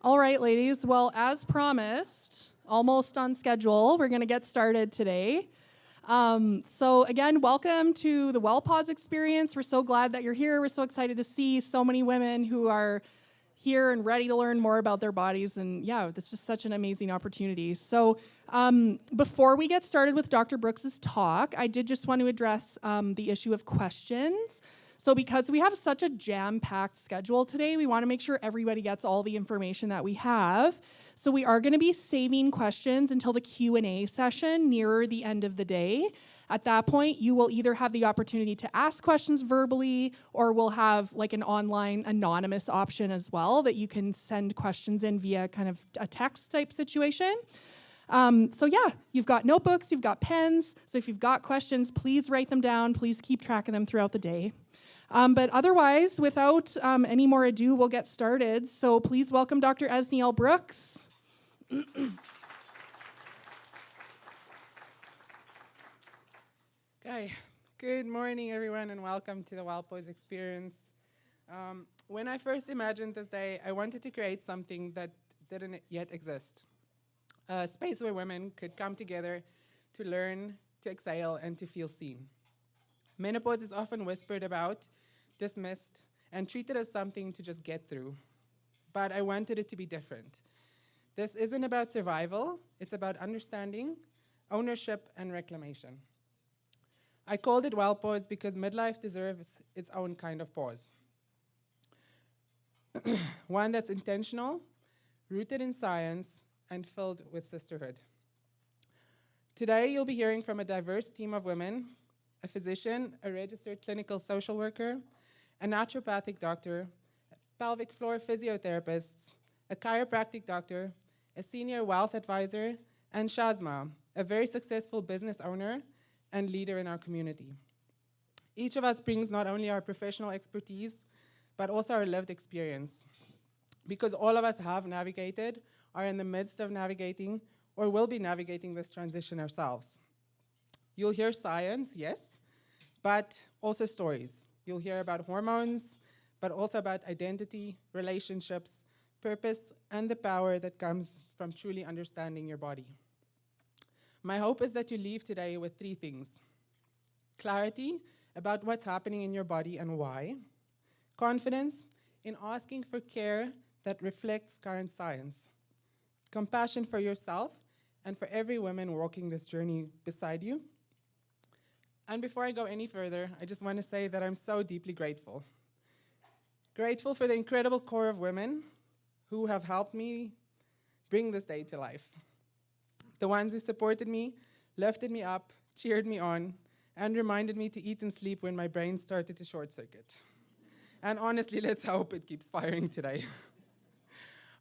All right, ladies. Well, as promised, almost on schedule, we're going to get started today. So again, welcome to the Wellpause experience. We're so glad that you're here. We're so excited to see so many women who are here and ready to learn more about their bodies. And yeah, it's just such an amazing opportunity. So before we get started with Dr. Brooks's talk, I did just want to address the issue of questions. So because we have such a jam-packed schedule today, we want to make sure everybody gets all the information that we have. So we are going to be saving questions until the Q&A session nearer the end of the day. At that point, you will either have the opportunity to ask questions verbally, or we'll have like an online anonymous option as well that you can send questions in via kind of a text type situation. So yeah, you've got notebooks, you've got pens. So if you've got questions, please write them down. Please keep track of them throughout the day. But otherwise, without any more ado, we'll get started. So please welcome Dr. Esniel Brooks. Okay, good morning everyone and welcome to the Wellpause experience. When I first imagined this day, I wanted to create something that didn't yet exist. A space where women could come together to learn, to exhale, and to feel seen. Menopause is often whispered about, dismissed, and treated as something to just get through. But I wanted it to be different. This isn't about survival, it's about understanding, ownership, and reclamation. I called it Wellpause because midlife deserves its own kind of pause. One that's intentional, rooted in science, and filled with sisterhood. Today, you'll be hearing from a diverse team of women, a physician, a registered clinical social worker, a naturopathic doctor, pelvic floor physiotherapists, a chiropractic doctor, a senior wealth advisor, and Shazma, a very successful business owner and leader in our community. Each of us brings not only our professional expertise, but also our lived experience. Because all of us have navigated, are in the midst of navigating, or will be navigating this transition ourselves. You'll hear science, yes, but also stories. You'll hear about hormones, but also about identity, relationships, purpose, and the power that comes from truly understanding your body. My hope is that you leave today with three things: clarity about what's happening in your body and why, confidence in asking for care that reflects current science, compassion for yourself and for every woman walking this journey beside you. And before I go any further, I just want to say that I'm so deeply grateful. Grateful for the incredible core of women who have helped me bring this day to life. The ones who supported me, lifted me up, cheered me on, and reminded me to eat and sleep when my brain started to short circuit. And honestly, let's hope it keeps firing today.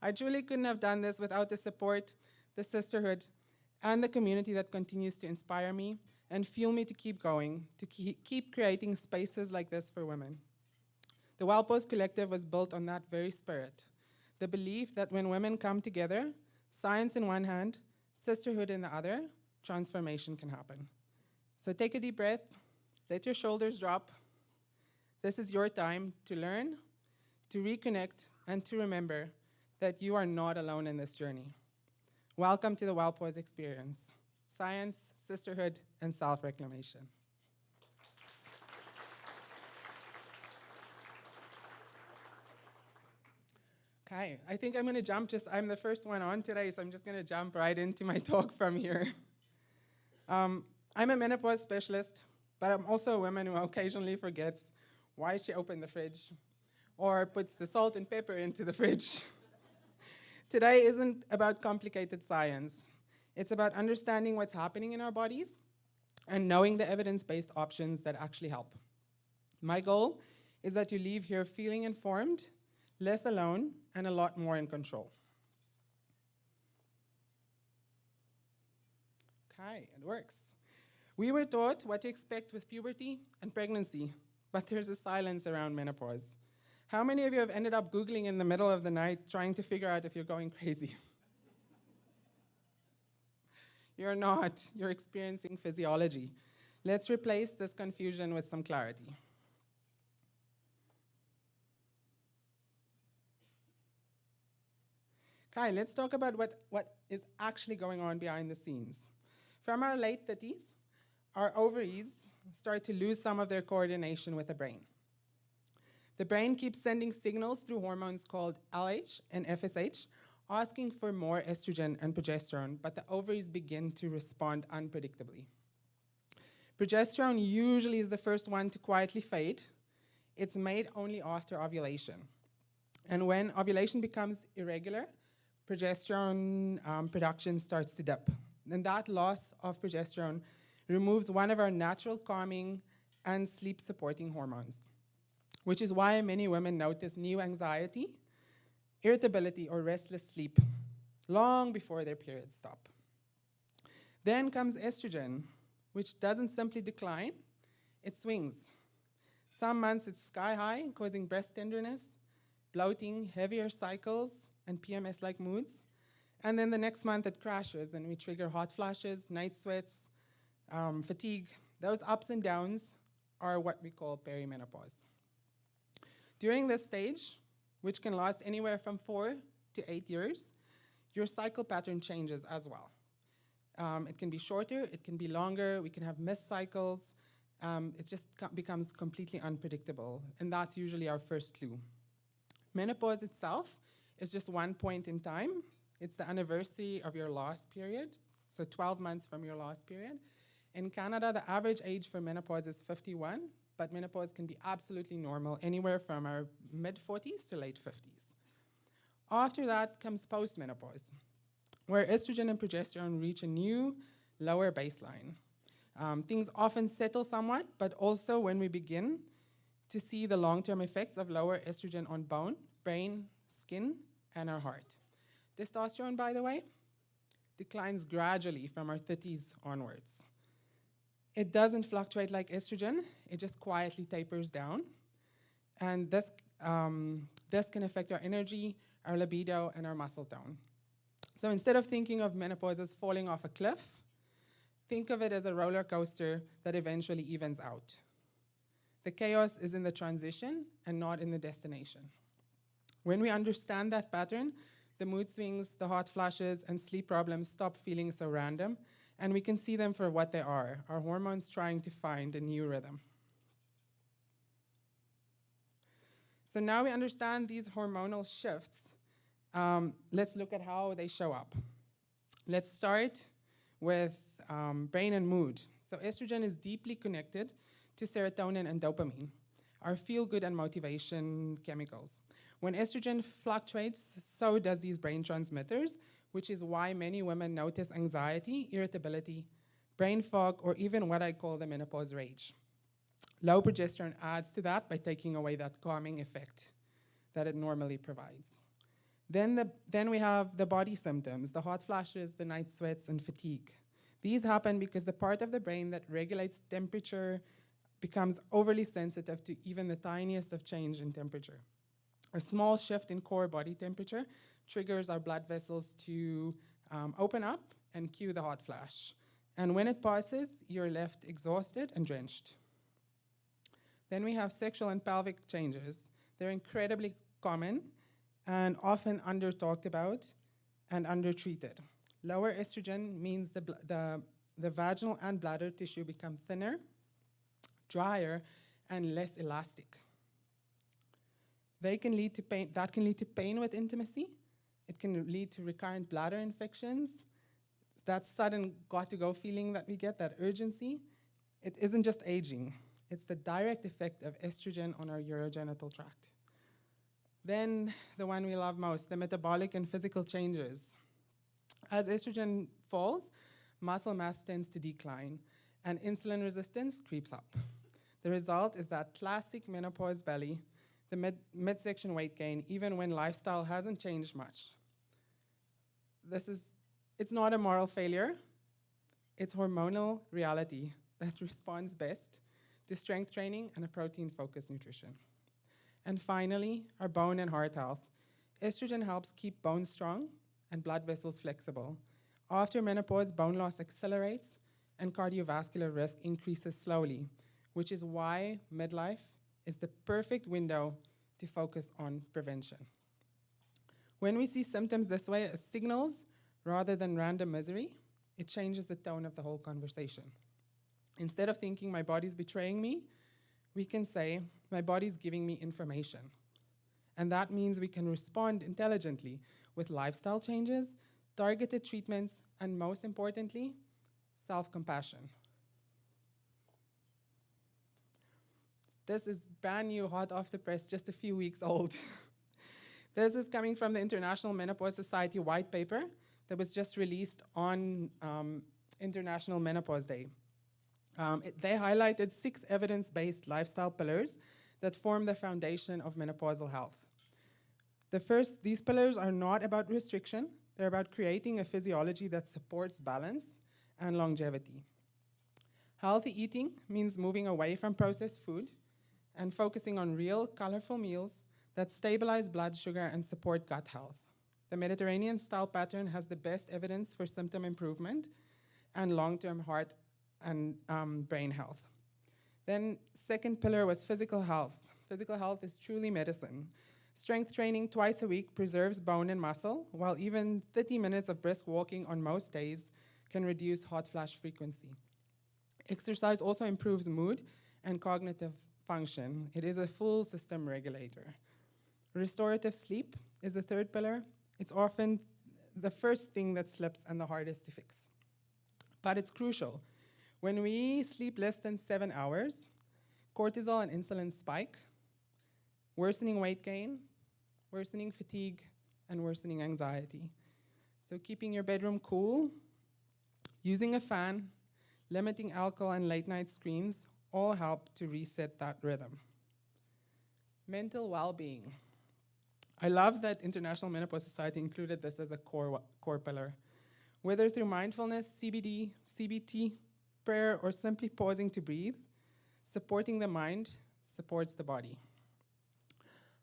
I truly couldn't have done this without the support, the sisterhood, and the community that continues to inspire me and fuel me to keep going, to keep creating spaces like this for women. The Wellpause Collective was built on that very spirit, the belief that when women come together, science in one hand, sisterhood in the other, transformation can happen. So take a deep breath, let your shoulders drop. This is your time to learn, to reconnect, and to remember that you are not alone in this journey. Welcome to the Wellpause experience: science, sisterhood, and self-reclamation. Okay, I think I'm going to I'm the first one on today, so I'm just going to jump right into my talk from here. I'm a menopause specialist, but I'm also a woman who occasionally forgets why she opened the fridge or puts the salt and pepper into the fridge. Today isn't about complicated science. It's about understanding what's happening in our bodies and knowing the evidence-based options that actually help. My goal is that you leave here feeling informed, less alone, and a lot more in control. Okay, it works. We were taught what to expect with puberty and pregnancy, but there's a silence around menopause. How many of you have ended up Googling in the middle of the night trying to figure out if you're going crazy? You're not. You're experiencing physiology. Let's replace this confusion with some clarity. Okay, let's talk about what is actually going on behind the scenes. From our late 30s, our ovaries start to lose some of their coordination with the brain. The brain keeps sending signals through hormones called LH and FSH, asking for more estrogen and progesterone, but the ovaries begin to respond unpredictably. Progesterone usually is the first one to quietly fade. It's made only after ovulation. And when ovulation becomes irregular, progesterone production starts to dip. And that loss of progesterone removes one of our natural calming and sleep supporting hormones, which is why many women notice new anxiety, irritability, or restless sleep long before their periods stop. Then comes estrogen, which doesn't simply decline, it swings. Some months it's sky high, causing breast tenderness, bloating, heavier cycles, and PMS-like moods. And then the next month it crashes, and we trigger hot flashes, night sweats, fatigue. Those ups and downs are what we call perimenopause. During this stage, which can last anywhere from 4 to 8 years, your cycle pattern changes as well. It can be shorter, it can be longer, we can have missed cycles. It just becomes completely unpredictable, and that's usually our first clue. Menopause itself is just one point in time. It's the anniversary of your last period, so 12 months from your last period. In Canada, the average age for menopause is 51, but menopause can be absolutely normal, anywhere from our mid-40s to late 50s. After that comes postmenopause, where estrogen and progesterone reach a new, lower baseline. Things often settle somewhat, but also when we begin to see the long-term effects of lower estrogen on bone, brain, skin, and our heart. Testosterone, by the way, declines gradually from our 30s onwards. It doesn't fluctuate like estrogen, it just quietly tapers down. And this can affect our energy, our libido, and our muscle tone. So instead of thinking of menopause as falling off a cliff, think of it as a roller coaster that eventually evens out. The chaos is in the transition and not in the destination. When we understand that pattern, the mood swings, the hot flashes, and sleep problems stop feeling so random, and we can see them for what they are, our hormones trying to find a new rhythm. So now we understand these hormonal shifts. Let's look at how they show up. Let's start with brain and mood. So estrogen is deeply connected to serotonin and dopamine, our feel-good and motivation chemicals. When estrogen fluctuates, so does these brain transmitters, which is why many women notice anxiety, irritability, brain fog, or even what I call the menopause rage. Low progesterone adds to that by taking away that calming effect that it normally provides. Then we have the body symptoms, the hot flashes, the night sweats, and fatigue. These happen because the part of the brain that regulates temperature becomes overly sensitive to even the tiniest of change in temperature. A small shift in core body temperature triggers our blood vessels to open up and cue the hot flash. And when it passes, you're left exhausted and drenched. Then we have sexual and pelvic changes. They're incredibly common and often under-talked about and under-treated. Lower estrogen means the vaginal and bladder tissue become thinner, drier, and less elastic. That can lead to pain with intimacy. It can lead to recurrent bladder infections. That sudden got-to-go feeling that we get, that urgency, it isn't just aging. It's the direct effect of estrogen on our urogenital tract. Then the one we love most, the metabolic and physical changes. As estrogen falls, muscle mass tends to decline, and insulin resistance creeps up. The result is that classic menopause belly, the midsection weight gain, even when lifestyle hasn't changed much. It's not a moral failure, it's hormonal reality that responds best to strength training and a protein-focused nutrition. And finally, our bone and heart health. Estrogen helps keep bones strong and blood vessels flexible. After menopause, bone loss accelerates and cardiovascular risk increases slowly, which is why midlife is the perfect window to focus on prevention. When we see symptoms this way as signals rather than random misery, it changes the tone of the whole conversation. Instead of thinking my body's betraying me, we can say my body's giving me information. And that means we can respond intelligently with lifestyle changes, targeted treatments, and most importantly, self-compassion. This is brand new, hot off the press, just a few weeks old. This is coming from the International Menopause Society white paper that was just released on International Menopause Day. They highlighted 6 evidence-based lifestyle pillars that form the foundation of menopausal health. These pillars are not about restriction, they're about creating a physiology that supports balance and longevity. Healthy eating means moving away from processed food and focusing on real, colorful meals that stabilize blood sugar and support gut health. The Mediterranean style pattern has the best evidence for symptom improvement and long-term heart and brain health. Then second pillar was physical health. Physical health is truly medicine. Strength training twice a week preserves bone and muscle, while even 30 minutes of brisk walking on most days can reduce hot flash frequency. Exercise also improves mood and cognitive function. It is a full system regulator. Restorative sleep is the third pillar. It's often the first thing that slips and the hardest to fix. But it's crucial. When we sleep less than 7 hours, cortisol and insulin spike, worsening weight gain, worsening fatigue, and worsening anxiety. So keeping your bedroom cool, using a fan, limiting alcohol and late night screens all help to reset that rhythm. Mental well-being. I love that International Menopause Society included this as a core pillar. Whether through mindfulness, CBD, CBT, prayer, or simply pausing to breathe, supporting the mind supports the body.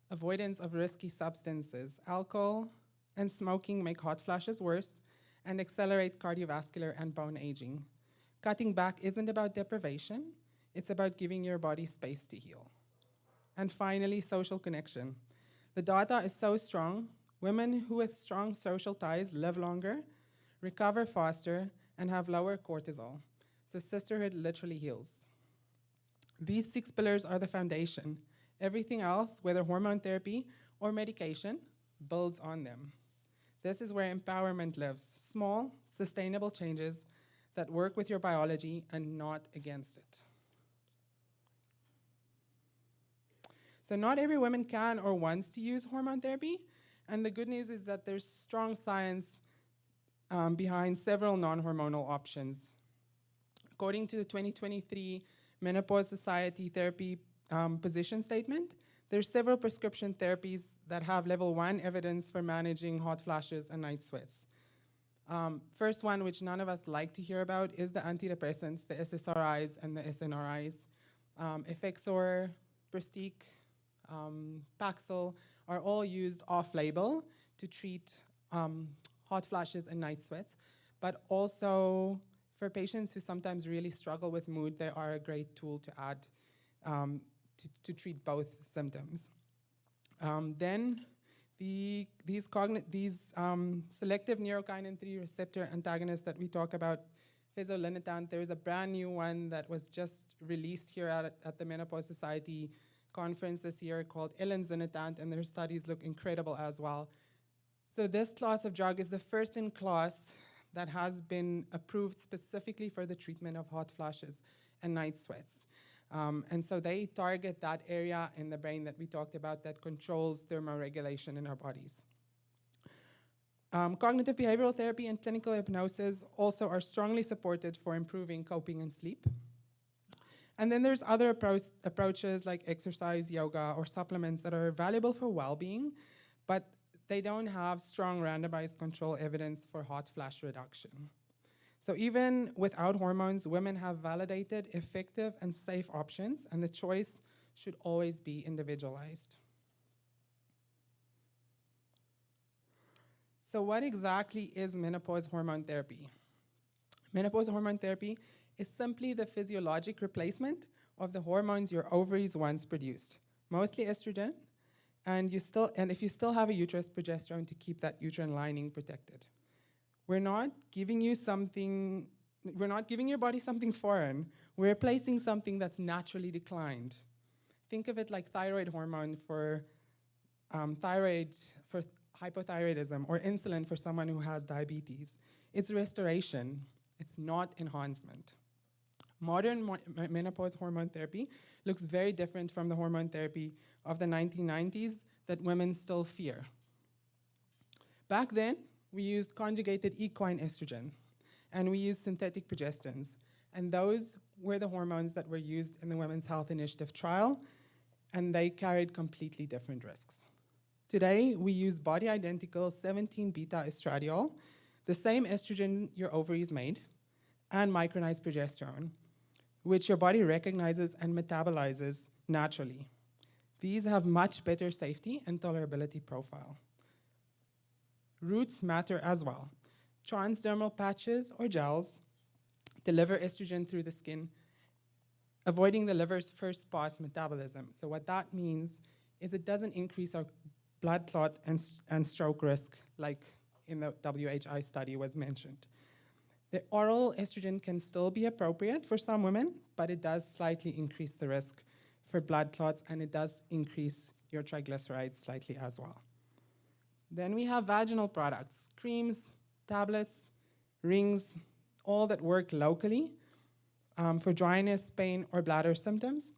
Avoidance of risky substances. Alcohol and smoking make hot flashes worse and accelerate cardiovascular and bone aging. Cutting back isn't about deprivation, it's about giving your body space to heal. And finally, social connection. The data is so strong, women who with strong social ties live longer, recover faster, and have lower cortisol. So sisterhood literally heals. These 6 pillars are the foundation. Everything else, whether hormone therapy or medication, builds on them. This is where empowerment lives. Small, sustainable changes that work with your biology and not against it. So not every woman can or wants to use hormone therapy, and the good news is that there's strong science behind several non-hormonal options. According to the 2023 Menopause Society Therapy position statement, there's several prescription therapies that have level 1 evidence for managing hot flashes and night sweats. First one, which none of us like to hear about, is the antidepressants, the SSRIs and the SNRIs. Effexor, Prestique, Paxil are all used off-label to treat hot flashes and night sweats, but also for patients who sometimes really struggle with mood, they are a great tool to add to treat both symptoms. Then these selective neurokinin 3 receptor antagonists that we talk about, fezolinetant, there's a brand new one that was just released here at the Menopause Society conference this year called elinzanetant, and their studies look incredible as well. So this class of drug is the first in class that has been approved specifically for the treatment of hot flashes and night sweats. And so they target that area in the brain that we talked about that controls thermoregulation in our bodies. Cognitive behavioral therapy and clinical hypnosis also are strongly supported for improving coping and sleep. And then there's other approaches like exercise, yoga, or supplements that are valuable for well-being, but they don't have strong randomized control evidence for hot flash reduction. So even without hormones, women have validated, effective, and safe options, and the choice should always be individualized. So what exactly is menopause hormone therapy? Menopause hormone therapy is simply the physiologic replacement of the hormones your ovaries once produced, mostly estrogen, and if you still have a uterus, progesterone to keep that uterine lining protected. We're not giving your body something foreign. We're replacing something that's naturally declined. Think of it like thyroid hormone for hypothyroidism, or insulin for someone who has diabetes. It's restoration. It's not enhancement. Modern menopause hormone therapy looks very different from the hormone therapy of the 1990s that women still fear. Back then, we used conjugated equine estrogen, and we used synthetic progestins. And those were the hormones that were used in the Women's Health Initiative trial, and they carried completely different risks. Today, we use body-identical 17-beta estradiol, the same estrogen your ovaries made, and micronized progesterone, which your body recognizes and metabolizes naturally. These have much better safety and tolerability profile. Routes matter as well. Transdermal patches or gels deliver estrogen through the skin, avoiding the liver's first pass metabolism. So what that means is it doesn't increase our blood clot and stroke risk like in the WHI study was mentioned. The oral estrogen can still be appropriate for some women, but it does slightly increase the risk for blood clots, and it does increase your triglycerides slightly as well. Then we have vaginal products, creams, tablets, rings, all that work locally for dryness, pain, or bladder symptoms.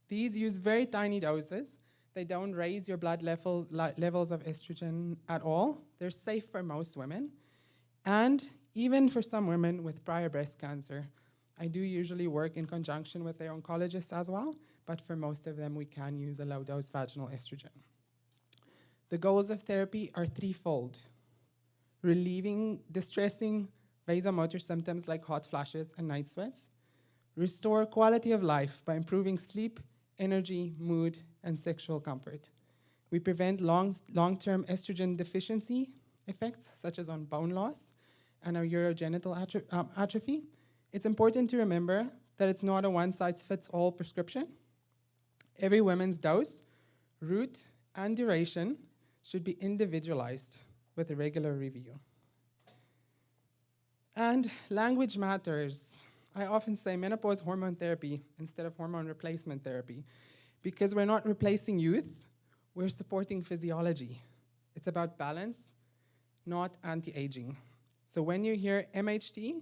These use very tiny doses. They don't raise your blood levels of estrogen at all. They're safe for most women. And even for some women with prior breast cancer, I do usually work in conjunction with their oncologists as well, but for most of them, we can use a low-dose vaginal estrogen. The goals of therapy are threefold: relieving distressing vasomotor symptoms like hot flashes and night sweats, restore quality of life by improving sleep, energy, mood, and sexual comfort. We prevent long-term estrogen deficiency effects, such as on bone loss and our urogenital atrophy. It's important to remember that it's not a one-size-fits-all prescription. Every woman's dose, route, and duration should be individualized with a regular review. And language matters. I often say menopause hormone therapy instead of hormone replacement therapy, because we're not replacing youth, we're supporting physiology. It's about balance, not anti-aging. So when you hear MHT,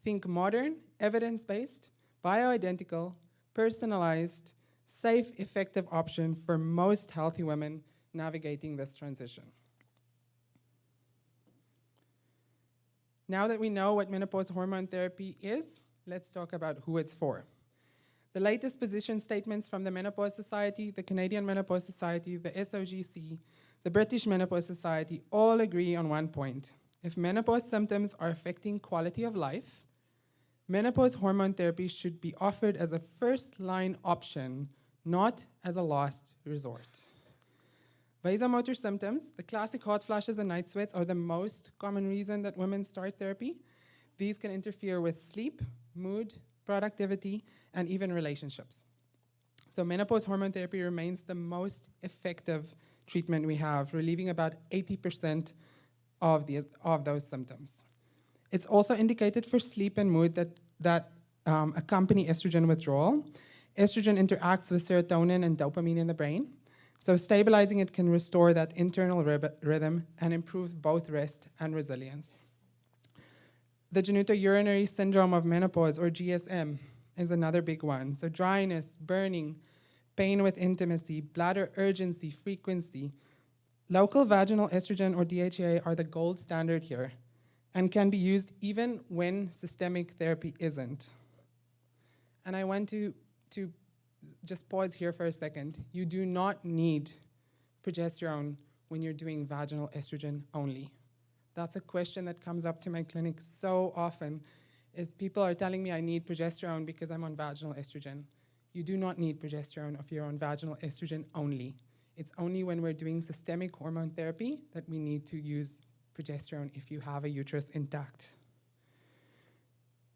think modern, evidence-based, bioidentical, personalized, safe, effective option for most healthy women navigating this transition. Now that we know what menopause hormone therapy is, let's talk about who it's for. The latest position statements from the Menopause Society, the Canadian Menopause Society, the SOGC, the British Menopause Society all agree on one point. If menopause symptoms are affecting quality of life, menopause hormone therapy should be offered as a first-line option, not as a last resort. Vasomotor symptoms, the classic hot flashes and night sweats, are the most common reason that women start therapy. These can interfere with sleep, mood, productivity, and even relationships. So menopause hormone therapy remains the most effective treatment we have, relieving about 80% of those symptoms. It's also indicated for sleep and mood that accompany estrogen withdrawal. Estrogen interacts with serotonin and dopamine in the brain. So stabilizing it can restore that internal rhythm and improve both rest and resilience. The genitourinary syndrome of menopause, or GSM, is another big one. So dryness, burning, pain with intimacy, bladder urgency, frequency. Local vaginal estrogen, or DHEA, are the gold standard here and can be used even when systemic therapy isn't. And I want to just pause here for a second. You do not need progesterone when you're doing vaginal estrogen only. That's a question that comes up to my clinic so often, is people are telling me I need progesterone because I'm on vaginal estrogen. You do not need progesterone if you're on vaginal estrogen only. It's only when we're doing systemic hormone therapy that we need to use progesterone if you have a uterus intact.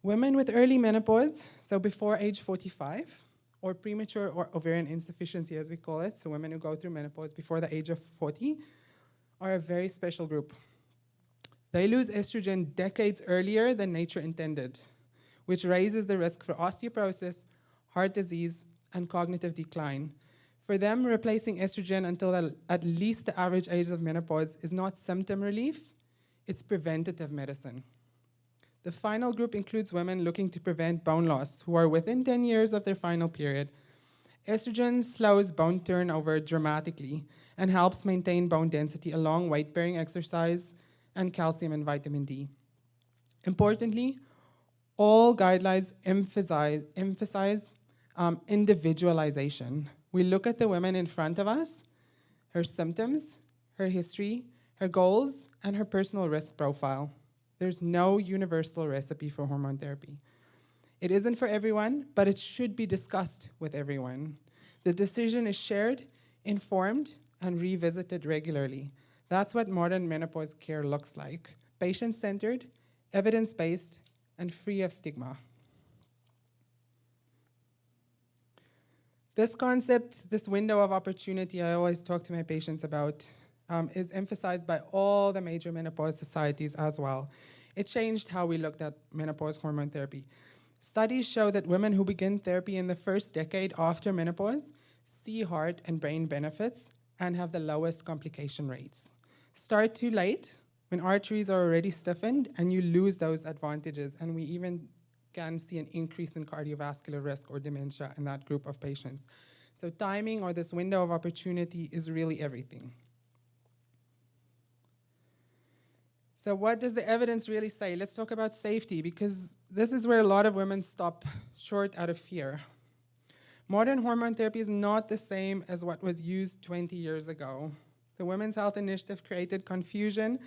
Women with early menopause, so before age 45, or premature or ovarian insufficiency, as we call it, so women who go through menopause before the age of 40, are a very special group. They lose estrogen decades earlier than nature intended, which raises the risk for osteoporosis, heart disease, and cognitive decline. For them, replacing estrogen until at least the average age of menopause is not symptom relief, it's preventative medicine. The final group includes women looking to prevent bone loss who are within 10 years of their final period. Estrogen slows bone turnover dramatically and helps maintain bone density along weight-bearing exercise and calcium and vitamin D. Importantly, all guidelines emphasize individualization. We look at the woman in front of us, her symptoms, her history, her goals, and her personal risk profile. There's no universal recipe for hormone therapy. It isn't for everyone, but it should be discussed with everyone. The decision is shared, informed, and revisited regularly. That's what modern menopause care looks like: patient-centered, evidence-based, and free of stigma. This concept, this window of opportunity I always talk to my patients about, is emphasized by all the major menopause societies as well. It changed how we looked at menopause hormone therapy. Studies show that women who begin therapy in the first decade after menopause see heart and brain benefits and have the lowest complication rates. Start too late, when arteries are already stiffened, and you lose those advantages, and we even can see an increase in cardiovascular risk or dementia in that group of patients. So timing, or this window of opportunity, is really everything. So what does the evidence really say? Let's talk about safety, because this is where a lot of women stop short out of fear. Modern hormone therapy is not the same as what was used 20 years ago. The Women's Health Initiative created confusion,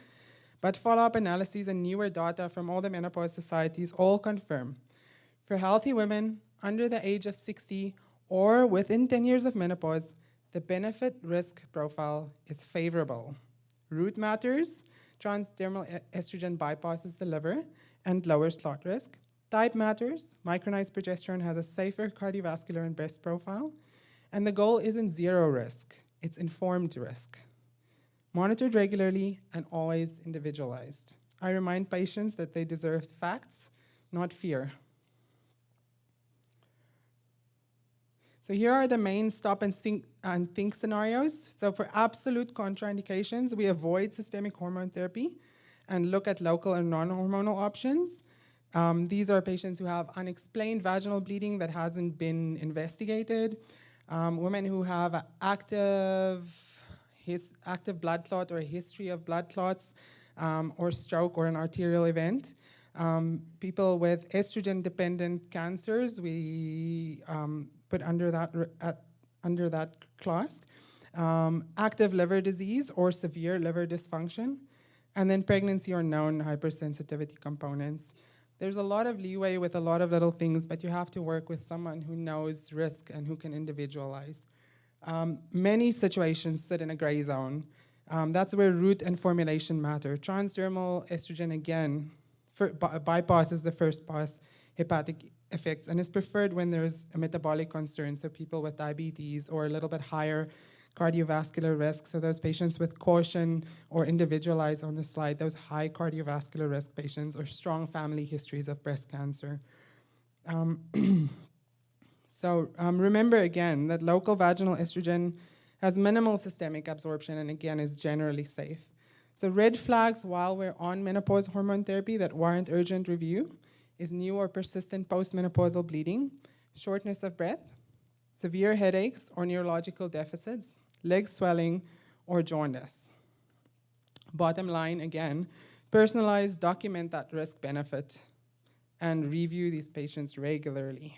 but follow-up analyses and newer data from all the menopause societies all confirm: for healthy women under the age of 60 or within 10 years of menopause, the benefit-risk profile is favorable. Root matters. Transdermal estrogen bypasses the liver and lowers clot risk. Type matters. Micronized progesterone has a safer cardiovascular and breast profile. And the goal isn't zero risk, it's informed risk. Monitored regularly and always individualized. I remind patients that they deserve facts, not fear. So here are the main stop and think scenarios. So for absolute contraindications, we avoid systemic hormone therapy and look at local and non-hormonal options. These are patients who have unexplained vaginal bleeding that hasn't been investigated, women who have active blood clot or a history of blood clots, or stroke or an arterial event. People with estrogen-dependent cancers, we put under that class. Active liver disease or severe liver dysfunction, and then pregnancy or known hypersensitivity components. There's a lot of leeway with a lot of little things, but you have to work with someone who knows risk and who can individualize. Many situations sit in a gray zone. That's where route and formulation matter. Transdermal estrogen, again, bypasses the first pass hepatic effects and is preferred when there's a metabolic concern, so people with diabetes or a little bit higher cardiovascular risk, so those patients with caution, or individualized on the slide, those high cardiovascular risk patients or strong family histories of breast cancer. Remember again that local vaginal estrogen has minimal systemic absorption and again is generally safe. So red flags while we're on menopause hormone therapy that warrant urgent review is new or persistent postmenopausal bleeding, shortness of breath, severe headaches or neurological deficits, leg swelling, or jaundice. Bottom line, again, personalize, document that risk benefit, and review these patients regularly.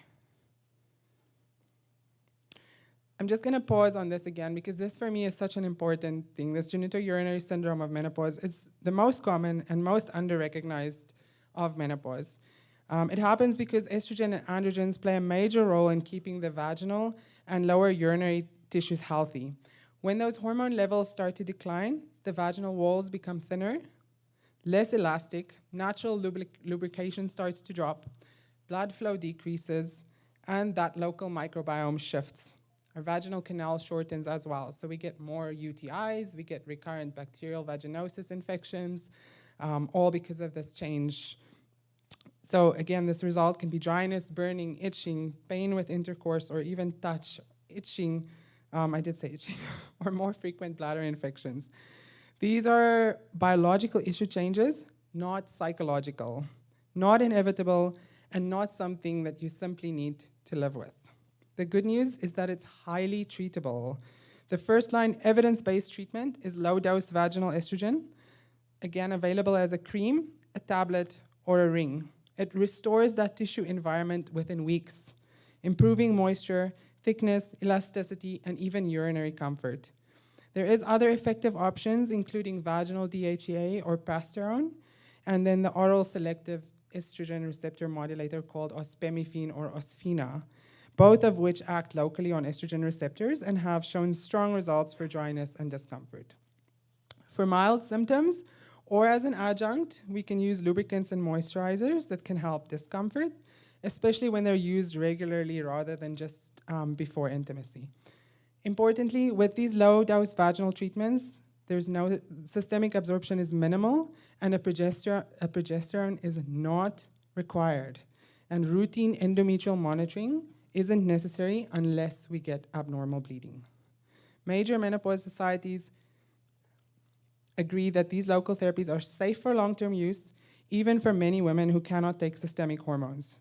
I'm just going to pause on this again because this for me is such an important thing. This genitourinary syndrome of menopause is the most common and most under-recognized of menopause. It happens because estrogen and androgens play a major role in keeping the vaginal and lower urinary tissues healthy. When those hormone levels start to decline, the vaginal walls become thinner, less elastic, natural lubrication starts to drop, blood flow decreases, and that local microbiome shifts. Our vaginal canal shortens as well, so we get more UTIs, we get recurrent bacterial vaginosis infections, all because of this change. So again, this result can be dryness, burning, itching, pain with intercourse, or even touch, itching, I did say itching, or more frequent bladder infections. These are biological issue changes, not psychological, not inevitable, and not something that you simply need to live with. The good news is that it's highly treatable. The first-line evidence-based treatment is low-dose vaginal estrogen, again available as a cream, a tablet, or a ring. It restores that tissue environment within weeks, improving moisture, thickness, elasticity, and even urinary comfort. There is other effective options, including vaginal DHEA or progesterone, and then the oral selective estrogen receptor modulator called ospemifene or Osfina, both of which act locally on estrogen receptors and have shown strong results for dryness and discomfort. For mild symptoms, or as an adjunct, we can use lubricants and moisturizers that can help discomfort, especially when they're used regularly rather than just before intimacy. Importantly, with these low-dose vaginal treatments, there's no systemic absorption is minimal, and a progesterone is not required. And routine endometrial monitoring isn't necessary unless we get abnormal bleeding. Major menopause societies agree that these local therapies are safe for long-term use, even for many women who cannot take systemic hormones.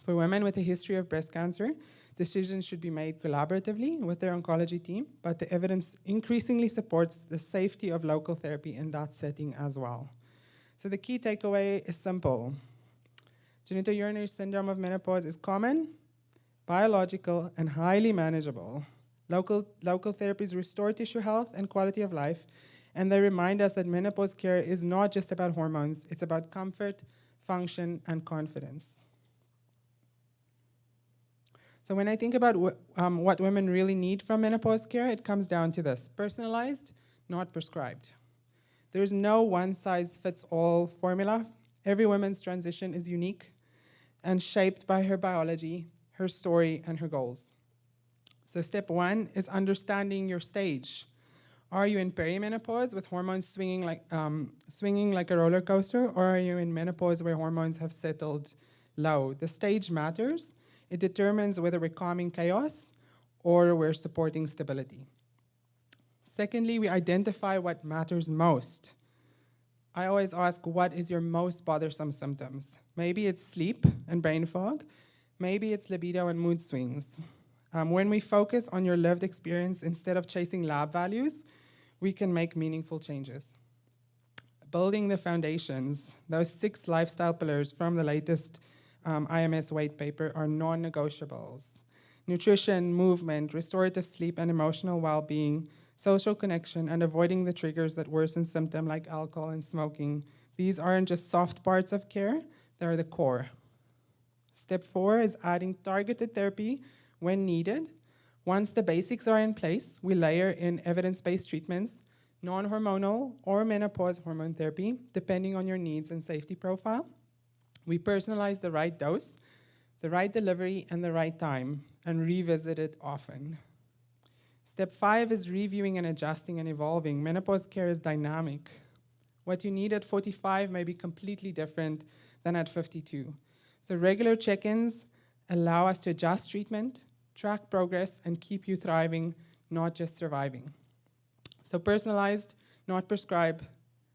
For women with a history of breast cancer, decisions should be made collaboratively with their oncology team, but the evidence increasingly supports the safety of local therapy in that setting as well. So the key takeaway is simple. Genitourinary syndrome of menopause is common, biological, and highly manageable. Local therapies restore tissue health and quality of life, and they remind us that menopause care is not just about hormones, it's about comfort, function, and confidence. So when I think about what women really need from menopause care, it comes down to this: personalized, not prescribed. There's no one-size-fits-all formula. Every woman's transition is unique and shaped by her biology, her story, and her goals. So step one is understanding your stage. Are you in perimenopause with hormones swinging like a roller coaster, or are you in menopause where hormones have settled low? The stage matters. It determines whether we're calming chaos or we're supporting stability. Secondly, we identify what matters most. I always ask, what is your most bothersome symptoms? Maybe it's sleep and brain fog. Maybe it's libido and mood swings. When we focus on your lived experience instead of chasing lab values, we can make meaningful changes. Building the foundations, those 6 lifestyle pillars from the latest IMS white paper are non-negotiables. Nutrition, movement, restorative sleep and emotional well-being, social connection, and avoiding the triggers that worsen symptoms like alcohol and smoking. These aren't just soft parts of care, they're the core. Step 4 is adding targeted therapy when needed. Once the basics are in place, we layer in evidence-based treatments, non-hormonal or menopause hormone therapy, depending on your needs and safety profile. We personalize the right dose, the right delivery, and the right time, and revisit it often. Step 5 is reviewing and adjusting and evolving. Menopause care is dynamic. What you need at 45 may be completely different than at 52. So regular check-ins allow us to adjust treatment, track progress, and keep you thriving, not just surviving. So personalized, not prescribed,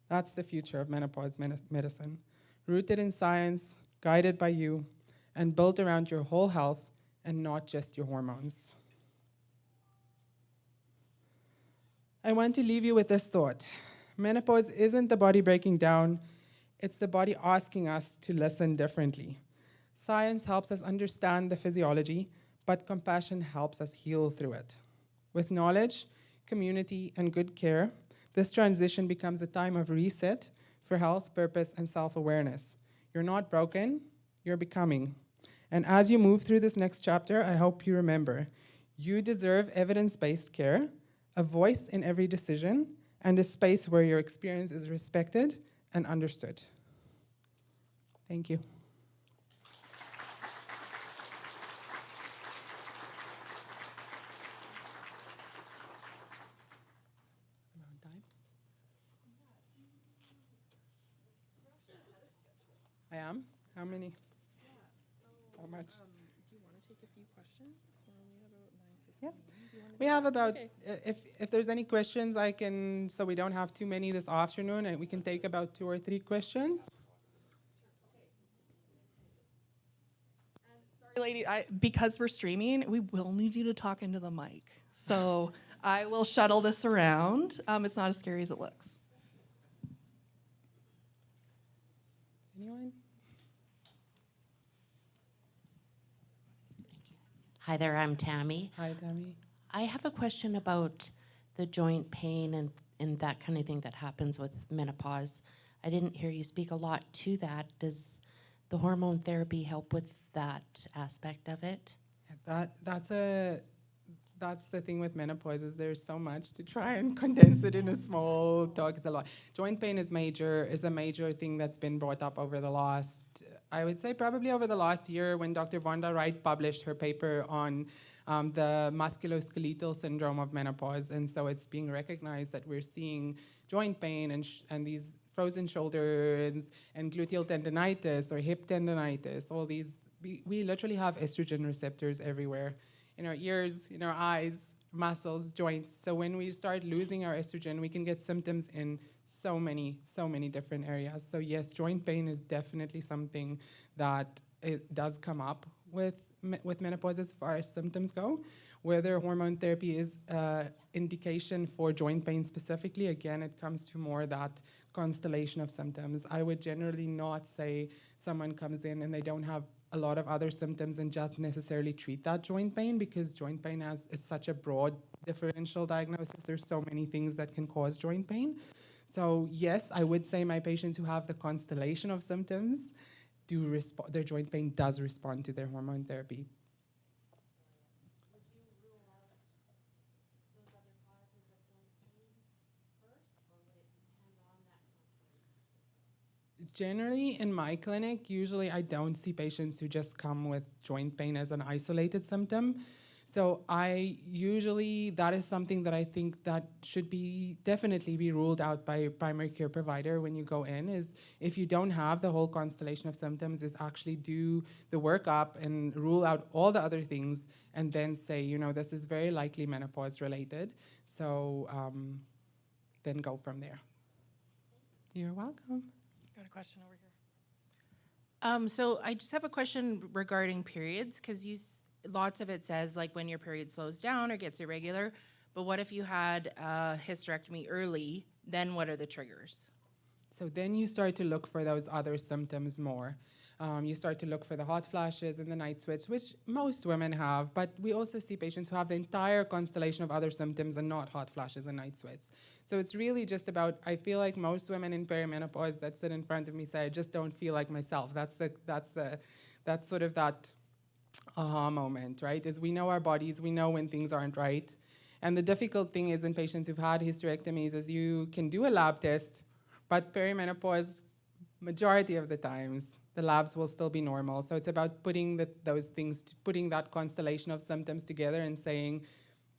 that's the future of menopause medicine. Rooted in science, guided by you, and built around your whole health and not just your hormones. I want to leave you with this thought. Menopause isn't the body breaking down, it's the body asking us to listen differently. Science helps us understand the physiology, but compassion helps us heal through it. With knowledge, community, and good care, this transition becomes a time of reset for health, purpose, and self-awareness. You're not broken, you're becoming. And as you move through this next chapter, I hope you remember, you deserve evidence-based care, a voice in every decision, and a space where your experience is respected and understood. Thank you. I am? How many? How much? Do you want to take a few questions? Yeah. We have about, if there's any questions, I can, so we don't have too many this afternoon, and we can take about 2 or 3 questions. Sorry, lady, because we're streaming, we will need you to talk into the mic. So I will shuttle this around. It's not as scary as it looks. Anyone? Hi there, I'm Tammy. Hi, Tammy. I have a question about the joint pain and that kind of thing that happens with menopause. I didn't hear you speak a lot to that. Does the hormone therapy help with that aspect of it? That's the thing with menopause is there's so much to try and condense it in a small talk. It's a lot. Joint pain is a major thing that's been brought up over the last, I would say probably over the last year when Dr. Vonda Wright published her paper on the musculoskeletal syndrome of menopause. And so it's being recognized that we're seeing joint pain and these frozen shoulders and gluteal tendonitis or hip tendonitis, all these. We literally have estrogen receptors everywhere. In our ears, in our eyes, muscles, joints. So when we start losing our estrogen, we can get symptoms in so many different areas. So yes, joint pain is definitely something that it does come up with menopause as far as symptoms go. Whether hormone therapy is indication for joint pain specifically, again, it comes to more that constellation of symptoms. I would generally not say someone comes in and they don't have a lot of other symptoms and just necessarily treat that joint pain, because joint pain is such a broad differential diagnosis. There's so many things that can cause joint pain. So yes, I would say my patients who have the constellation of symptoms their joint pain does respond to their hormone therapy. Generally, in my clinic, usually I don't see patients who just come with joint pain as an isolated symptom. So that is something that I think that should definitely be ruled out by a primary care provider when you go in, is if you don't have the whole constellation of symptoms, is actually do the workup and rule out all the other things and then say, this is very likely menopause related. So then go from there. You're welcome. Got a question over here. So I just have a question regarding periods, because lots of it says like when your period slows down or gets irregular, but what if you had a hysterectomy early? Then what are the triggers? So then you start to look for those other symptoms more. You start to look for the hot flashes and the night sweats, which most women have, but we also see patients who have the entire constellation of other symptoms and not hot flashes and night sweats. So it's really just about, I feel like most women in perimenopause that sit in front of me say, I just don't feel like myself. That's sort of that aha moment, right? Is we know our bodies, we know when things aren't right. And the difficult thing is in patients who've had hysterectomies is you can do a lab test, but perimenopause, majority of the times, the labs will still be normal. So it's about putting putting that constellation of symptoms together and saying,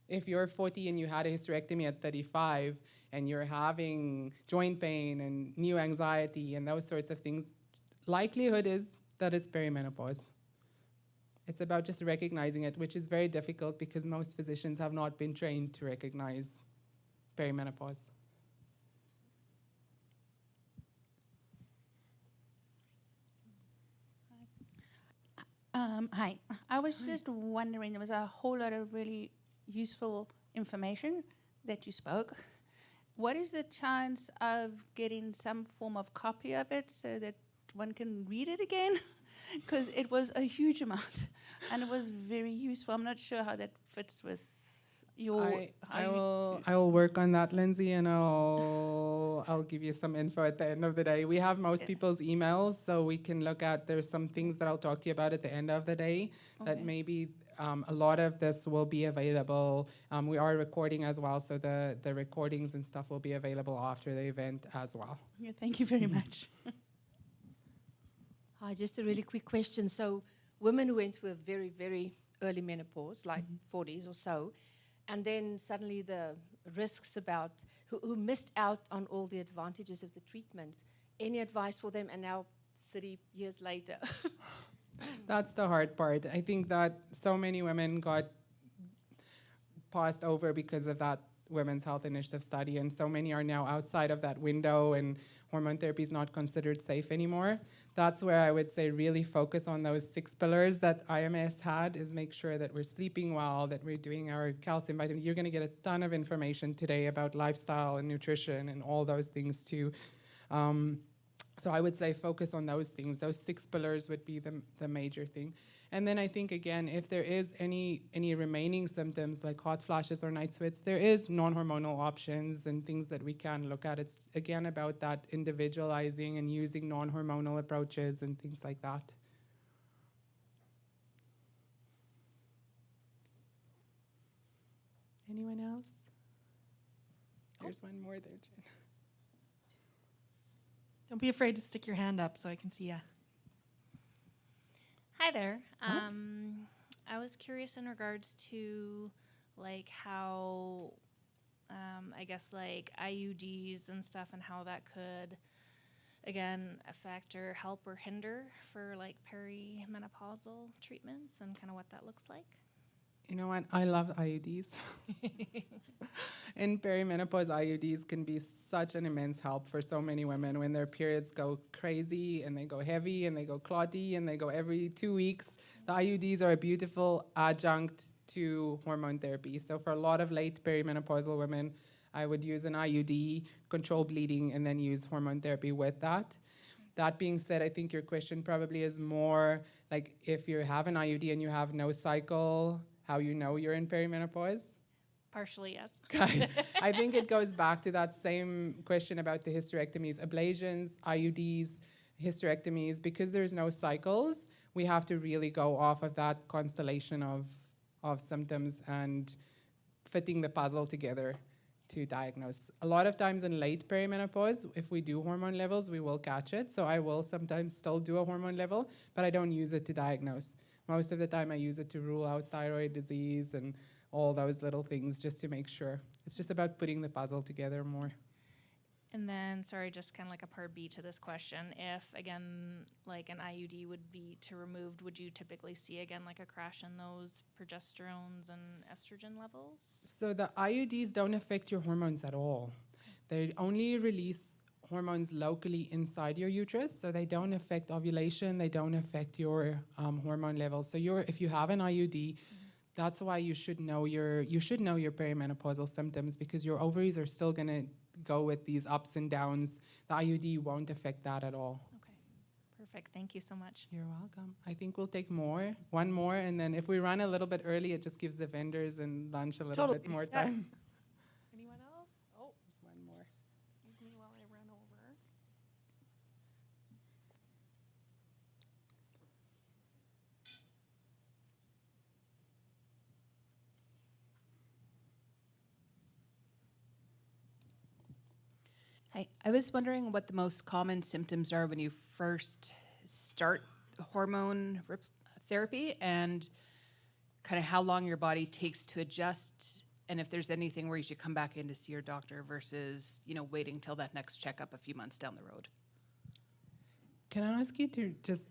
if you're 40 and you had a hysterectomy at 35 and you're having joint pain and new anxiety and those sorts of things, likelihood is that it's perimenopause. It's about just recognizing it, which is very difficult because most physicians have not been trained to recognize perimenopause. Hi. I was just wondering, there was a whole lot of really useful information that you spoke. What is the chance of getting some form of copy of it so that one can read it again? Because it was a huge amount and it was very useful. I'm not sure how that fits with your... I will work on that, Lindsay, and I'll give you some info at the end of the day. We have most people's emails, so we can look at, there's some things that I'll talk to you about at the end of the day that maybe a lot of this will be available. We are recording as well, so the recordings and stuff will be available after the event as well. Yeah, thank you very much. Hi, just a really quick question. So women who went through a very, very early menopause, like 40s or so, and then suddenly the risks about, who missed out on all the advantages of the treatment, any advice for them? And now 30 years later. That's the hard part. I think that so many women got passed over because of that Women's Health Initiative study, and so many are now outside of that window, and hormone therapy is not considered safe anymore. That's where I would say really focus on those 6 pillars that IMS had, is make sure that we're sleeping well, that we're doing our calcium, vitamin. You're going to get a ton of information today about lifestyle and nutrition and all those things too. So I would say focus on those things. Those 6 pillars would be the major thing. And then I think, again, if there is any remaining symptoms like hot flashes or night sweats, there is non-hormonal options and things that we can look at. It's, again, about that individualizing and using non-hormonal approaches and things like that. Anyone else? There's one more there, Jen. Don't be afraid to stick your hand up so I can see you. Hi there. I was curious in regards to like how, I guess like IUDs and stuff, and how that could, again, affect or help or hinder for like perimenopausal treatments, and kind of what that looks like. You know what? I love IUDs. In perimenopause, IUDs can be such an immense help for so many women when their periods go crazy and they go heavy and they go clotty and they go every 2 weeks. The IUDs are a beautiful adjunct to hormone therapy. So for a lot of late perimenopausal women, I would use an IUD, control bleeding, and then use hormone therapy with that. That being said, I think your question probably is more like if you have an IUD and you have no cycle, how you know you're in perimenopause? Partially, yes. Okay. I think it goes back to that same question about the hysterectomies, ablations, IUDs, hysterectomies. Because there's no cycles, we have to really go off of that constellation of symptoms and fitting the puzzle together to diagnose. A lot of times in late perimenopause, if we do hormone levels, we will catch it. So I will sometimes still do a hormone level, but I don't use it to diagnose. Most of the time I use it to rule out thyroid disease and all those little things just to make sure. It's just about putting the puzzle together more. And then, sorry, just kind of like a part B to this question. If, again, like an IUD would be to removed, would you typically see, again, like a crash in those progesterones and estrogen levels? So the IUDs don't affect your hormones at all. They only release hormones locally inside your uterus, so they don't affect ovulation, they don't affect your hormone levels. So if you have an IUD, that's why you should know your perimenopausal symptoms, because your ovaries are still going to go with these ups and downs. The IUD won't affect that at all. Okay, perfect. Thank you so much. You're welcome. I think we'll take one more, and then if we run a little bit early, it just gives the vendors and lunch a little bit more Yeah. time. Anyone else? Oh, Just one more. excuse me while I run over. Hi, I was wondering what the most common symptoms are when you first start hormone therapy, and kind of how long your body takes to adjust, and if there's anything where you should come back in to see your doctor versus, waiting till that next checkup a few months down the road. Can I ask you to just,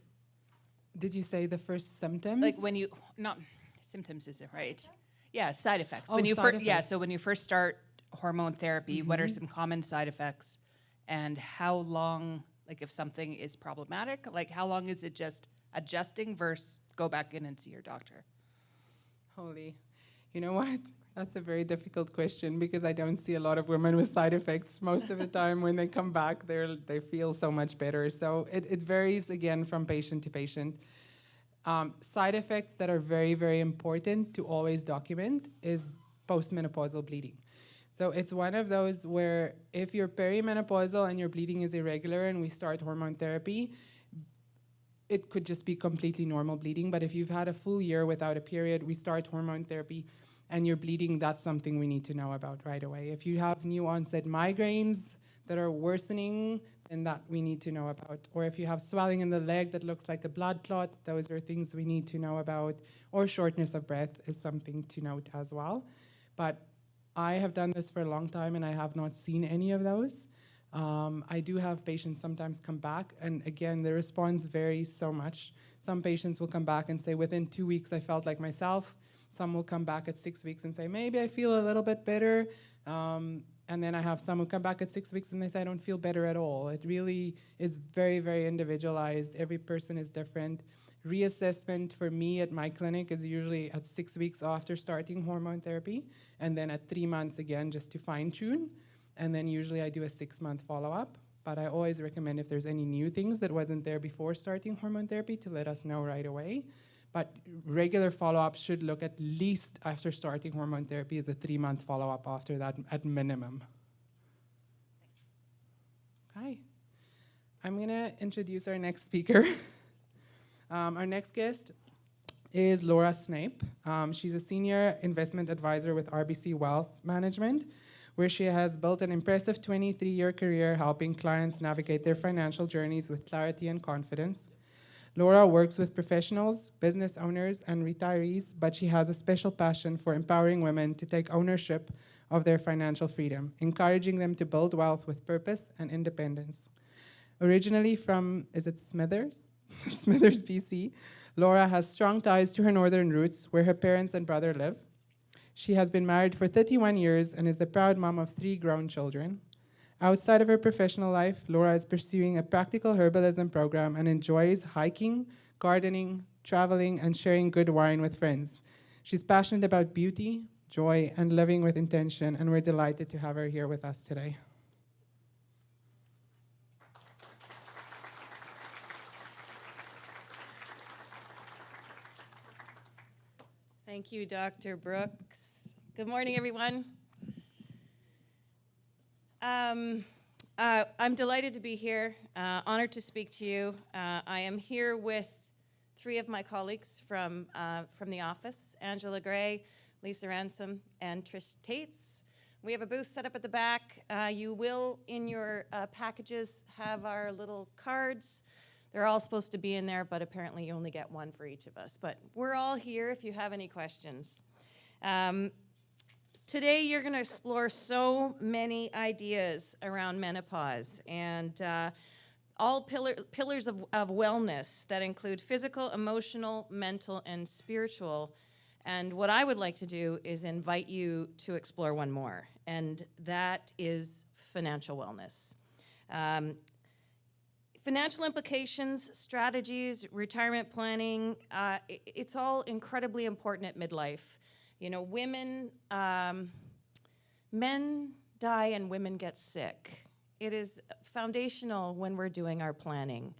did you say the first symptoms? Like when you, not, symptoms isn't right. Yeah, side effects. Oh, When you side yeah, effects. so when you first start hormone therapy, what are some common side effects, and how long, like if something is problematic, like how long is it just adjusting versus go back in and see your doctor? Holy. You know what? That's a very difficult question, because I don't see a lot of women with side effects. Most of the time when they come back, they feel so much better. So it varies, again, from patient to patient. Side effects that are very, very important to always document is postmenopausal bleeding. So it's one of those where if you're perimenopausal and your bleeding is irregular and we start hormone therapy, it could just be completely normal bleeding. But if you've had a full year without a period, we start hormone therapy and you're bleeding, that's something we need to know about right away. If you have new onset migraines that are worsening, then that we need to know about. Or if you have swelling in the leg that looks like a blood clot, those are things we need to know about. Or shortness of breath is something to note as well. But I have done this for a long time and I have not seen any of those. I do have patients sometimes come back, and again, the response varies so much. Some patients will come back and say, within 2 weeks, I felt like myself. Some will come back at 6 weeks and say, maybe I feel a little bit better. And then I have some who come back at 6 weeks and they say, I don't feel better at all. It really is very, very individualized. Every person is different. Reassessment for me at my clinic is usually at 6 weeks after starting hormone therapy, and then at 3 months again, just to fine tune. And then usually I do a 6-month follow-up. But I always recommend if there's any new things that wasn't there before starting hormone therapy to let us know right away. But regular follow-up should look at least after starting hormone therapy is a 3-month follow-up after that at minimum. Okay. I'm gonna introduce our next speaker. Our next guest is Laura Snape. She's a senior investment advisor with RBC Wealth Management, where she has built an impressive 23-year career helping clients navigate their financial journeys with clarity and confidence. Laura works with professionals, business owners, and retirees, but she has a special passion for empowering women to take ownership of their financial freedom, encouraging them to build wealth with purpose and independence. Originally from, is it Smithers? Smithers, BC, Laura has strong ties to her northern roots, where her parents and brother live. She has been married for 31 years and is the proud mom of 3 grown children. Outside of her professional life, Laura is pursuing a practical herbalism program and enjoys hiking, gardening, traveling, and sharing good wine with friends. She's passionate about beauty, joy, and living with intention, and we're delighted to have her here with us today. Thank you, Dr. Brooks. Good morning, everyone. I'm delighted to be here, honored to speak to you. I am here with 3 of my colleagues from the office, Angela Gray, Lisa Ransom, and Trish Tates. We have a booth set up at the back. You will, in your packages, have our little cards. They're all supposed to be in there, but apparently you only get one for each of us. But we're all here if you have any questions. Today you're going to explore so many ideas around menopause and all pillars of wellness that include physical, emotional, mental, and spiritual. And what I would like to do is invite you to explore one more, and that is financial wellness. Financial implications, strategies, retirement planning, it's all incredibly important at midlife. You know, men die and women get sick. It is foundational when we're doing our planning.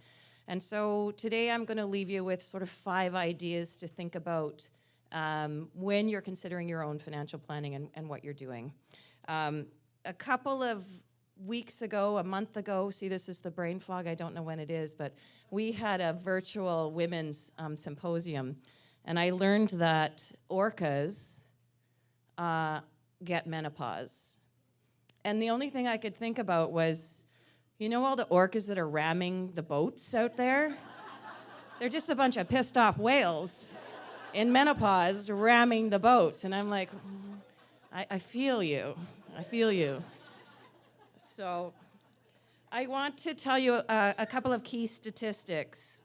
And so today I'm going to leave you with sort of 5 ideas to think about when you're considering your own financial planning and what you're doing. A couple of weeks ago, a month ago, see, this is the brain fog, I don't know when it is, but we had a virtual women's symposium, and I learned that orcas get menopause. And the only thing I could think about was, you know all the orcas that are ramming the boats out there? They're just a bunch of pissed off whales in menopause ramming the boats. And I'm like, I feel you, I feel you. So I want to tell you a couple of key statistics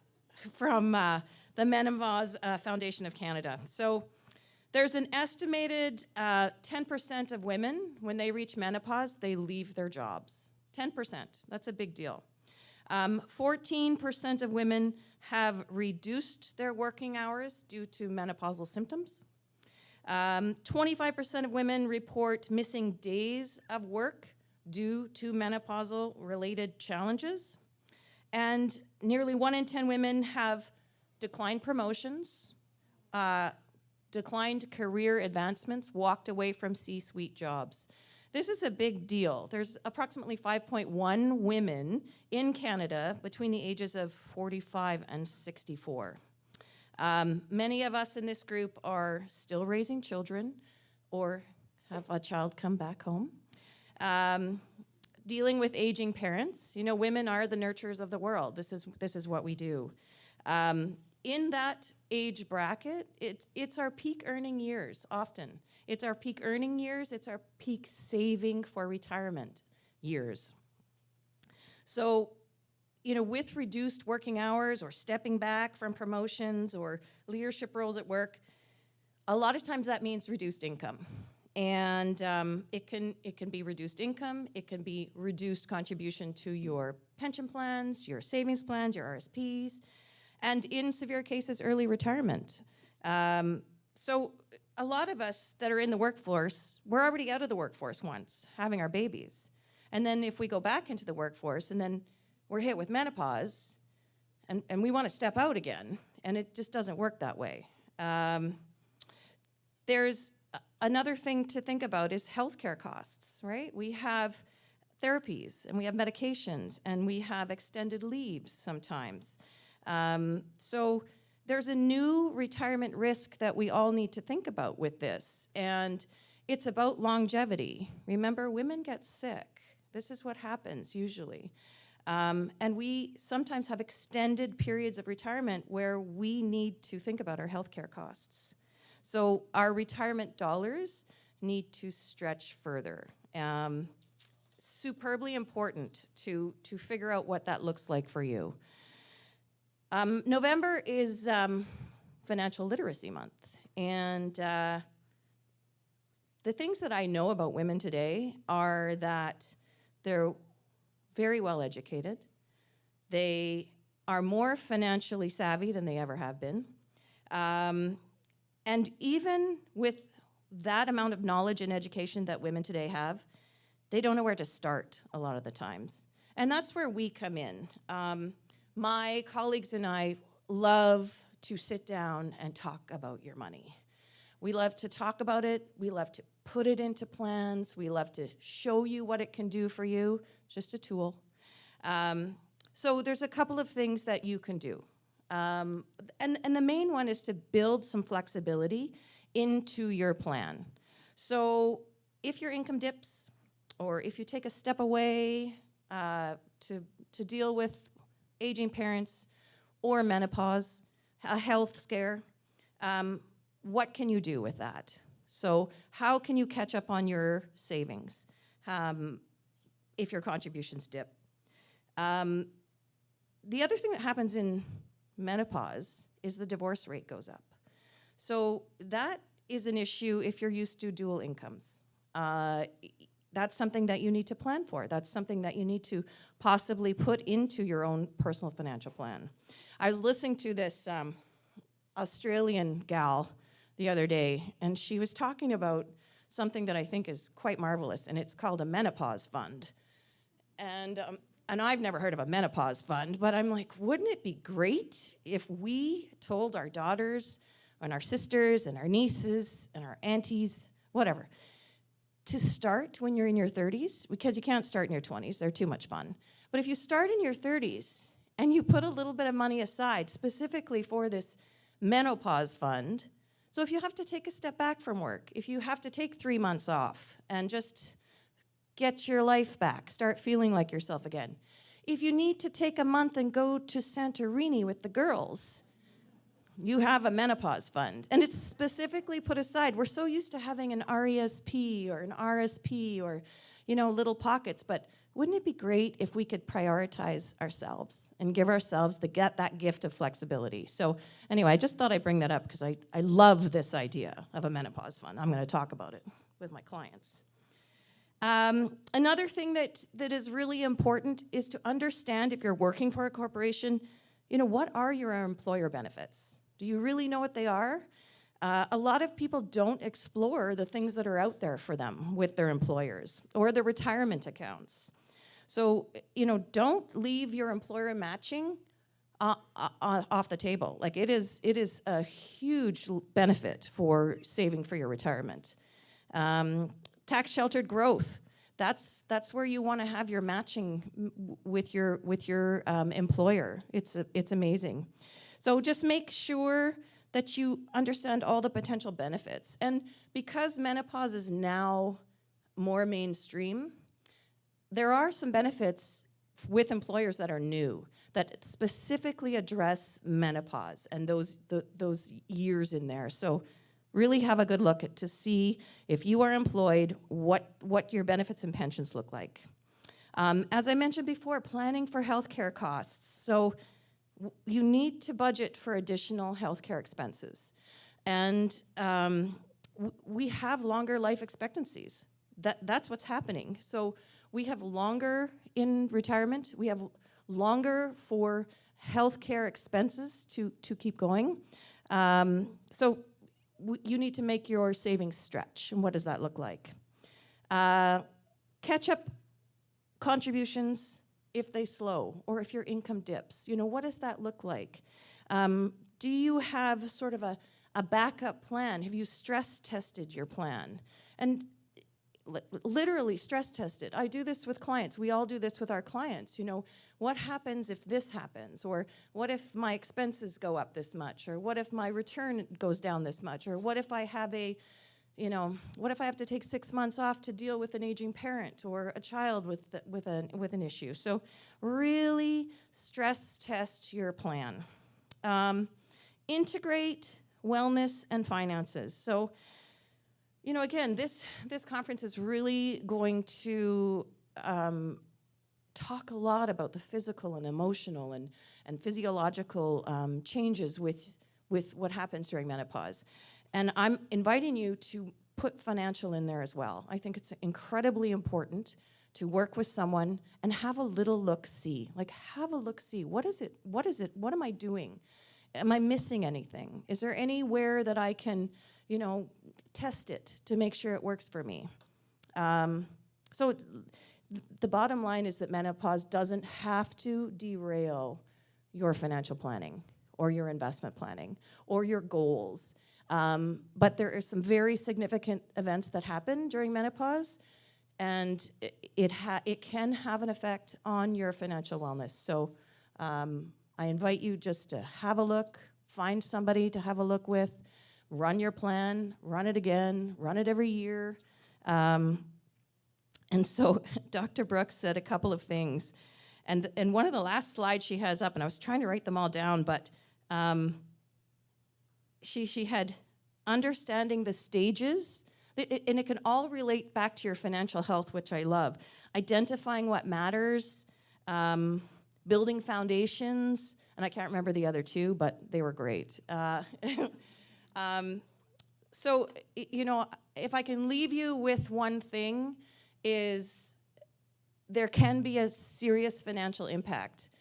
from the Menopause Foundation of Canada. So there's an estimated 10% of women, when they reach menopause, they leave their jobs. 10%, that's a big deal. 14% of women have reduced their working hours due to menopausal symptoms. 25% of women report missing days of work due to menopausal related challenges. And nearly 1 in 10 women have declined promotions, declined career advancements, walked away from C-suite jobs. This is a big deal. There's approximately 5.1 women in Canada between the ages of 45 and 64. Many of us in this group are still raising children or have a child come back home. Dealing with aging parents. You know, women are the nurturers of the world. This is what we do. In that age bracket, it's our peak earning years often. It's our peak earning years, it's our peak saving for retirement years. So, with reduced working hours or stepping back from promotions or leadership roles at work, a lot of times that means reduced income. And it can be reduced income, it can be reduced contribution to your pension plans, your savings plans, your RSPs, and in severe cases, early retirement. So a lot of us that are in the workforce, we're already out of the workforce once, having our babies. And then if we go back into the workforce and then we're hit with menopause and we want to step out again, and it just doesn't work that way. There's another thing to think about is healthcare costs, right? We have therapies and we have medications and we have extended leaves sometimes. So there's a new retirement risk that we all need to think about with this, and it's about longevity. Remember, women get sick. This is what happens usually. And we sometimes have extended periods of retirement where we need to think about our healthcare costs. So our retirement dollars need to stretch further. Superbly important to figure out what that looks like for you. November is Financial Literacy Month, and the things that I know about women today are that they're very well educated, they are more financially savvy than they ever have been, and even with that amount of knowledge and education that women today have, they don't know where to start a lot of the times. And that's where we come in. My colleagues and I love to sit down and talk about your money. We love to talk about it. We love to put it into plans. We love to show you what it can do for you. It's just a tool. So there's a couple of things that you can do. And the main one is to build some flexibility into your plan. So if your income dips, or if you take a step away to deal with aging parents or menopause, a health scare, what can you do with that? So how can you catch up on your savings if your contributions dip? The other thing that happens in menopause is the divorce rate goes up. So that is an issue if you're used to dual incomes. That's something that you need to plan for. That's something that you need to possibly put into your own personal financial plan. I was listening to this Australian gal the other day, and she was talking about something that I think is quite marvelous, and it's called a menopause fund. And I've never heard of a menopause fund, but I'm like, wouldn't it be great if we told our daughters and our sisters and our nieces and our aunties, whatever, to start when you're in your 30s, because you can't start in your 20s, they're too much fun. But if you start in your 30s and you put a little bit of money aside specifically for this menopause fund, so if you have to take a step back from work, if you have to take 3 months off and just get your life back, start feeling like yourself again. If you need to take a month and go to Santorini with the girls, you have a menopause fund, and it's specifically put aside. We're so used to having an RESP or an RSP or, little pockets, but wouldn't it be great if we could prioritize ourselves and give ourselves that gift of flexibility? So anyway, I just thought I'd bring that up because I love this idea of a menopause fund. I'm going to talk about it with my clients. Another thing that is really important is to understand, if you're working for a corporation, what are your employer benefits? Do you really know what they are? A lot of people don't explore the things that are out there for them with their employers or their retirement accounts. So, don't leave your employer matching off the table. Like it is a huge benefit for saving for your retirement. Tax sheltered growth. That's where you want to have your matching with your employer. It's amazing. So just make sure that you understand all the potential benefits. And because menopause is now more mainstream, there are some benefits with employers that are new that specifically address menopause and those years in there. So really have a good look to see if you are employed, what your benefits and pensions look like. As I mentioned before, planning for healthcare costs. So you need to budget for additional healthcare expenses. And we have longer life expectancies. That's what's happening. So we have longer in retirement. We have longer for healthcare expenses to keep going. So you need to make your savings stretch. And what does that look like? Catch-up contributions if they slow or if your income dips. You know, what does that look like? Do you have sort of a backup plan? Have you stress tested your plan? And literally stress tested. I do this with clients. We all do this with our clients. You know, what happens if this happens? Or what if my expenses go up this much? Or what if my return goes down this much? Or what if I have what if I have to take 6 months off to deal with an aging parent or a child with an issue? So really stress test your plan. Integrate wellness and finances. So, you know, again, this conference is really going to talk a lot about the physical and emotional and physiological changes with what happens during menopause. And I'm inviting you to put financial in there as well. I think it's incredibly important to work with someone and have a little look-see. Like, have a look-see. What is it? What is it? What am I doing? Am I missing anything? Is there anywhere that I can, you know, test it to make sure it works for me? So the bottom line is that menopause doesn't have to derail your financial planning or your investment planning or your goals. But there are some very significant events that happen during menopause, and it can have an effect on your financial wellness. So I invite you just to have a look, find somebody to have a look with, run your plan, run it again, run it every year. And so Dr. Brooks said a couple of things. And one of the last slides she has up, and I was trying to write them all down, but she had understanding the stages, and it can all relate back to your financial health, which I love. Identifying what matters, building foundations, and I can't remember the other two, but they were great. So, you know, if I can leave you with one thing, is there can be a serious financial impact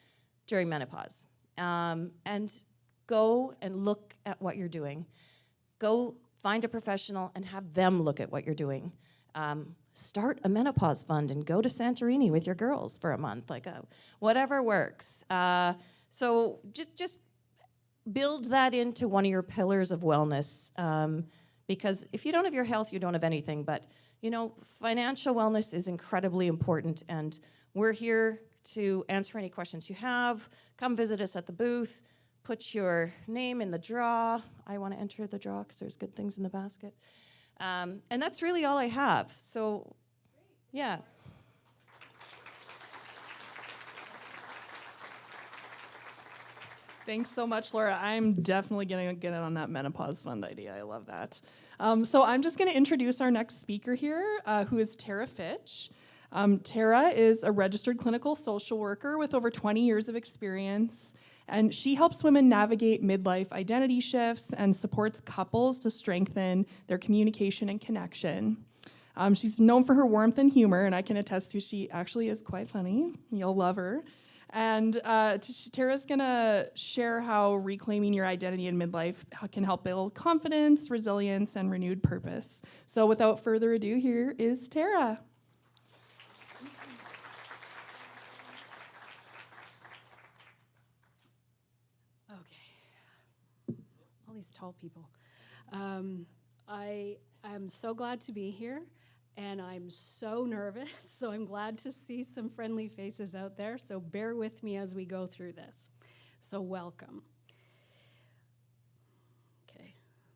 during menopause. And go and look at what you're doing. Go find a professional and have them look at what you're doing. Start a menopause fund and go to Santorini with your girls for a month, whatever works. So just build that into one of your pillars of wellness, because if you don't have your health, you don't have anything. But you know, financial wellness is incredibly important, and we're here to answer any questions you have. Come visit us at the booth. Put your name in the draw. I want to enter the draw because there's good things in the basket. And that's really all I have. So, yeah. Thanks so much, Laura. I'm definitely going to get in on that menopause fund idea. I love that. So I'm just going to introduce our next speaker here, who is Tara Fitch. Tara is a registered clinical social worker with over 20 years of experience, and she helps women navigate midlife identity shifts and supports couples to strengthen their communication and connection. She's known for her warmth and humor, and I can attest to she actually is quite funny. You'll love her. And Tara's gonna share how reclaiming your identity in midlife can help build confidence, resilience, and renewed purpose. So without further ado, here is Tara. Okay. All these tall people. I am so glad to be here. And I'm so nervous, so I'm glad to see some friendly faces out there. So bear with me as we go through this. So welcome. Okay,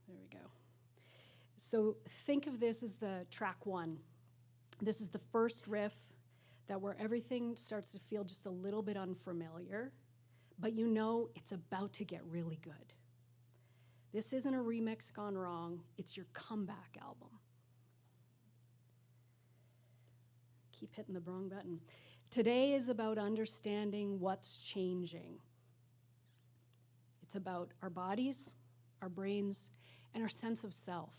there we go. So think of this as the track one. This is the first riff where everything starts to feel just a little bit unfamiliar, but you know it's about to get really good. This isn't a remix gone wrong, it's your comeback album. Keep hitting the wrong button. Today is about understanding what's changing. It's about our bodies, our brains, and our sense of self.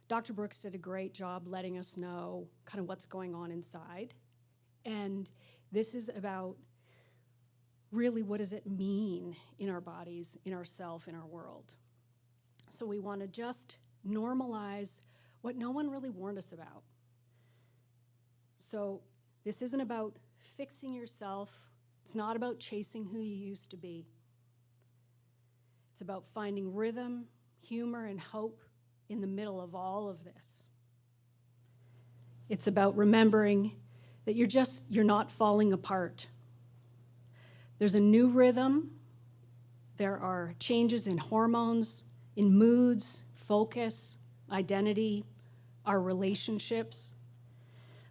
Dr. Brooks did a great job letting us know kind of what's going on inside. And this is about really what does it mean in our bodies, in ourself, in our world. So we want to just normalize what no one really warned us about. So this isn't about fixing yourself. It's not about chasing who you used to be. It's about finding rhythm, humor, and hope in the middle of all of this. It's about remembering that you're not falling apart. There's a new rhythm. There are changes in hormones, in moods, focus, identity, our relationships.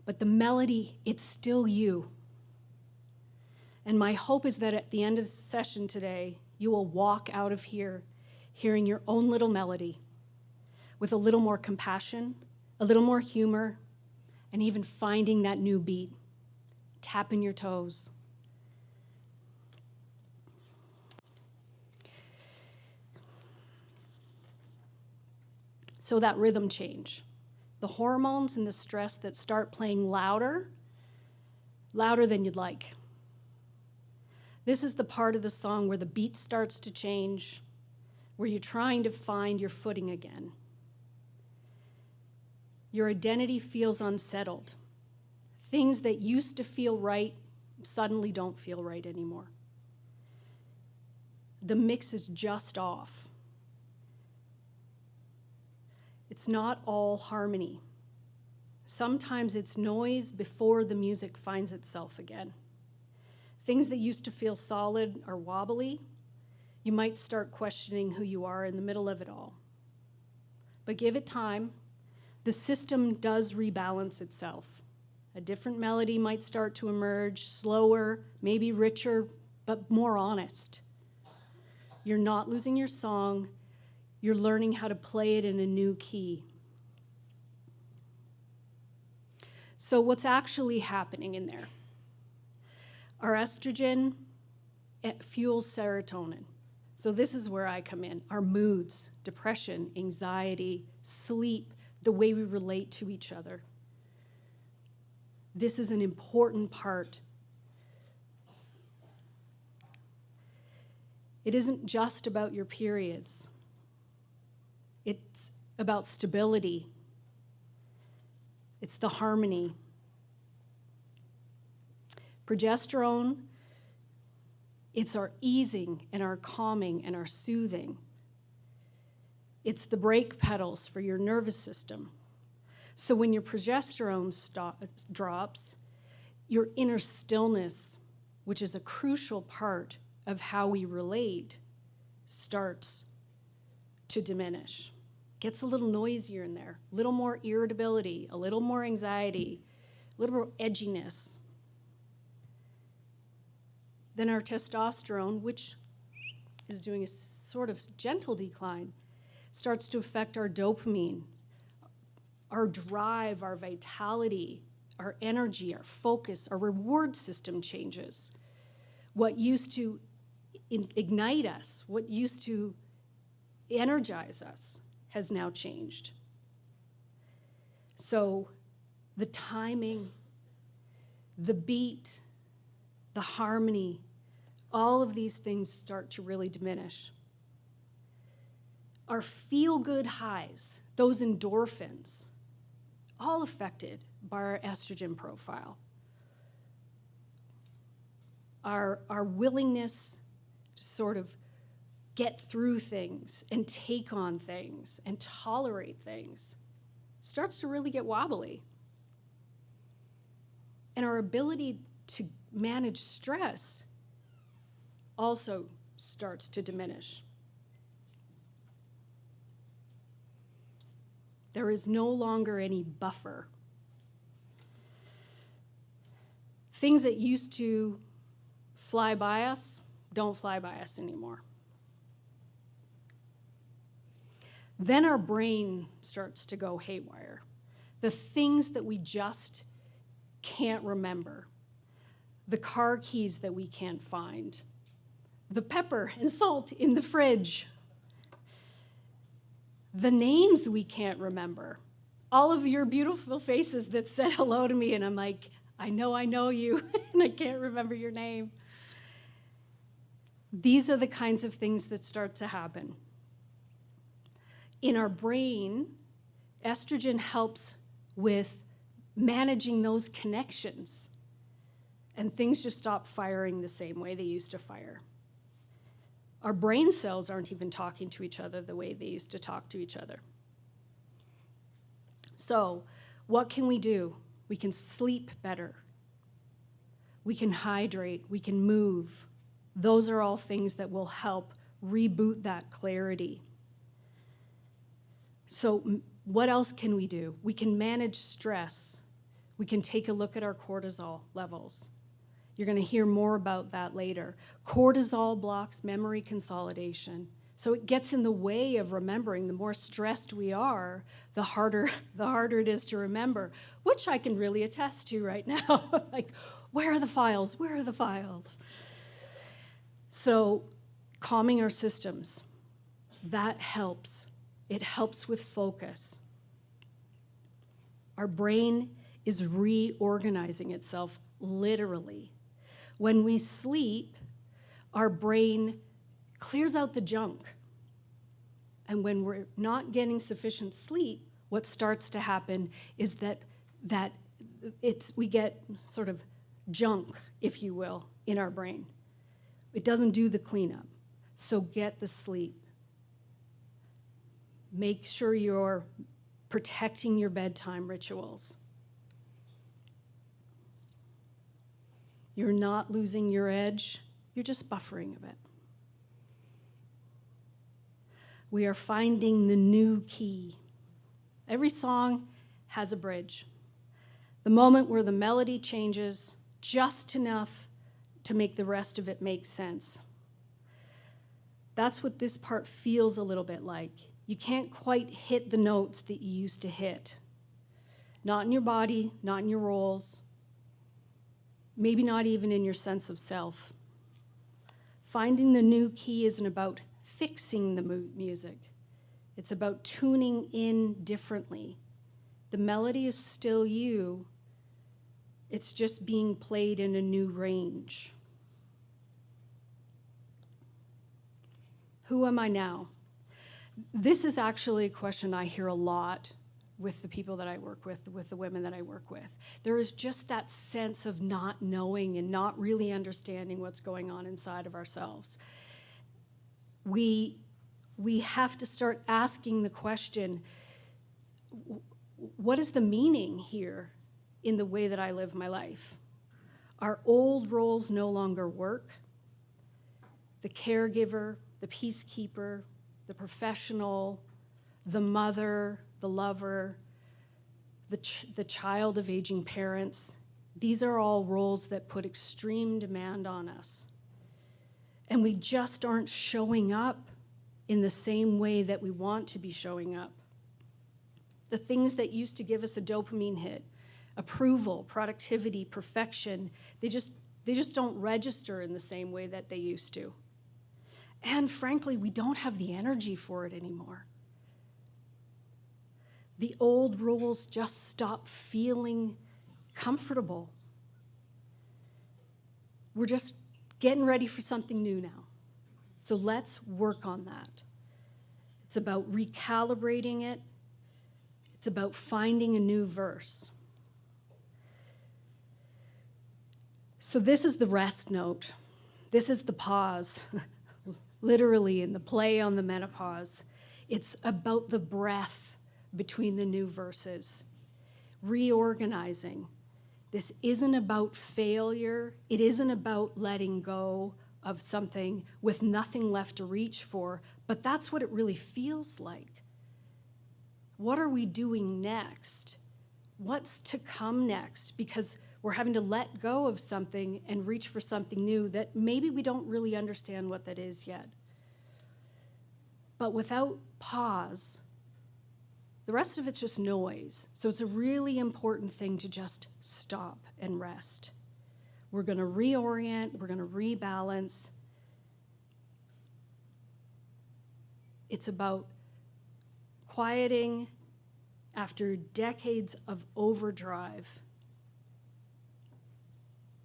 But the melody, it's still you. And my hope is that at the end of the session today, you will walk out of here hearing your own little melody with a little more compassion, a little more humor, and even finding that new beat, tapping your toes. So that rhythm change, the hormones and the stress that start playing louder than you'd like. This is the part of the song where the beat starts to change, where you're trying to find your footing again. Your identity feels unsettled. Things that used to feel right suddenly don't feel right anymore. The mix is just off. It's not all harmony. Sometimes it's noise before the music finds itself again. Things that used to feel solid are wobbly. You might start questioning who you are in the middle of it all. But give it time. The system does rebalance itself. A different melody might start to emerge, slower, maybe richer, but more honest. You're not losing your song. You're learning how to play it in a new key. So what's actually happening in there? Our estrogen, it fuels serotonin. So this is where I come in. Our moods, depression, anxiety, sleep, the way we relate to each other. This is an important part. It isn't just about your periods. It's about stability. It's the harmony. Progesterone, it's our easing and our calming and our soothing. It's the brake pedals for your nervous system. So when your progesterone drops, your inner stillness, which is a crucial part of how we relate, starts to diminish. Gets a little noisier in there, a little more irritability, a little more anxiety, a little more edginess. Then our testosterone, which is doing a sort of gentle decline, starts to affect our dopamine, our drive, our vitality, our energy, our focus, our reward system changes. What used to ignite us, what used to energize us, has now changed. So the timing, the beat, the harmony, all of these things start to really diminish. Our feel-good highs, those endorphins, all affected by our estrogen profile. Our willingness to sort of get through things and take on things and tolerate things starts to really get wobbly. And our ability to manage stress also starts to diminish. There is no longer any buffer. Things that used to fly by us don't fly by us anymore. Then our brain starts to go haywire. The things that we just can't remember, the car keys that we can't find, the pepper and salt in the fridge, the names we can't remember, all of your beautiful faces that said hello to me, and I'm like, I know you, and I can't remember your name. These are the kinds of things that start to happen. In our brain, estrogen helps with managing those connections, and things just stop firing the same way they used to fire. Our brain cells aren't even talking to each other the way they used to talk to each other. So, what can we do? We can sleep better. We can hydrate. We can move. Those are all things that will help reboot that clarity. So, what else can we do? We can manage stress. We can take a look at our cortisol levels. You're going to hear more about that later. Cortisol blocks memory consolidation. So it gets in the way of remembering. The more stressed we are, the harder it is to remember, which I can really attest to right now. Like, where are the files? Where are the files? So calming our systems, that helps. It helps with focus. Our brain is reorganizing itself, literally. When we sleep, our brain clears out the junk. And when we're not getting sufficient sleep, what starts to happen is that we get sort of junk, if you will, in our brain. It doesn't do the cleanup. So get the sleep. Make sure you're protecting your bedtime rituals. You're not losing your edge, you're just buffering a bit. We are finding the new key. Every song has a bridge. The moment where the melody changes just enough to make the rest of it make sense. That's what this part feels a little bit like. You can't quite hit the notes that you used to hit. Not in your body, not in your roles, maybe not even in your sense of self. Finding the new key isn't about fixing the music. It's about tuning in differently. The melody is still you. It's just being played in a new range. Who am I now? This is actually a question I hear a lot with the people that I work with the women that I work with. There is just that sense of not knowing and not really understanding what's going on inside of ourselves. We have to start asking the question, what is the meaning here in the way that I live my life? Our old roles no longer work. The caregiver, the peacekeeper, the professional, the mother, the lover, the child of aging parents. These are all roles that put extreme demand on us. And we just aren't showing up in the same way that we want to be showing up. The things that used to give us a dopamine hit, approval, productivity, perfection, they just don't register in the same way that they used to. And frankly, we don't have the energy for it anymore. The old rules just stop feeling comfortable. We're just getting ready for something new now. So let's work on that. It's about recalibrating it. It's about finding a new verse. So this is the rest note. This is the pause, literally in the play on the menopause. It's about the breath between the new verses, reorganizing. This isn't about failure. It isn't about letting go of something with nothing left to reach for, but that's what it really feels like. What are we doing next? What's to come next? Because we're having to let go of something and reach for something new that maybe we don't really understand what that is yet. But without pause, the rest of it's just noise. So it's a really important thing to just stop and rest. We're going to reorient. We're going to rebalance. It's about quieting after decades of overdrive.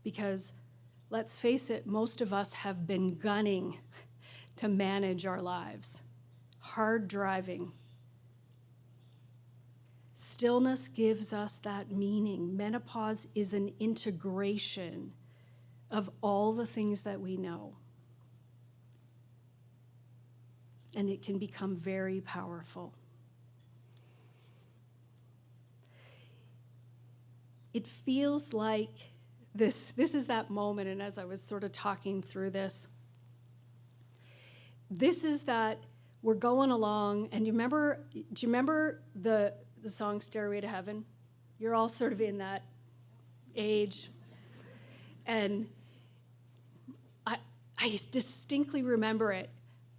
Because let's face it, most of us have been gunning to manage our lives, hard driving. Stillness gives us that meaning. Menopause is an integration of all the things that we know. And it can become very powerful. It feels like this is that moment, and as I was sort of talking through this is that we're going along, and do you remember the song Stairway to Heaven? You're all sort of in that age. And I distinctly remember it,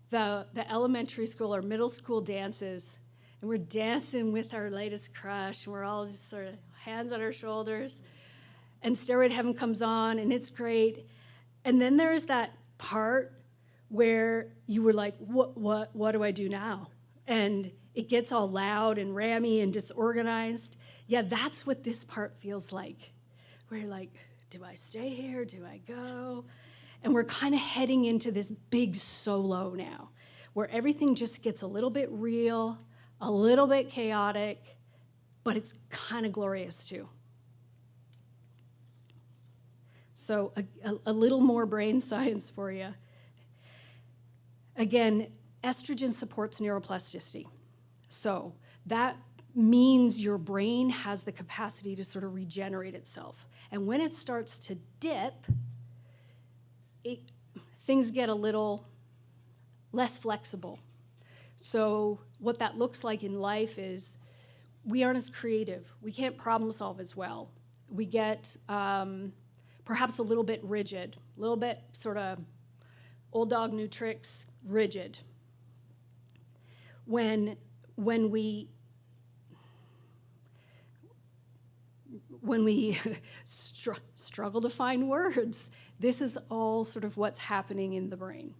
the elementary school or middle school dances, and we're dancing with our latest crush, and we're all just sort of hands on our shoulders, and Stairway to Heaven comes on, and it's great. And then there's that part where you were like, what do I do now? And it gets all loud and rammy and disorganized. Yeah, that's what this part feels like. Where you're like, do I stay here? Do I go? And we're kind of heading into this big solo now, where everything just gets a little bit real, a little bit chaotic, but it's kind of glorious too. So a little more brain science for you. Again, estrogen supports neuroplasticity. So that means your brain has the capacity to sort of regenerate itself. And when it starts to dip, things get a little less flexible. So what that looks like in life is we aren't as creative. We can't problem solve as well. We get perhaps a little bit rigid, a little bit sort of old dog, new tricks, rigid. When we struggle to find words, this is all sort of what's happening in the brain.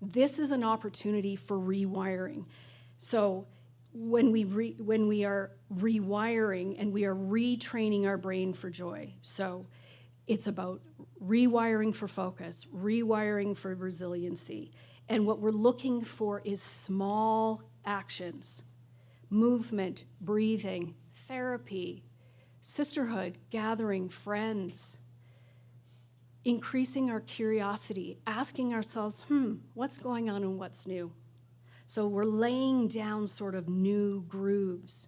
This is an opportunity for rewiring. So when we are rewiring and we are retraining our brain for joy, so it's about rewiring for focus, rewiring for resiliency. And what we're looking for is small actions, movement, breathing, therapy, sisterhood, gathering, friends, increasing our curiosity, asking ourselves, what's going on and what's new? So we're laying down sort of new grooves,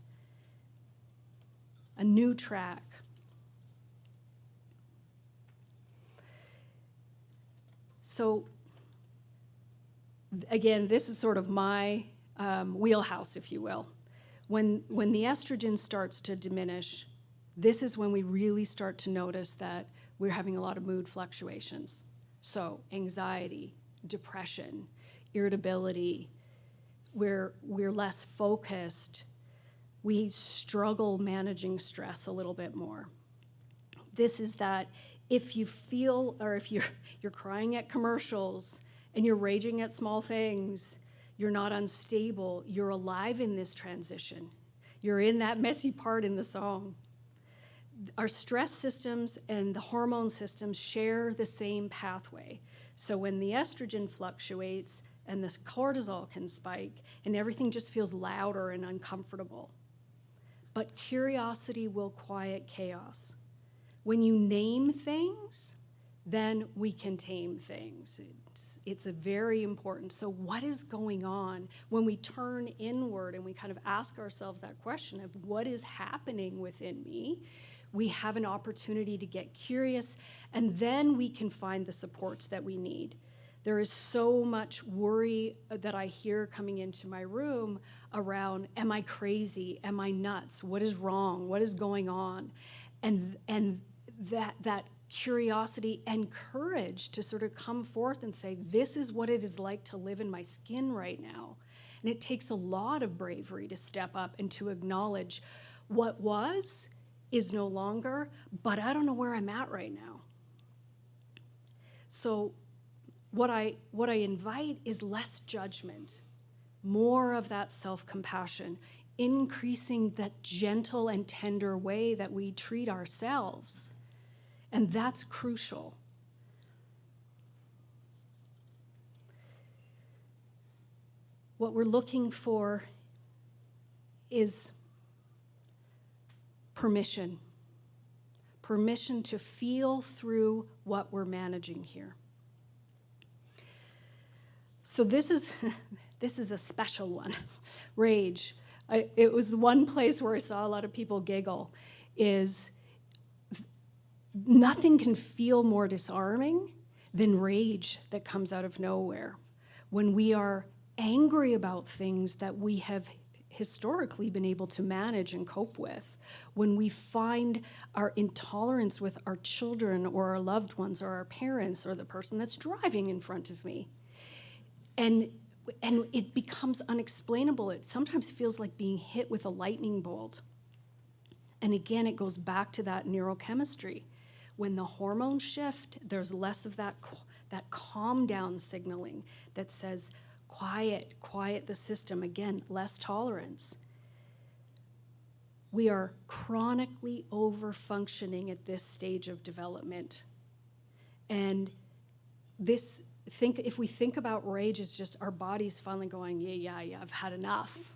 a new track. So again, this is sort of my wheelhouse, if you will. When the estrogen starts to diminish, this is when we really start to notice that we're having a lot of mood fluctuations. So anxiety, depression, irritability, we're less focused. We struggle managing stress a little bit more. This is that if you feel, or if you're crying at commercials and you're raging at small things, you're not unstable, you're alive in this transition. You're in that messy part in the song. Our stress systems and the hormone systems share the same pathway. So when the estrogen fluctuates and the cortisol can spike and everything just feels louder and uncomfortable. But curiosity will quiet chaos. When you name things, then we can tame things. It's a very important. So what is going on when we turn inward and we kind of ask ourselves that question of what is happening within me? We have an opportunity to get curious, and then we can find the supports that we need. There is so much worry that I hear coming into my room around, am I crazy? Am I nuts? What is wrong? What is going on? And that curiosity and courage to sort of come forth and say, this is what it is like to live in my skin right now. And it takes a lot of bravery to step up and to acknowledge what was is no longer, but I don't know where I'm at right now. So what I invite is less judgment, more of that self-compassion, increasing that gentle and tender way that we treat ourselves. And that's crucial. What we're looking for is permission. Permission to feel through what we're managing here. So this is a special one, rage. It was the one place where I saw a lot of people giggle, is nothing can feel more disarming than rage that comes out of nowhere. When we are angry about things that we have historically been able to manage and cope with, when we find our intolerance with our children or our loved ones or our parents or the person that's driving in front of me, and it becomes unexplainable. It sometimes feels like being hit with a lightning bolt. And again, it goes back to that neurochemistry. When the hormones shift, there's less of that calm down signaling that says, quiet the system. Again, less tolerance. We are chronically over-functioning at this stage of development. And if we think about rage as just our bodies finally going, yeah, I've had enough.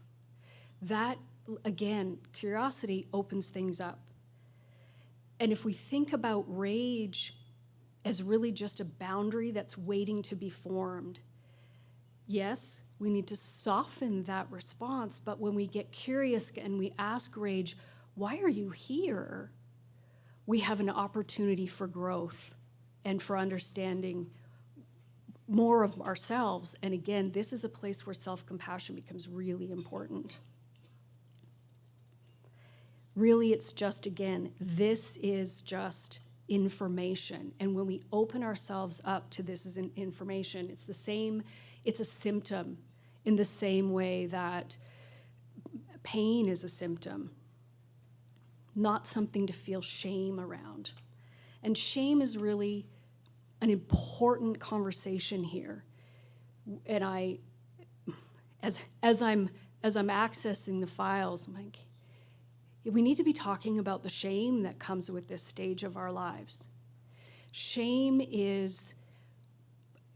That, again, curiosity opens things up. And if we think about rage as really just a boundary that's waiting to be formed, yes, we need to soften that response, but when we get curious and we ask rage, why are you here? We have an opportunity for growth and for understanding more of ourselves. And again, this is a place where self-compassion becomes really important. Really, it's just, again, this is just information. And when we open ourselves up to this as an information, it's a symptom in the same way that pain is a symptom, not something to feel shame around. And shame is really an important conversation here. And as I'm accessing the files, I'm like, we need to be talking about the shame that comes with this stage of our lives. Shame is,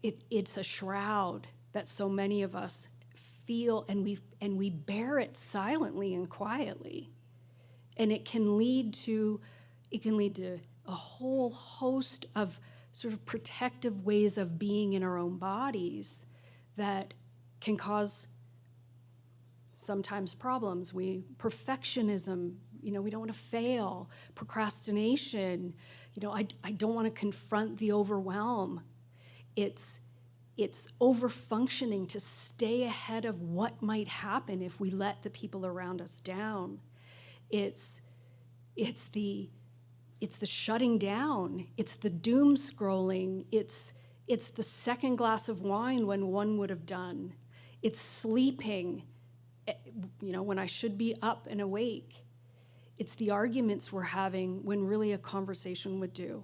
it's a shroud that so many of us feel, and we bear it silently and quietly. And it can lead to a whole host of sort of protective ways of being in our own bodies that can cause sometimes problems. Perfectionism, we don't want to fail. Procrastination, I don't want to confront the overwhelm. It's over-functioning to stay ahead of what might happen if we let the people around us down. It's the shutting down. It's the doom scrolling. It's the second glass of wine when one would have done. It's sleeping, when I should be up and awake. It's the arguments we're having when really a conversation would do.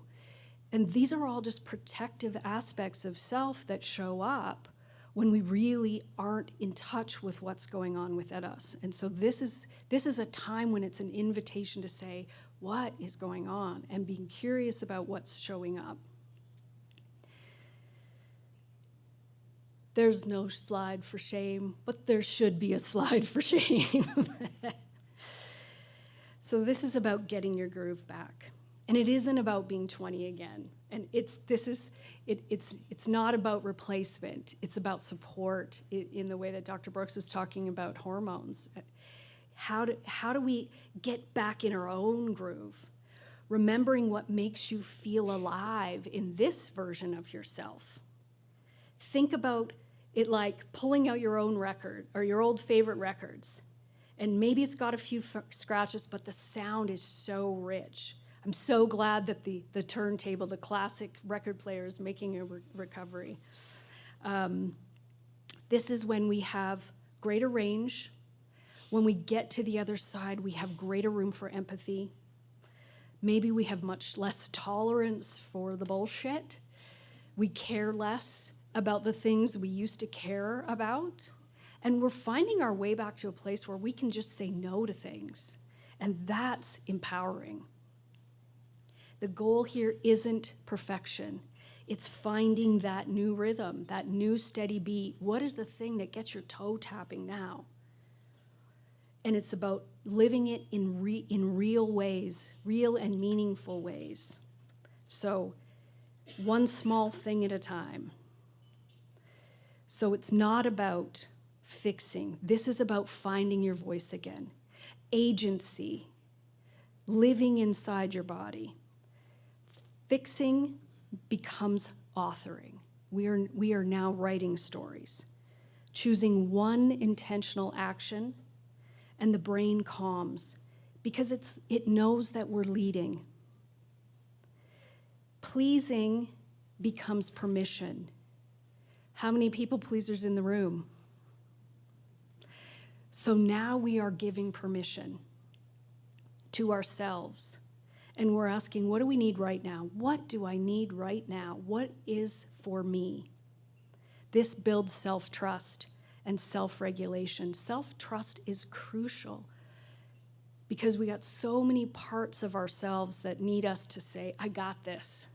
And these are all just protective aspects of self that show up when we really aren't in touch with what's going on within us. And so this is a time when it's an invitation to say, what is going on? And being curious about what's showing up. There's no slide for shame, but there should be a slide for shame. So this is about getting your groove back. And it isn't about being 20 again. And it's not about replacement. It's about support in the way that Dr. Brooks was talking about hormones. How do we get back in our own groove? Remembering what makes you feel alive in this version of yourself. Think about it like pulling out your own record or your old favorite records. And maybe it's got a few scratches, but the sound is so rich. I'm so glad that the turntable, the classic record player, is making a recovery. This is when we have greater range. When we get to the other side, we have greater room for empathy. Maybe we have much less tolerance for the bullshit. We care less about the things we used to care about. And we're finding our way back to a place where we can just say no to things. And that's empowering. The goal here isn't perfection. It's finding that new rhythm, that new steady beat. What is the thing that gets your toe tapping now? And it's about living it in real ways, real and meaningful ways. So, one small thing at a time. So it's not about fixing. This is about finding your voice again. Agency, living inside your body. Fixing becomes authoring. We are now writing stories. Choosing one intentional action, and the brain calms because it knows that we're leading. Pleasing becomes permission. How many people pleasers in the room? So now we are giving permission to ourselves. And we're asking, what do we need right now? What do I need right now? What is for me? This builds self-trust and self-regulation. Self-trust is crucial because we got so many parts of ourselves that need us to say, I got this.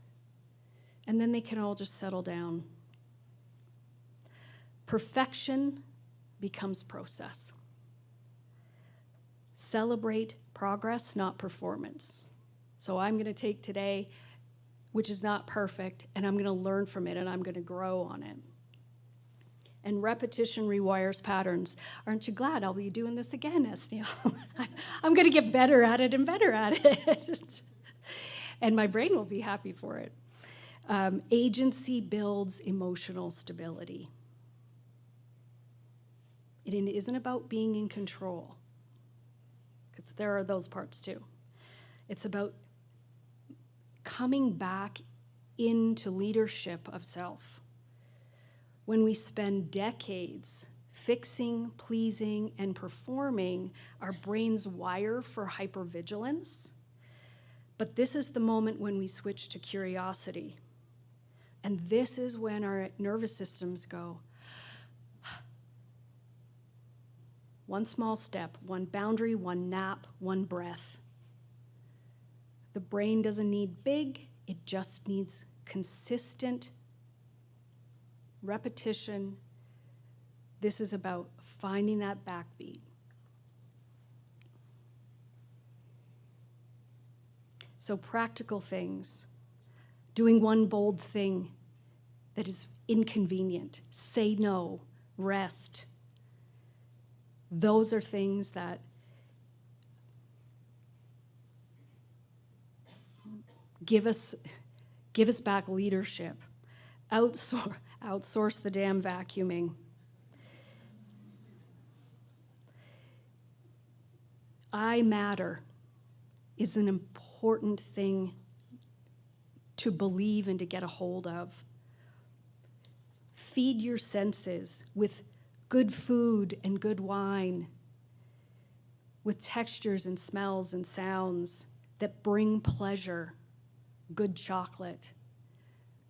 And then they can all just settle down. Perfection becomes process. Celebrate progress, not performance. So I'm going to take today, which is not perfect, and I'm going to learn from it, and I'm going to grow on it. And repetition rewires patterns. Aren't you glad I'll be doing this again, Estiel? I'm going to get better at it and better at it. And my brain will be happy for it. Agency builds emotional stability. It isn't about being in control, because there are those parts too. It's about coming back into leadership of self. When we spend decades fixing, pleasing, and performing, our brains wire for hypervigilance. But this is the moment when we switch to curiosity. And this is when our nervous systems go, one small step, one boundary, one nap, one breath. The brain doesn't need big, it just needs consistent repetition. This is about finding that backbeat. So practical things. Doing one bold thing that is inconvenient. Say no, rest. Those are things that give us back leadership. Outsource the damn vacuuming. I matter is an important thing to believe and to get a hold of. Feed your senses with good food and good wine, with textures and smells and sounds that bring pleasure, good chocolate.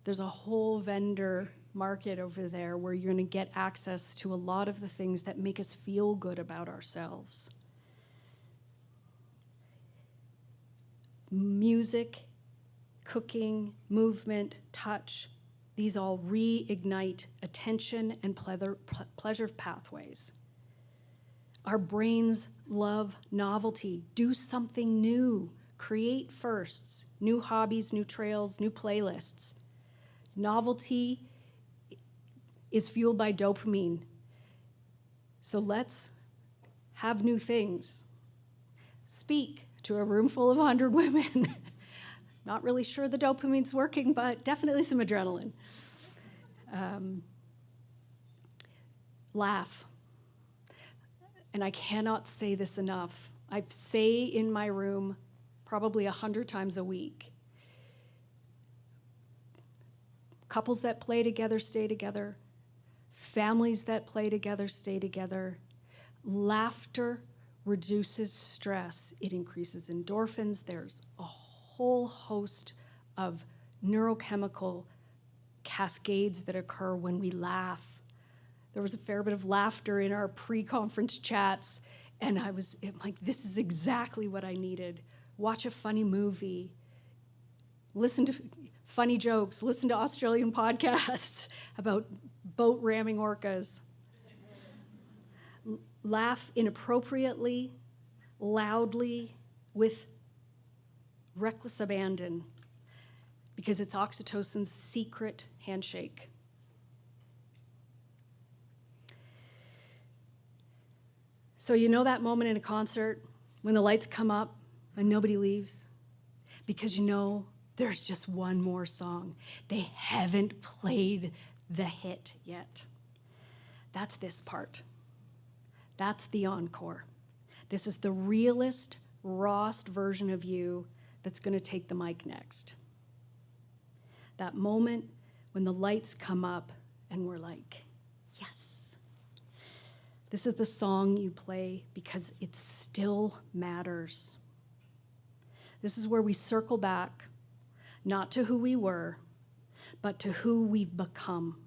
There's a whole vendor market over there where you're going to get access to a lot of the things that make us feel good about ourselves. Music, cooking, movement, touch, these all reignite attention and pleasure pathways. Our brains love novelty. Do something new. Create firsts, new hobbies, new trails, new playlists. Novelty is fueled by dopamine. So let's have new things. Speak to a room full of 100 women. Not really sure the dopamine's working, but definitely some adrenaline. Laugh. And I cannot say this enough. I say in my room probably 100 times a week. Couples that play together stay together. Families that play together stay together. Laughter reduces stress. It increases endorphins. There's a whole host of neurochemical cascades that occur when we laugh. There was a fair bit of laughter in our pre-conference chats, and I'm like, this is exactly what I needed. Watch a funny movie, listen to funny jokes, listen to Australian podcasts about boat ramming orcas. Laugh inappropriately, loudly, with reckless abandon, because it's oxytocin's secret handshake. So you know that moment in a concert when the lights come up and nobody leaves? Because you know there's just one more song. They haven't played the hit yet. That's this part. That's the encore. This is the realest, rawest version of you that's going to take the mic next. That moment when the lights come up and we're like, yes. This is the song you play because it still matters. This is where we circle back, not to who we were, but to who we've become.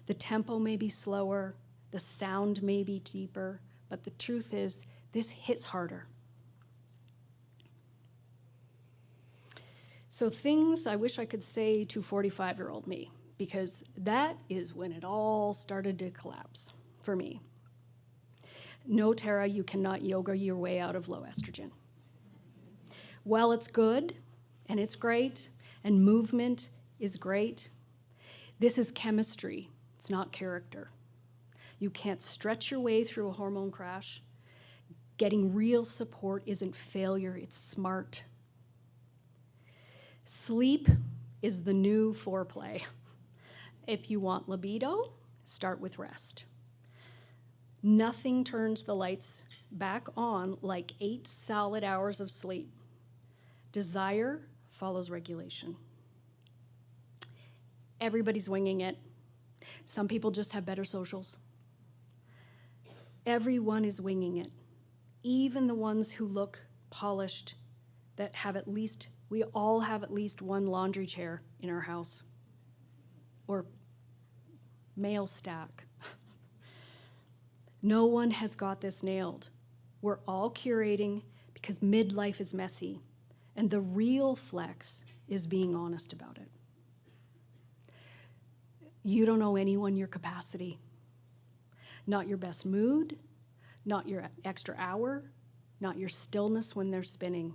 The tempo may be slower, the sound may be deeper, but the truth is, this hits harder. So things I wish I could say to 45-year-old me, because that is when it all started to collapse for me. No, Tara, you cannot yoga your way out of low estrogen. While it's good, and it's great, and movement is great, this is chemistry, it's not character. You can't stretch your way through a hormone crash. Getting real support isn't failure, it's smart. Sleep is the new foreplay. If you want libido, start with rest. Nothing turns the lights back on like 8 solid hours of sleep. Desire follows regulation. Everybody's winging it. Some people just have better socials. Everyone is winging it. Even the ones who look polished, that have at least, we all have at least one laundry chair in our house, or mail stack. No one has got this nailed. We're all curating because midlife is messy, and the real flex is being honest about it. You don't owe anyone your capacity. Not your best mood, not your extra hour, not your stillness when they're spinning.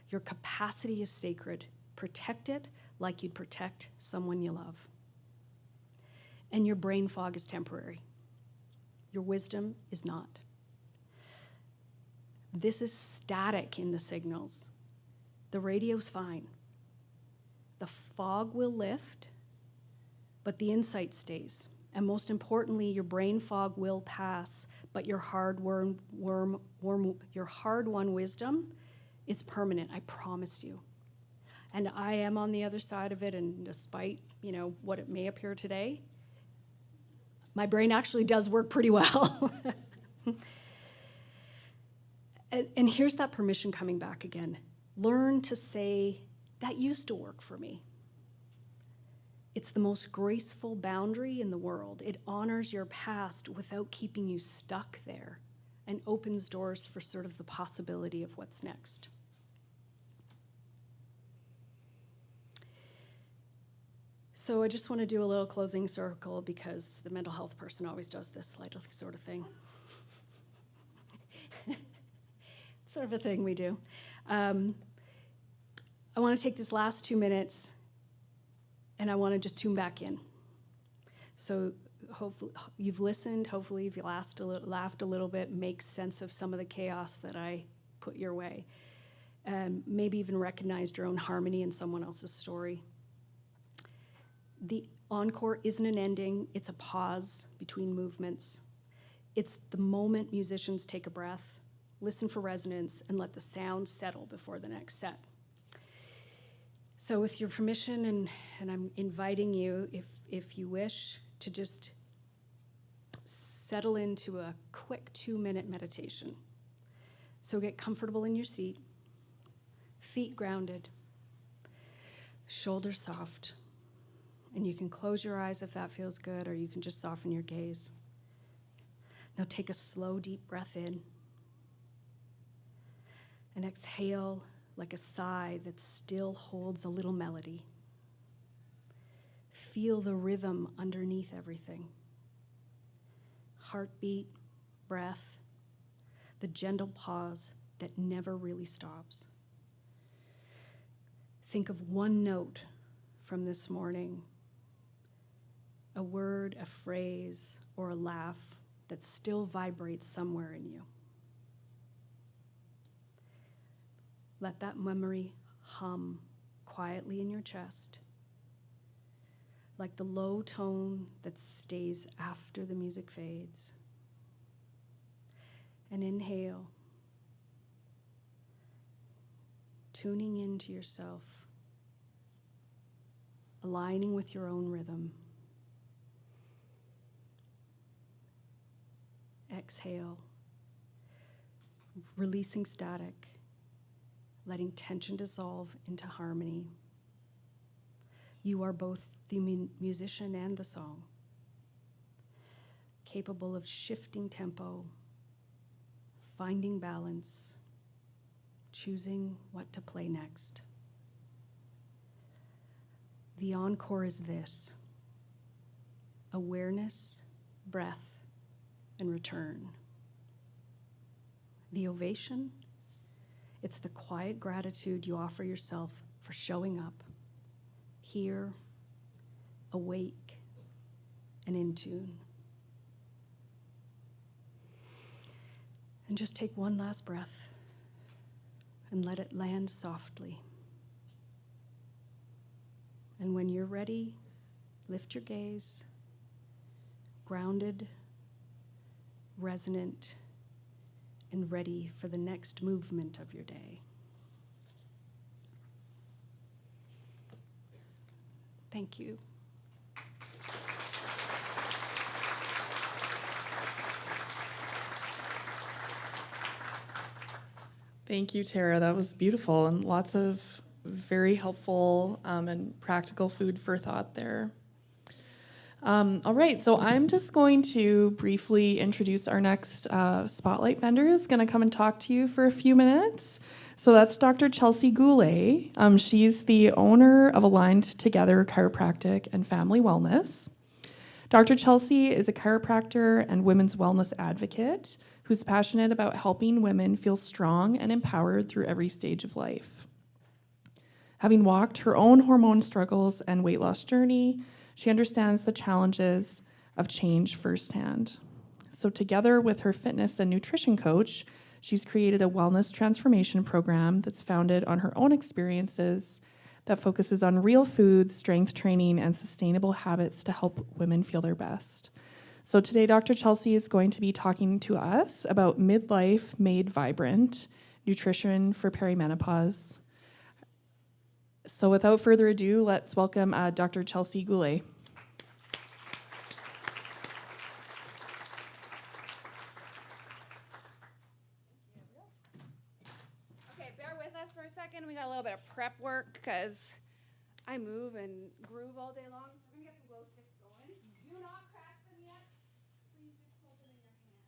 Your capacity is sacred. Protect it like you'd protect someone you love. And your brain fog is temporary. Your wisdom is not. This is static in the signals. The radio's fine. The fog will lift, but the insight stays. And most importantly, your brain fog will pass, but your hard-won wisdom, it's permanent, I promise you. And I am on the other side of it, and despite, what it may appear today, my brain actually does work pretty well. and here's that permission coming back again. Learn to say, that used to work for me. It's the most graceful boundary in the world. It honors your past without keeping you stuck there and opens doors for sort of the possibility of what's next. So I just want to do a little closing circle because the mental health person always does this sort of thing. Sort of a thing we do. I want to take this last 2 minutes and I want to just tune back in. So hopefully you've listened, hopefully you've laughed a little bit, make sense of some of the chaos that I put your way. Maybe even recognized your own harmony in someone else's story. The encore isn't an ending, it's a pause between movements. It's the moment musicians take a breath, listen for resonance, and let the sound settle before the next set. So with your permission, and I'm inviting you, if you wish, to just settle into a quick 2-minute meditation. So get comfortable in your seat, feet grounded, shoulders soft. And you can close your eyes if that feels good, or you can just soften your gaze. Now take a slow, deep breath in. And exhale like a sigh that still holds a little melody. Feel the rhythm underneath everything. Heartbeat, breath, the gentle pause that never really stops. Think of one note from this morning, a word, a phrase, or a laugh that still vibrates somewhere in you. Let that memory hum quietly in your chest, like the low tone that stays after the music fades. And inhale, tuning into yourself, aligning with your own rhythm. Exhale, releasing static, letting tension dissolve into harmony. You are both the musician and the song, capable of shifting tempo, finding balance, choosing what to play next. The encore is this: awareness, breath, and return. The ovation, it's the quiet gratitude you offer yourself for showing up, here, awake, and in tune. And just take one last breath and let it land softly. And when you're ready, lift your gaze, grounded, resonant, and ready for the next movement of your day. Thank you. Thank you, Tara. That was beautiful and lots of very helpful and practical food for thought there. All right, so I'm just going to briefly introduce our next spotlight vendor who's going to come and talk to you for a few minutes. So that's Dr. Chelsea Goulet. She's the owner of Aligned Together Chiropractic and Family Wellness. Dr. Chelsea is a chiropractor and women's wellness advocate who's passionate about helping women feel strong and empowered through every stage of life. Having walked her own hormone struggles and weight loss journey, she understands the challenges of change firsthand. So together with her fitness and nutrition coach, she's created a wellness transformation program that's founded on her own experiences that focuses on real food, strength training, and sustainable habits to help women feel their best. So today, Dr. Chelsea is going to be talking to us about Midlife Made Vibrant, nutrition for perimenopause. So without further ado, let's welcome Dr. Chelsea Goulet. Okay, bear with us for a second. We got a little bit of prep work because I move and groove all day long. So we're going to get some glow sticks going. Do not crack them yet. Please just hold them in your hand.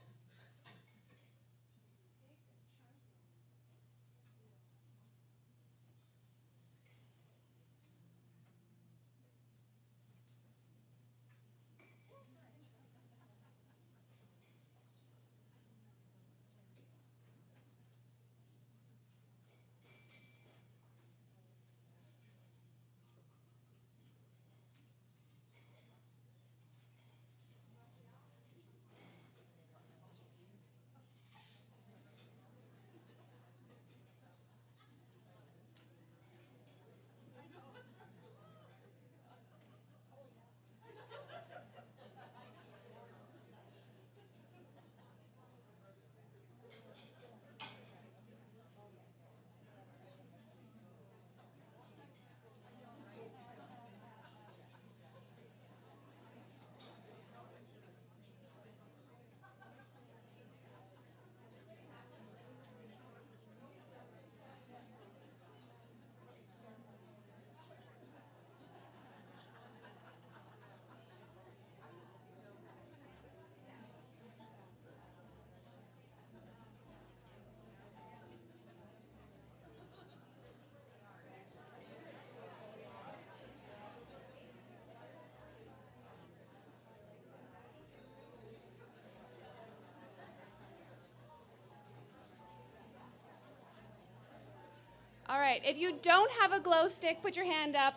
All right, if you don't have a glow stick, put your hand up,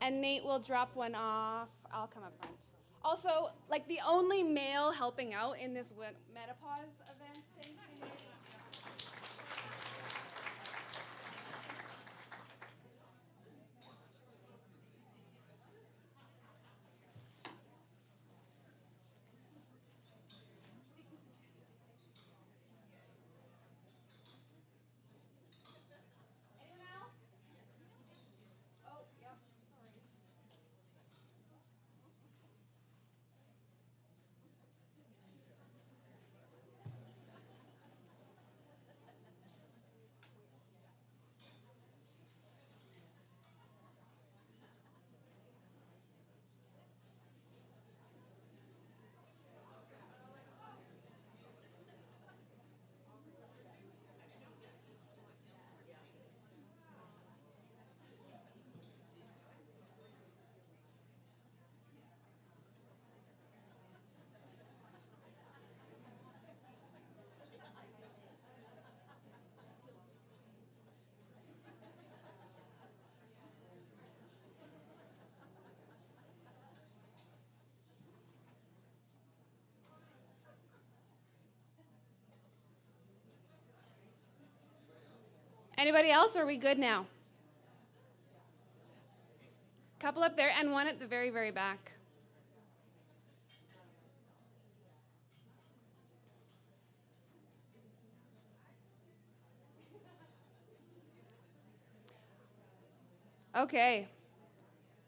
and Nate will drop one off. I'll come up front. Also, like the only male helping out in this menopause event. Thank you, Nate. Anyone else? Oh, yep, sorry. Anybody else, or are we good now? Couple up there and one at the very, very back. Okay.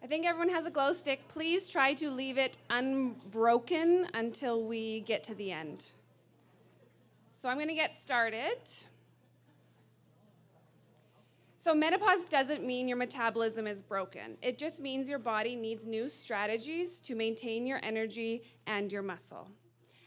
I think everyone has a glow stick. Please try to leave it unbroken until we get to the end. So I'm going to get started. So menopause doesn't mean your metabolism is broken. It just means your body needs new strategies to maintain your energy and your muscle.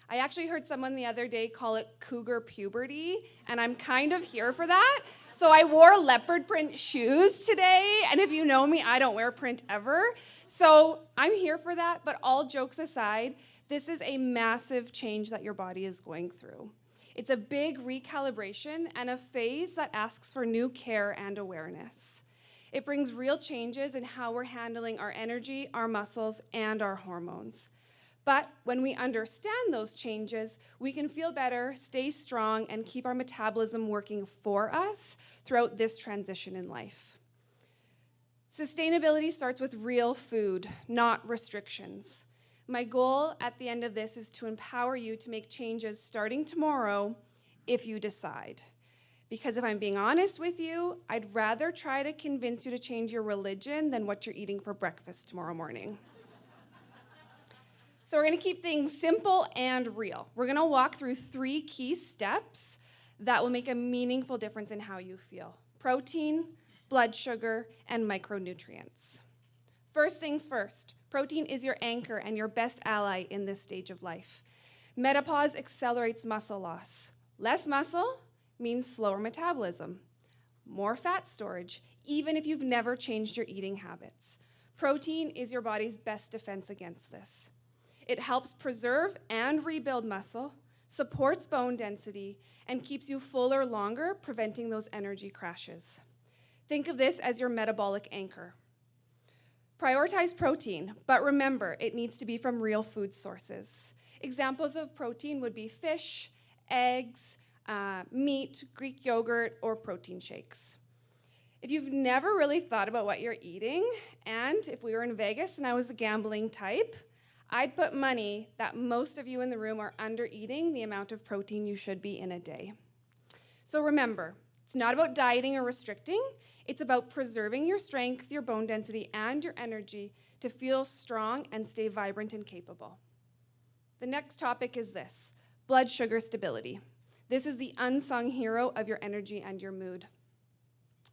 I actually heard someone the other day call it cougar puberty, and I'm kind of here for that. So I wore leopard print shoes today, and if you know me, I don't wear print ever. So I'm here for that, but all jokes aside, this is a massive change that your body is going through. It's a big recalibration and a phase that asks for new care and awareness. It brings real changes in how we're handling our energy, our muscles, and our hormones. But when we understand those changes, we can feel better, stay strong, and keep our metabolism working for us throughout this transition in life. Sustainability starts with real food, not restrictions. My goal at the end of this is to empower you to make changes starting tomorrow if you decide. Because if I'm being honest with you, I'd rather try to convince you to change your religion than what you're eating for breakfast tomorrow morning. So we're going to keep things simple and real. We're going to walk through 3 key steps that will make a meaningful difference in how you feel: protein, blood sugar, and micronutrients. First things first, protein is your anchor and your best ally in this stage of life. Menopause accelerates muscle loss. Less muscle means slower metabolism, more fat storage, even if you've never changed your eating habits. Protein is your body's best defense against this. It helps preserve and rebuild muscle, supports bone density, and keeps you fuller longer, preventing those energy crashes. Think of this as your metabolic anchor. Prioritize protein, but remember, it needs to be from real food sources. Examples of protein would be fish, eggs, meat, Greek yogurt, or protein shakes. If you've never really thought about what you're eating, and if we were in Vegas and I was a gambling type, I'd put money that most of you in the room are under-eating the amount of protein you should be in a day. So remember, it's not about dieting or restricting. It's about preserving your strength, your bone density, and your energy to feel strong and stay vibrant and capable. The next topic is this: blood sugar stability. This is the unsung hero of your energy and your mood.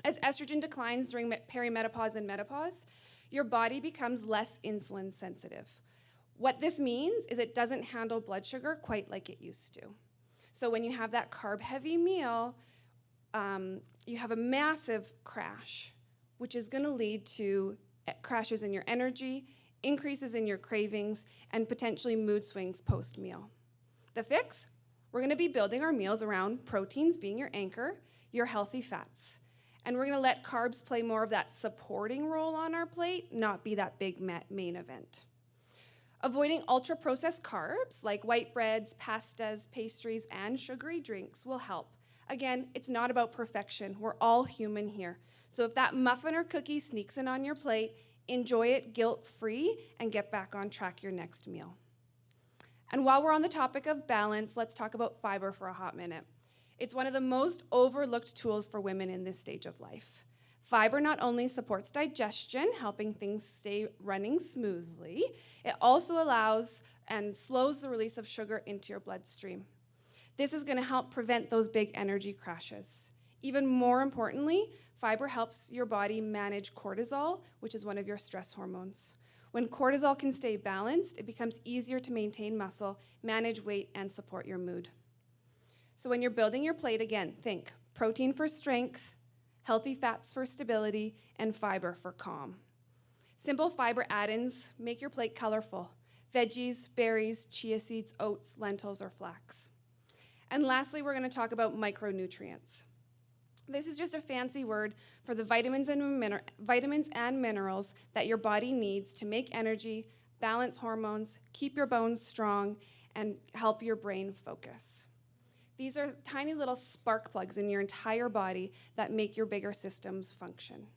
As estrogen declines during perimenopause and menopause, your body becomes less insulin sensitive. What this means is it doesn't handle blood sugar quite like it used to. So when you have that carb-heavy meal, you have a massive crash, which is going to lead to crashes in your energy, increases in your cravings, and potentially mood swings post-meal. The fix? We're going to be building our meals around proteins being your anchor, your healthy fats. And we're gonna let carbs play more of that supporting role on our plate, not be that big main event. Avoiding ultra-processed carbs like white breads, pastas, pastries, and sugary drinks will help. Again, it's not about perfection. We're all human here. So if that muffin or cookie sneaks in on your plate, enjoy it guilt-free and get back on track your next meal. And while we're on the topic of balance, let's talk about fiber for a hot minute. It's one of the most overlooked tools for women in this stage of life. Fiber not only supports digestion, helping things stay running smoothly, it also allows and slows the release of sugar into your bloodstream. This is going to help prevent those big energy crashes. Even more importantly, fiber helps your body manage cortisol, which is one of your stress hormones. When cortisol can stay balanced, it becomes easier to maintain muscle, manage weight, and support your mood. So when you're building your plate, again, think protein for strength, healthy fats for stability, and fiber for calm. Simple fiber add-ins make your plate colorful. Veggies, berries, chia seeds, oats, lentils, or flax. And lastly, we're going to talk about micronutrients. This is just a fancy word for the vitamins and minerals that your body needs to make energy, balance hormones, keep your bones strong, and help your brain focus. These are tiny little spark plugs in your entire body that make your bigger systems function.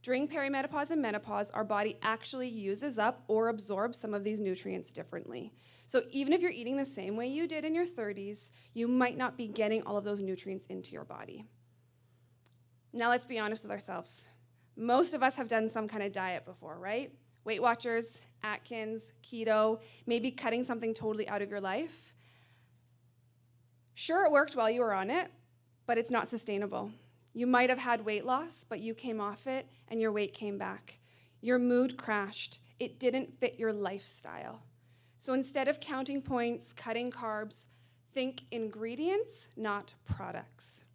During perimenopause and menopause, our body actually uses up or absorbs some of these nutrients differently. So even if you're eating the same way you did in your 30s, you might not be getting all of those nutrients into your body. Now let's be honest with ourselves. Most of us have done some kind of diet before, right? Weight Watchers, Atkins, keto, maybe cutting something totally out of your life. Sure, it worked while you were on it, but it's not sustainable. You might have had weight loss, but you came off it and your weight came back. Your mood crashed. It didn't fit your lifestyle. So instead of counting points, cutting carbs, think ingredients, not products.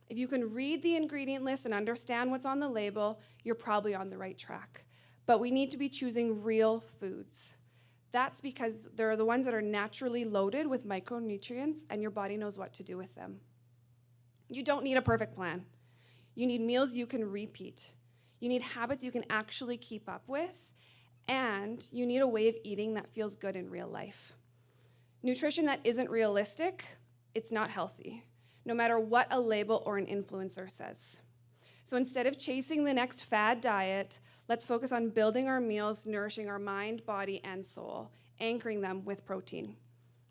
If you can read the ingredient list and understand what's on the label, you're probably on the right track. But we need to be choosing real foods. That's because they're the ones that are naturally loaded with micronutrients and your body knows what to do with them. You don't need a perfect plan. You need meals you can repeat. You need habits you can actually keep up with, and you need a way of eating that feels good in real life. Nutrition that isn't realistic, it's not healthy, no matter what a label or an influencer says. So instead of chasing the next fad diet, let's focus on building our meals, nourishing our mind, body, and soul, anchoring them with protein.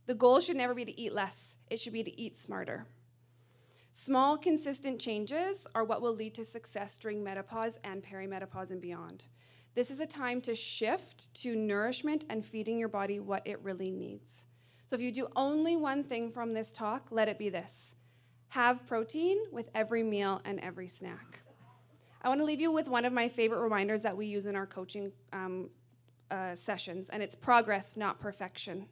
The goal should never be to eat less. It should be to eat smarter. Small, consistent changes are what will lead to success during menopause and perimenopause and beyond. This is a time to shift to nourishment and feeding your body what it really needs. So if you do only one thing from this talk, let it be this. Have protein with every meal and every snack. I want to leave you with one of my favorite reminders that we use in our coaching sessions, and it's progress, not perfection.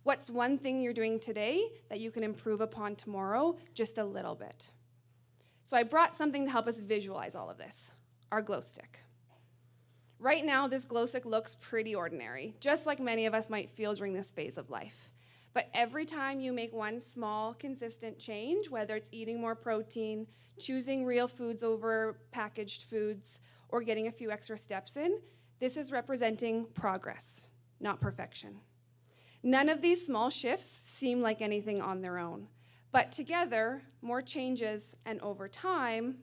What's one thing you're doing today that you can improve upon tomorrow just a little bit? So I brought something to help us visualize all of this, our glow stick. Right now, this glow stick looks pretty ordinary, just like many of us might feel during this phase of life. But every time you make one small, consistent change, whether it's eating more protein, choosing real foods over packaged foods, or getting a few extra steps in, this is representing progress, not perfection. None of these small shifts seem like anything on their own, but together, more changes, and over time,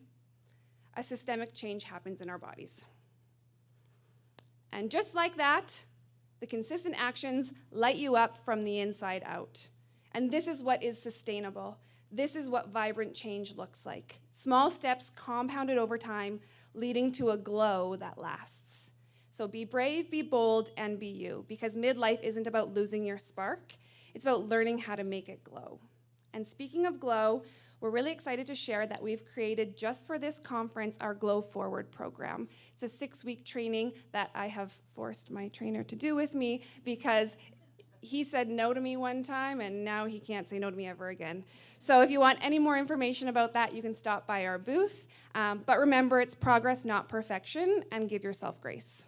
a systemic change happens in our bodies. And just like that, the consistent actions light you up from the inside out. And this is what is sustainable. This is what vibrant change looks like. Small steps compounded over time, leading to a glow that lasts. So be brave, be bold, and be you, because midlife isn't about losing your spark. It's about learning how to make it glow. And speaking of glow, we're really excited to share that we've created just for this conference our Glow Forward program. It's a 6-week training that I have forced my trainer to do with me because he said no to me one time and now he can't say no to me ever again. So if you want any more information about that, you can stop by our booth. But remember, it's progress, not perfection, and give yourself grace.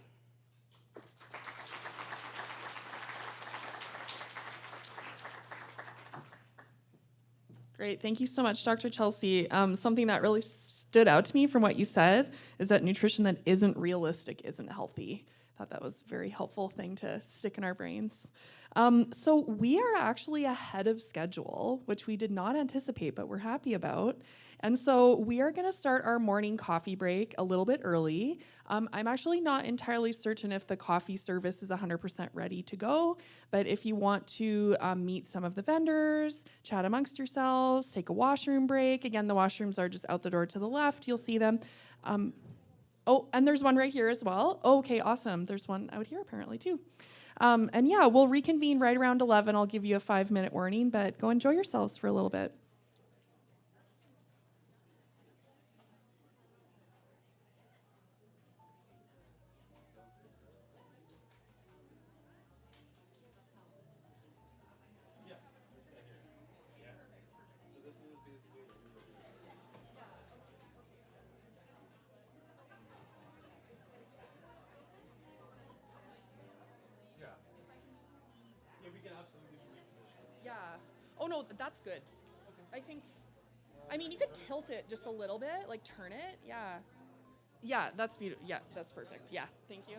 Great, thank you so much, Dr. Chelsea. Something that really stood out to me from what you said is that nutrition that isn't realistic isn't healthy. I thought that was a very helpful thing to stick in our brains. So we are actually ahead of schedule, which we did not anticipate, but we're happy about. And so we are going to start our morning coffee break a little bit early. I'm actually not entirely certain if the coffee service is 100% ready to go, but if you want to meet some of the vendors, chat amongst yourselves, take a washroom break. Again, the washrooms are just out the door to the left. You'll see them. Oh, and there's one right here as well. Oh, okay, awesome. There's one out here apparently too. And yeah, we'll reconvene right around 11. I'll give you a 5-minute warning, but go enjoy yourselves for a little bit. Yeah. Oh no, that's good. I think, I mean, you could tilt it just a little bit, like turn it. Yeah. Yeah, that's beautiful. Yeah, that's perfect. Yeah, thank you.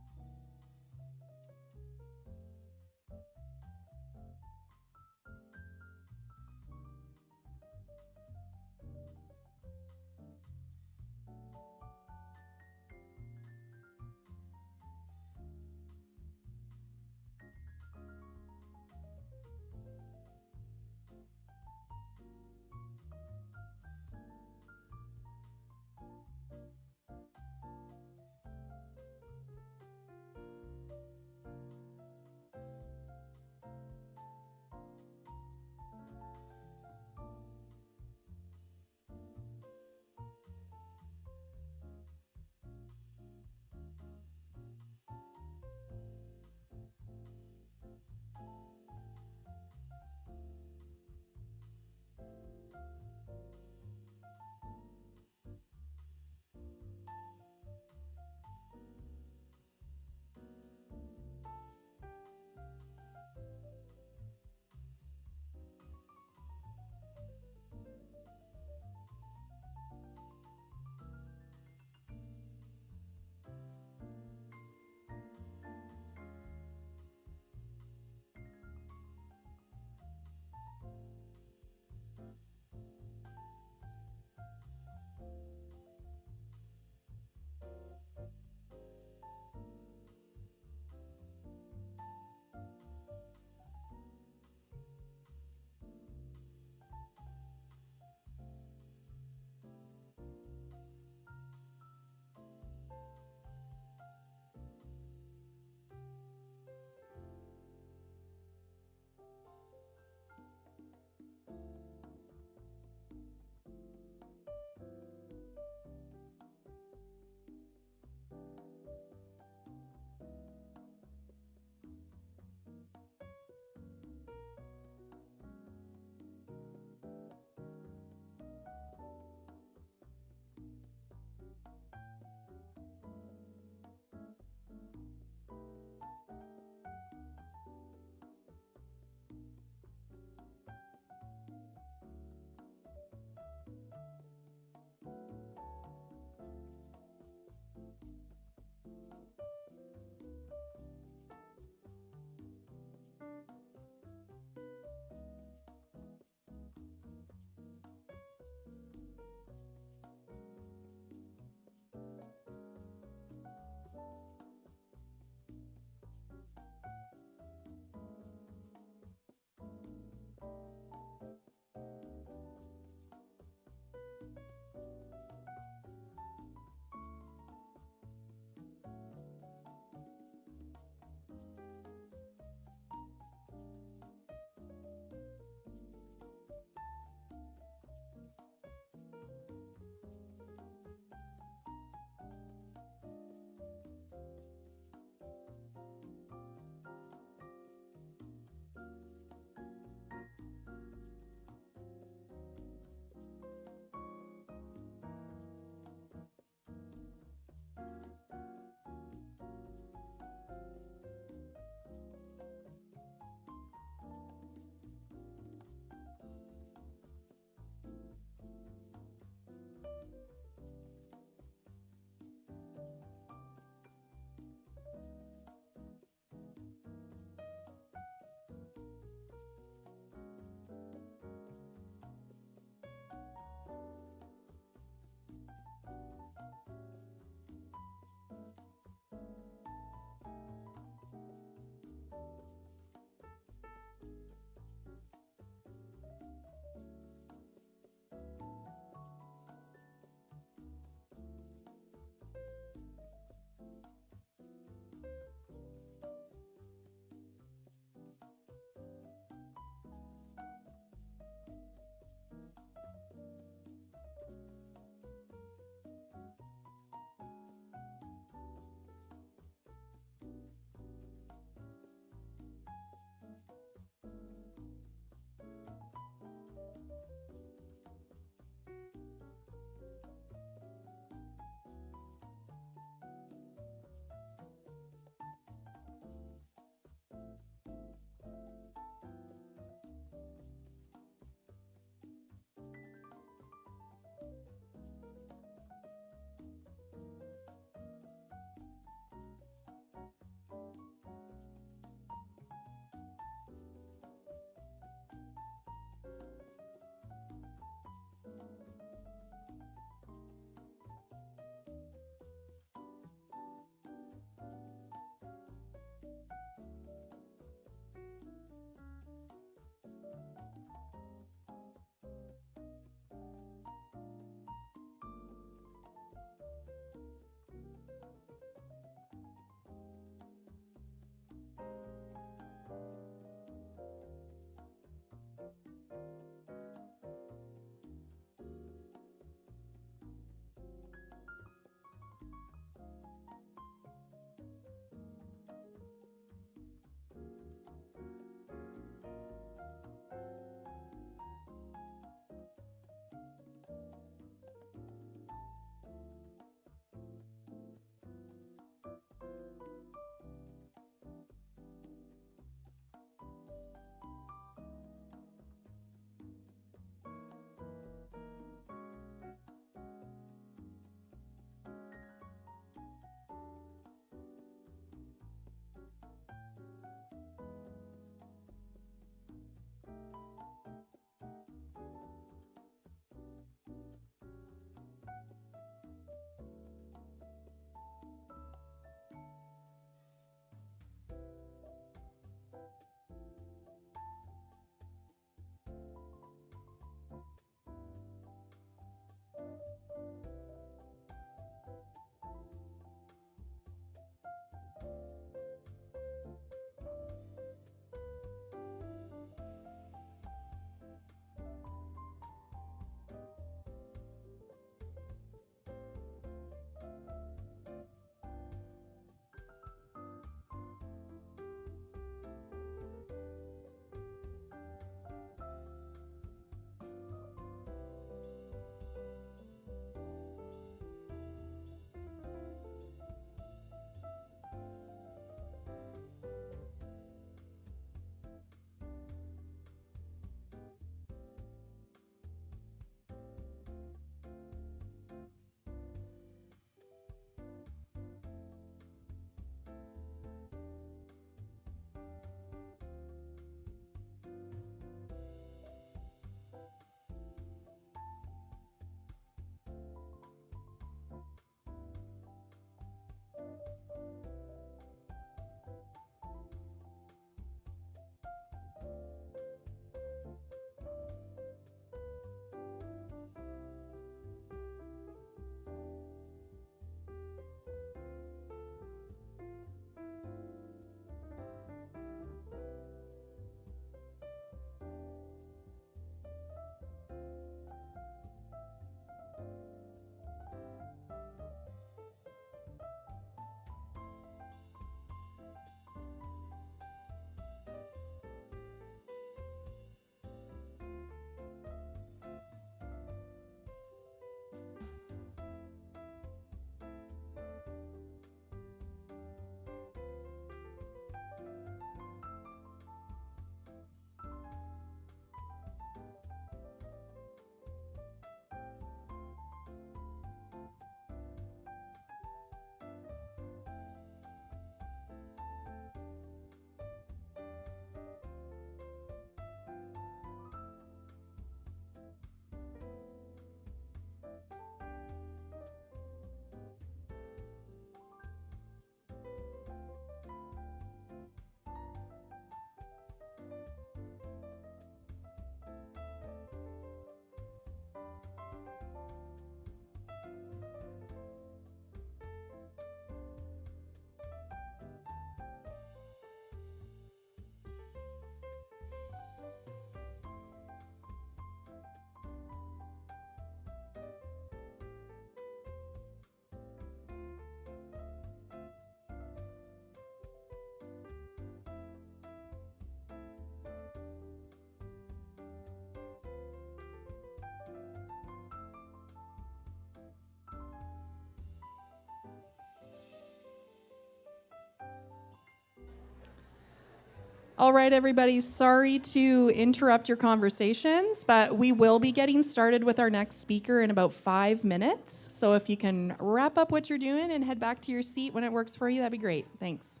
All right, everybody, sorry to interrupt your conversations, but we will be getting started with our next speaker in about 5 minutes. So if you can wrap up what you're doing and head back to your seat when it works for you, that'd be great. Thanks.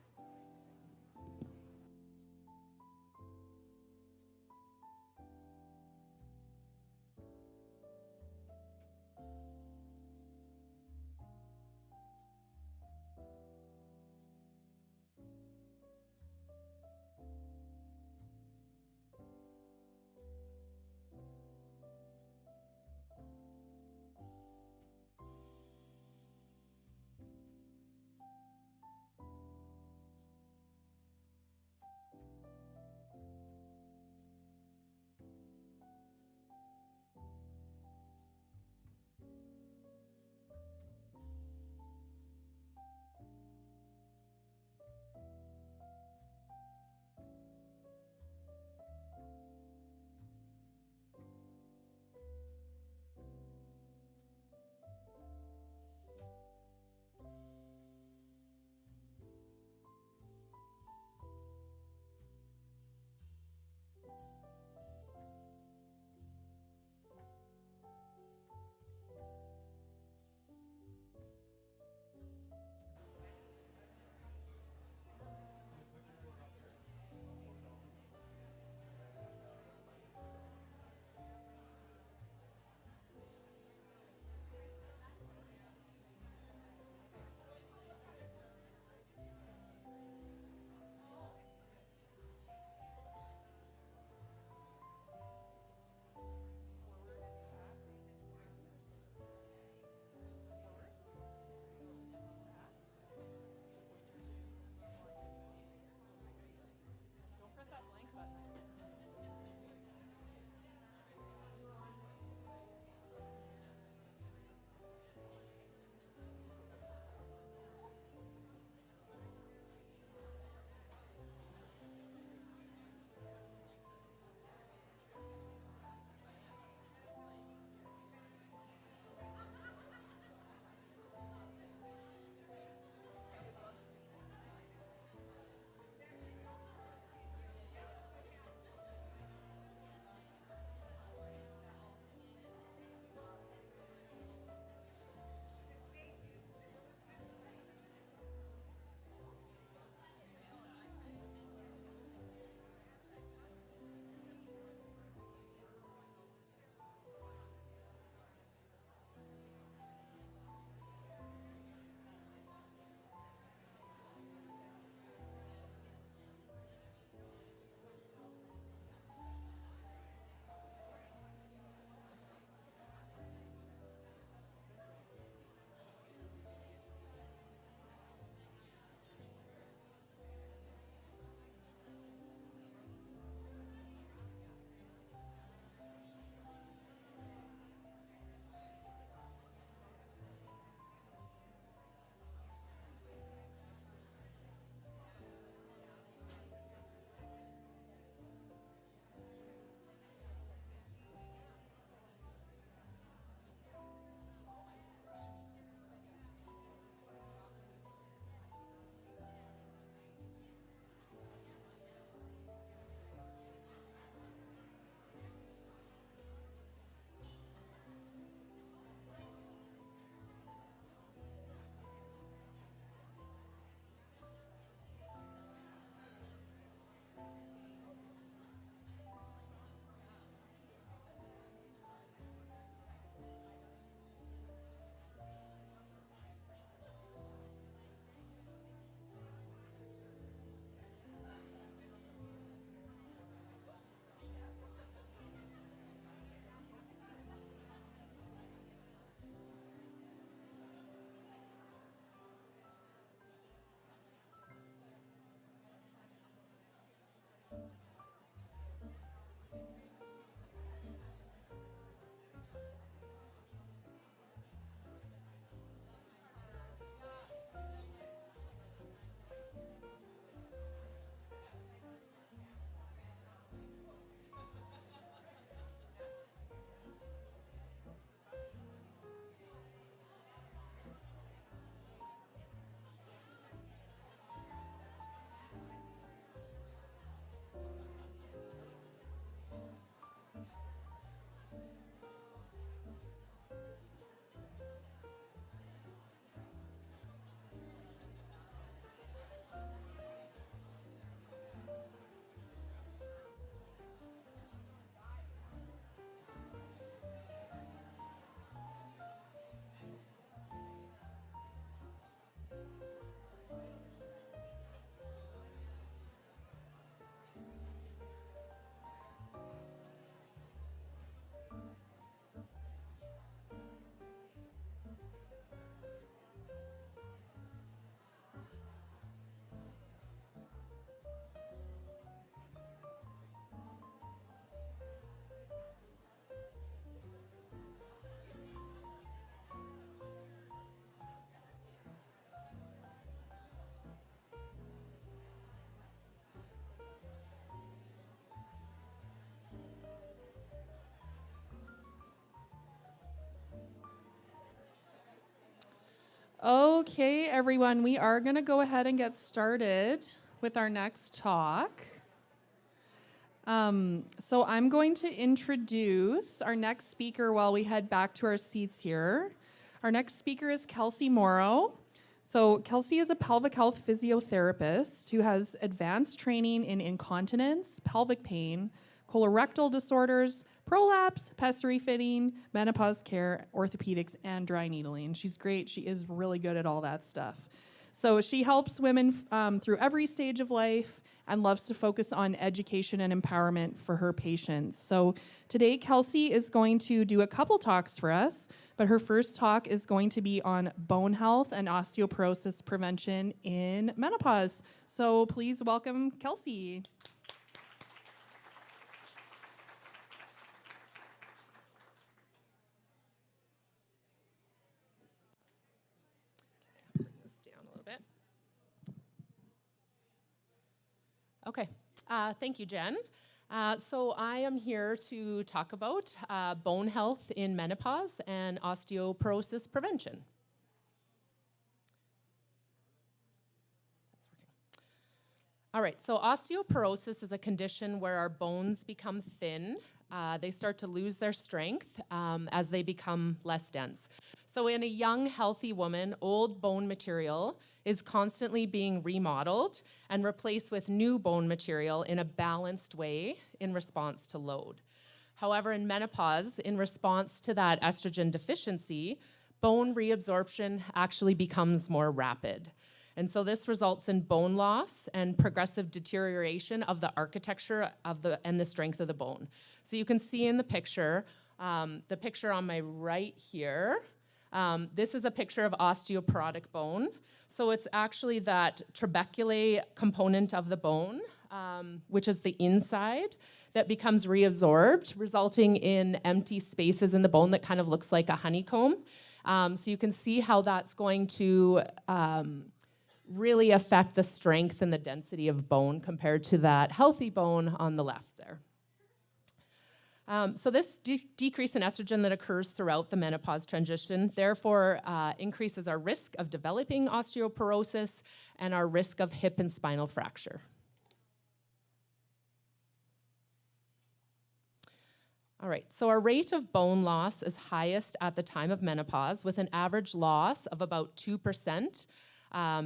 Okay, everyone, we are going to go ahead and get started with our next talk. So I'm going to introduce our next speaker while we head back to our seats here. Our next speaker is Kelsey Morrow. So Kelsey is a pelvic health physiotherapist who has advanced training in incontinence, pelvic pain, colorectal disorders, prolapse, pessary fitting, menopause care, orthopedics, and dry needling. She's great. She is really good at all that stuff. So she helps women through every stage of life and loves to focus on education and empowerment for her patients. So today, Kelsey is going to do a couple talks for us, but her first talk is going to be on bone health and osteoporosis prevention in menopause. So please welcome Kelsey. Bring this down a little bit. Okay, thank you, Jen. So I am here to talk about bone health in menopause and osteoporosis prevention. All right, so osteoporosis is a condition where our bones become thin. They start to lose their strength as they become less dense. So in a young, healthy woman, old bone material is constantly being remodeled and replaced with new bone material in a balanced way in response to load. However, in menopause, in response to that estrogen deficiency, bone reabsorption actually becomes more rapid. And so this results in bone loss and progressive deterioration of the architecture of and the strength of the bone. So you can see in the picture on my right here, this is a picture of osteoporotic bone. So it's actually that trabeculae component of the bone, which is the inside, that becomes reabsorbed, resulting in empty spaces in the bone that kind of looks like a honeycomb. So you can see how that's going to really affect the strength and the density of bone compared to that healthy bone on the left there. So this decrease in estrogen that occurs throughout the menopause transition, therefore increases our risk of developing osteoporosis and our risk of hip and spinal fracture. All right, so our rate of bone loss is highest at the time of menopause, with an average loss of about 2%,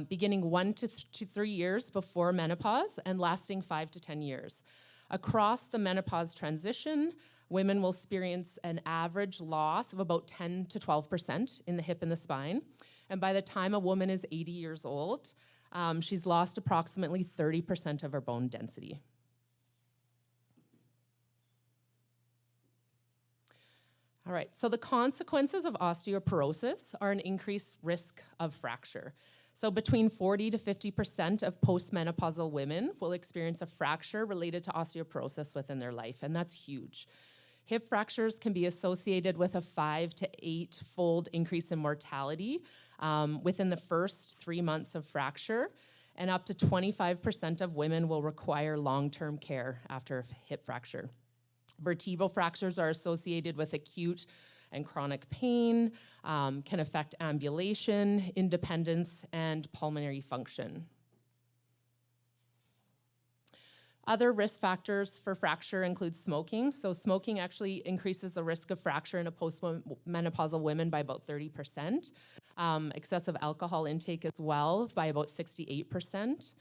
beginning 1 to 3 years before menopause and lasting 5 to 10 years. Across the menopause transition, women will experience an average loss of about 10 to 12% in the hip and the spine. And by the time a woman is 80 years old, she's lost approximately 30% of her bone density. All right, so the consequences of osteoporosis are an increased risk of fracture. So between 40 to 50% of postmenopausal women will experience a fracture related to osteoporosis within their life, and that's huge. Hip fractures can be associated with a 5 to 8-fold increase in mortality within the first 3 months of fracture, and up to 25% of women will require long-term care after a hip fracture. Vertebral fractures are associated with acute and chronic pain, can affect ambulation, independence, and pulmonary function. Other risk factors for fracture include smoking. So smoking actually increases the risk of fracture in a postmenopausal woman by about 30%. Excessive alcohol intake as well by about 68%.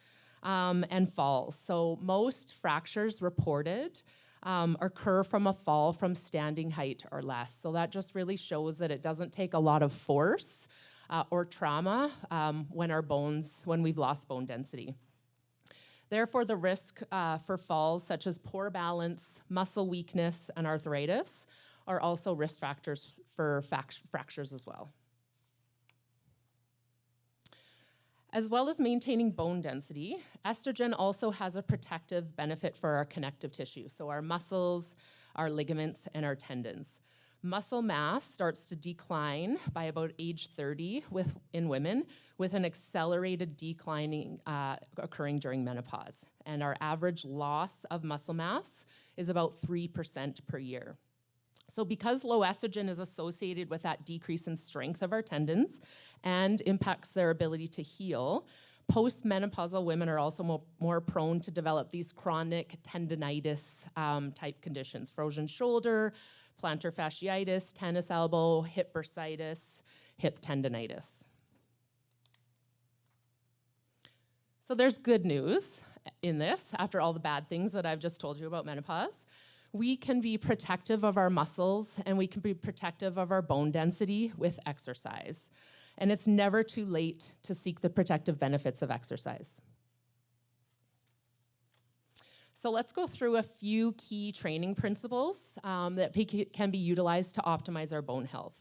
And falls. So most fractures reported occur from a fall from standing height or less. So that just really shows that it doesn't take a lot of force or trauma when we've lost bone density. Therefore, the risk for falls such as poor balance, muscle weakness, and arthritis are also risk factors for fractures as well. As well as maintaining bone density, estrogen also has a protective benefit for our connective tissue, so our muscles, our ligaments, and our tendons. Muscle mass starts to decline by about age 30 in women, with an accelerated declining occurring during menopause. And our average loss of muscle mass is about 3% per year. So because low estrogen is associated with that decrease in strength of our tendons and impacts their ability to heal, postmenopausal women are also more prone to develop these chronic tendinitis type conditions, frozen shoulder, plantar fasciitis, tennis elbow, hip bursitis, hip tendinitis. So there's good news in this, after all the bad things that I've just told you about menopause. We can be protective of our muscles and we can be protective of our bone density with exercise. And it's never too late to seek the protective benefits of exercise. So let's go through a few key training principles that can be utilized to optimize our bone health.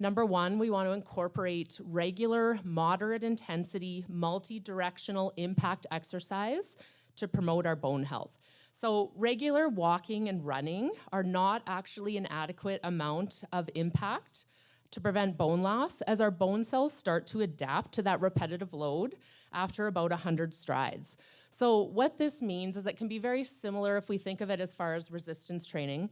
Number one, we want to incorporate regular, moderate intensity, multi-directional impact exercise to promote our bone health. So regular walking and running are not actually an adequate amount of impact to prevent bone loss, as our bone cells start to adapt to that repetitive load after about 100 strides. So what this means is it can be very similar if we think of it as far as resistance training.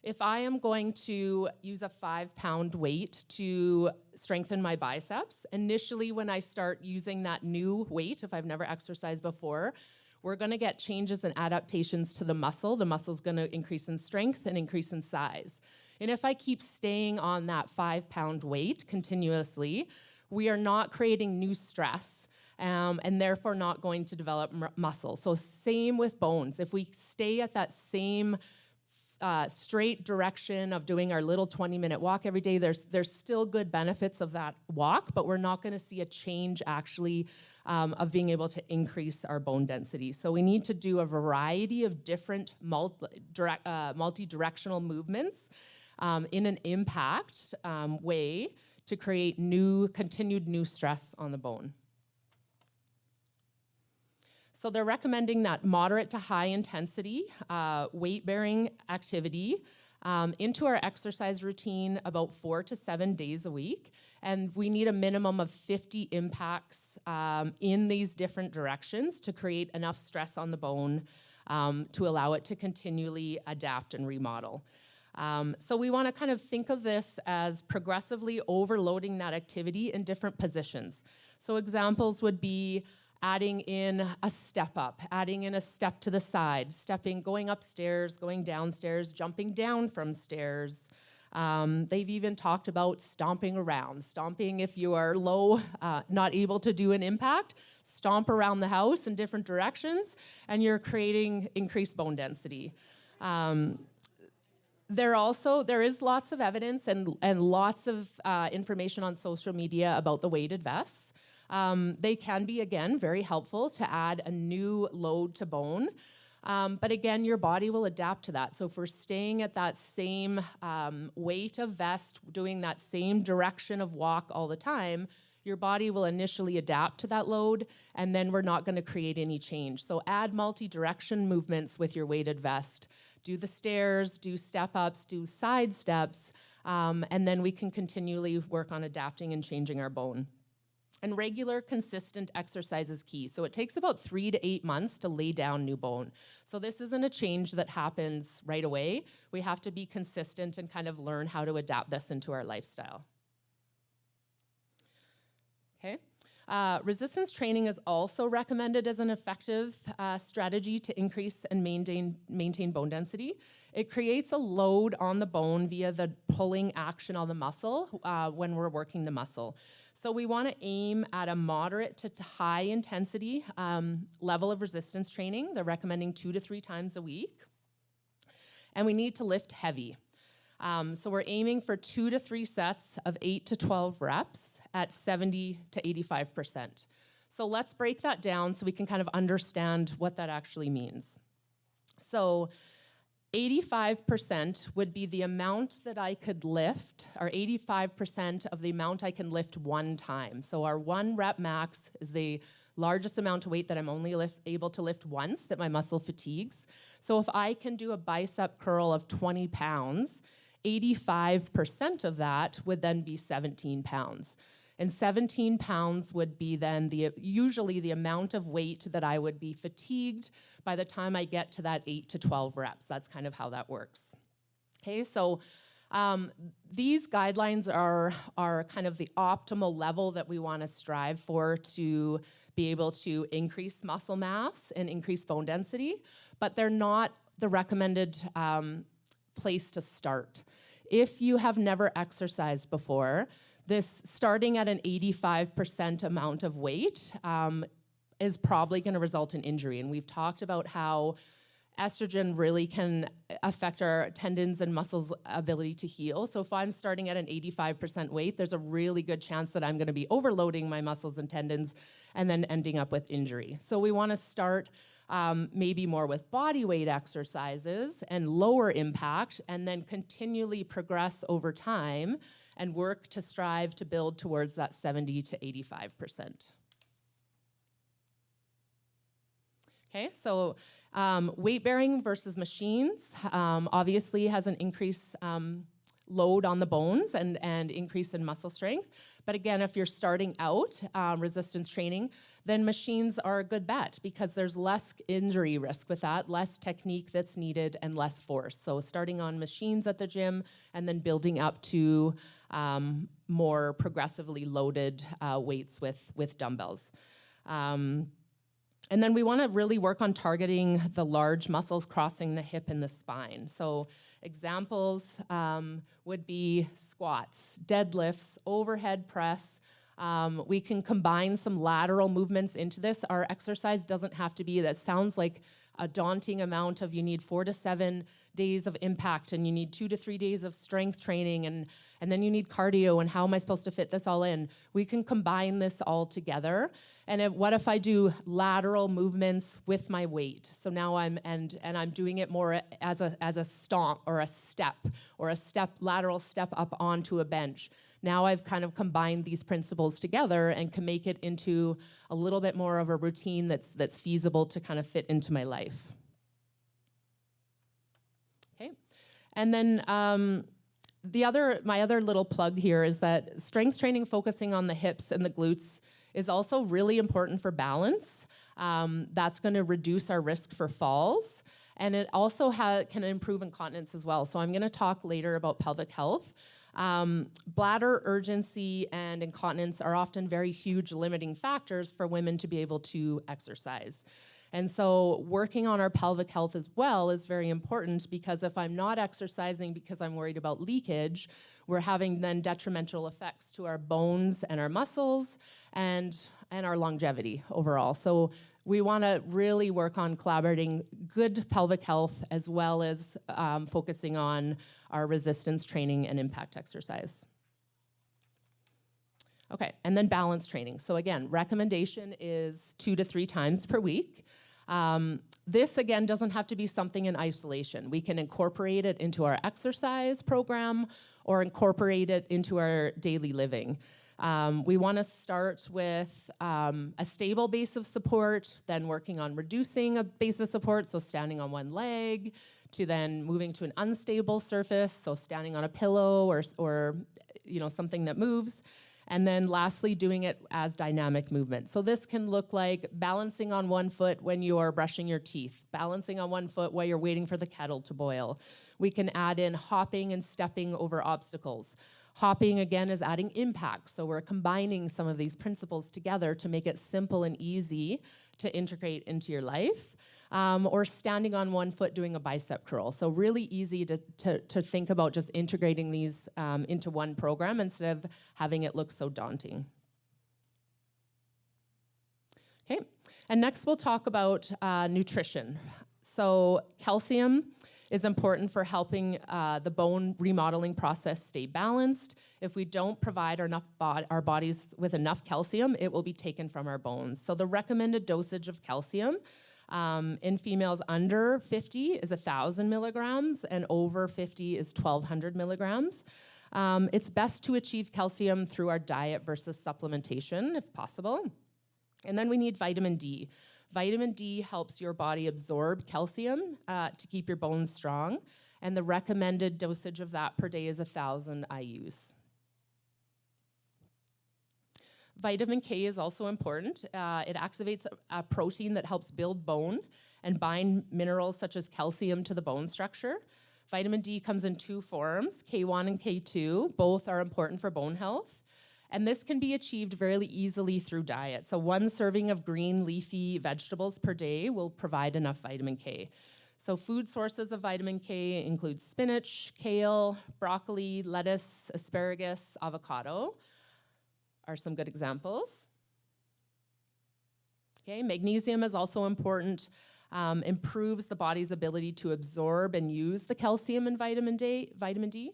If I am going to use a 5-pound weight to strengthen my biceps, initially when I start using that new weight, if I've never exercised before, we're gonna get changes and adaptations to the muscle. The muscle's gonna increase in strength and increase in size. And if I keep staying on that 5-pound weight continuously, we are not creating new stress and therefore not going to develop muscle. So same with bones. If we stay at that same straight direction of doing our little 20-minute walk every day, there's still good benefits of that walk, but we're not gonna see a change actually of being able to increase our bone density. So we need to do a variety of different multi-directional movements in an impact way to create continued new stress on the bone. So they're recommending that moderate to high intensity weight-bearing activity into our exercise routine about 4 to 7 days a week. And we need a minimum of 50 impacts in these different directions to create enough stress on the bone to allow it to continually adapt and remodel. So we want to kind of think of this as progressively overloading that activity in different positions. So examples would be adding in a step up, adding in a step to the side, going upstairs, going downstairs, jumping down from stairs. They've even talked about stomping around. Stomping if you are low, not able to do an impact, stomp around the house in different directions, and you're creating increased bone density. There is lots of evidence and lots of information on social media about the weighted vests. They can be, again, very helpful to add a new load to bone. But again, your body will adapt to that. So if we're staying at that same weight of vest, doing that same direction of walk all the time, your body will initially adapt to that load, and then we're not going to create any change. So add multi-direction movements with your weighted vest. Do the stairs, do step-ups, do side steps, and then we can continually work on adapting and changing our bone. And regular, consistent exercise is key. So it takes about 3 to 8 months to lay down new bone. So this isn't a change that happens right away. We have to be consistent and kind of learn how to adapt this into our lifestyle. Okay. Resistance training is also recommended as an effective strategy to increase and maintain bone density. It creates a load on the bone via the pulling action on the muscle when we're working the muscle. So we want to aim at a moderate to high intensity level of resistance training. They're recommending 2 to 3 times a week. And we need to lift heavy. So we're aiming for 2 to 3 sets of 8 to 12 reps at 70 to 85%. So let's break that down so we can kind of understand what that actually means. So 85% would be the amount that I could lift, or 85% of the amount I can lift one time. So our 1 rep max is the largest amount of weight that I'm only able to lift once, that my muscle fatigues. So if I can do a bicep curl of 20 pounds, 85% of that would then be 17 pounds. And 17 pounds would be then usually the amount of weight that I would be fatigued by the time I get to that 8 to 12 reps. That's kind of how that works. Okay, so These guidelines are kind of the optimal level that we want to strive for to be able to increase muscle mass and increase bone density, but they're not the recommended place to start. If you have never exercised before, this starting at an 85% amount of weight is probably going to result in injury. And we've talked about how estrogen really can affect our tendons and muscles' ability to heal. So if I'm starting at an 85% weight, there's a really good chance that I'm going to be overloading my muscles and tendons and then ending up with injury. So we want to start maybe more with body weight exercises and lower impact, and then continually progress over time and work to strive to build towards that 70 to 85%. Okay, so weight bearing versus machines obviously has an increased load on the bones and increase in muscle strength. But again, if you're starting out resistance training, then machines are a good bet because there's less injury risk with that, less technique that's needed, and less force. So starting on machines at the gym and then building up to more progressively loaded weights with dumbbells. And then we want to really work on targeting the large muscles crossing the hip and the spine. So examples would be squats, deadlifts, overhead press. We can combine some lateral movements into this. Our exercise doesn't have to be, that sounds like a daunting amount of, you need 4 to 7 days of impact and you need 2 to 3 days of strength training and then you need cardio, and how am I supposed to fit this all in? We can combine this all together. And what if I do lateral movements with my weight? So now I'm doing it more as a stomp or a step lateral step up onto a bench. Now I've kind of combined these principles together and can make it into a little bit more of a routine that's feasible to kind of fit into my life. Okay, and then my other little plug here is that strength training focusing on the hips and the glutes is also really important for balance. That's going to reduce our risk for falls, and it also can improve incontinence as well. So I'm going to talk later about pelvic health. Bladder urgency and incontinence are often very huge limiting factors for women to be able to exercise. And so working on our pelvic health as well is very important, because if I'm not exercising because I'm worried about leakage, we're having then detrimental effects to our bones and our muscles and our longevity overall. So we want to really work on collaborating good pelvic health as well as focusing on our resistance training and impact exercise. Okay, and then balance training. So again, recommendation is 2 to 3 times per week. This, again, doesn't have to be something in isolation. We can incorporate it into our exercise program or incorporate it into our daily living. We want to start with a stable base of support, then working on reducing a base of support, so standing on one leg, to then moving to an unstable surface, so standing on a pillow or something that moves. And then lastly, doing it as dynamic movement. So this can look like balancing on one foot when you are brushing your teeth, balancing on one foot while you're waiting for the kettle to boil. We can add in hopping and stepping over obstacles. Hopping, again, is adding impact. So we're combining some of these principles together to make it simple and easy to integrate into your life. Or standing on one foot doing a bicep curl. So really easy to think about just integrating these into one program instead of having it look so daunting. Okay, and next we'll talk about nutrition. So calcium is important for helping the bone remodeling process stay balanced. If we don't provide our bodies with enough calcium, it will be taken from our bones. So the recommended dosage of calcium in females under 50 is 1,000 milligrams, and over 50 is 1,200 milligrams. It's best to achieve calcium through our diet versus supplementation, if possible. And then we need vitamin D. Vitamin D helps your body absorb calcium to keep your bones strong, and the recommended dosage of that per day is 1,000 IUs. Vitamin K is also important. It activates a protein that helps build bone and bind minerals such as calcium to the bone structure. Vitamin D comes in two forms, K1 and K2. Both are important for bone health. And this can be achieved very easily through diet. So one serving of green leafy vegetables per day will provide enough vitamin K. So food sources of vitamin K include spinach, kale, broccoli, lettuce, asparagus, avocado are some good examples. Okay, magnesium is also important, improves the body's ability to absorb and use the calcium in vitamin D.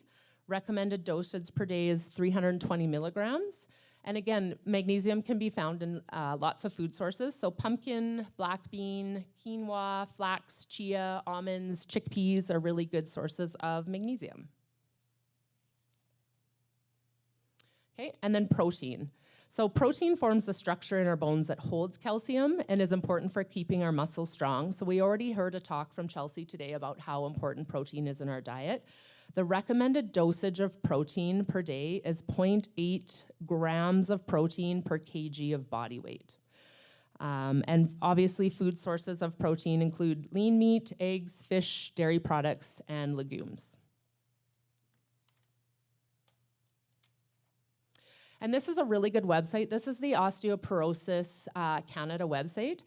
Recommended dosage per day is 320 milligrams. And again, magnesium can be found in lots of food sources. So pumpkin, black bean, quinoa, flax, chia, almonds, chickpeas are really good sources of magnesium. Okay, and then protein. So protein forms the structure in our bones that holds calcium and is important for keeping our muscles strong. So we already heard a talk from Chelsea today about how important protein is in our diet. The recommended dosage of protein per day is 0.8 grams of protein per kg of body weight. And obviously food sources of protein include lean meat, eggs, fish, dairy products, and legumes. And this is a really good website. This is the Osteoporosis Canada website.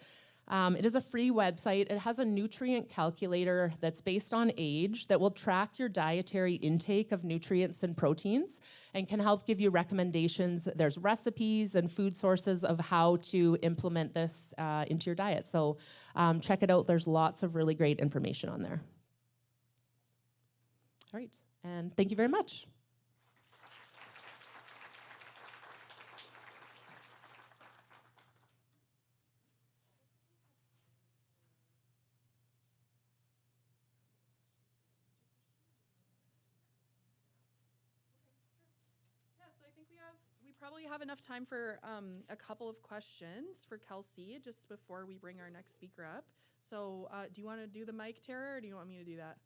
It is a free website. It has a nutrient calculator that's based on age that will track your dietary intake of nutrients and proteins and can help give you recommendations. There's recipes and food sources of how to implement this into your diet. So check it out. There's lots of really great information on there. All right, and thank you very much. We probably have enough time for a couple of questions for Kelsey just before we bring our next speaker up. So do you want to do the mic, Tara, or do you want me to do that?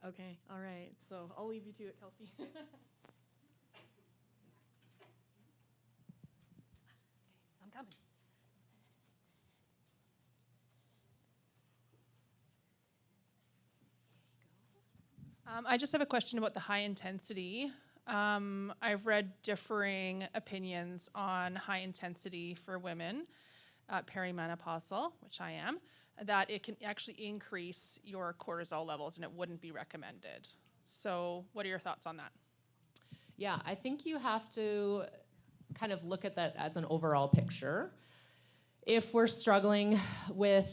Okay, all right. So I'll leave you to it, Kelsey. I'm coming. I just have a question about the high intensity. I've read differing opinions on high intensity for women, perimenopausal, which I am, that it can actually increase your cortisol levels and it wouldn't be recommended. So what are your thoughts on that? Yeah, I think you have to kind of look at that as an overall picture. If we're struggling with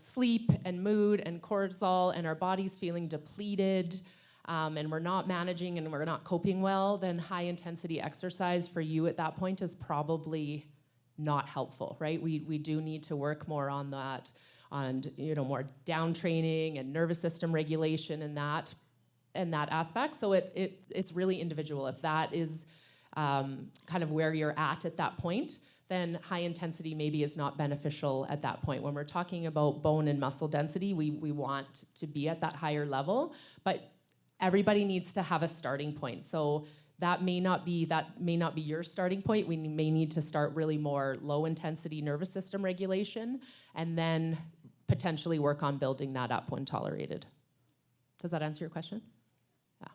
sleep and mood and cortisol and our body's feeling depleted, and we're not managing and we're not coping well, then high intensity exercise for you at that point is probably not helpful, right? We do need to work more on that, on more down training and nervous system regulation and that aspect. So it's really individual. If that is kind of where you're at that point, then high intensity maybe is not beneficial at that point. When we're talking about bone and muscle density, we want to be at that higher level, but everybody needs to have a starting point. So that may not be your starting point. We may need to start really more low intensity nervous system regulation and then potentially work on building that up when tolerated. Does that answer your question? Yeah.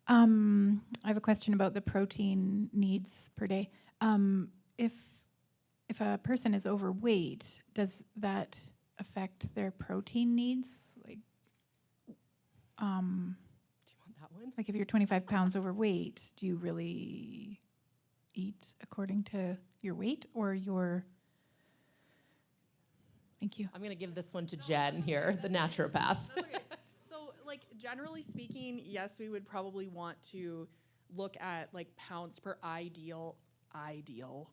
I have a question about the protein needs per day. If a person is overweight, does that affect their protein needs? Like, do you want that one? like if you're 25 pounds overweight, do you really eat according to your weight or your? Thank you. I'm going to give this one to Jen here, the naturopath. Okay. So, generally speaking, yes, we would probably want to look at pounds per ideal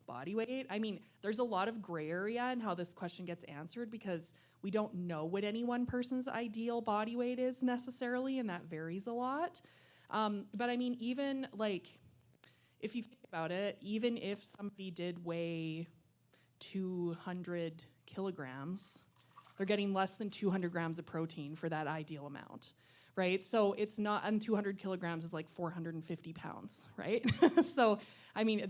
body weight. I mean, there's a lot of gray area in how this question gets answered because we don't know what any one person's ideal body weight is necessarily, and that varies a lot. But I mean, even if you think about it, even if somebody did weigh 200 kilograms, they're getting less than 200 grams of protein for that ideal amount, right? So it's not, and 200 kilograms is like 450 pounds, right? So, I mean,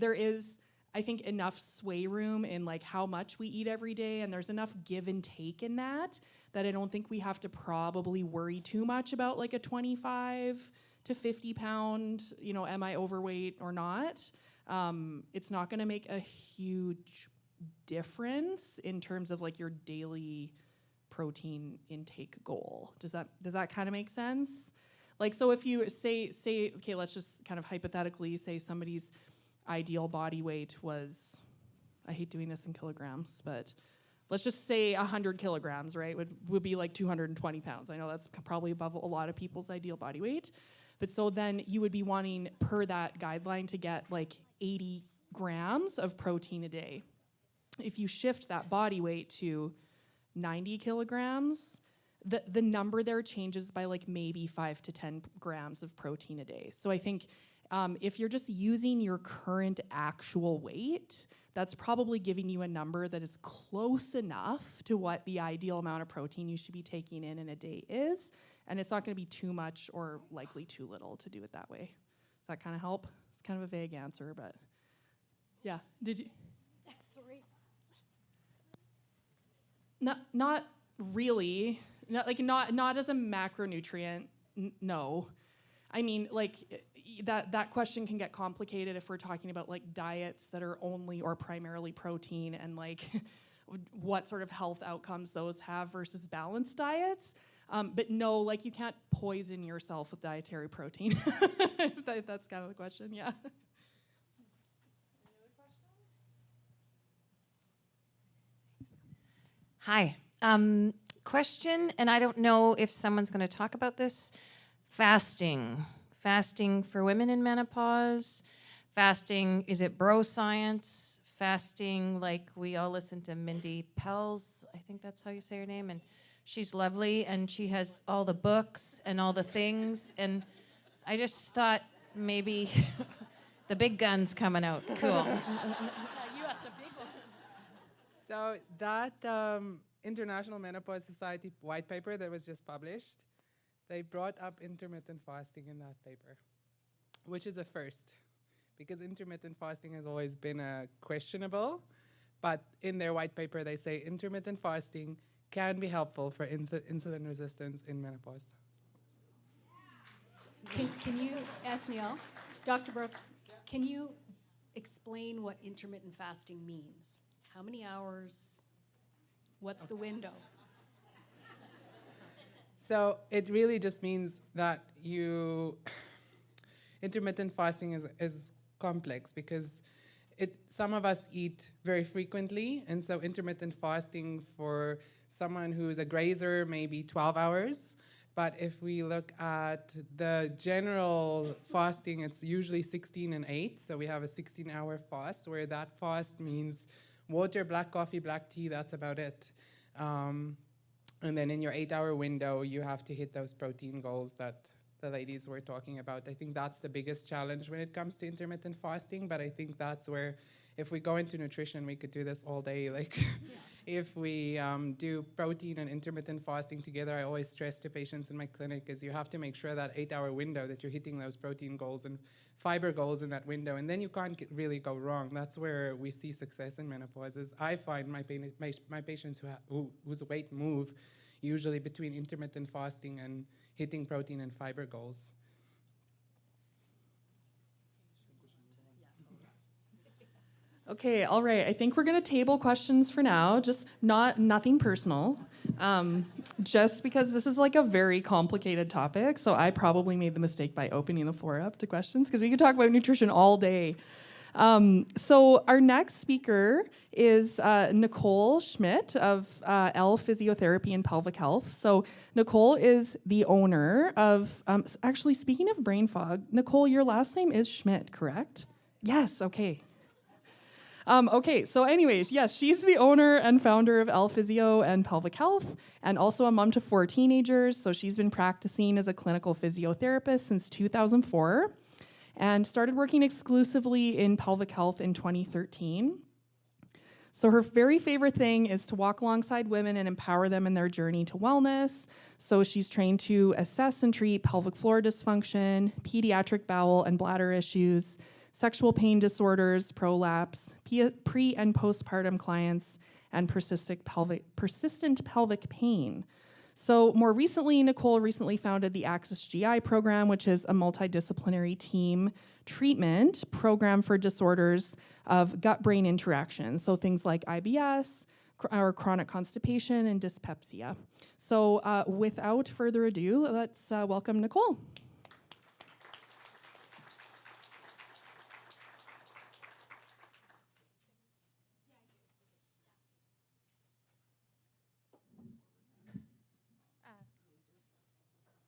I think, enough sway room in like how much we eat every day, and there's enough give and take in that I don't think we have to probably worry too much about like a 25 to 50 pound, am I overweight or not? It's not going to make a huge difference in terms of like your daily protein intake goal. Does that kind of make sense? Like, so if you say, okay, let's just kind of hypothetically say somebody's ideal body weight was, I hate doing this in kilograms, but let's just say 100 kilograms, right, would be like 220 pounds. I know that's probably above a lot of people's ideal body weight. But so then you would be wanting, per that guideline, to get like 80 grams of protein a day. If you shift that body weight to 90 kilograms, the number there changes by like maybe 5 to 10 grams of protein a day. So I think if you're just using your current actual weight, that's probably giving you a number that is close enough to what the ideal amount of protein you should be taking in a day is. And it's not going to be too much or likely too little to do it that way. Does that kind of help? It's kind of a vague answer, but yeah. Did you? Sorry. Not really. Not as a macronutrient. No. I mean, like that question can get complicated if we're talking about like diets that are only or primarily protein, and like what sort of health outcomes those have versus balanced diets. But no, like you can't poison yourself with dietary protein. If that's kind of the question, yeah. Hi. Question, and I don't know if someone's going to talk about this. Fasting. Fasting for women in menopause. Fasting, is it bro science? Fasting, like we all listen to Mindy Pels, I think that's how you say her name, and she's lovely, and she has all the books and all the things, and I just thought maybe the big gun's coming out. Cool. You asked a big one. So that International Menopause Society white paper that was just published, they brought up intermittent fasting in that paper, which is a first, because intermittent fasting has always been questionable. But in their white paper, they say intermittent fasting can be helpful for insulin resistance in menopause. Can you ask Neil, Dr. Brooks, can you explain what intermittent fasting means? How many hours? What's the window? So it really just means that intermittent fasting is complex because some of us eat very frequently, and so intermittent fasting for someone who's a grazer may be 12 hours. But if we look at the general fasting, it's usually 16 and 8. So we have a 16-hour fast, where that fast means water, black coffee, black tea, that's about it. And then in your 8-hour window, you have to hit those protein goals that the ladies were talking about. I think that's the biggest challenge when it comes to intermittent fasting, but I think that's where, if we go into nutrition, we could do this all day. Like, if we do protein and intermittent fasting together, I always stress to patients in my clinic is you have to make sure that 8-hour window that you're hitting those protein goals and fiber goals in that window, and then you can't really go wrong. That's where we see success in menopause. Is I find my patients whose weight move usually between intermittent fasting and hitting protein and fiber goals. Okay, all right. I think we're going to table questions for now. Just nothing personal. Just because this is like a very complicated topic, so I probably made the mistake by opening the floor up to questions, because we could talk about nutrition all day. So our next speaker is Nicole Schmidt of L Physiotherapy and Pelvic Health. So Nicole is the owner of, actually speaking of brain fog, Nicole, your last name is Schmidt, correct? Yes, okay. Okay, so anyways, yes, she's the owner and founder of L Physio and Pelvic Health, and also a mom to 4 teenagers. So she's been practicing as a clinical physiotherapist since 2004 and started working exclusively in pelvic health in 2013. So her very favorite thing is to walk alongside women and empower them in their journey to wellness. So she's trained to assess and treat pelvic floor dysfunction, pediatric bowel and bladder issues, sexual pain disorders, prolapse, pre and postpartum clients, and persistent pelvic pain. So more recently, Nicole recently founded the Access GI program, which is a multidisciplinary team treatment program for disorders of gut-brain interaction. So things like IBS, or chronic constipation, and dyspepsia. So without further ado, let's welcome Nicole.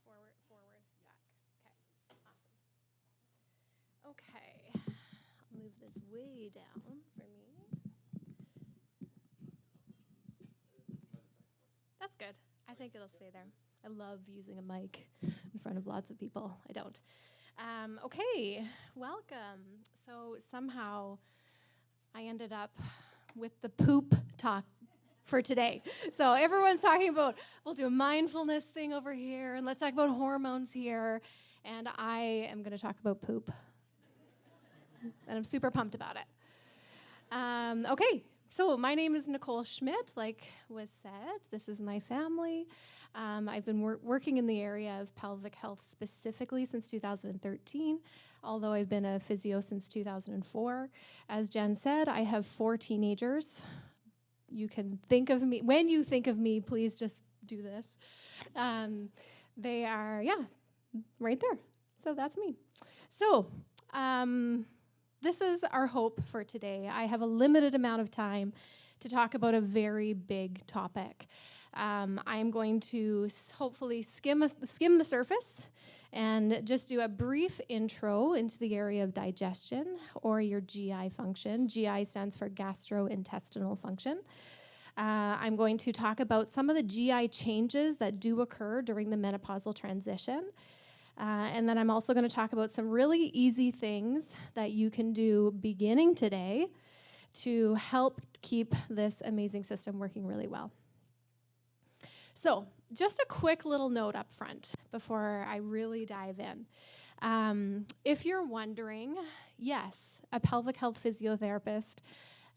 Forward, back. Okay, awesome. Okay, I'll move this way down for me. That's good. I think it'll stay there. I love using a mic in front of lots of people. I don't. Okay, welcome. So somehow I ended up with the poop talk for today. So everyone's talking about, we'll do a mindfulness thing over here, and let's talk about hormones here, and I am going to talk about poop. And I'm super pumped about it. Okay, so my name is Nicole Schmidt, like was said. This is my family. I've been working in the area of pelvic health specifically since 2013, although I've been a physio since 2004. As Jen said, I have 4 teenagers. You can think of me, when you think of me, please just do this. They are, right there. So that's me. So this is our hope for today. I have a limited amount of time to talk about a very big topic. I'm going to hopefully skim the surface and just do a brief intro into the area of digestion or your GI function. GI stands for gastrointestinal function. I'm going to talk about some of the GI changes that do occur during the menopausal transition. And then I'm also going to talk about some really easy things that you can do beginning today to help keep this amazing system working really well. So just a quick little note up front before I really dive in. If you're wondering, yes, a pelvic health physiotherapist,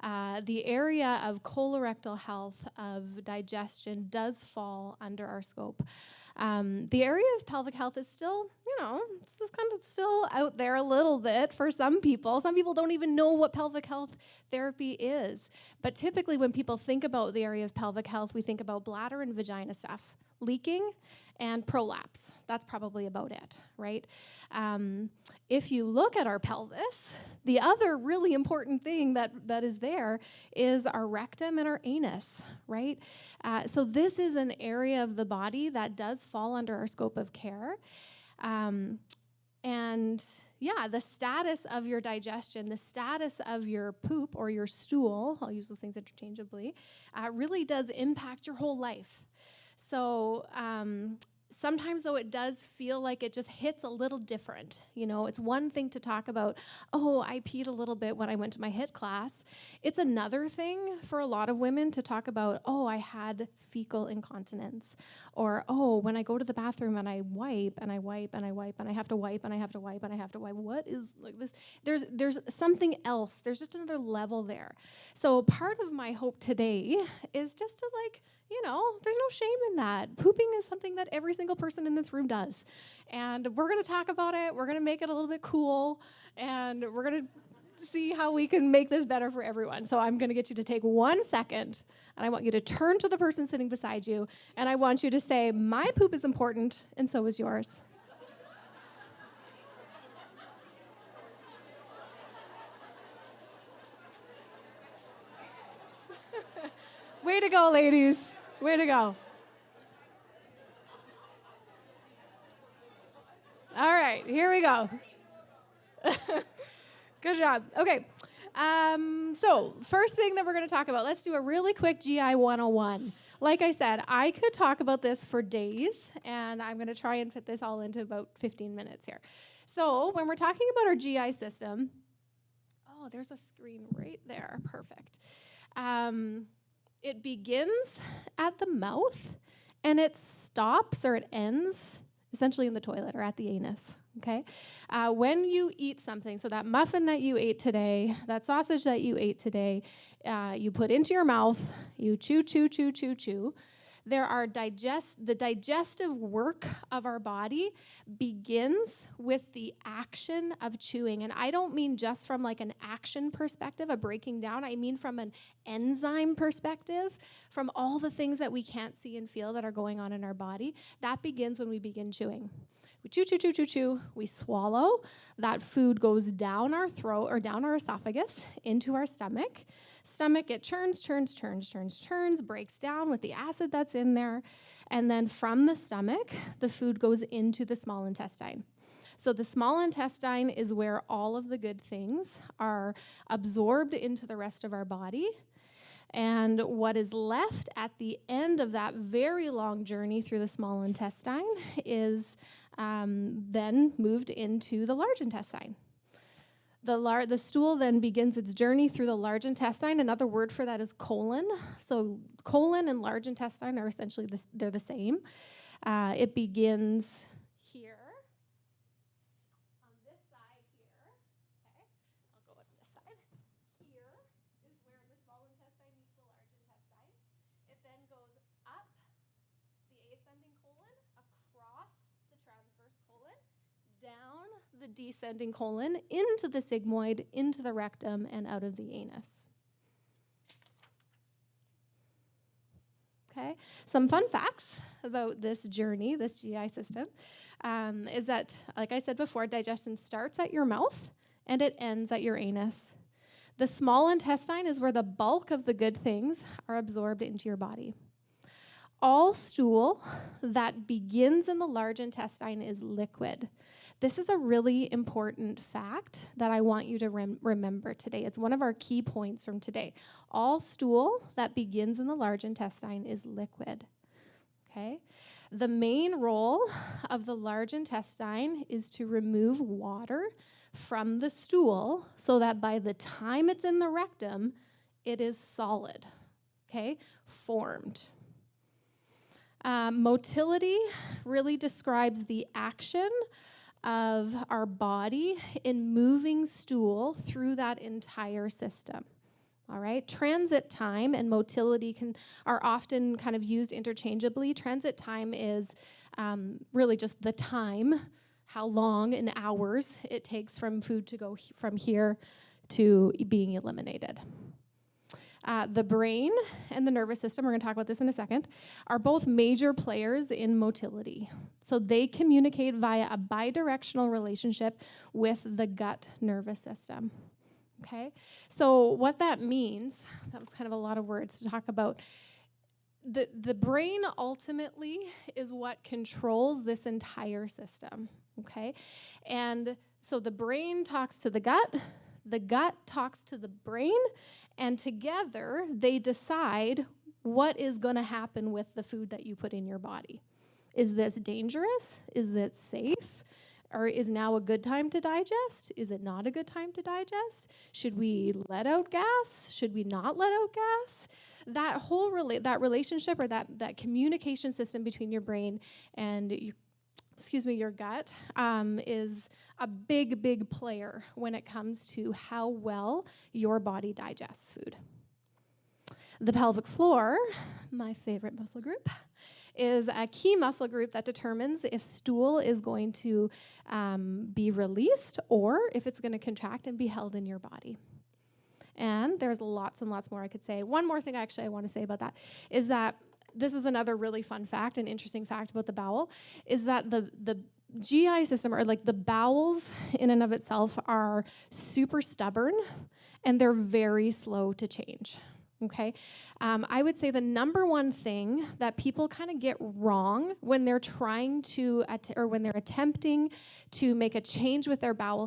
the area of colorectal health, of digestion, does fall under our scope. The area of pelvic health is still, this is kind of still out there a little bit for some people. Some people don't even know what pelvic health therapy is. But typically when people think about the area of pelvic health, we think about bladder and vagina stuff, leaking and prolapse. That's probably about it, right? If you look at our pelvis, the other really important thing that is there is our rectum and our anus, right? So this is an area of the body that does fall under our scope of care. The status of your digestion, the status of your poop or your stool, I'll use those things interchangeably, really does impact your whole life. So sometimes, though, it does feel like it just hits a little different. It's one thing to talk about, oh, I peed a little bit when I went to my HIIT class. It's another thing for a lot of women to talk about, oh, I had fecal incontinence. Or, oh, when I go to the bathroom and I wipe and I wipe and I wipe and I have to wipe and I have to wipe and I have to wipe. What is like this? There's something else. There's just another level there. So part of my hope today is just to there's no shame in that. Pooping is something that every single person in this room does. And we're going to talk about it. We're going to make it a little bit cool. And we're going to see how we can make this better for everyone. So I'm going to get you to take 1 second. And I want you to turn to the person sitting beside you. And I want you to say, my poop is important, and so is yours. Way to go, ladies. Way to go. All right, here we go. Good job. Okay. So first thing that we're going to talk about, let's do a really quick GI 101. Like I said, I could talk about this for days, and I'm going to try and fit this all into about 15 minutes here. So when we're talking about our GI system, oh, there's a screen right there. Perfect. It begins at the mouth, and it stops or it ends essentially in the toilet or at the anus, okay? When you eat something, so that muffin that you ate today, that sausage that you ate today, you put into your mouth, you chew, chew, chew, chew, chew. The digestive work of our body begins with the action of chewing. And I don't mean just from like an action perspective, a breaking down. I mean from an enzyme perspective, from all the things that we can't see and feel that are going on in our body. That begins when we begin chewing. We chew, chew, chew, chew, chew. We swallow. That food goes down our throat or down our esophagus into our stomach. Stomach, it churns, breaks down with the acid that's in there. And then from the stomach, the food goes into the small intestine. So the small intestine is where all of the good things are absorbed into the rest of our body. And what is left at the end of that very long journey through the small intestine is then moved into the large intestine. The stool then begins its journey through the large intestine. Another word for that is colon. So colon and large intestine are essentially they're the same. It begins here. On this side here. Okay, I'll go on this side. Here is where the small intestine meets the large intestine. It then goes up the ascending colon, across the transverse colon, down the descending colon, into the sigmoid, into the rectum, and out of the anus. Okay, some fun facts about this journey, this GI system, is that, like I said before, digestion starts at your mouth and it ends at your anus. The small intestine is where the bulk of the good things are absorbed into your body. All stool that begins in the large intestine is liquid. This is a really important fact that I want you to remember today. It's one of our key points from today. All stool that begins in the large intestine is liquid. Okay? The main role of the large intestine is to remove water from the stool so that by the time it's in the rectum, it is solid, okay, formed. Motility really describes the action of our body in moving stool through that entire system. All right, transit time and motility are often kind of used interchangeably. Transit time is really just the time, how long in hours it takes from food to go from here to being eliminated. The brain and the nervous system, we're going to talk about this in a second, are both major players in motility. So they communicate via a bidirectional relationship with the gut nervous system. Okay? So what that means, that was kind of a lot of words to talk about. The brain ultimately is what controls this entire system. Okay? And so the brain talks to the gut talks to the brain, and together they decide what is going to happen with the food that you put in your body. Is this dangerous? Is this safe? Or is now a good time to digest? Is it not a good time to digest? Should we let out gas? Should we not let out gas? That whole that relationship or that communication system between your brain and your gut is a big player when it comes to how well your body digests food. The pelvic floor, my favorite muscle group, is a key muscle group that determines if stool is going to be released or if it's going to contract and be held in your body. And there's lots and lots more I could say. One more thing actually I want to say about that is that this is another really fun fact and interesting fact about the bowel, is that the GI system, or like the bowels in and of itself, are super stubborn and they're very slow to change. Okay, I would say the number one thing that people kind of get wrong when they're trying to, or when they're attempting to make a change with their bowel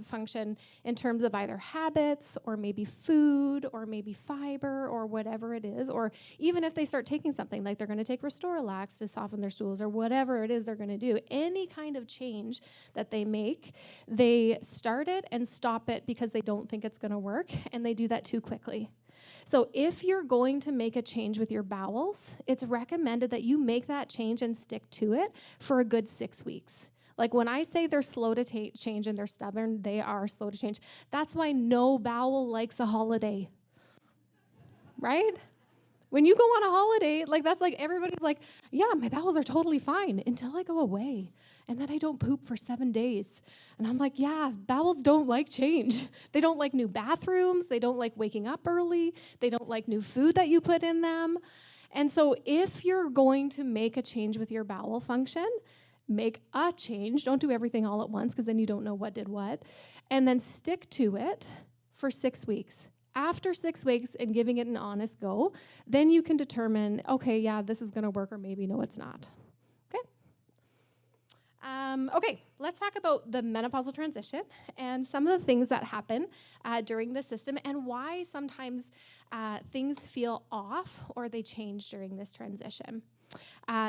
function in terms of either habits or maybe food or maybe fiber or whatever it is, or even if they start taking something like they're going to take Restorelax to soften their stools or whatever it is they're going to do, any kind of change that they make, they start it and stop it because they don't think it's going to work, and they do that too quickly. So if you're going to make a change with your bowels, it's recommended that you make that change and stick to it for a good 6 weeks. Like when I say they're slow to change and they're stubborn, they are slow to change. That's why no bowel likes a holiday, right? When you go on a holiday, like that's like everybody's like, yeah, my bowels are totally fine until I go away. And then I don't poop for 7 days. And I'm like, yeah, bowels don't like change. They don't like new bathrooms. They don't like waking up early. They don't like new food that you put in them. And so if you're going to make a change with your bowel function, make a change. Don't do everything all at once because then you don't know what did what. And then stick to it for 6 weeks. After 6 weeks and giving it an honest go, then you can determine, okay, yeah, this is going to work, or maybe no, it's not. Okay? Okay, let's talk about the menopausal transition and some of the things that happen during the system and why sometimes things feel off or they change during this transition.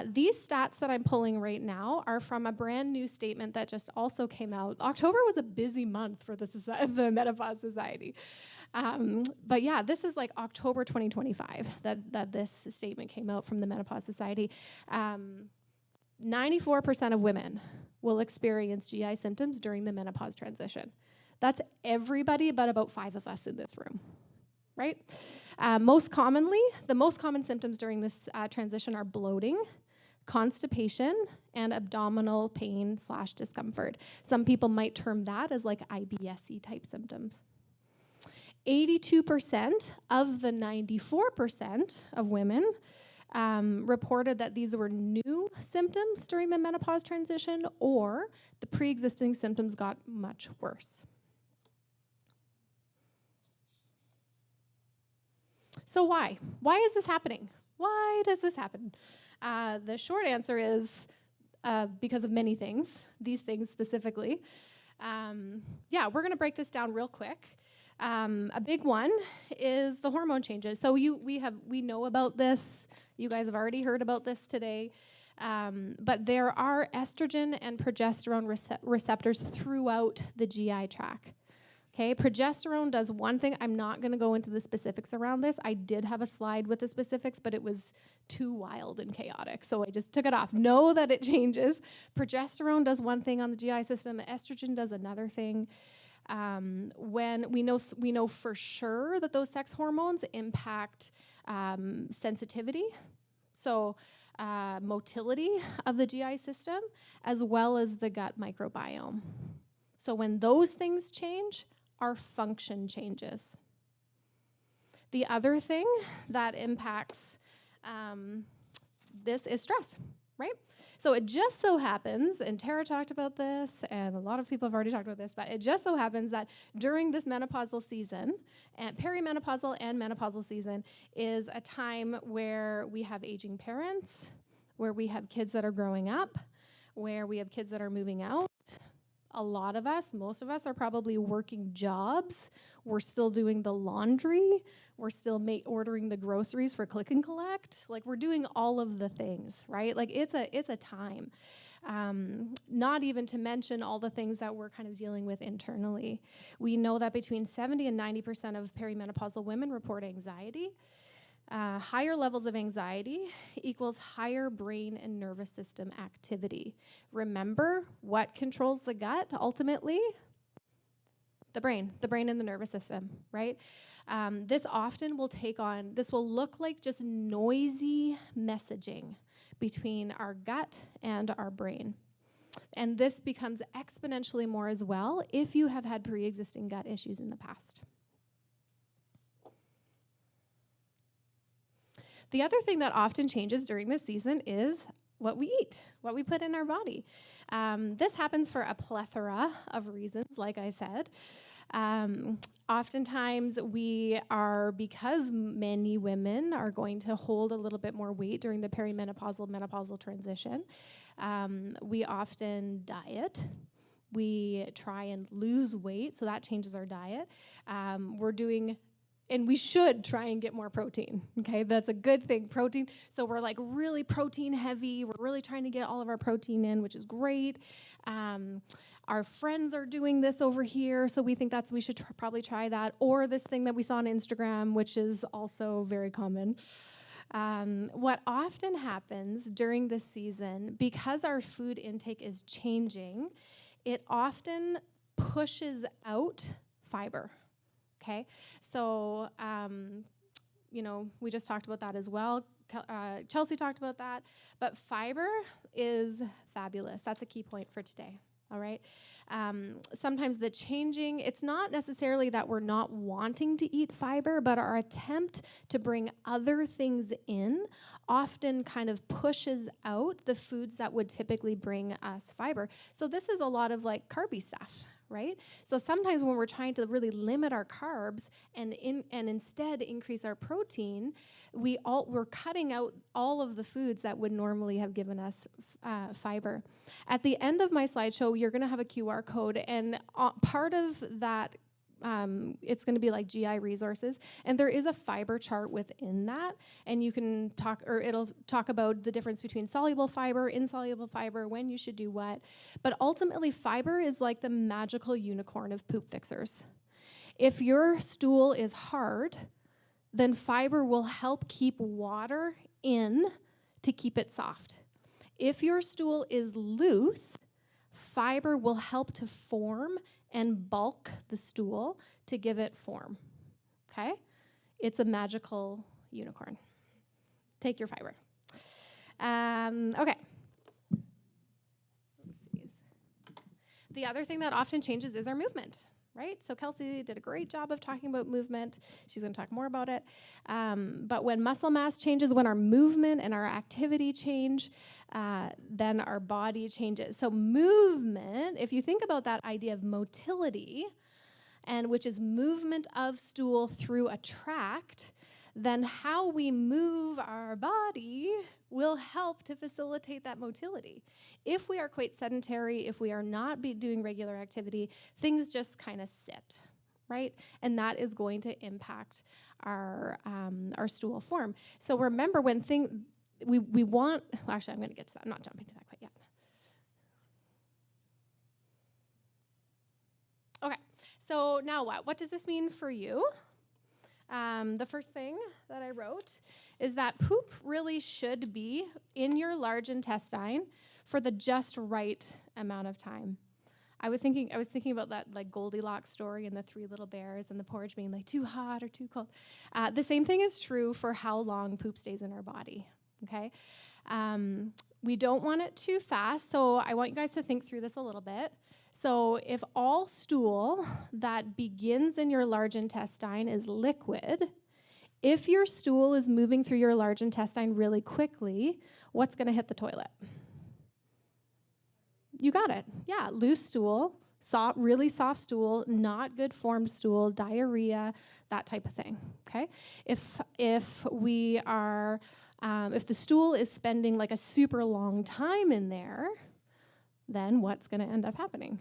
These stats that I'm pulling right now are from a brand new statement that just also came out. October was a busy month for the Menopause Society. But yeah, this is like October 2025 that this statement came out from the Menopause Society. 94% of women will experience GI symptoms during the menopause transition. That's everybody but about 5 of us in this room, right? Most commonly, the most common symptoms during this transition are bloating, constipation, and abdominal pain / discomfort. Some people might term that as like IBS-y type symptoms. 82% of the 94% of women reported that these were new symptoms during the menopause transition or the pre-existing symptoms got much worse. So why? Why is this happening? Why does this happen? The short answer is because of many things, these things specifically. Yeah, we're going to break this down real quick. A big one is the hormone changes. So we know about this. You guys have already heard about this today. But there are estrogen and progesterone receptors throughout the GI tract. Okay, progesterone does one thing. I'm not going to go into the specifics around this. I did have a slide with the specifics, but it was too wild and chaotic, so I just took it off. Know that it changes. Progesterone does one thing on the GI system. Estrogen does another thing. When we know for sure that those sex hormones impact sensitivity, so motility of the GI system, as well as the gut microbiome. So when those things change, our function changes. The other thing that impacts this is stress, right? So it just so happens, and Tara talked about this, and a lot of people have already talked about this, but it just so happens that during this menopausal season, and perimenopausal and menopausal season, is a time where we have aging parents, where we have kids that are growing up, where we have kids that are moving out. A lot of us, most of us, are probably working jobs. We're still doing the laundry. We're still ordering the groceries for click and collect. Like, we're doing all of the things, right? Like, it's a time. Not even to mention all the things that we're kind of dealing with internally. We know that between 70 and 90% of perimenopausal women report anxiety. Higher levels of anxiety equals higher brain and nervous system activity. Remember, what controls the gut ultimately? The brain and the nervous system, right? This often will this will look like just noisy messaging between our gut and our brain. And this becomes exponentially more as well if you have had pre-existing gut issues in the past. The other thing that often changes during this season is what we eat, what we put in our body. This happens for a plethora of reasons, like I said. Oftentimes because many women are going to hold a little bit more weight during the menopausal transition, we often diet. We try and lose weight, so that changes our diet. And we should try and get more protein, okay? That's a good thing, protein. So we're like really protein heavy. We're really trying to get all of our protein in, which is great. our friends are doing this over here, so we think we should probably try that, or this thing that we saw on Instagram, which is also very common. What often happens during this season, because our food intake is changing, it often pushes out fiber. Okay, so we just talked about that as well. Chelsea talked about that, but fiber is fabulous. That's a key point for today. All right. Sometimes the changing, it's not necessarily that we're not wanting to eat fiber, but our attempt to bring other things in often kind of pushes out the foods that would typically bring us fiber. So this is a lot of like carby stuff, right? So sometimes when we're trying to really limit our carbs and instead increase our protein, we're cutting out all of the foods that would normally have given us fiber. At the end of my slideshow, you're going to have a QR code, and part of that, it's going to be like GI resources, and there is a fiber chart within that, and you can talk, or it'll talk about the difference between soluble fiber, insoluble fiber, when you should do what. But ultimately, fiber is like the magical unicorn of poop fixers. If your stool is hard, then fiber will help keep water in to keep it soft. If your stool is loose, fiber will help to form and bulk the stool to give it form. Okay? It's a magical unicorn. Take your fiber. Okay. The other thing that often changes is our movement, right? So Kelsey did a great job of talking about movement. She's going to talk more about it. But when muscle mass changes, when our movement and our activity change, then our body changes. So movement, if you think about that idea of motility, and which is movement of stool through a tract, then how we move our body will help to facilitate that motility. If we are quite sedentary, if we are not doing regular activity, things just kind of sit, right? And that is going to impact our stool form. So remember, when we want, well, actually, I'm going to get to that. I'm not jumping to that quite yet. Okay, so now what? What does this mean for you? The first thing that I wrote is that poop really should be in your large intestine for the just right amount of time. I was thinking about that like Goldilocks story and the three little bears and the porridge being like too hot or too cold. The same thing is true for how long poop stays in our body. Okay, we don't want it too fast, so I want you guys to think through this a little bit. So if all stool that begins in your large intestine is liquid, if your stool is moving through your large intestine really quickly, what's going to hit the toilet? You got it. Yeah, loose stool, really soft stool, not good formed stool, diarrhea, that type of thing. Okay? If the stool is spending like a super long time in there, then what's going to end up happening?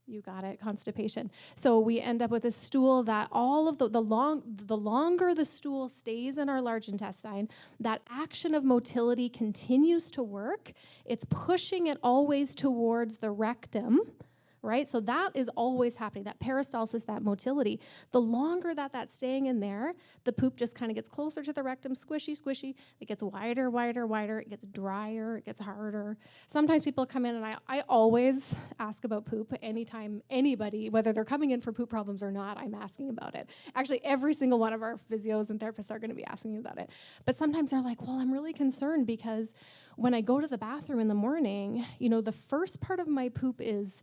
You got it, constipation. So we end up with a stool that all of the longer the stool stays in our large intestine, that action of motility continues to work. It's pushing it always towards the rectum, right? So that is always happening, that peristalsis, that motility. The longer that's staying in there, the poop just kind of gets closer to the rectum, squishy, squishy. It gets wider, wider, wider. It gets drier. It gets harder. Sometimes people come in, and I always ask about poop anytime anybody, whether they're coming in for poop problems or not, I'm asking about it. Actually, every single one of our physios and therapists are going to be asking about it. But sometimes they're like, well, I'm really concerned because when I go to the bathroom in the morning, the first part of my poop is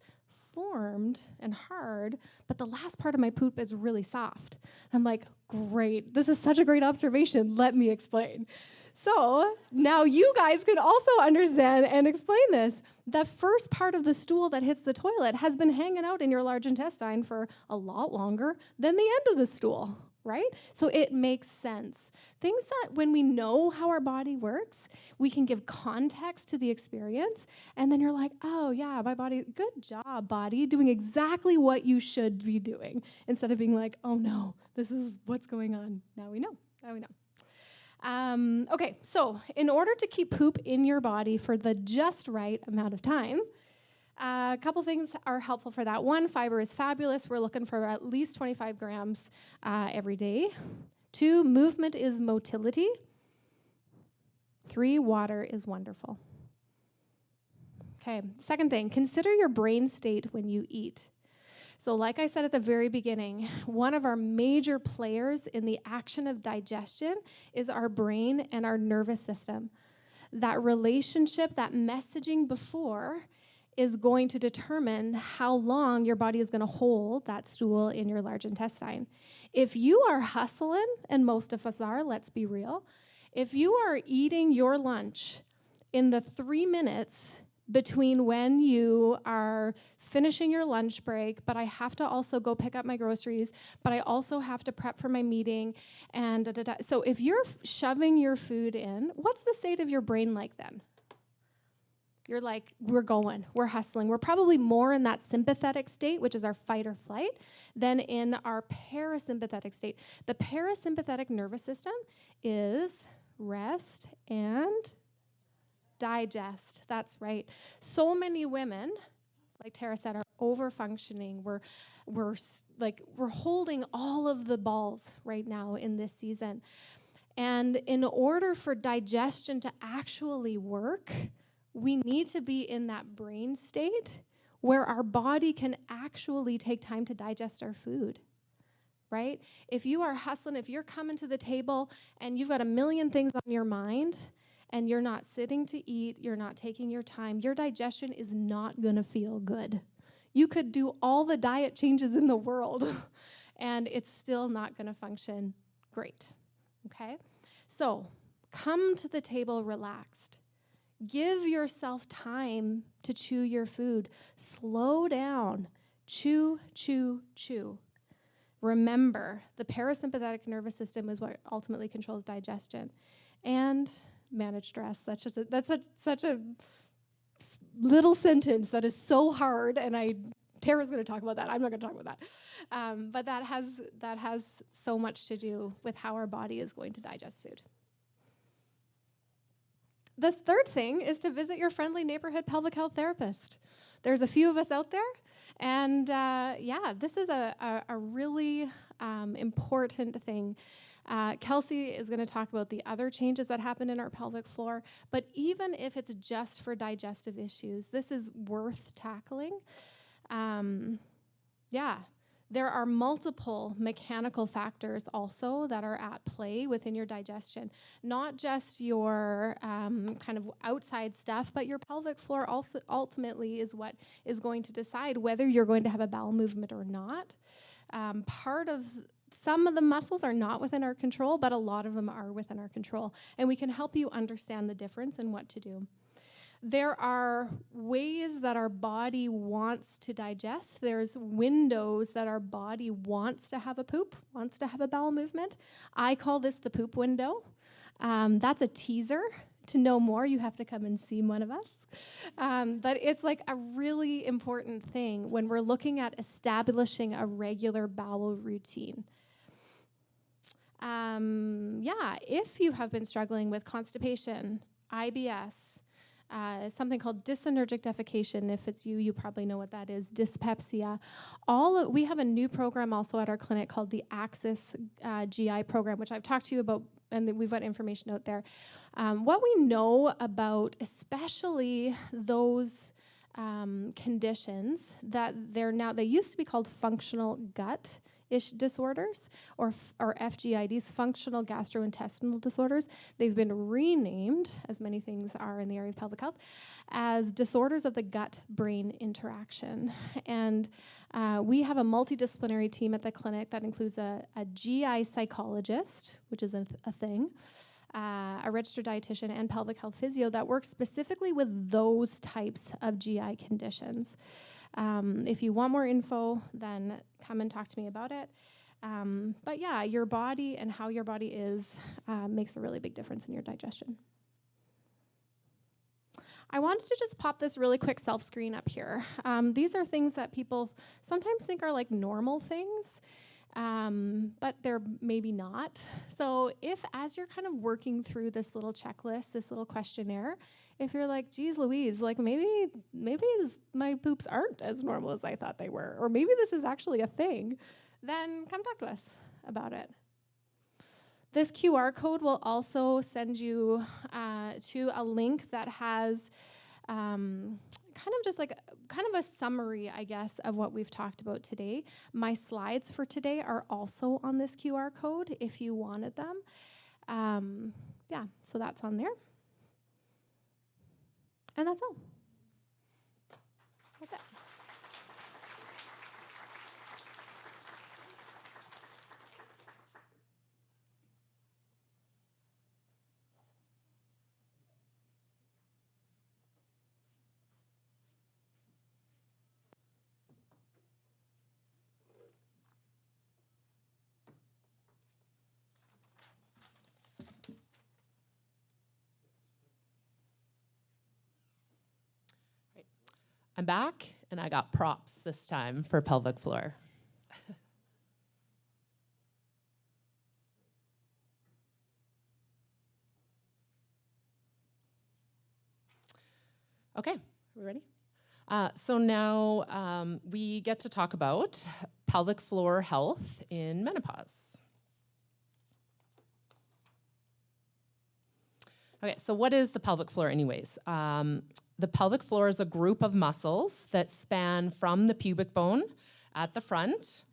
formed and hard, but the last part of my poop is really soft. I'm like, great, this is such a great observation. Let me explain. So now you guys can also understand and explain this. The first part of the stool that hits the toilet has been hanging out in your large intestine for a lot longer than the end of the stool, right? So it makes sense. Things that when we know how our body works, we can give context to the experience, and then you're like, oh yeah, my body, good job, body, doing exactly what you should be doing, instead of being like, oh no, this is what's going on. Now we know. Okay, so in order to keep poop in your body for the just right amount of time, A couple things are helpful for that. One, fiber is fabulous. We're looking for at least 25 grams every day. 2, movement is motility. 3, water is wonderful. Okay, second thing, consider your brain state when you eat. So like I said at the very beginning, one of our major players in the action of digestion is our brain and our nervous system. That relationship, that messaging before, is going to determine how long your body is going to hold that stool in your large intestine. If you are hustling, and most of us are, let's be real, if you are eating your lunch in the 3 minutes between when you are finishing your lunch break, but I have to also go pick up my groceries, but I also have to prep for my meeting, and da-da-da. So if you're shoving your food in, what's the state of your brain like then? You're like, we're going, we're hustling. We're probably more in that sympathetic state, which is our fight or flight, than in our parasympathetic state. The parasympathetic nervous system is rest and digest. That's right. So many women, like Tara said, are over-functioning. We're holding all of the balls right now in this season. And in order for digestion to actually work, we need to be in that brain state where our body can actually take time to digest our food, right? If you are hustling, if you're coming to the table and you've got a million things on your mind and you're not sitting to eat, you're not taking your time, your digestion is not going to feel good. You could do all the diet changes in the world and it's still not going to function great, okay? So come to the table relaxed. Give yourself time to chew your food. Slow down. Chew, chew, chew. Remember, the parasympathetic nervous system is what ultimately controls digestion. And manage stress. That's such a little sentence that is so hard, and Tara's going to talk about that. I'm not going to talk about that. But that has so much to do with how our body is going to digest food. The third thing is to visit your friendly neighborhood pelvic health therapist. There's a few of us out there, and this is a really important thing. Kelsey is going to talk about the other changes that happen in our pelvic floor, but even if it's just for digestive issues, this is worth tackling. There are multiple mechanical factors also that are at play within your digestion, not just your kind of outside stuff, but your pelvic floor also ultimately is what is going to decide whether you're going to have a bowel movement or not. Some of the muscles are not within our control, but a lot of them are within our control, and we can help you understand the difference and what to do. There are ways that our body wants to digest. There's windows that our body wants to have a poop, wants to have a bowel movement. I call this the poop window. That's a teaser. To know more, you have to come and see one of us. But it's like a really important thing when we're looking at establishing a regular bowel routine. If you have been struggling with constipation, IBS, something called dysenergic defecation. If it's you, you probably know what that is, dyspepsia. We have a new program also at our clinic called the Access GI program, which I've talked to you about, and we've got information out there. What we know about especially those conditions that they used to be called functional gut disorders or FGIDs, functional gastrointestinal disorders. They've been renamed, as many things are in the area of pelvic health, as disorders of the gut-brain interaction. And we have a multidisciplinary team at the clinic that includes a GI psychologist, which is a thing, a registered dietitian, and pelvic health physio that works specifically with those types of GI conditions. If you want more info, then come and talk to me about it. But yeah, your body and how your body is makes a really big difference in your digestion. I wanted to just pop this really quick self-screen up here. These are things that people sometimes think are like normal things. but they're maybe not. So if as you're kind of working through this little checklist, this little questionnaire, if you're like, geez Louise, like maybe my poops aren't as normal as I thought they were, or maybe this is actually a thing, then come talk to us about it. This QR code will also send you to a link that has kind of a summary, I guess, of what we've talked about today. My slides for today are also on this QR code if you wanted them. Yeah, so that's on there. And that's all. That's it. I'm back, and I got props this time for pelvic floor. Okay, we ready? So now we get to talk about pelvic floor health in menopause. Okay, so what is the pelvic floor anyways? The pelvic floor is a group of muscles that span from the pubic bone at the front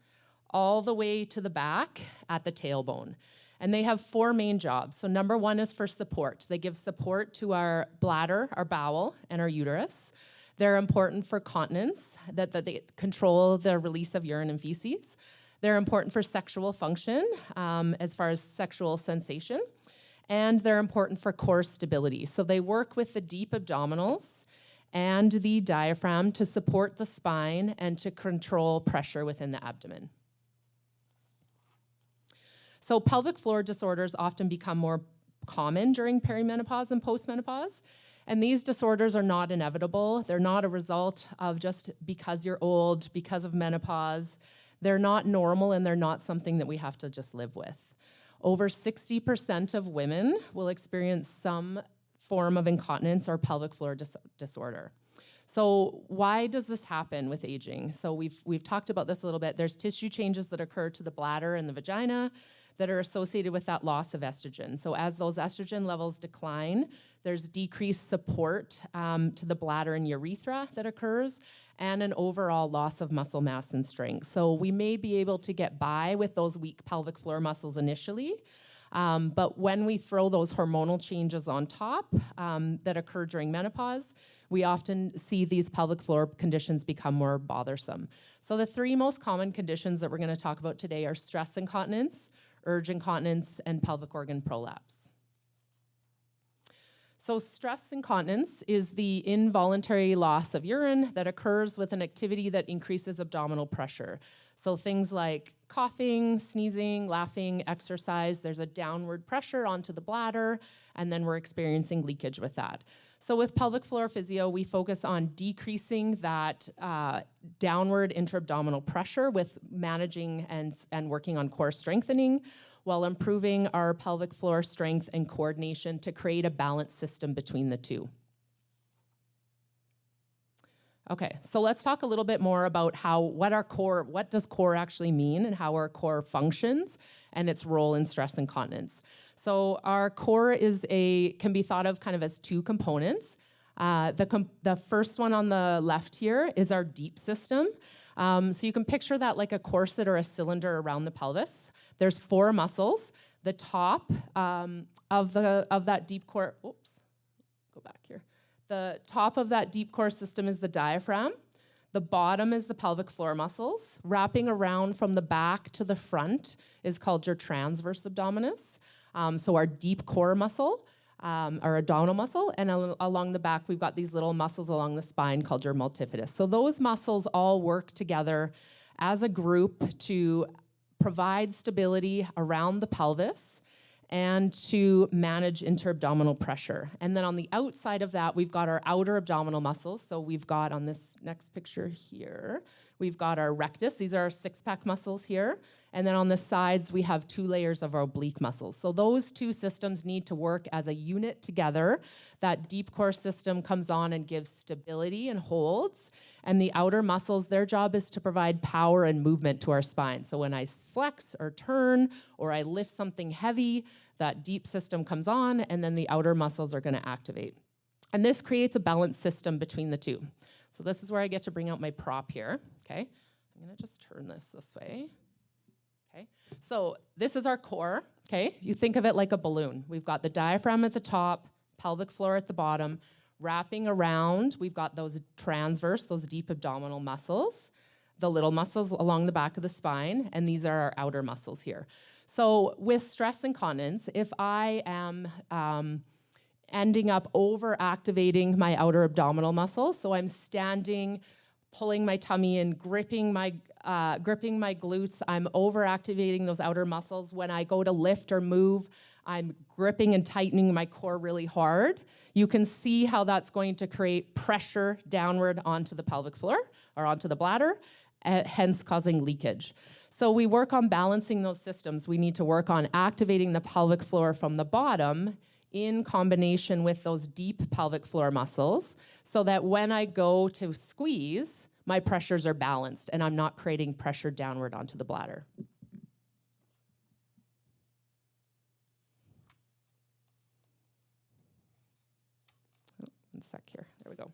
all the way to the back at the tailbone. And they have four main jobs. So number one is for support. They give support to our bladder, our bowel, and our uterus. They're important for continence, that they control the release of urine and feces. They're important for sexual function, as far as sexual sensation. And they're important for core stability. So they work with the deep abdominals and the diaphragm to support the spine and to control pressure within the abdomen. So pelvic floor disorders often become more common during perimenopause and postmenopause. And these disorders are not inevitable. They're not a result of just because you're old, because of menopause. They're not normal, and they're not something that we have to just live with. Over 60% of women will experience some form of incontinence or pelvic floor disorder. So why does this happen with aging? So we've talked about this a little bit. There's tissue changes that occur to the bladder and the vagina that are associated with that loss of estrogen. So as those estrogen levels decline, there's decreased support to the bladder and urethra that occurs, and an overall loss of muscle mass and strength. So we may be able to get by with those weak pelvic floor muscles initially, but when we throw those hormonal changes on top that occur during menopause, we often see these pelvic floor conditions become more bothersome. So the three most common conditions that we're going to talk about today are stress incontinence, urge incontinence, and pelvic organ prolapse. So stress incontinence is the involuntary loss of urine that occurs with an activity that increases abdominal pressure. So things like coughing, sneezing, laughing, exercise, there's a downward pressure onto the bladder, and then we're experiencing leakage with that. So with pelvic floor physio, we focus on decreasing that downward intra-abdominal pressure with managing and working on core strengthening, while improving our pelvic floor strength and coordination to create a balanced system between the two. Okay, so let's talk a little bit more about what does core actually mean and how our core functions and its role in stress incontinence. So our core can be thought of kind of as two components. The first one on the left here is our deep system. So you can picture that like a corset or a cylinder around the pelvis. There's four muscles. The top of that deep core, oops, go back here. The top of that deep core system is the diaphragm. The bottom is the pelvic floor muscles. Wrapping around from the back to the front is called your transverse abdominis. So our deep core muscle, our abdominal muscle, and along the back, we've got these little muscles along the spine called your multifidus. So those muscles all work together as a group to provide stability around the pelvis and to manage inter-abdominal pressure. And then on the outside of that, we've got our outer abdominal muscles. So we've got on this next picture here, we've got our rectus. These are our six-pack muscles here. And then on the sides, we have 2 layers of our oblique muscles. So those 2 systems need to work as a unit together. That deep core system comes on and gives stability and holds. And the outer muscles, their job is to provide power and movement to our spine. So when I flex or turn or I lift something heavy, that deep system comes on, and then the outer muscles are going to activate. And this creates a balanced system between the 2. So this is where I get to bring out my prop here, okay? I'm going to just turn this way. Okay, so this is our core, okay? You think of it like a balloon. We've got the diaphragm at the top, pelvic floor at the bottom. Wrapping around, we've got those transverse, those deep abdominal muscles, the little muscles along the back of the spine, and these are our outer muscles here. So with stress incontinence, if I am ending up over-activating my outer abdominal muscles, so I'm standing, pulling my tummy in, gripping my glutes, I'm over-activating those outer muscles. When I go to lift or move, I'm gripping and tightening my core really hard. You can see how that's going to create pressure downward onto the pelvic floor or onto the bladder, hence causing leakage. So we work on balancing those systems. We need to work on activating the pelvic floor from the bottom in combination with those deep pelvic floor muscles so that when I go to squeeze, my pressures are balanced and I'm not creating pressure downward onto the bladder. One sec here, there we go.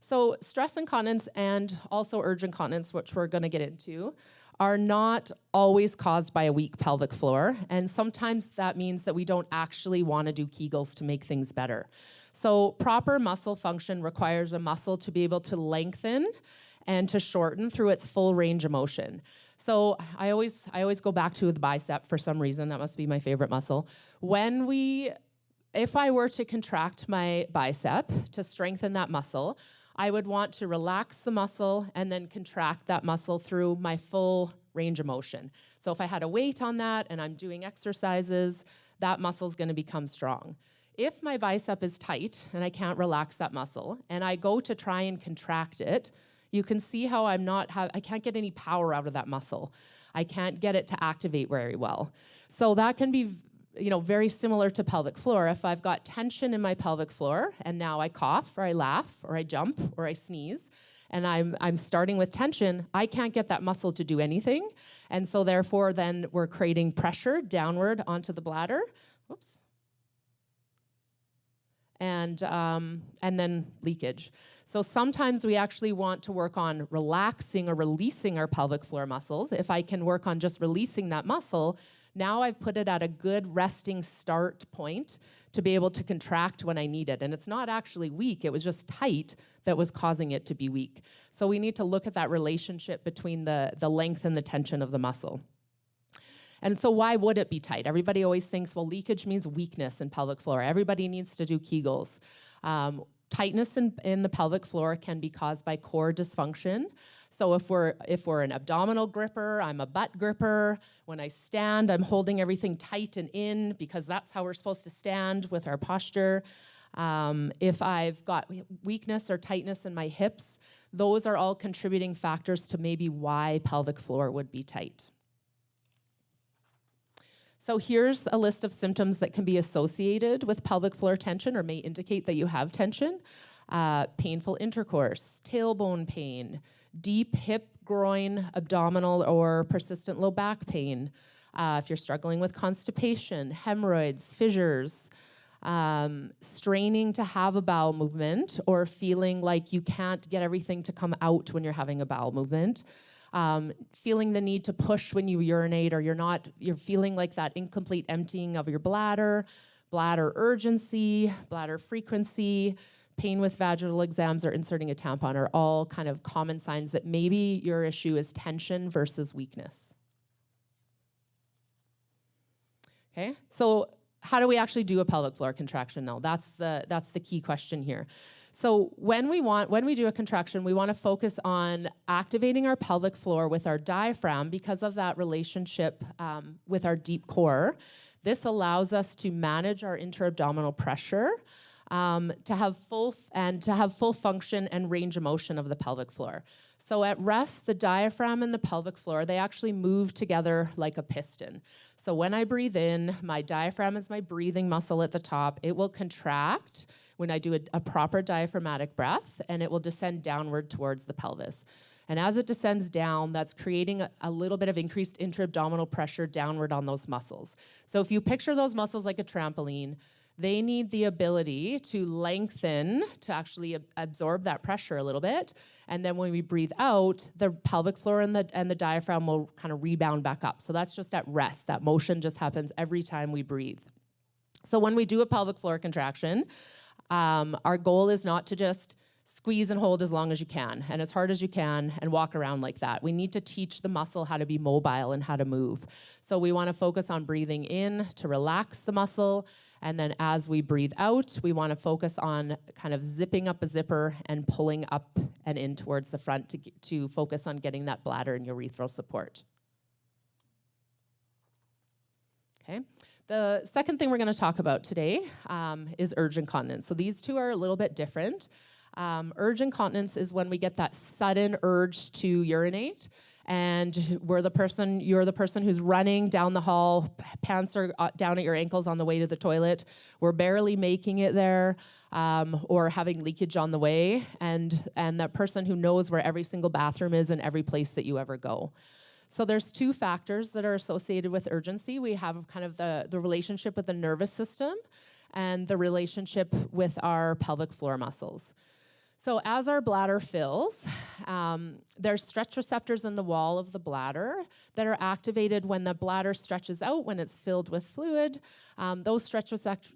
So stress incontinence and also urge incontinence, which we're gonna get into, are not always caused by a weak pelvic floor. And sometimes that means that we don't actually wanna do Kegels to make things better. So proper muscle function requires a muscle to be able to lengthen and to shorten through its full range of motion. So I always go back to the bicep for some reason. That must be my favorite muscle. If I were to contract my bicep to strengthen that muscle, I would want to relax the muscle and then contract that muscle through my full range of motion. So if I had a weight on that and I'm doing exercises, that muscle's gonna become strong. If my bicep is tight and I can't relax that muscle and I go to try and contract it, you can see how I can't get any power out of that muscle. I can't get it to activate very well. So that can be very similar to pelvic floor. If I've got tension in my pelvic floor and now I cough or I laugh or I jump or I sneeze and I'm starting with tension, I can't get that muscle to do anything. And so therefore then we're creating pressure downward onto the bladder. Oops. And then leakage. So sometimes we actually want to work on relaxing or releasing our pelvic floor muscles. If I can work on just releasing that muscle, now I've put it at a good resting start point to be able to contract when I need it. And it's not actually weak, it was just tight that was causing it to be weak. So we need to look at that relationship between the length and the tension of the muscle. And so why would it be tight? Everybody always thinks, well, leakage means weakness in pelvic floor. Everybody needs to do Kegels. Tightness in the pelvic floor can be caused by core dysfunction. So if we're an abdominal gripper, I'm a butt gripper. When I stand, I'm holding everything tight and in because that's how we're supposed to stand with our posture. If I've got weakness or tightness in my hips, those are all contributing factors to maybe why pelvic floor would be tight. So here's a list of symptoms that can be associated with pelvic floor tension or may indicate that you have tension. Painful intercourse, tailbone pain, deep hip, groin, abdominal, or persistent low back pain. If you're struggling with constipation, hemorrhoids, fissures, straining to have a bowel movement or feeling like you can't get everything to come out when you're having a bowel movement. Feeling the need to push when you urinate or you're feeling like that incomplete emptying of your bladder, bladder urgency, bladder frequency, pain with vaginal exams or inserting a tampon are all kind of common signs that maybe your issue is tension versus weakness. Okay, so how do we actually do a pelvic floor contraction now? That's the key question here. So when we do a contraction, we want to focus on activating our pelvic floor with our diaphragm because of that relationship with our deep core. This allows us to manage our intra-abdominal pressure, to have full function and range of motion of the pelvic floor. So at rest, the diaphragm and the pelvic floor, they actually move together like a piston. So when I breathe in, my diaphragm is my breathing muscle at the top. It will contract when I do a proper diaphragmatic breath, and it will descend downward towards the pelvis. And as it descends down, that's creating a little bit of increased intra-abdominal pressure downward on those muscles. So if you picture those muscles like a trampoline, they need the ability to lengthen to actually absorb that pressure a little bit. And then when we breathe out, the pelvic floor and the diaphragm will kind of rebound back up. So that's just at rest. That motion just happens every time we breathe. So when we do a pelvic floor contraction, our goal is not to just squeeze and hold as long as you can and as hard as you can and walk around like that. We need to teach the muscle how to be mobile and how to move. So we want to focus on breathing in to relax the muscle. And then as we breathe out, we want to focus on kind of zipping up a zipper and pulling up and in towards the front to focus on getting that bladder and urethral support. Okay. The second thing we're going to talk about today is urge incontinence. So these two are a little bit different. Urge incontinence is when we get that sudden urge to urinate, and you're the person who's running down the hall, pants are down at your ankles on the way to the toilet. We're barely making it there, or having leakage on the way, and that person who knows where every single bathroom is in every place that you ever go. So there's two factors that are associated with urgency. We have kind of the relationship with the nervous system and the relationship with our pelvic floor muscles. So as our bladder fills, there's stretch receptors in the wall of the bladder that are activated when the bladder stretches out, when it's filled with fluid. Those stretch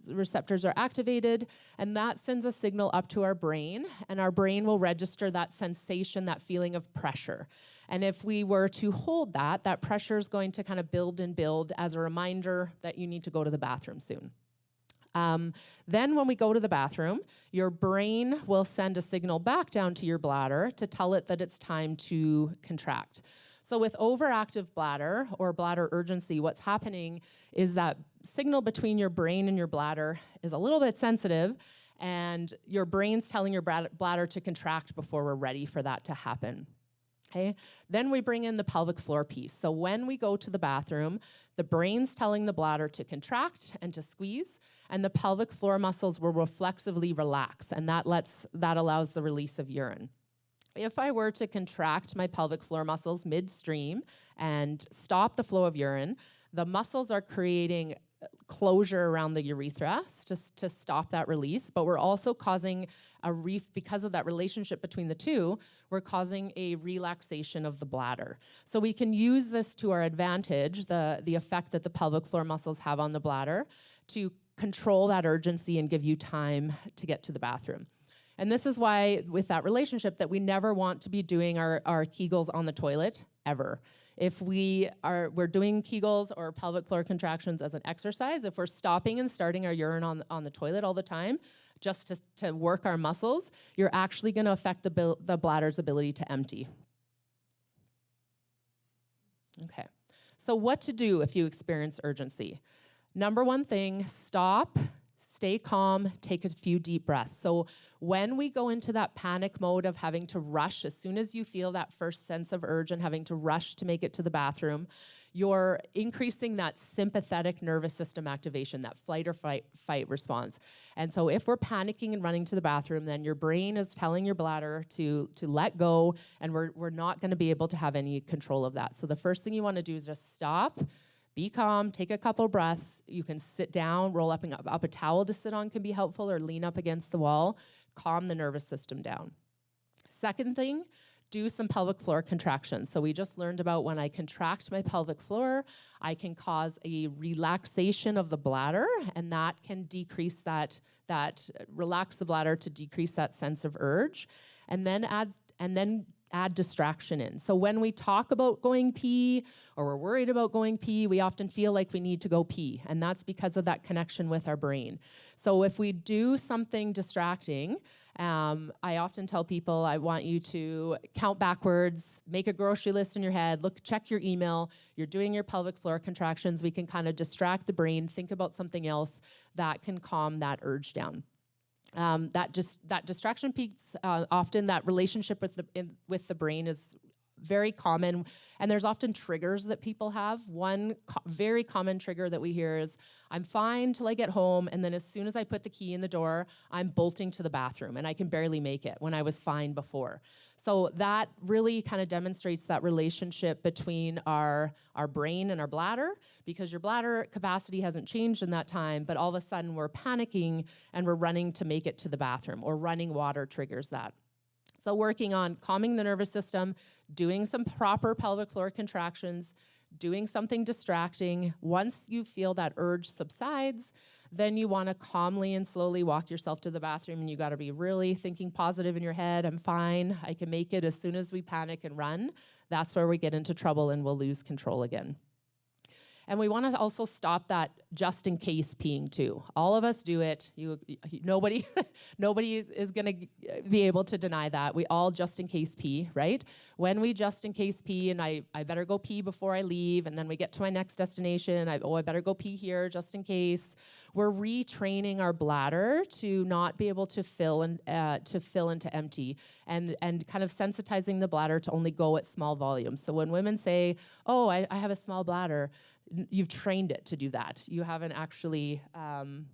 receptors are activated, and that sends a signal up to our brain, and our brain will register that sensation, that feeling of pressure. And if we were to hold that, that pressure is going to kind of build and build as a reminder that you need to go to the bathroom soon. Then when we go to the bathroom, your brain will send a signal back down to your bladder to tell it that it's time to contract. So with overactive bladder or bladder urgency, what's happening is that signal between your brain and your bladder is a little bit sensitive, and your brain's telling your bladder to contract before we're ready for that to happen. Okay. Then we bring in the pelvic floor piece. So when we go to the bathroom, the brain's telling the bladder to contract and to squeeze, and the pelvic floor muscles will reflexively relax, and that allows the release of urine. If I were to contract my pelvic floor muscles midstream and stop the flow of urine, the muscles are creating closure around the urethra just to stop that release, but we're also causing because of that relationship between the two, we're causing a relaxation of the bladder. So we can use this to our advantage, the effect that the pelvic floor muscles have on the bladder, to control that urgency and give you time to get to the bathroom. And this is why, with that relationship, that we never want to be doing our Kegels on the toilet, ever. If we're doing Kegels or pelvic floor contractions as an exercise, if we're stopping and starting our urine on the toilet all the time, just to work our muscles, you're actually going to affect the bladder's ability to empty. Okay, so what to do if you experience urgency? Number one thing, stop, stay calm, take a few deep breaths. So when we go into that panic mode of having to rush, as soon as you feel that first sense of urge and having to rush to make it to the bathroom, you're increasing that sympathetic nervous system activation, that flight or fight response. And so if we're panicking and running to the bathroom, then your brain is telling your bladder to let go, and we're not going to be able to have any control of that. So the first thing you want to do is just stop, be calm, take a couple breaths. You can sit down, roll up a towel to sit on can be helpful, or lean up against the wall, calm the nervous system down. Second thing, do some pelvic floor contractions. So we just learned about when I contract my pelvic floor, I can cause a relaxation of the bladder, and that can decrease relax the bladder to decrease that sense of urge, and then add distraction in. So when we talk about going pee, or we're worried about going pee, we often feel like we need to go pee, and that's because of that connection with our brain. So if we do something distracting, I often tell people, I want you to count backwards, make a grocery list in your head, check your email, you're doing your pelvic floor contractions, we can kind of distract the brain, think about something else that can calm that urge down. That distraction peaks, often that relationship with the brain is very common, and there's often triggers that people have. One very common trigger that we hear is, I'm fine till I get home, and then as soon as I put the key in the door, I'm bolting to the bathroom, and I can barely make it when I was fine before. So that really kind of demonstrates that relationship between our brain and our bladder, because your bladder capacity hasn't changed in that time, but all of a sudden we're panicking and we're running to make it to the bathroom, or running water triggers that. So working on calming the nervous system, doing some proper pelvic floor contractions, doing something distracting. Once you feel that urge subsides, then you want to calmly and slowly walk yourself to the bathroom, and you got to be really thinking positive in your head. I'm fine. I can make it. As soon as we panic and run, that's where we get into trouble and we'll lose control again. And we want to also stop that just in case peeing too. All of us do it. Nobody is going to be able to deny that. We all just in case pee, right? When we just in case pee, and I better go pee before I leave, and then we get to my next destination, I better go pee here just in case. We're retraining our bladder to not be able to fill into empty, and kind of sensitizing the bladder to only go at small volumes. So when women say, "Oh, I have a small bladder," you've trained it to do that. You haven't actually, and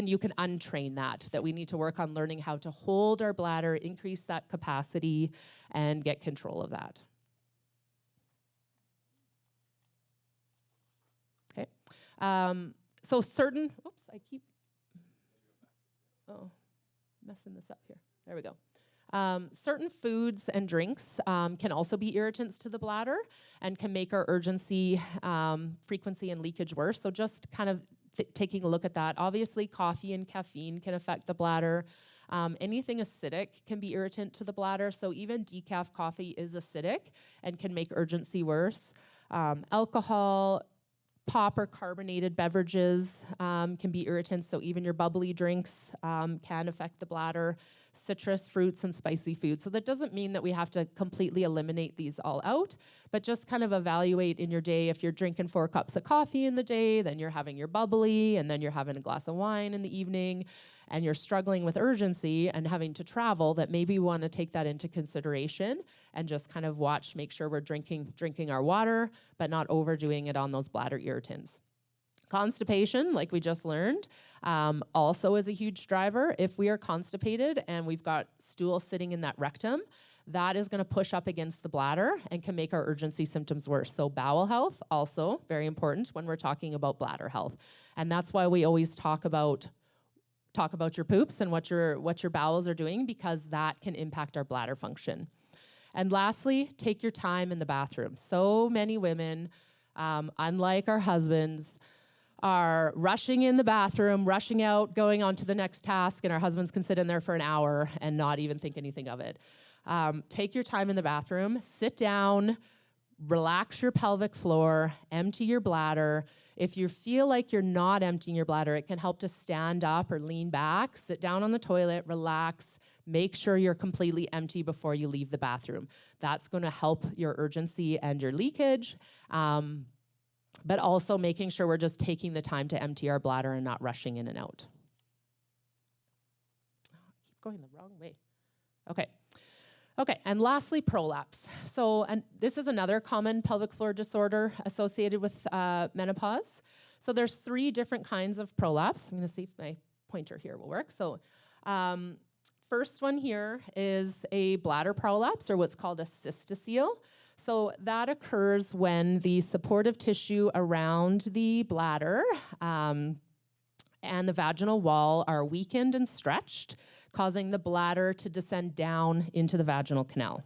you can untrain that we need to work on learning how to hold our bladder, increase that capacity, and get control of that. Okay. So certain, messing this up here. There we go. Certain foods and drinks can also be irritants to the bladder and can make our urgency, frequency, and leakage worse. So just kind of taking a look at that. Obviously, coffee and caffeine can affect the bladder. Anything acidic can be irritant to the bladder. So even decaf coffee is acidic and can make urgency worse. Alcohol, pop or carbonated beverages can be irritants, so even your bubbly drinks can affect the bladder. Citrus fruits and spicy foods. So that doesn't mean that we have to completely eliminate these all out, but just kind of evaluate in your day. If you're drinking 4 cups of coffee in the day, then you're having your bubbly, and then you're having a glass of wine in the evening, and you're struggling with urgency and having to travel, that maybe we want to take that into consideration and just kind of watch, make sure we're drinking our water, but not overdoing it on those bladder irritants. Constipation, like we just learned, also is a huge driver. If we are constipated and we've got stool sitting in that rectum, that is going to push up against the bladder and can make our urgency symptoms worse. So bowel health, also very important when we're talking about bladder health. And that's why we always talk about your poops and what your bowels are doing, because that can impact our bladder function. And lastly, take your time in the bathroom. So many women, unlike our husbands, are rushing in the bathroom, rushing out, going on to the next task, and our husbands can sit in there for an hour and not even think anything of it. Take your time in the bathroom, sit down, relax your pelvic floor, empty your bladder. If you feel like you're not emptying your bladder, it can help to stand up or lean back, sit down on the toilet, relax, make sure you're completely empty before you leave the bathroom. That's going to help your urgency and your leakage. But also making sure we're just taking the time to empty our bladder and not rushing in and out. I keep going the wrong way. Okay, and lastly, prolapse. So, and this is another common pelvic floor disorder associated with menopause. So there's 3 different kinds of prolapse. I'm gonna see if my pointer here will work. So first one here is a bladder prolapse, or what's called a cystocele. So that occurs when the supportive tissue around the bladder and the vaginal wall are weakened and stretched, causing the bladder to descend down into the vaginal canal.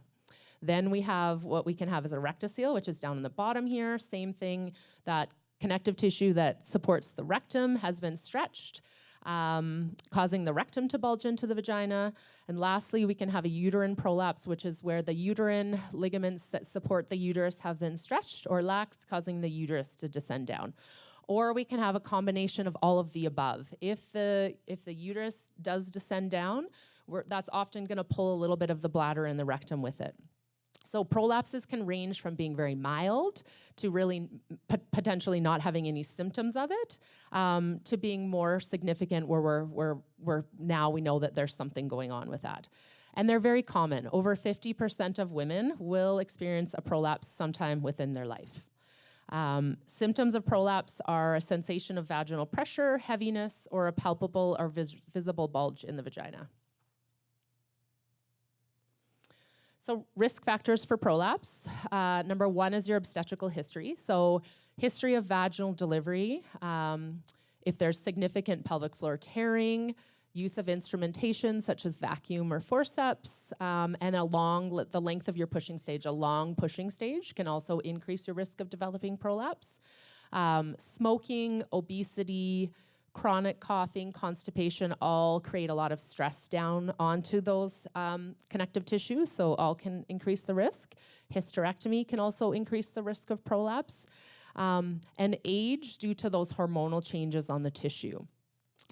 Then we have what we can have as a rectocele, which is down in the bottom here. Same thing, that connective tissue that supports the rectum has been stretched, causing the rectum to bulge into the vagina. And lastly, we can have a uterine prolapse, which is where the uterine ligaments that support the uterus have been stretched or laxed, causing the uterus to descend down. Or we can have a combination of all of the above. If the uterus does descend down, that's often going to pull a little bit of the bladder and the rectum with it. So prolapses can range from being very mild to really potentially not having any symptoms of it, to being more significant where we're now we know that there's something going on with that. And they're very common. Over 50% of women will experience a prolapse sometime within their life. Symptoms of prolapse are a sensation of vaginal pressure, heaviness, or a palpable or visible bulge in the vagina. So risk factors for prolapse. Number one is your obstetrical history. So history of vaginal delivery, if there's significant pelvic floor tearing, use of instrumentation such as vacuum or forceps, and the length of your pushing stage. A long pushing stage can also increase your risk of developing prolapse. Smoking, obesity, chronic coughing, constipation all create a lot of stress down onto those connective tissues, so all can increase the risk. Hysterectomy can also increase the risk of prolapse. And age due to those hormonal changes on the tissue.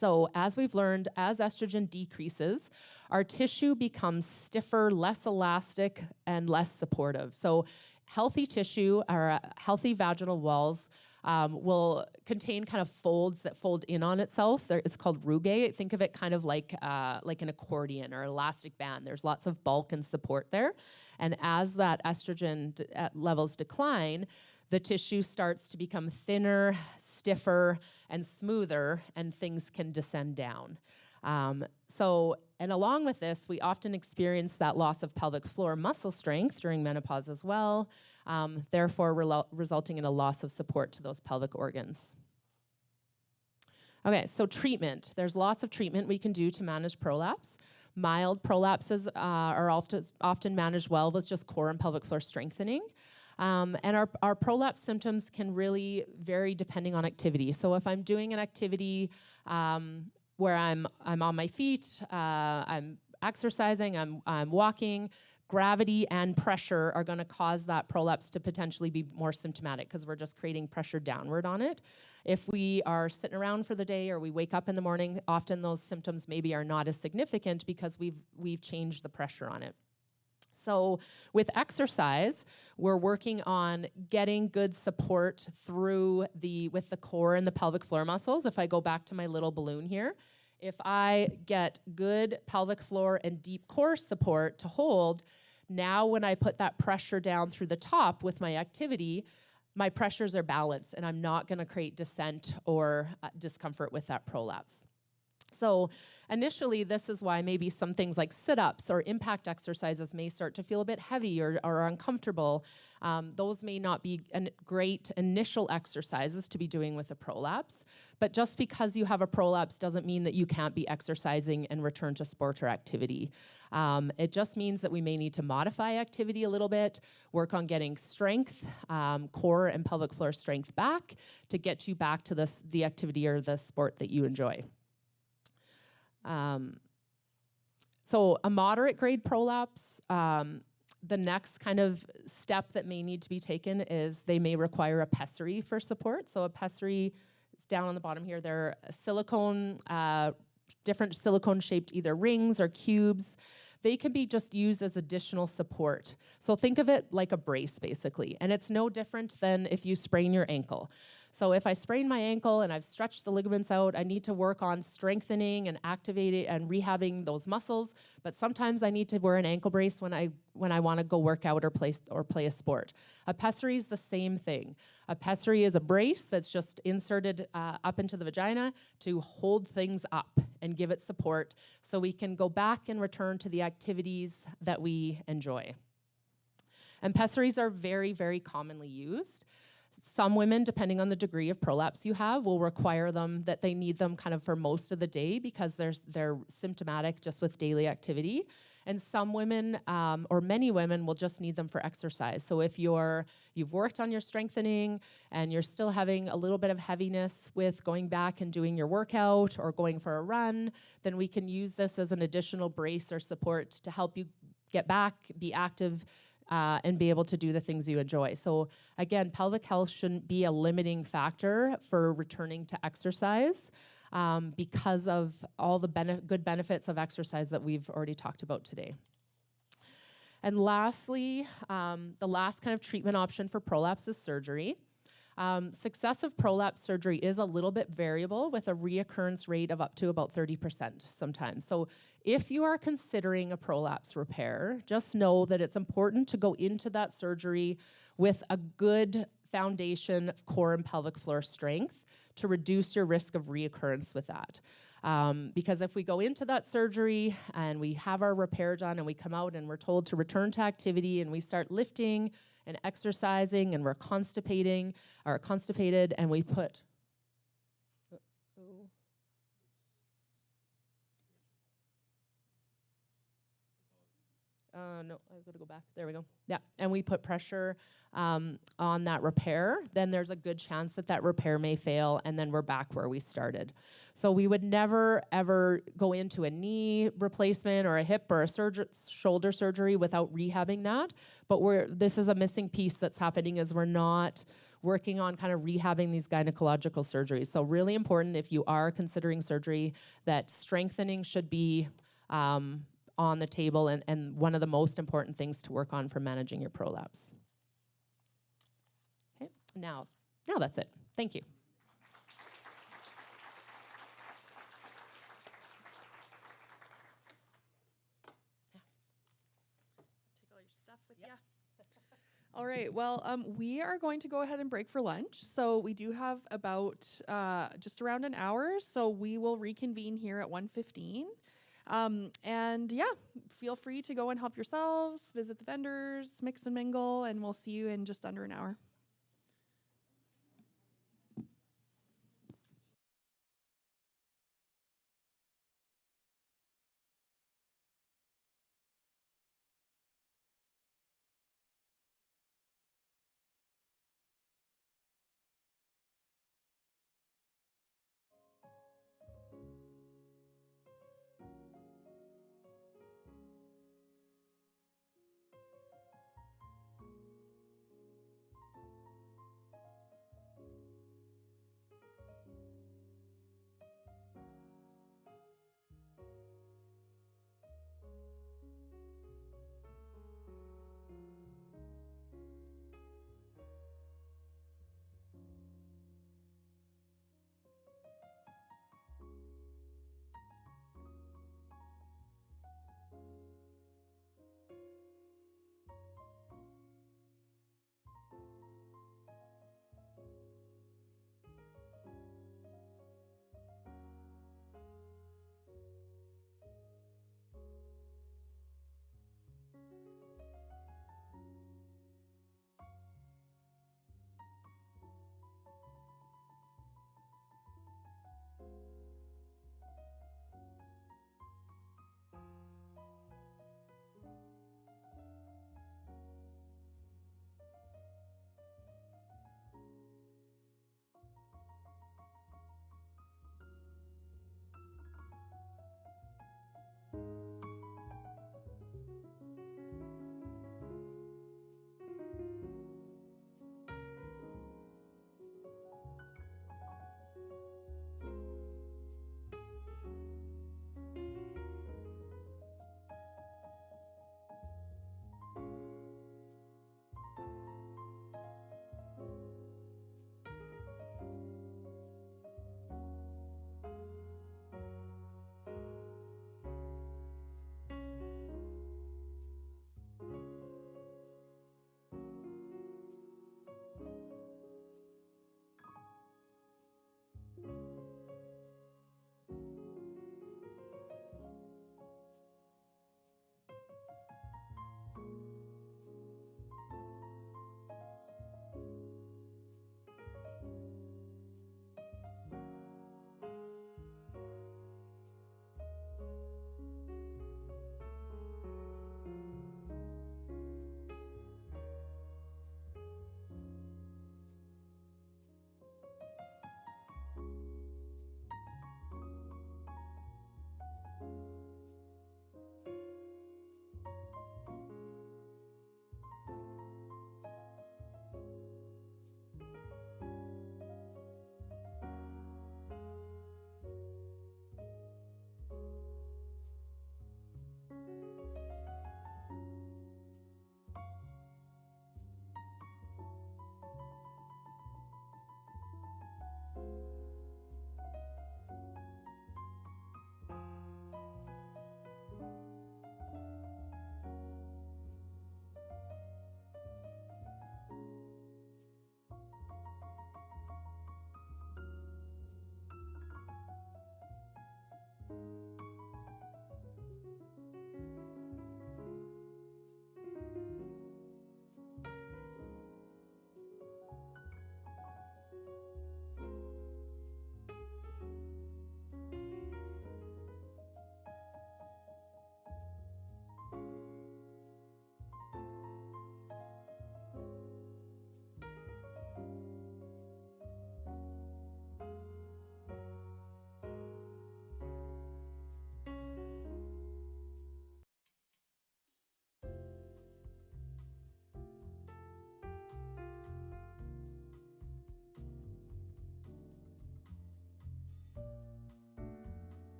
So as we've learned, as estrogen decreases, our tissue becomes stiffer, less elastic, and less supportive. So healthy tissue, or healthy vaginal walls, will contain kind of folds that fold in on itself. It's called rugae. Think of it kind of like an accordion or elastic band. There's lots of bulk and support there. And as that estrogen levels decline, the tissue starts to become thinner, stiffer, and smoother, and things can descend down. And along with this, we often experience that loss of pelvic floor muscle strength during menopause as well, therefore resulting in a loss of support to those pelvic organs. Okay, so treatment. There's lots of treatment we can do to manage prolapse. Mild prolapses are often managed well with just core and pelvic floor strengthening. And our prolapse symptoms can really vary depending on activity. So if I'm doing an activity where I'm on my feet, I'm exercising, I'm walking, gravity and pressure are going to cause that prolapse to potentially be more symptomatic because we're just creating pressure downward on it. If we are sitting around for the day or we wake up in the morning, often those symptoms maybe are not as significant because we've changed the pressure on it. So with exercise, we're working on getting good support with the core and the pelvic floor muscles. If I go back to my little balloon here, if I get good pelvic floor and deep core support to hold, now when I put that pressure down through the top with my activity, my pressures are balanced and I'm not going to create descent or discomfort with that prolapse. So initially, this is why maybe some things like sit-ups or impact exercises may start to feel a bit heavy or uncomfortable. Those may not be great initial exercises to be doing with a prolapse, but just because you have a prolapse doesn't mean that you can't be exercising and return to sport or activity. It just means that we may need to modify activity a little bit, work on getting strength, core and pelvic floor strength back to get you back to the activity or the sport that you enjoy. So a moderate grade prolapse, the next kind of step that may need to be taken is they may require a pessary for support. So a pessary is down on the bottom here. They're silicone, different silicone shaped either rings or cubes. They can be just used as additional support. So think of it like a brace basically. And it's no different than if you sprain your ankle. So if I sprain my ankle and I've stretched the ligaments out, I need to work on strengthening and activating and rehabbing those muscles. But sometimes I need to wear an ankle brace when I want to go work out or play a sport. A pessary is the same thing. A pessary is a brace that's just inserted up into the vagina to hold things up and give it support so we can go back and return to the activities that we enjoy. And pessaries are very, very commonly used. Some women, depending on the degree of prolapse you have, will require them that they need them kind of for most of the day because they're symptomatic just with daily activity. And some women, or many women, will just need them for exercise. So if you've worked on your strengthening and you're still having a little bit of heaviness with going back and doing your workout or going for a run, then we can use this as an additional brace or support to help you get back, be active, and be able to do the things you enjoy. So again, pelvic health shouldn't be a limiting factor for returning to exercise because of all the good benefits of exercise that we've already talked about today. And lastly, the last kind of treatment option for prolapse is surgery. Successive prolapse surgery is a little bit variable with a reoccurrence rate of up to about 30% sometimes. So if you are considering a prolapse repair, just know that it's important to go into that surgery with a good foundation of core and pelvic floor strength to reduce your risk of reoccurrence with that. Because if we go into that surgery and we have our repair done and we come out and we're told to return to activity and we start lifting and exercising and we're constipated and we put no, I've got to go back. There we go. Yeah, and we put pressure on that repair, then there's a good chance that that repair may fail, and then we're back where we started. So we would never, ever go into a knee replacement or a hip or a shoulder surgery without rehabbing that. But this is a missing piece that's happening is we're not working on kind of rehabbing these gynecological surgeries. So really important if you are considering surgery that strengthening should be on the table and one of the most important things to work on for managing your prolapse. Okay, now that's it. Thank you. Take all your stuff with you. All right, well, we are going to go ahead and break for lunch. So we do have about just around an hour, so we will reconvene here at 1:15. And yeah, feel free to go and help yourselves, visit the vendors, mix and mingle, and we'll see you in just under an hour.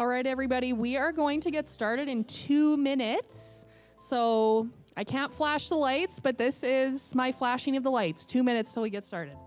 All right, everybody, we are going to get started in 2 minutes. So I can't flash the lights, but this is my flashing of the lights. 2 minutes till we get started.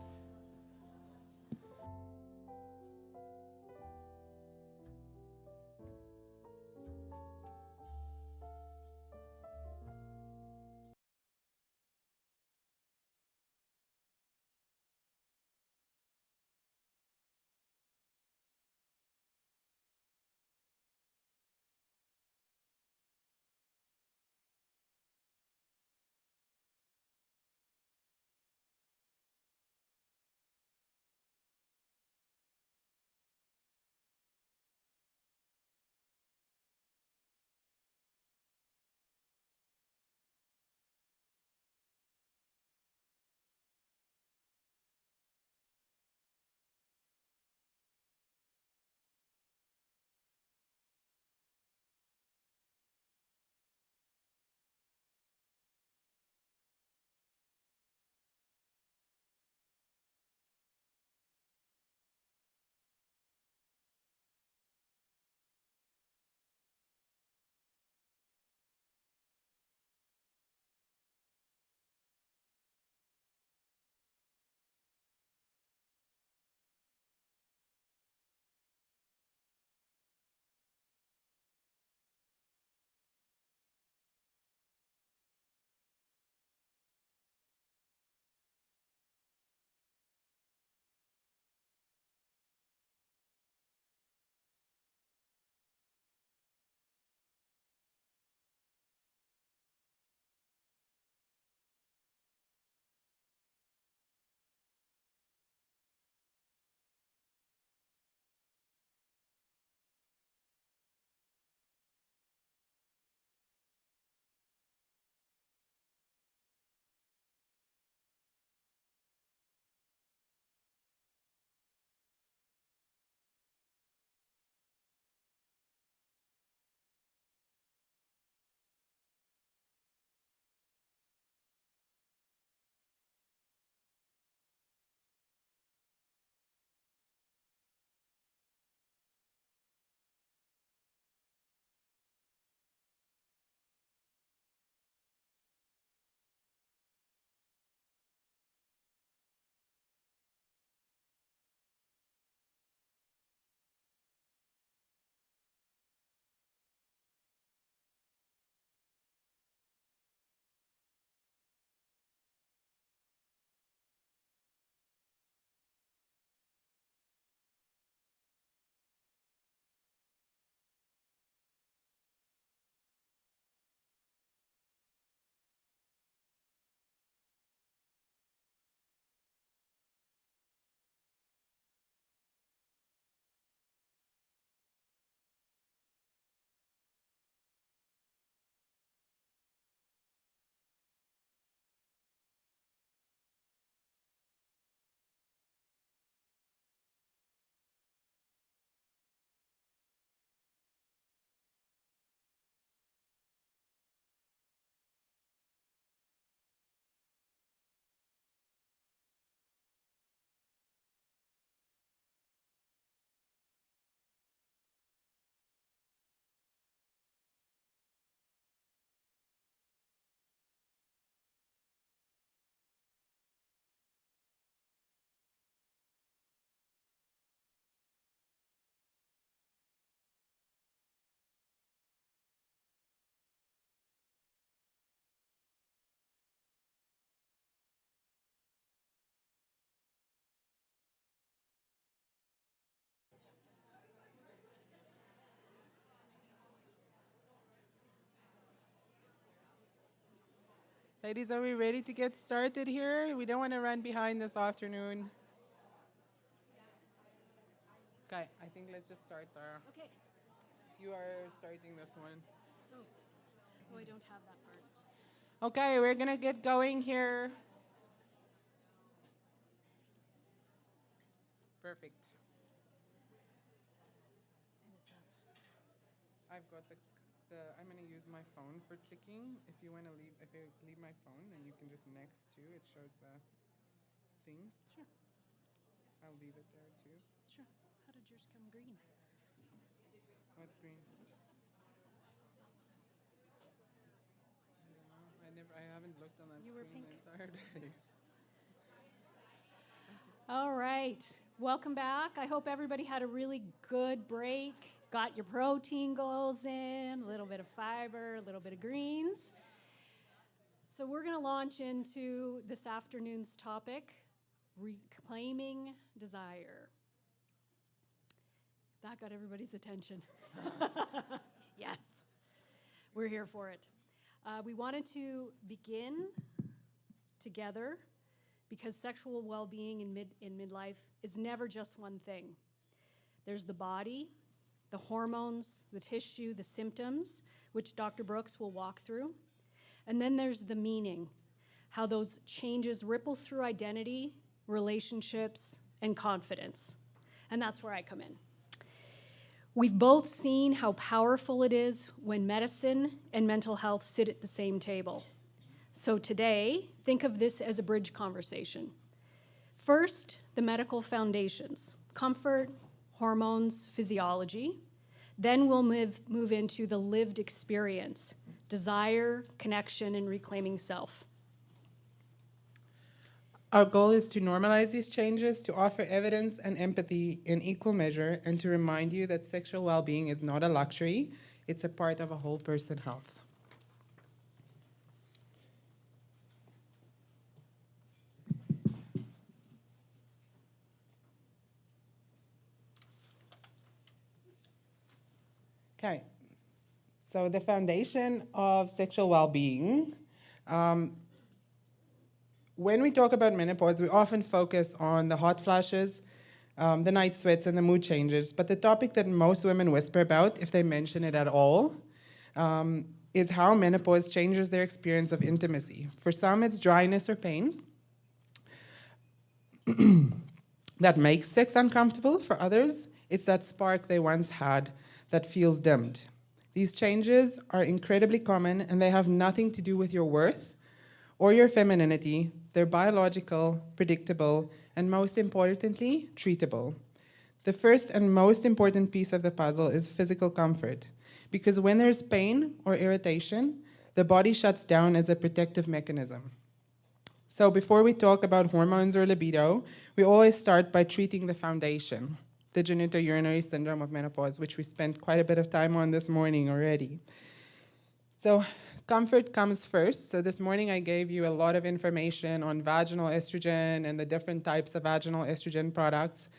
Ladies, are we ready to get started here? We don't want to run behind this afternoon. Okay, I think let's just start there. Okay. You are starting this one. Oh, I don't have that part. Okay, we're going to get going here. Perfect. And it's up. I've got I'm going to use my phone for clicking. If you leave my phone, then you can just next to it shows the things. Sure. I'll leave it there too. Sure. How did yours come green? What's green? I haven't looked on that You were screen pink. the entire day. All right, welcome back. I hope everybody had a really good break, got your protein goals in, a little bit of fiber, a little bit of greens. So we're going to launch into this afternoon's topic, reclaiming desire. That got everybody's attention. Yes, we're here for it. We wanted to begin together because sexual well-being in midlife is never just one thing. There's the body, the hormones, the tissue, the symptoms, which Dr. Brooks will walk through. And then there's the meaning, how those changes ripple through identity, relationships, and confidence. And that's where I come in. We've both seen how powerful it is when medicine and mental health sit at the same table. So today, think of this as a bridge conversation. First, the medical foundations, comfort, hormones, physiology. Then we'll move into the lived experience, desire, connection, and reclaiming self. Our goal is to normalize these changes, to offer evidence and empathy in equal measure, and to remind you that sexual well-being is not a luxury, it's a part of a whole person health. Okay, so the foundation of sexual well-being. When we talk about menopause, we often focus on the hot flashes, the night sweats, and the mood changes. But the topic that most women whisper about, if they mention it at all, is how menopause changes their experience of intimacy. For some, it's dryness or pain that makes sex uncomfortable. For others, it's that spark they once had that feels dimmed. These changes are incredibly common, and they have nothing to do with your worth or your femininity. They're biological, predictable, and most importantly, treatable. The first and most important piece of the puzzle is physical comfort, because when there's pain or irritation, the body shuts down as a protective mechanism. So before we talk about hormones or libido, we always start by treating the foundation, the genitourinary syndrome of menopause, which we spent quite a bit of time on this morning already. So comfort comes first. So this morning I gave you a lot of information on vaginal estrogen and the different types of vaginal estrogen products.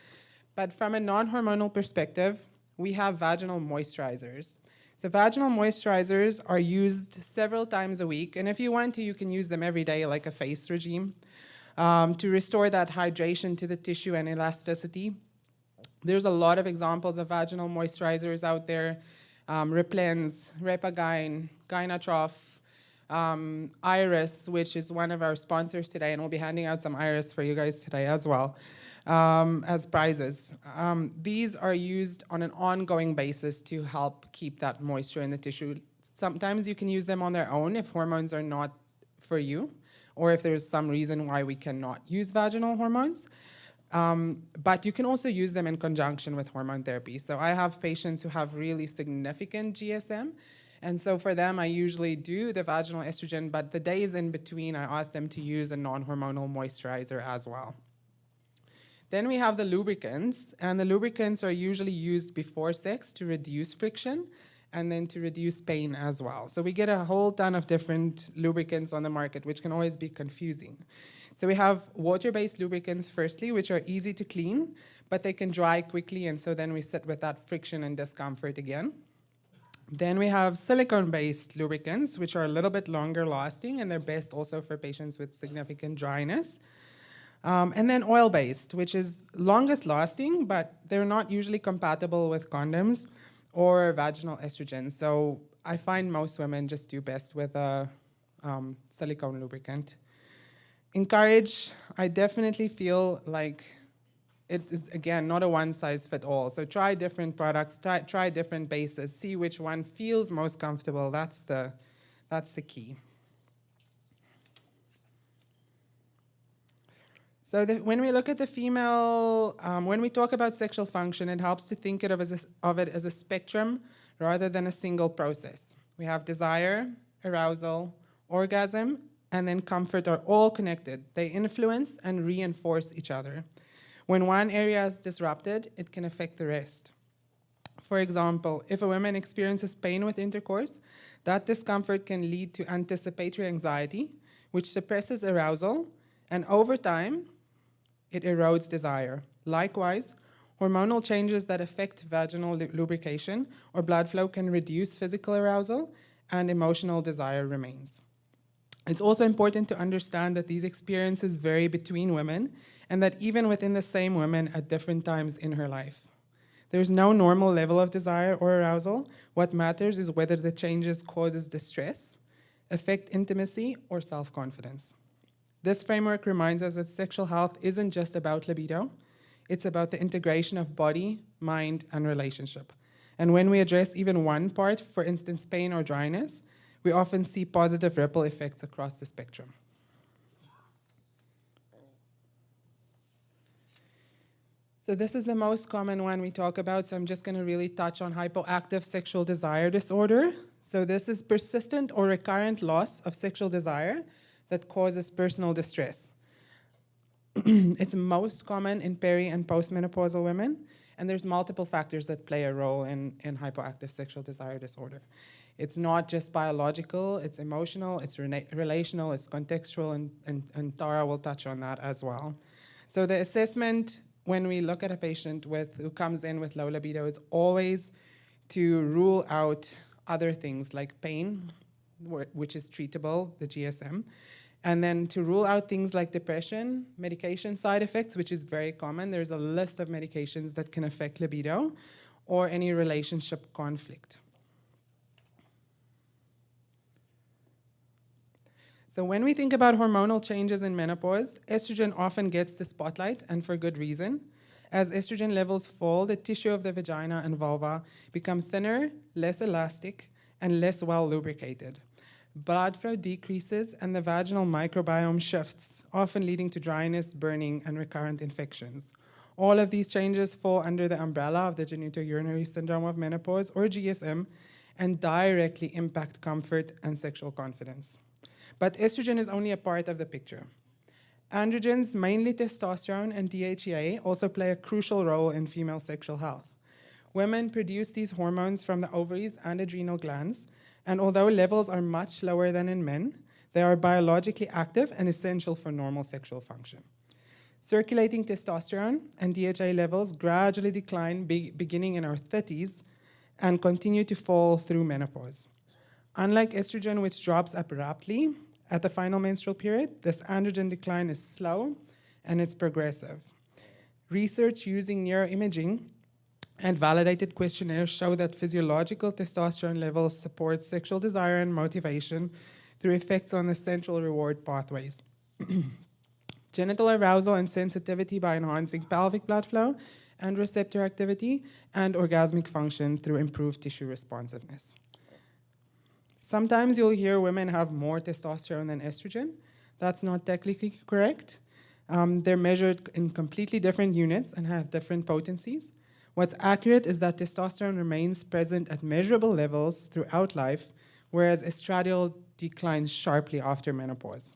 But from a non-hormonal perspective, we have vaginal moisturizers. So vaginal moisturizers are used several times a week. And if you want to, you can use them every day like a face regime to restore that hydration to the tissue and elasticity. There's a lot of examples of vaginal moisturizers out there. Replens, Repagyne, Gynatrof, Iris, which is one of our sponsors today, and we'll be handing out some Iris for you guys today as well, as prizes. These are used on an ongoing basis to help keep that moisture in the tissue. Sometimes you can use them on their own if hormones are not for you, or if there's some reason why we cannot use vaginal hormones. But you can also use them in conjunction with hormone therapy. So I have patients who have really significant GSM, and so for them I usually do the vaginal estrogen, but the days in between I ask them to use a non-hormonal moisturizer as well. Then we have the lubricants, and the lubricants are usually used before sex to reduce friction and then to reduce pain as well. So we get a whole ton of different lubricants on the market, which can always be confusing. So we have water-based lubricants firstly, which are easy to clean, but they can dry quickly, and so then we sit with that friction and discomfort again. Then we have silicone-based lubricants, which are a little bit longer lasting, and they're best also for patients with significant dryness. And then oil-based, which is longest lasting, but they're not usually compatible with condoms or vaginal estrogen. So I find most women just do best with a silicone lubricant. In Courage, I definitely feel like it is, again, not a one-size-fits-all. So try different products, try different bases, see which one feels most comfortable. That's the key. So when we look at the female, when we talk about sexual function, it helps to think of it as a spectrum rather than a single process. We have desire, arousal, orgasm, and then comfort are all connected. They influence and reinforce each other. When one area is disrupted, it can affect the rest. For example, if a woman experiences pain with intercourse, that discomfort can lead to anticipatory anxiety, which suppresses arousal, and over time, it erodes desire. Likewise, hormonal changes that affect vaginal lubrication or blood flow can reduce physical arousal, and emotional desire remains. It's also important to understand that these experiences vary between women, and that even within the same woman at different times in her life. There's no normal level of desire or arousal. What matters is whether the changes causes distress, affect intimacy, or self-confidence. This framework reminds us that sexual health isn't just about libido. It's about the integration of body, mind, and relationship. And when we address even one part, for instance, pain or dryness, we often see positive ripple effects across the spectrum. So this is the most common one we talk about, so I'm just going to really touch on hypoactive sexual desire disorder. So this is persistent or recurrent loss of sexual desire that causes personal distress. It's most common in peri- and postmenopausal women, and there's multiple factors that play a role in hypoactive sexual desire disorder. It's not just biological, it's emotional, it's relational, it's contextual, and Tara will touch on that as well. So the assessment when we look at a patient who comes in with low libido is always to rule out other things like pain, which is treatable, the GSM, and then to rule out things like depression, medication side effects, which is very common. There's a list of medications that can affect libido, or any relationship conflict. So when we think about hormonal changes in menopause, estrogen often gets the spotlight, and for good reason. As estrogen levels fall, the tissue of the vagina and vulva become thinner, less elastic, and less well lubricated. Blood flow decreases and the vaginal microbiome shifts, often leading to dryness, burning, and recurrent infections. All of these changes fall under the umbrella of the genitourinary syndrome of menopause, or GSM, and directly impact comfort and sexual confidence. But estrogen is only a part of the picture. Androgens, mainly testosterone and DHEA, also play a crucial role in female sexual health. Women produce these hormones from the ovaries and adrenal glands, and although levels are much lower than in men, they are biologically active and essential for normal sexual function. Circulating testosterone and DHEA levels gradually decline beginning in our 30s and continue to fall through menopause. Unlike estrogen, which drops abruptly at the final menstrual period, this androgen decline is slow and it's progressive. Research using neuroimaging and validated questionnaires show that physiological testosterone levels support sexual desire and motivation through effects on the central reward pathways. Genital arousal and sensitivity by enhancing pelvic blood flow and receptor activity, and orgasmic function through improved tissue responsiveness. Sometimes you'll hear women have more testosterone than estrogen. That's not technically correct. They're measured in completely different units and have different potencies. What's accurate is that testosterone remains present at measurable levels throughout life, whereas estradiol declines sharply after menopause.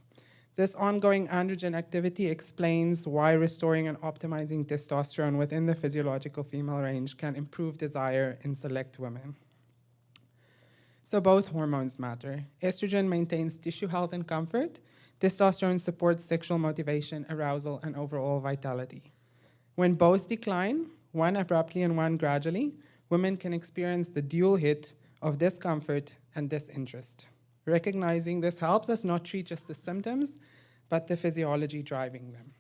This ongoing androgen activity explains why restoring and optimizing testosterone within the physiological female range can improve desire in select women. So both hormones matter. Estrogen maintains tissue health and comfort. Testosterone supports sexual motivation, arousal, and overall vitality. When both decline, one abruptly and one gradually, women can experience the dual hit of discomfort and disinterest. Recognizing this helps us not treat just the symptoms, but the physiology driving them.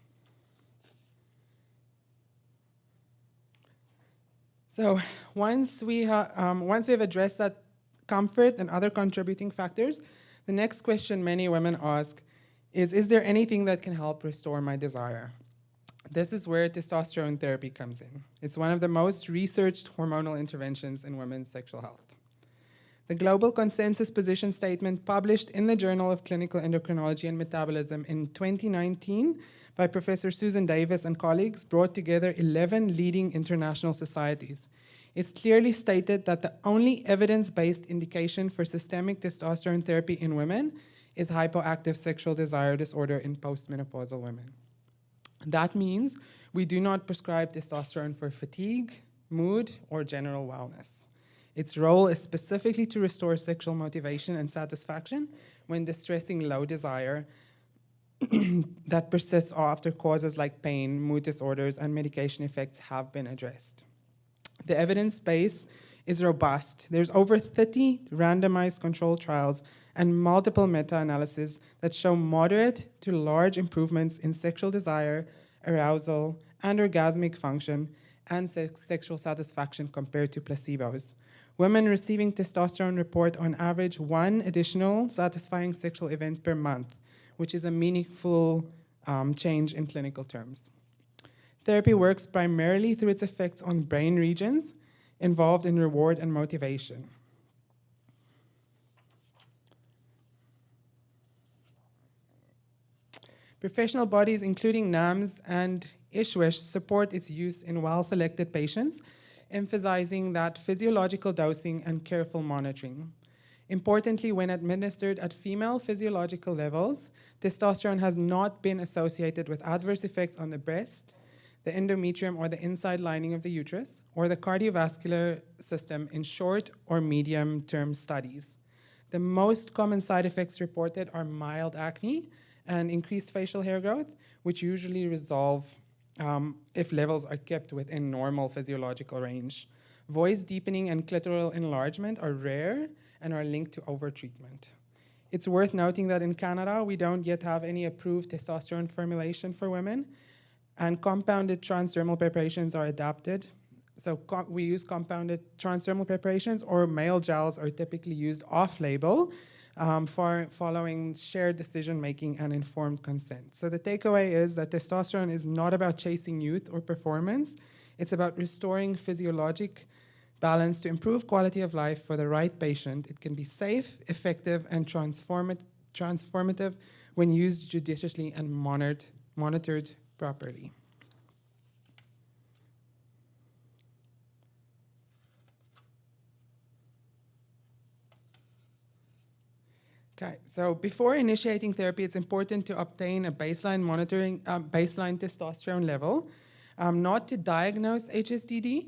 So once we have addressed that comfort and other contributing factors, the next question many women ask is there anything that can help restore my desire? This is where testosterone therapy comes in. It's one of the most researched hormonal interventions in women's sexual health. The global consensus position statement published in the Journal of Clinical Endocrinology and Metabolism in 2019 by Professor Susan Davis and colleagues brought together 11 leading international societies. It's clearly stated that the only evidence-based indication for systemic testosterone therapy in women is hypoactive sexual desire disorder in postmenopausal women. That means we do not prescribe testosterone for fatigue, mood, or general wellness. Its role is specifically to restore sexual motivation and satisfaction when distressing low desire that persists after causes like pain, mood disorders, and medication effects have been addressed. The evidence base is robust. There's over 30 randomized controlled trials and multiple meta-analyses that show moderate to large improvements in sexual desire, arousal, and orgasmic function, and sexual satisfaction compared to placebos. Women receiving testosterone report on average 1 additional satisfying sexual event per month, which is a meaningful change in clinical terms. Therapy works primarily through its effects on brain regions involved in reward and motivation. Professional bodies, including NAMS and ISHWISH, support its use in well-selected patients, emphasizing that physiological dosing and careful monitoring. Importantly, when administered at female physiological levels, testosterone has not been associated with adverse effects on the breast, the endometrium or the inside lining of the uterus, or the cardiovascular system in short or medium-term studies. The most common side effects reported are mild acne and increased facial hair growth, which usually resolve if levels are kept within normal physiological range. Voice deepening and clitoral enlargement are rare and are linked to overtreatment. It's worth noting that in Canada, we don't yet have any approved testosterone formulation for women, and compounded transdermal preparations are adapted. So we use compounded transdermal preparations, or male gels are typically used off-label for following shared decision-making and informed consent. So the takeaway is that testosterone is not about chasing youth or performance. It's about restoring physiologic balance to improve quality of life for the right patient. It can be safe, effective, and transformative when used judiciously and monitored properly. Okay, so before initiating therapy, it's important to obtain a baseline baseline testosterone level, not to diagnose HSDD,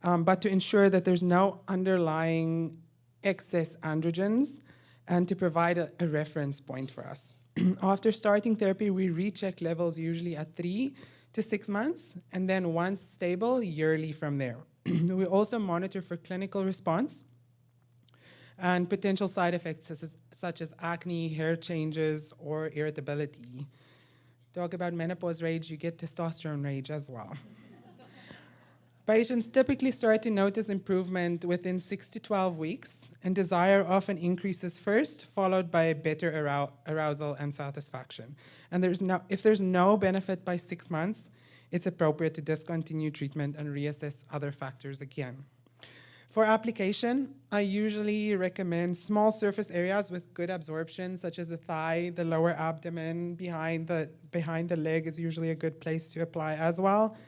but to ensure that there's no underlying excess androgens and to provide a reference point for us. After starting therapy, we recheck levels usually at 3 to 6 months, and then once stable, yearly from there. We also monitor for clinical response and potential side effects such as acne, hair changes, or irritability. Talk about menopause rage, you get testosterone rage as well. Patients typically start to notice improvement within 6 to 12 weeks, and desire often increases first, followed by better arousal and satisfaction. And if there's no benefit by 6 months, it's appropriate to discontinue treatment and reassess other factors again. For application, I usually recommend small surface areas with good absorption, such as the thigh, the lower abdomen, behind the leg is usually a good place to apply as well.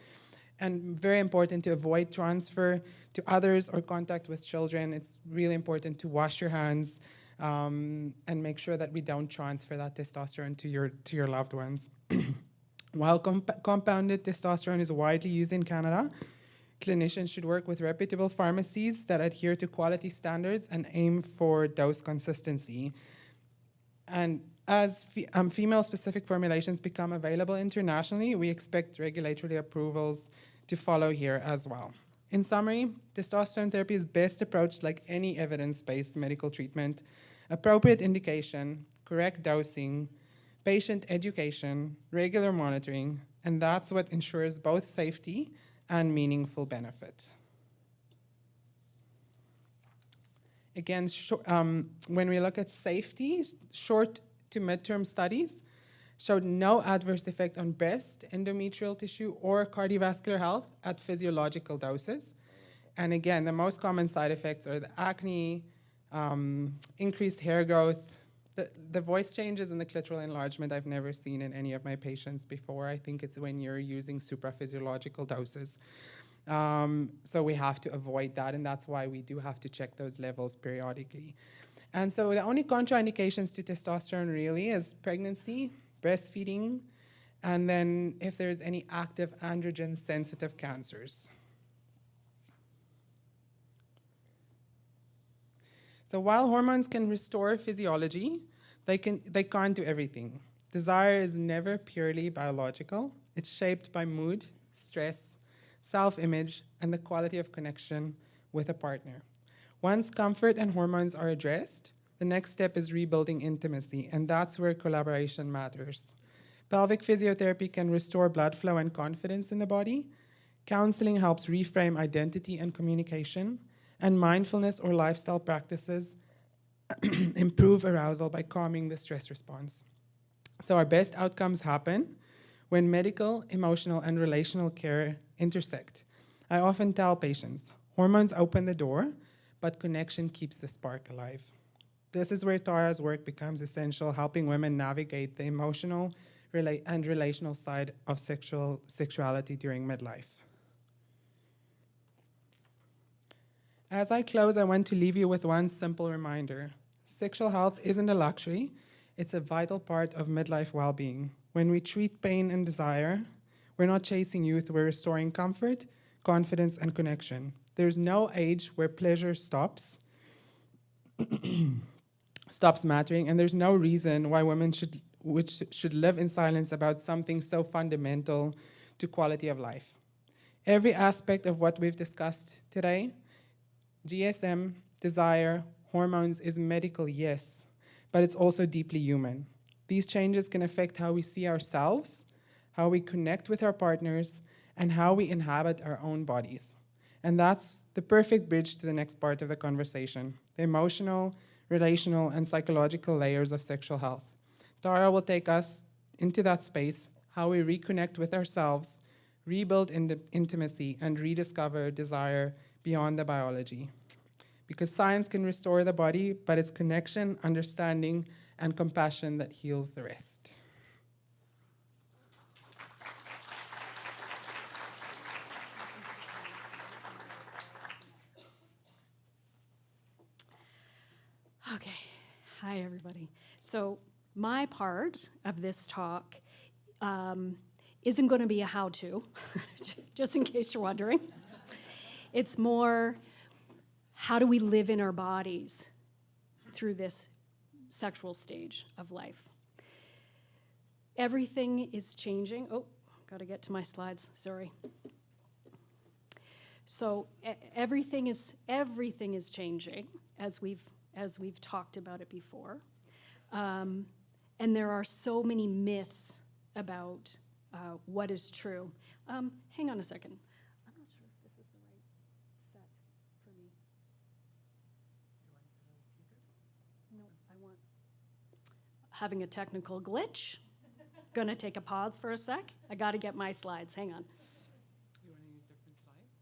And very important to avoid transfer to others or contact with children. It's really important to wash your hands and make sure that we don't transfer that testosterone to your loved ones. While compounded testosterone is widely used in Canada, clinicians should work with reputable pharmacies that adhere to quality standards and aim for dose consistency. And as female-specific formulations become available internationally, we expect regulatory approvals to follow here as well. In summary, testosterone therapy is best approached like any evidence-based medical treatment: appropriate indication, correct dosing, patient education, regular monitoring, and that's what ensures both safety and meaningful benefit. Again, when we look at safety, short to midterm studies showed no adverse effect on breast, endometrial tissue, or cardiovascular health at physiological doses. And again, the most common side effects are the acne, increased hair growth. The voice changes and the clitoral enlargement I've never seen in any of my patients before. I think it's when you're using supraphysiological doses. So we have to avoid that, and that's why we do have to check those levels periodically. And so the only contraindications to testosterone really is pregnancy, breastfeeding, and then if there's any active androgen-sensitive cancers. So while hormones can restore physiology, they can't do everything. Desire is never purely biological. It's shaped by mood, stress, self-image, and the quality of connection with a partner. Once comfort and hormones are addressed, the next step is rebuilding intimacy, and that's where collaboration matters. Pelvic physiotherapy can restore blood flow and confidence in the body. Counseling helps reframe identity and communication, and mindfulness or lifestyle practices improve arousal by calming the stress response. So our best outcomes happen when medical, emotional, and relational care intersect. I often tell patients, hormones open the door, but connection keeps the spark alive. This is where Tara's work becomes essential, helping women navigate the emotional and relational side of sexuality during midlife. As I close, I want to leave you with one simple reminder. Sexual health isn't a luxury, it's a vital part of midlife well-being. When we treat pain and desire, we're not chasing youth, we're restoring comfort, confidence, and connection. There's no age where pleasure stops mattering, and there's no reason why women should live in silence about something so fundamental to quality of life. Every aspect of what we've discussed today, GSM, desire, hormones, is medical, yes, but it's also deeply human. These changes can affect how we see ourselves, how we connect with our partners, and how we inhabit our own bodies. And that's the perfect bridge to the next part of the conversation, the emotional, relational, and psychological layers of sexual health. Tara will take us into that space, how we reconnect with ourselves, rebuild intimacy, and rediscover desire beyond the biology. Because science can restore the body, but it's connection, understanding, and compassion that heals the rest. Okay, hi everybody. So my part of this talk isn't going to be a how-to, just in case you're wondering. It's more, how do we live in our bodies through this sexual stage of life? Everything is changing. Oh, got to get to my slides, sorry. So everything is changing as we've talked about it before. And there are so many myths about what is true. Hang on a second. I'm not sure if this is the right set for me. No, I want. Having a technical glitch. Gonna take a pause for a sec. I gotta get my slides. Hang on. You want to use different slides?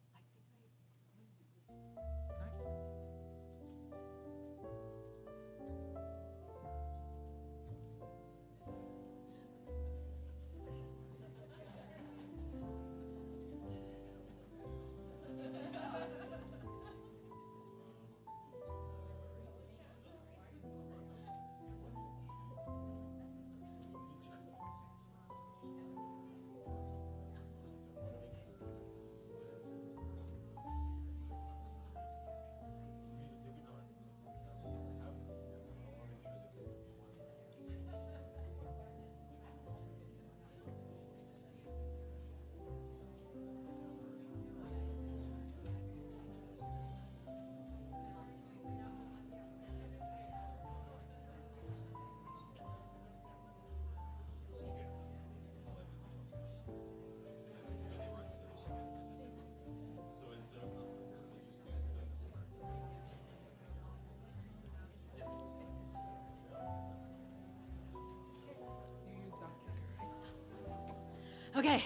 Okay, I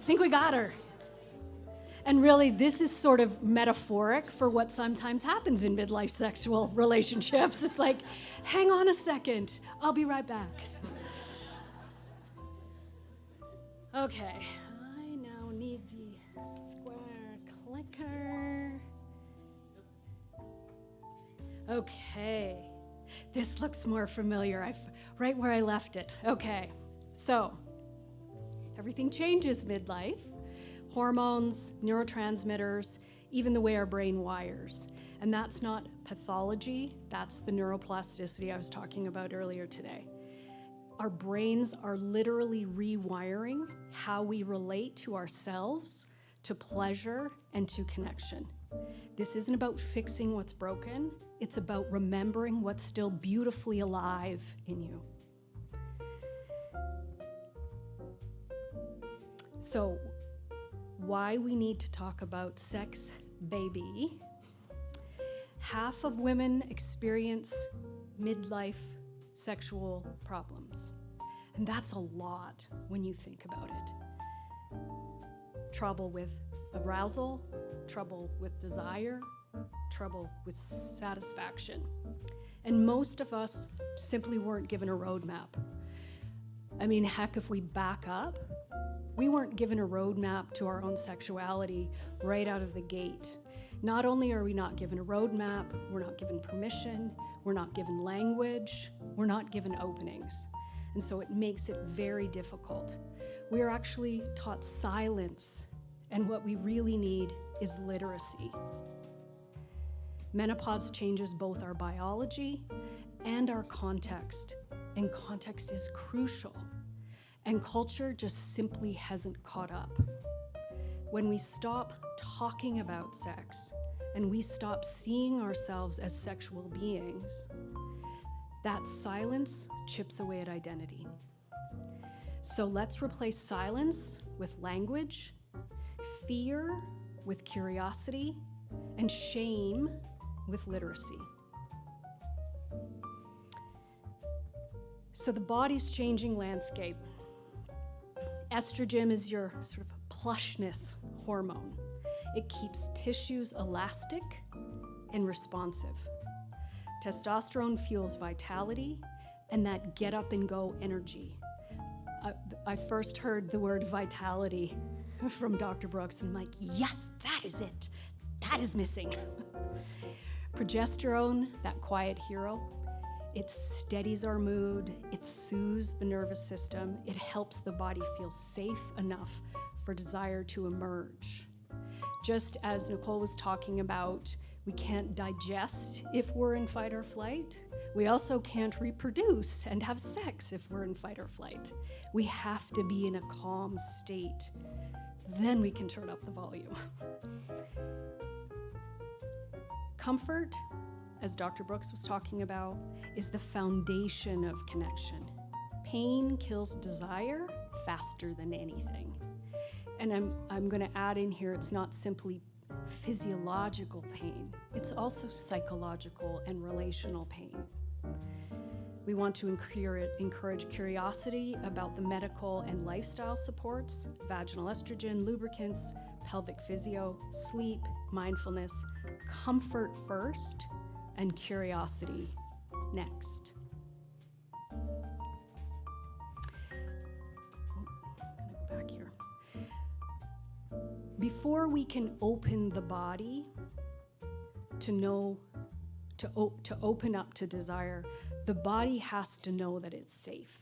think we got her. And really, this is sort of metaphoric for what sometimes happens in midlife sexual relationships. It's like, hang on a second, I'll be right back. Okay, I now need the square clicker. Okay, this looks more familiar. Right where I left it. Okay, so everything changes midlife. Hormones, neurotransmitters, even the way our brain wires. And that's not pathology, that's the neuroplasticity I was talking about earlier today. Our brains are literally rewiring how we relate to ourselves, to pleasure, and to connection. This isn't about fixing what's broken, it's about remembering what's still beautifully alive in you. So, why we need to talk about sex, baby. Half of women experience midlife sexual problems. And that's a lot when you think about it. Trouble with arousal, trouble with desire, trouble with satisfaction. And most of us simply weren't given a roadmap. I mean, heck, if we back up, we weren't given a roadmap to our own sexuality right out of the gate. Not only are we not given a roadmap, we're not given permission, we're not given language, we're not given openings. And so it makes it very difficult. We are actually taught silence, and what we really need is literacy. Menopause changes both our biology and our context, and context is crucial. And culture just simply hasn't caught up. When we stop talking about sex and we stop seeing ourselves as sexual beings, that silence chips away at identity. So let's replace silence with language, fear with curiosity, and shame with literacy. So the body's changing landscape. Estrogen is your sort of plushness hormone. It keeps tissues elastic and responsive. Testosterone fuels vitality and that get up and go energy. I first heard the word vitality from Dr. Brooks, and I'm like, yes, that is it. That is missing. Progesterone, that quiet hero, it steadies our mood, it soothes the nervous system, it helps the body feel safe enough for desire to emerge. Just as Nicole was talking about, we can't digest if we're in fight or flight. We also can't reproduce and have sex if we're in fight or flight. We have to be in a calm state. Then we can turn up the volume. Comfort, as Dr. Brooks was talking about, is the foundation of connection. Pain kills desire faster than anything. And I'm going to add in here, it's not simply physiological pain, it's also psychological and relational pain. We want to encourage curiosity about the medical and lifestyle supports, vaginal estrogen, lubricants, pelvic physio, sleep, mindfulness, comfort first, and curiosity next. I'm gonna go back here. Before we can open the body to open up to desire, the body has to know that it's safe.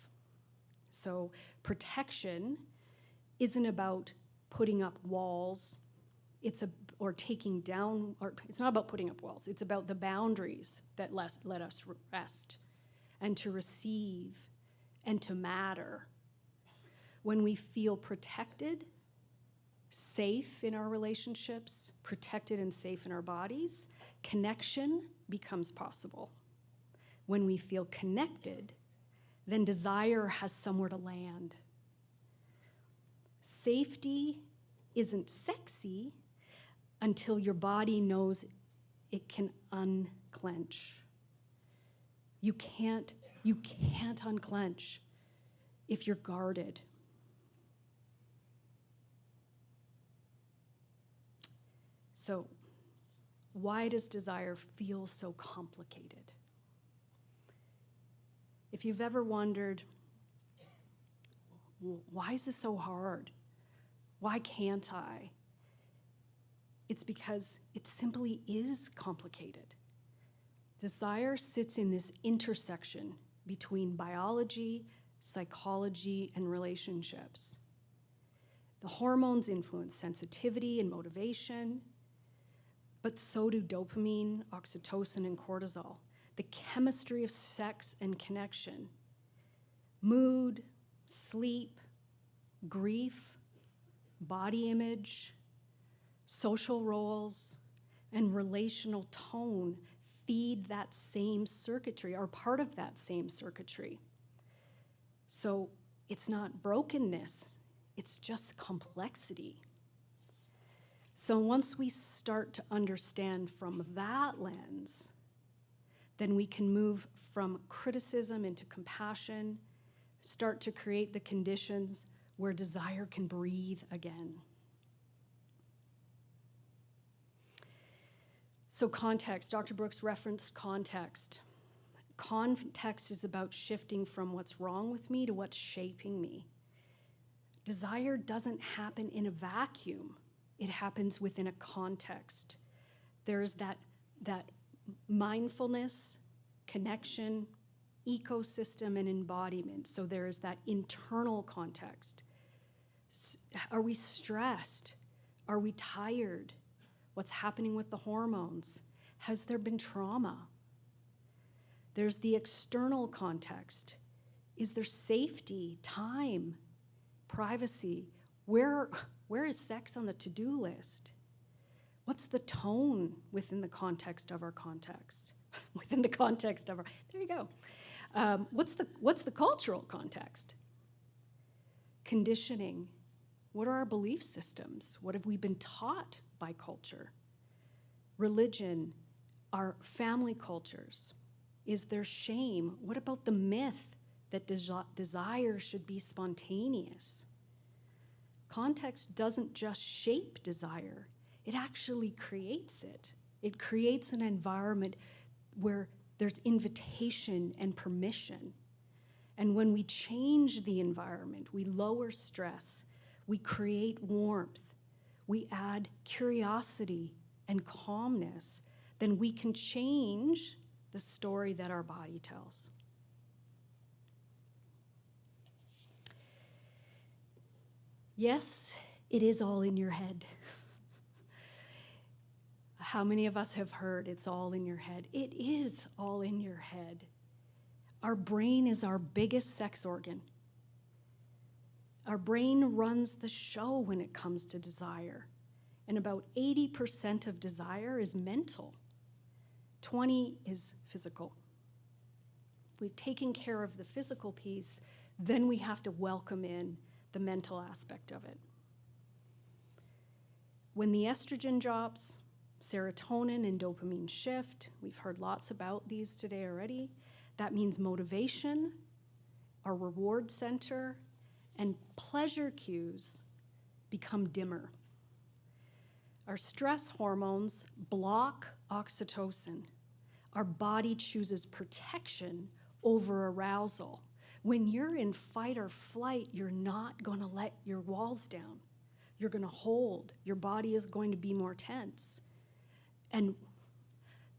So protection isn't about putting up walls, it's not about putting up walls, it's about the boundaries that let us rest and to receive and to matter. When we feel protected, safe in our relationships, protected and safe in our bodies, connection becomes possible. When we feel connected, then desire has somewhere to land. Safety isn't sexy until your body knows it can unclench. You can't unclench if you're guarded. So why does desire feel so complicated? If you've ever wondered, why is this so hard? Why can't I? It's because it simply is complicated. Desire sits in this intersection between biology, psychology, and relationships. The hormones influence sensitivity and motivation, but so do dopamine, oxytocin, and cortisol. The chemistry of sex and connection, mood, sleep, grief, body image, social roles, and relational tone feed that same circuitry, are part of that same circuitry. So it's not brokenness, it's just complexity. So once we start to understand from that lens, then we can move from criticism into compassion, start to create the conditions where desire can breathe again. So context, Dr. Brooks referenced context. Context is about shifting from what's wrong with me to what's shaping me. Desire doesn't happen in a vacuum. It happens within a context. There's that mindfulness, connection, ecosystem, and embodiment. So there is that internal context. Are we stressed? Are we tired? What's happening with the hormones? Has there been trauma? There's the external context. Is there safety, time, privacy? Where is sex on the to-do list? What's the tone within the context of our context? Within the context of our, there you go. What's the cultural context? Conditioning. What are our belief systems? What have we been taught by culture? Religion, our family cultures. Is there shame? What about the myth that desire should be spontaneous? Context doesn't just shape desire, it actually creates it. It creates an environment where there's invitation and permission. And when we change the environment, we lower stress, we create warmth, we add curiosity and calmness, then we can change the story that our body tells. Yes, it is all in your head. How many of us have heard it's all in your head? It is all in your head. Our brain is our biggest sex organ. Our brain runs the show when it comes to desire. And about 80% of desire is mental. 20 is physical. If we've taken care of the physical piece, then we have to welcome in the mental aspect of it. When the estrogen drops, serotonin and dopamine shift. We've heard lots about these today already. That means motivation, our reward center, and pleasure cues become dimmer. Our stress hormones block oxytocin. Our body chooses protection over arousal. When you're in fight or flight, you're not going to let your walls down. You're going to hold. Your body is going to be more tense. And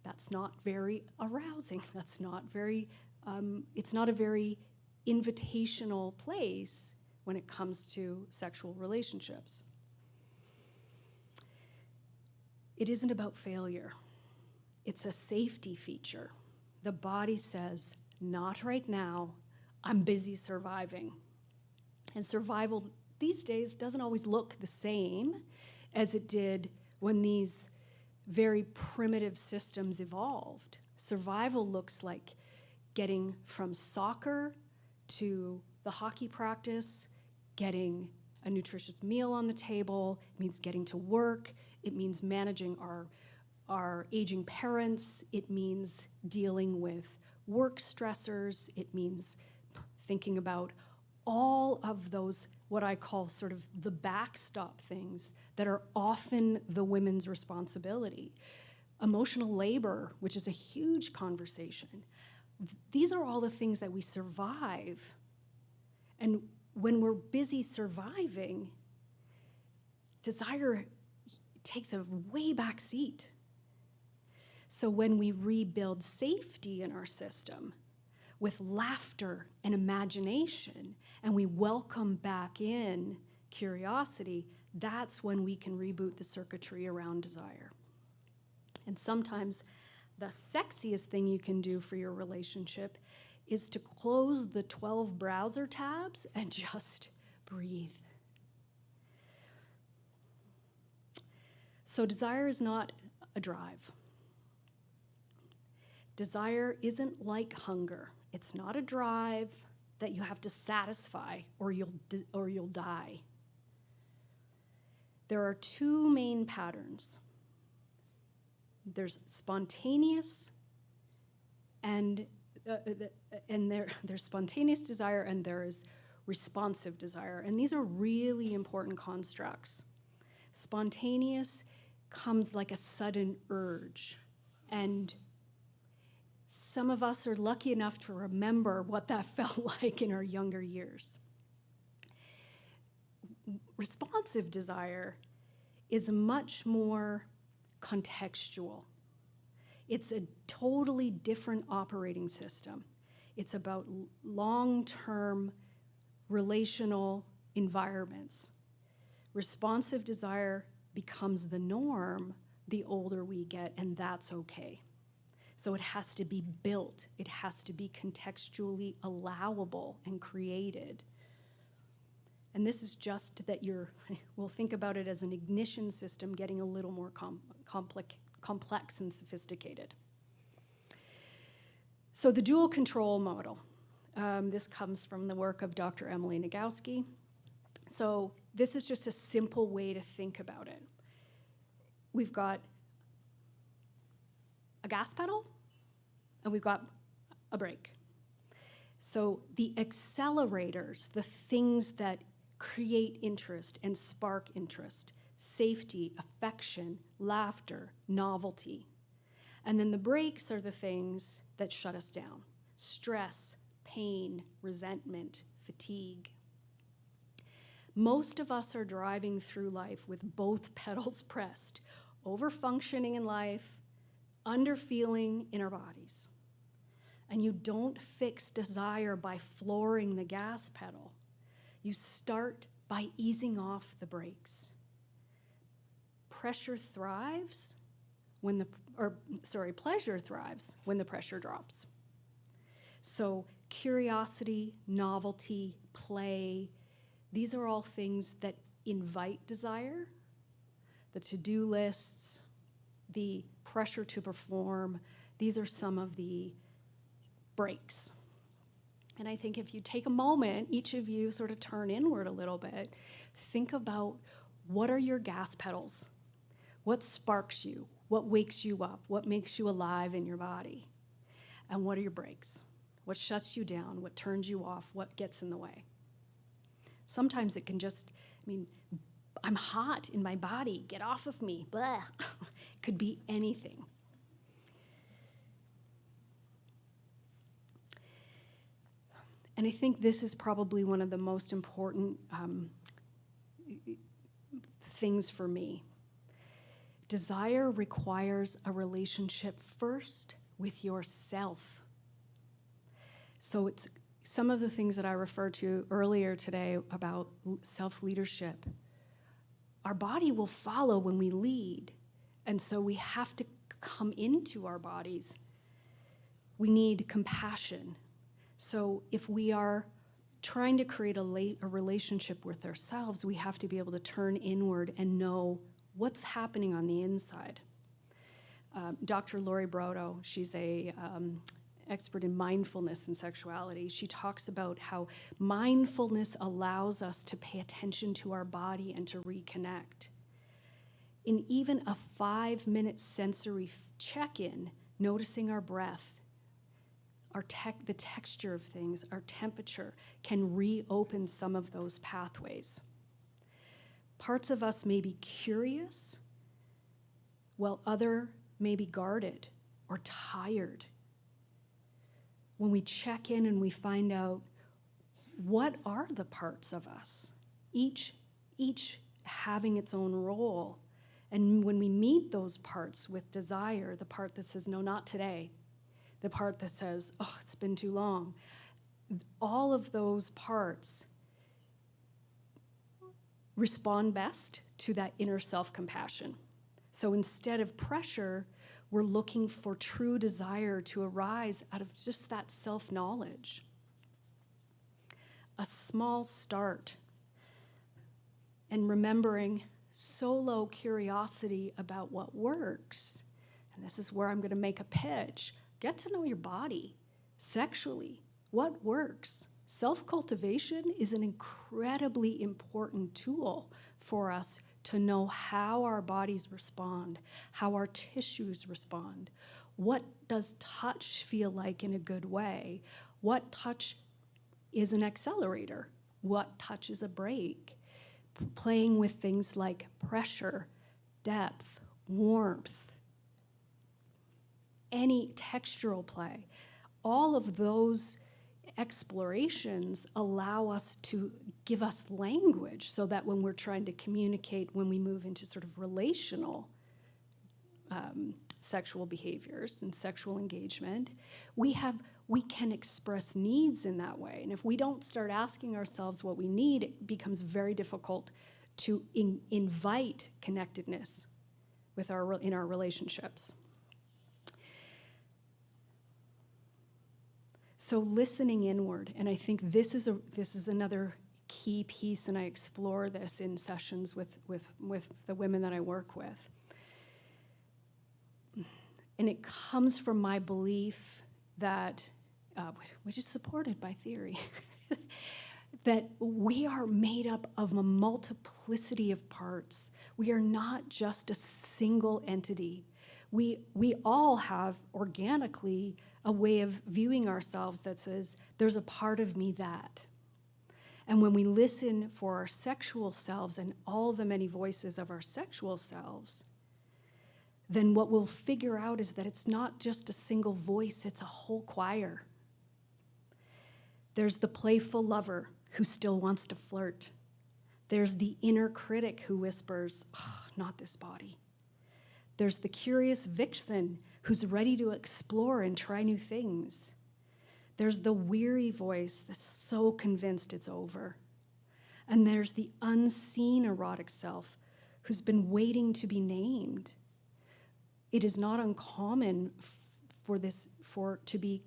that's not very arousing. That's not very, it's not a very invitational place when it comes to sexual relationships. It isn't about failure. It's a safety feature. The body says, not right now, I'm busy surviving. And survival these days doesn't always look the same as it did when these very primitive systems evolved. Survival looks like getting from soccer to the hockey practice, getting a nutritious meal on the table. It means getting to work. It means managing our aging parents. It means dealing with work stressors. It means thinking about all of those, what I call sort of the backstop things that are often the women's responsibility. Emotional labor, which is a huge conversation. These are all the things that we survive. And when we're busy surviving, desire takes a way back seat. So when we rebuild safety in our system with laughter and imagination, and we welcome back in curiosity, that's when we can reboot the circuitry around desire. And sometimes the sexiest thing you can do for your relationship is to close the 12 browser tabs and just breathe. So desire is not a drive. Desire isn't like hunger. It's not a drive that you have to satisfy or you'll die. There are two main patterns. There's spontaneous and there's spontaneous desire and there is responsive desire. And these are really important constructs. Spontaneous comes like a sudden urge. And some of us are lucky enough to remember what that felt like in our younger years. Responsive desire is much more contextual. It's a totally different operating system. It's about long-term relational environments. Responsive desire becomes the norm the older we get, and that's okay. So it has to be built. It has to be contextually allowable and created. And this is just that we'll think about it as an ignition system getting a little more complex and sophisticated. So the dual control model. This comes from the work of Dr. Emily Nagoski. So this is just a simple way to think about it. We've got a gas pedal, and we've got a brake. So the accelerators, the things that create interest and spark interest, safety, affection, laughter, novelty. And then the brakes are the things that shut us down. Stress, pain, resentment, fatigue. Most of us are driving through life with both pedals pressed, over-functioning in life, under-feeling in our bodies. And you don't fix desire by flooring the gas pedal. You start by easing off the brakes. Pleasure thrives when the pressure drops. So curiosity, novelty, play, these are all things that invite desire. The to-do lists, the pressure to perform, these are some of the breaks. And I think if you take a moment, each of you sort of turn inward a little bit, think about what are your gas pedals? What sparks you? What wakes you up? What makes you alive in your body? And what are your brakes? What shuts you down? What turns you off? What gets in the way? Sometimes it can just, I'm hot in my body. Get off of me. Blah. It could be anything. And I think this is probably one of the most important things for me. Desire requires a relationship first with yourself. So it's some of the things that I referred to earlier today about self-leadership. Our body will follow when we lead. And so we have to come into our bodies. We need compassion. So if we are trying to create a relationship with ourselves, we have to be able to turn inward and know what's happening on the inside. Dr. Lori Brodo, she's a expert in mindfulness and sexuality. She talks about how mindfulness allows us to pay attention to our body and to reconnect. In even a 5-minute sensory check-in, noticing our breath, the texture of things, our temperature, can reopen some of those pathways. Parts of us may be curious, while other may be guarded or tired. When we check in and we find out what are the parts of us, each having its own role. And when we meet those parts with desire, the part that says, no, not today, the part that says, oh, it's been too long, all of those parts respond best to that inner self-compassion. So instead of pressure, we're looking for true desire to arise out of just that self-knowledge. A small start, and remembering solo curiosity about what works. And this is where I'm going to make a pitch. Get to know your body sexually. What works? Self-cultivation is an incredibly important tool for us to know how our bodies respond, how our tissues respond. What does touch feel like in a good way? What touch is an accelerator? What touch is a brake? Playing with things like pressure, depth, warmth, any textural play. All of those explorations allow us to give us language so that when we're trying to communicate, when we move into sort of relational sexual behaviors and sexual engagement, we can express needs in that way. And if we don't start asking ourselves what we need, it becomes very difficult to invite connectedness with in our relationships. So listening inward, and I think this is another key piece, and I explore this in sessions with the women that I work with. And it comes from my belief that, which is supported by theory, that we are made up of a multiplicity of parts. We are not just a single entity. We all have organically a way of viewing ourselves that says, there's a part of me that. And when we listen for our sexual selves and all the many voices of our sexual selves, then what we'll figure out is that it's not just a single voice, it's a whole choir. There's the playful lover who still wants to flirt. There's the inner critic who whispers, oh, not this body. There's the curious vixen who's ready to explore and try new things. There's the weary voice that's so convinced it's over. And there's the unseen erotic self who's been waiting to be named. It is not uncommon to be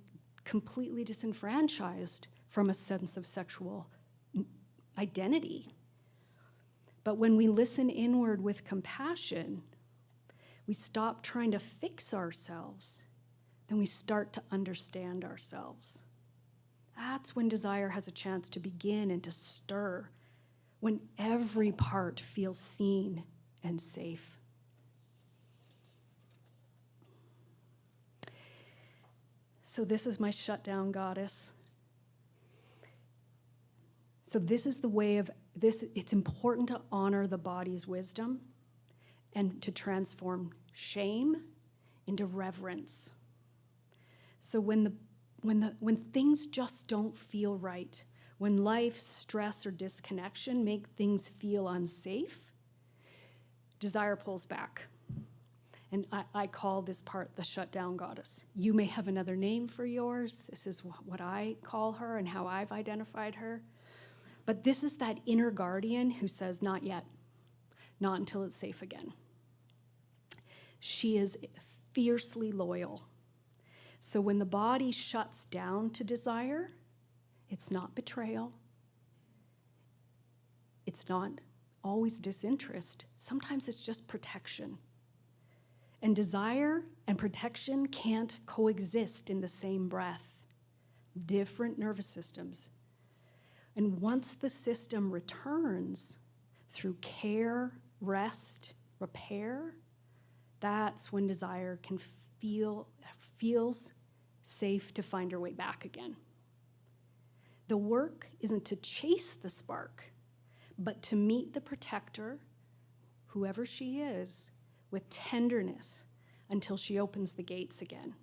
completely disenfranchised from a sense of sexual identity. But when we listen inward with compassion, we stop trying to fix ourselves, then we start to understand ourselves. That's when desire has a chance to begin and to stir, when every part feels seen and safe. So this is my shutdown goddess. So this is the way of this. It's important to honor the body's wisdom and to transform shame into reverence. So when things just don't feel right, when life, stress, or disconnection make things feel unsafe, desire pulls back. And I call this part the shutdown goddess. You may have another name for yours. This is what I call her and how I've identified her. But this is that inner guardian who says, not yet, not until it's safe again. She is fiercely loyal. So when the body shuts down to desire, it's not betrayal. It's not always disinterest. Sometimes it's just protection. And desire and protection can't coexist in the same breath. Different nervous systems. And once the system returns through care, rest, repair, that's when desire can feels safe to find her way back again. The work isn't to chase the spark, but to meet the protector, whoever she is, with tenderness until she opens the gates again.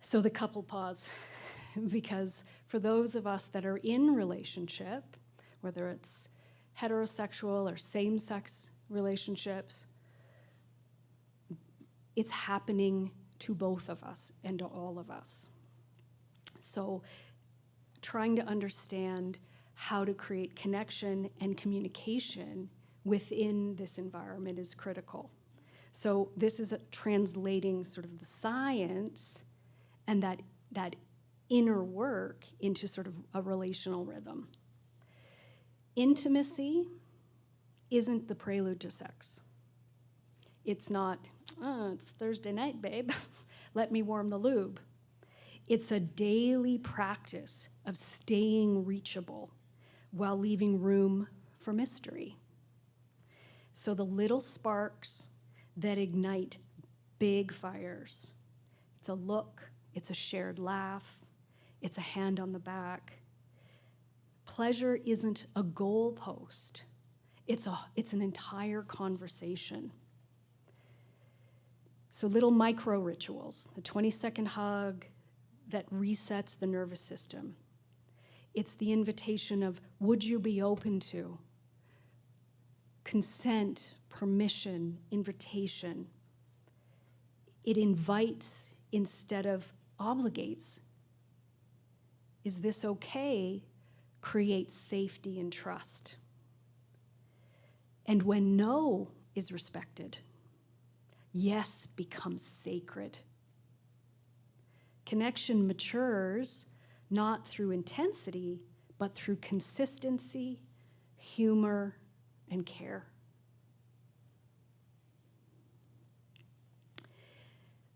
So the couple pause, because for those of us that are in relationship, whether it's heterosexual or same-sex relationships, it's happening to both of us and to all of us. So trying to understand how to create connection and communication within this environment is critical. So this is translating sort of the science and that inner work into sort of a relational rhythm. Intimacy isn't the prelude to sex. It's not, oh, it's Thursday night, babe. Let me warm the lube. It's a daily practice of staying reachable while leaving room for mystery. So the little sparks that ignite big fires. It's a look, it's a shared laugh, it's a hand on the back. Pleasure isn't a goalpost. It's an entire conversation. So little micro rituals, the 20-second hug that resets the nervous system. It's the invitation of, would you be open to? Consent, permission, invitation. It invites instead of obligates. Is this okay? Creates safety and trust. And when no is respected, yes becomes sacred. Connection matures not through intensity, but through consistency, humor, and care.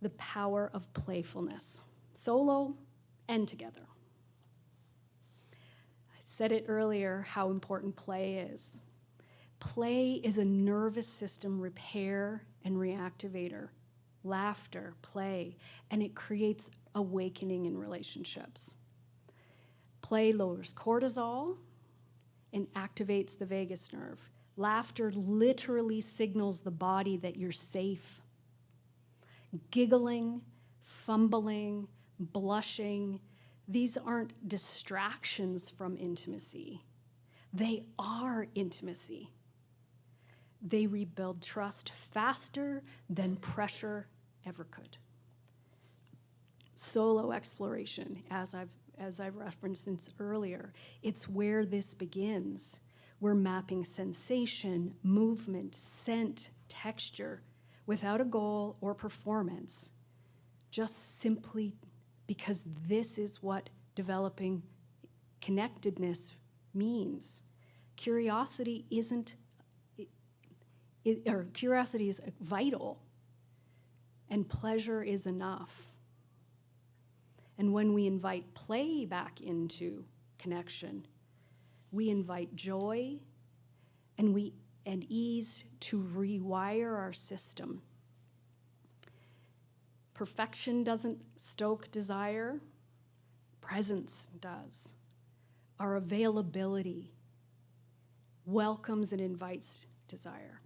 The power of playfulness, solo and together. I said it earlier how important play is. Play is a nervous system repair and reactivator. Laughter, play, and it creates awakening in relationships. Play lowers cortisol and activates the vagus nerve. Laughter literally signals the body that you're safe. Giggling, fumbling, blushing, these aren't distractions from intimacy. They are intimacy. They rebuild trust faster than pressure ever could. Solo exploration, as I've referenced since earlier, it's where this begins. We're mapping sensation, movement, scent, texture, without a goal or performance, just simply because this is what developing connectedness means. Curiosity curiosity is vital, and pleasure is enough. And when we invite play back into connection, we invite joy and ease to rewire our system. Perfection doesn't stoke desire, presence does. Our availability welcomes and invites desire.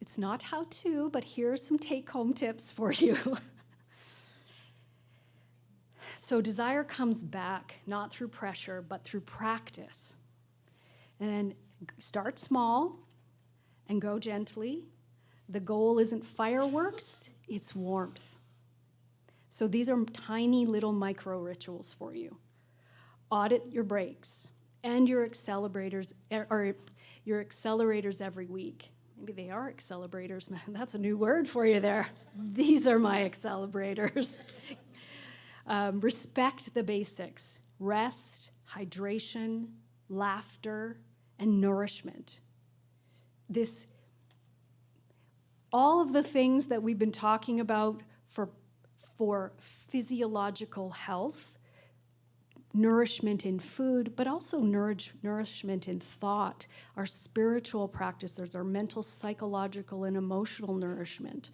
It's not how to, but here are some take-home tips for you. So desire comes back, not through pressure, but through practice. And start small and go gently. The goal isn't fireworks, it's warmth. So these are tiny little micro rituals for you. Audit your brakes and your accelerators, or your accelerators every week. Maybe they are accelerators. That's a new word for you there. These are my accelerators. Respect the basics. Rest, hydration, laughter, and nourishment. All of the things that we've been talking about for physiological health, nourishment in food, but also nourishment in thought, our spiritual practices, our mental, psychological, and emotional nourishment.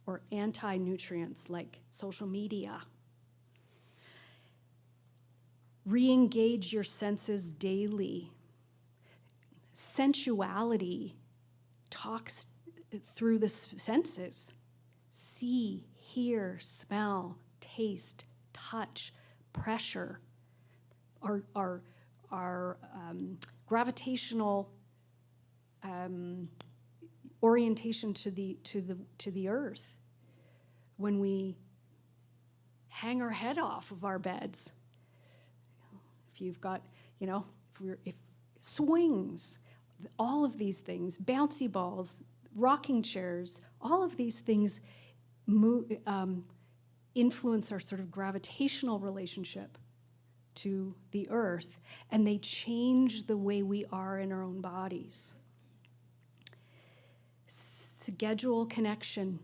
or anti-nutrients like social media. Re-engage your senses daily. Sensuality talks through the senses. See, hear, smell, taste, touch, pressure. Our gravitational orientation to the earth. When we hang our head off of our beds, if you've got, if swings, all of these things, bouncy balls, rocking chairs, all of these things influence our sort of gravitational relationship to the earth, and they change the way we are in our own bodies. Schedule connection.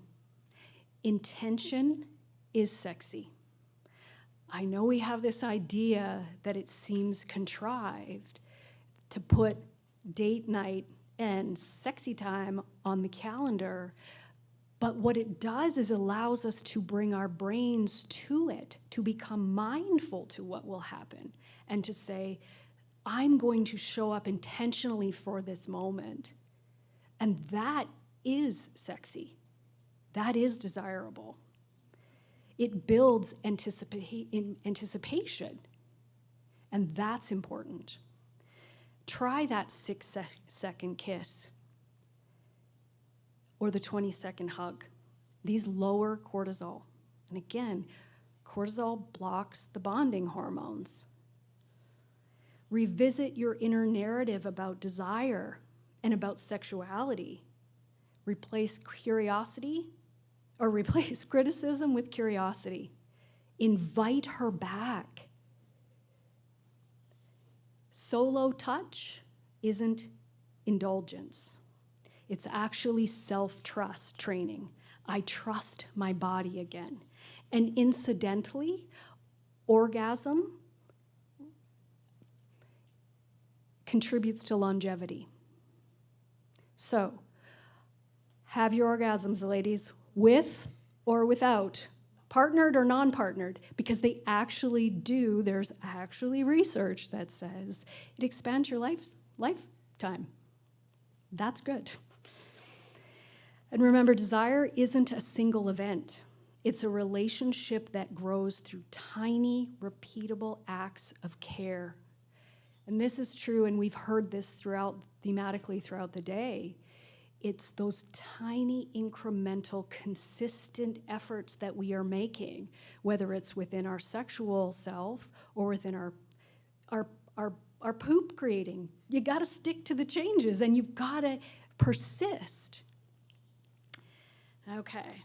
Intention is sexy. I know we have this idea that it seems contrived to put date night and sexy time on the calendar, but what it does is allows us to bring our brains to it, to become mindful to what will happen, and to say, I'm going to show up intentionally for this moment. And that is sexy. That is desirable. It builds anticipation, and that's important. Try that 6-second kiss or the 20-second hug. These lower cortisol. And again, cortisol blocks the bonding hormones. Revisit your inner narrative about desire and about sexuality. Replace criticism with curiosity. Invite her back. Solo touch isn't indulgence. It's actually self-trust training. I trust my body again. And incidentally, orgasm contributes to longevity. So, have your orgasms, ladies, with or without, partnered or non-partnered, because they actually do. There's actually research that says it expands your lifetime. That's good. And remember, desire isn't a single event. It's a relationship that grows through tiny, repeatable acts of care. And this is true, and we've heard this thematically throughout the day. It's those tiny, incremental, consistent efforts that we are making, whether it's within our sexual self or within our poop creating. You gotta stick to the changes, and you've gotta persist. Okay.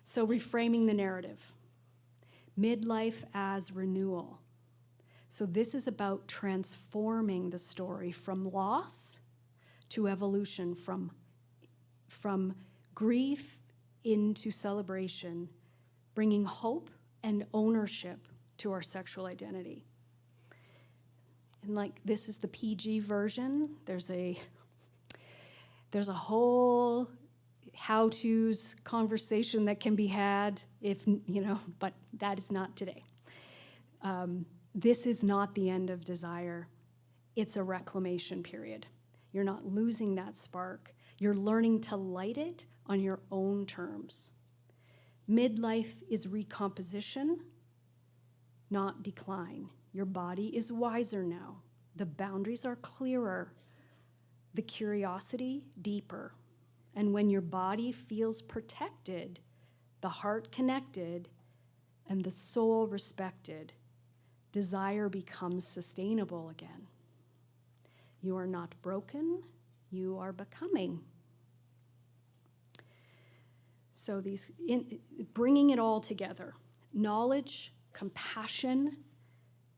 So reframing the narrative. Midlife as renewal. So this is about transforming the story from loss to evolution, from grief into celebration, bringing hope and ownership to our sexual identity. And this is the PG version. There's a whole how-tos conversation that can be had but that is not today. This is not the end of desire. It's a reclamation period. You're not losing that spark. You're learning to light it on your own terms. Midlife is recomposition, not decline. Your body is wiser now. The boundaries are clearer. The curiosity deeper. And when your body feels protected, the heart connected, and the soul respected, desire becomes sustainable again. You are not broken, you are becoming. So bringing it all together, knowledge, compassion,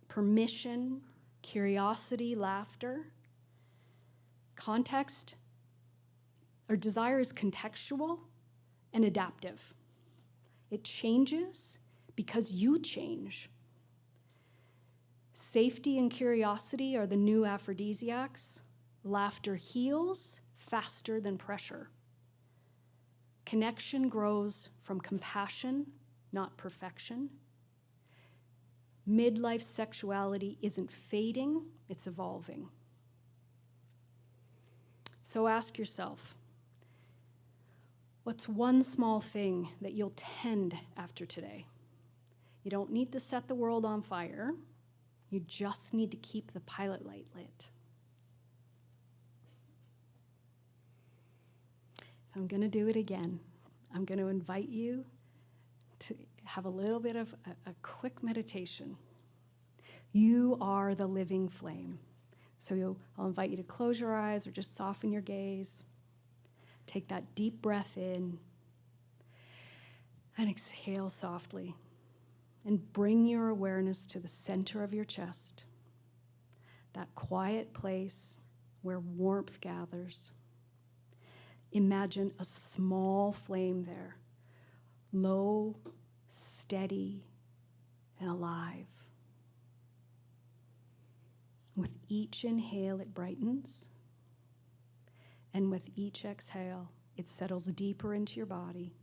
permission, curiosity, laughter, context, or desire is contextual and adaptive. It changes because you change. Safety and curiosity are the new aphrodisiacs. Laughter heals faster than pressure. Connection grows from compassion, not perfection. Midlife sexuality isn't fading, it's evolving. So ask yourself, what's one small thing that you'll tend after today? You don't need to set the world on fire. You just need to keep the pilot light lit. So I'm going to do it again. I'm going to invite you to have a little bit of a quick meditation. You are the living flame. So I'll invite you to close your eyes or just soften your gaze. Take that deep breath in and exhale softly. And bring your awareness to the center of your chest, that quiet place where warmth gathers. Imagine a small flame there, low, steady, and alive. With each inhale, it brightens. And with each exhale, it settles deeper into your body.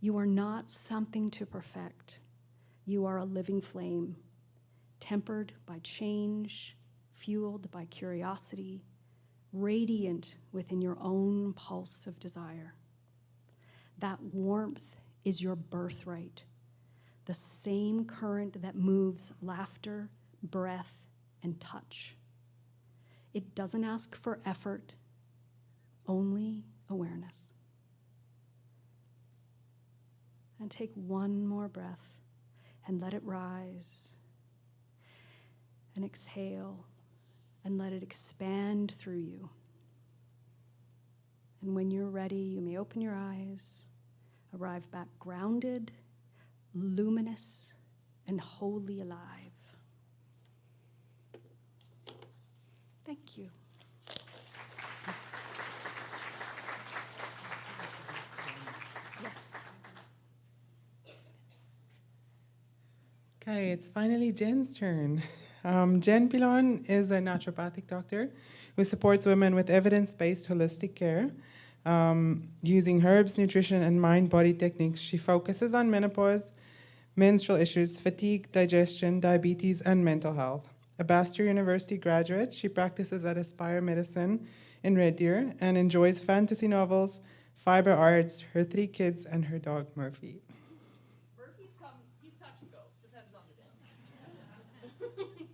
You are not something to perfect. You are a living flame, tempered by change, fueled by curiosity, radiant within your own pulse of desire. That warmth is your birthright, the same current that moves laughter, breath, and touch. It doesn't ask for effort, only awareness. And take one more breath and let it rise. And exhale and let it expand through you. And when you're ready, you may open your eyes, arrive back grounded, luminous, and wholly alive. Thank you. Yes. Okay, it's finally Jen's turn. Jen Pilon is a naturopathic doctor who supports women with evidence-based holistic care. Using herbs, nutrition, and mind-body techniques, she focuses on menopause, menstrual issues, fatigue, digestion, diabetes, and mental health. A Bastyr University graduate, she practices at Aspire Medicine in Red Deer and enjoys fantasy novels, fiber arts, her 3 kids, and her dog, Murphy. He's touch and go, depends on the day.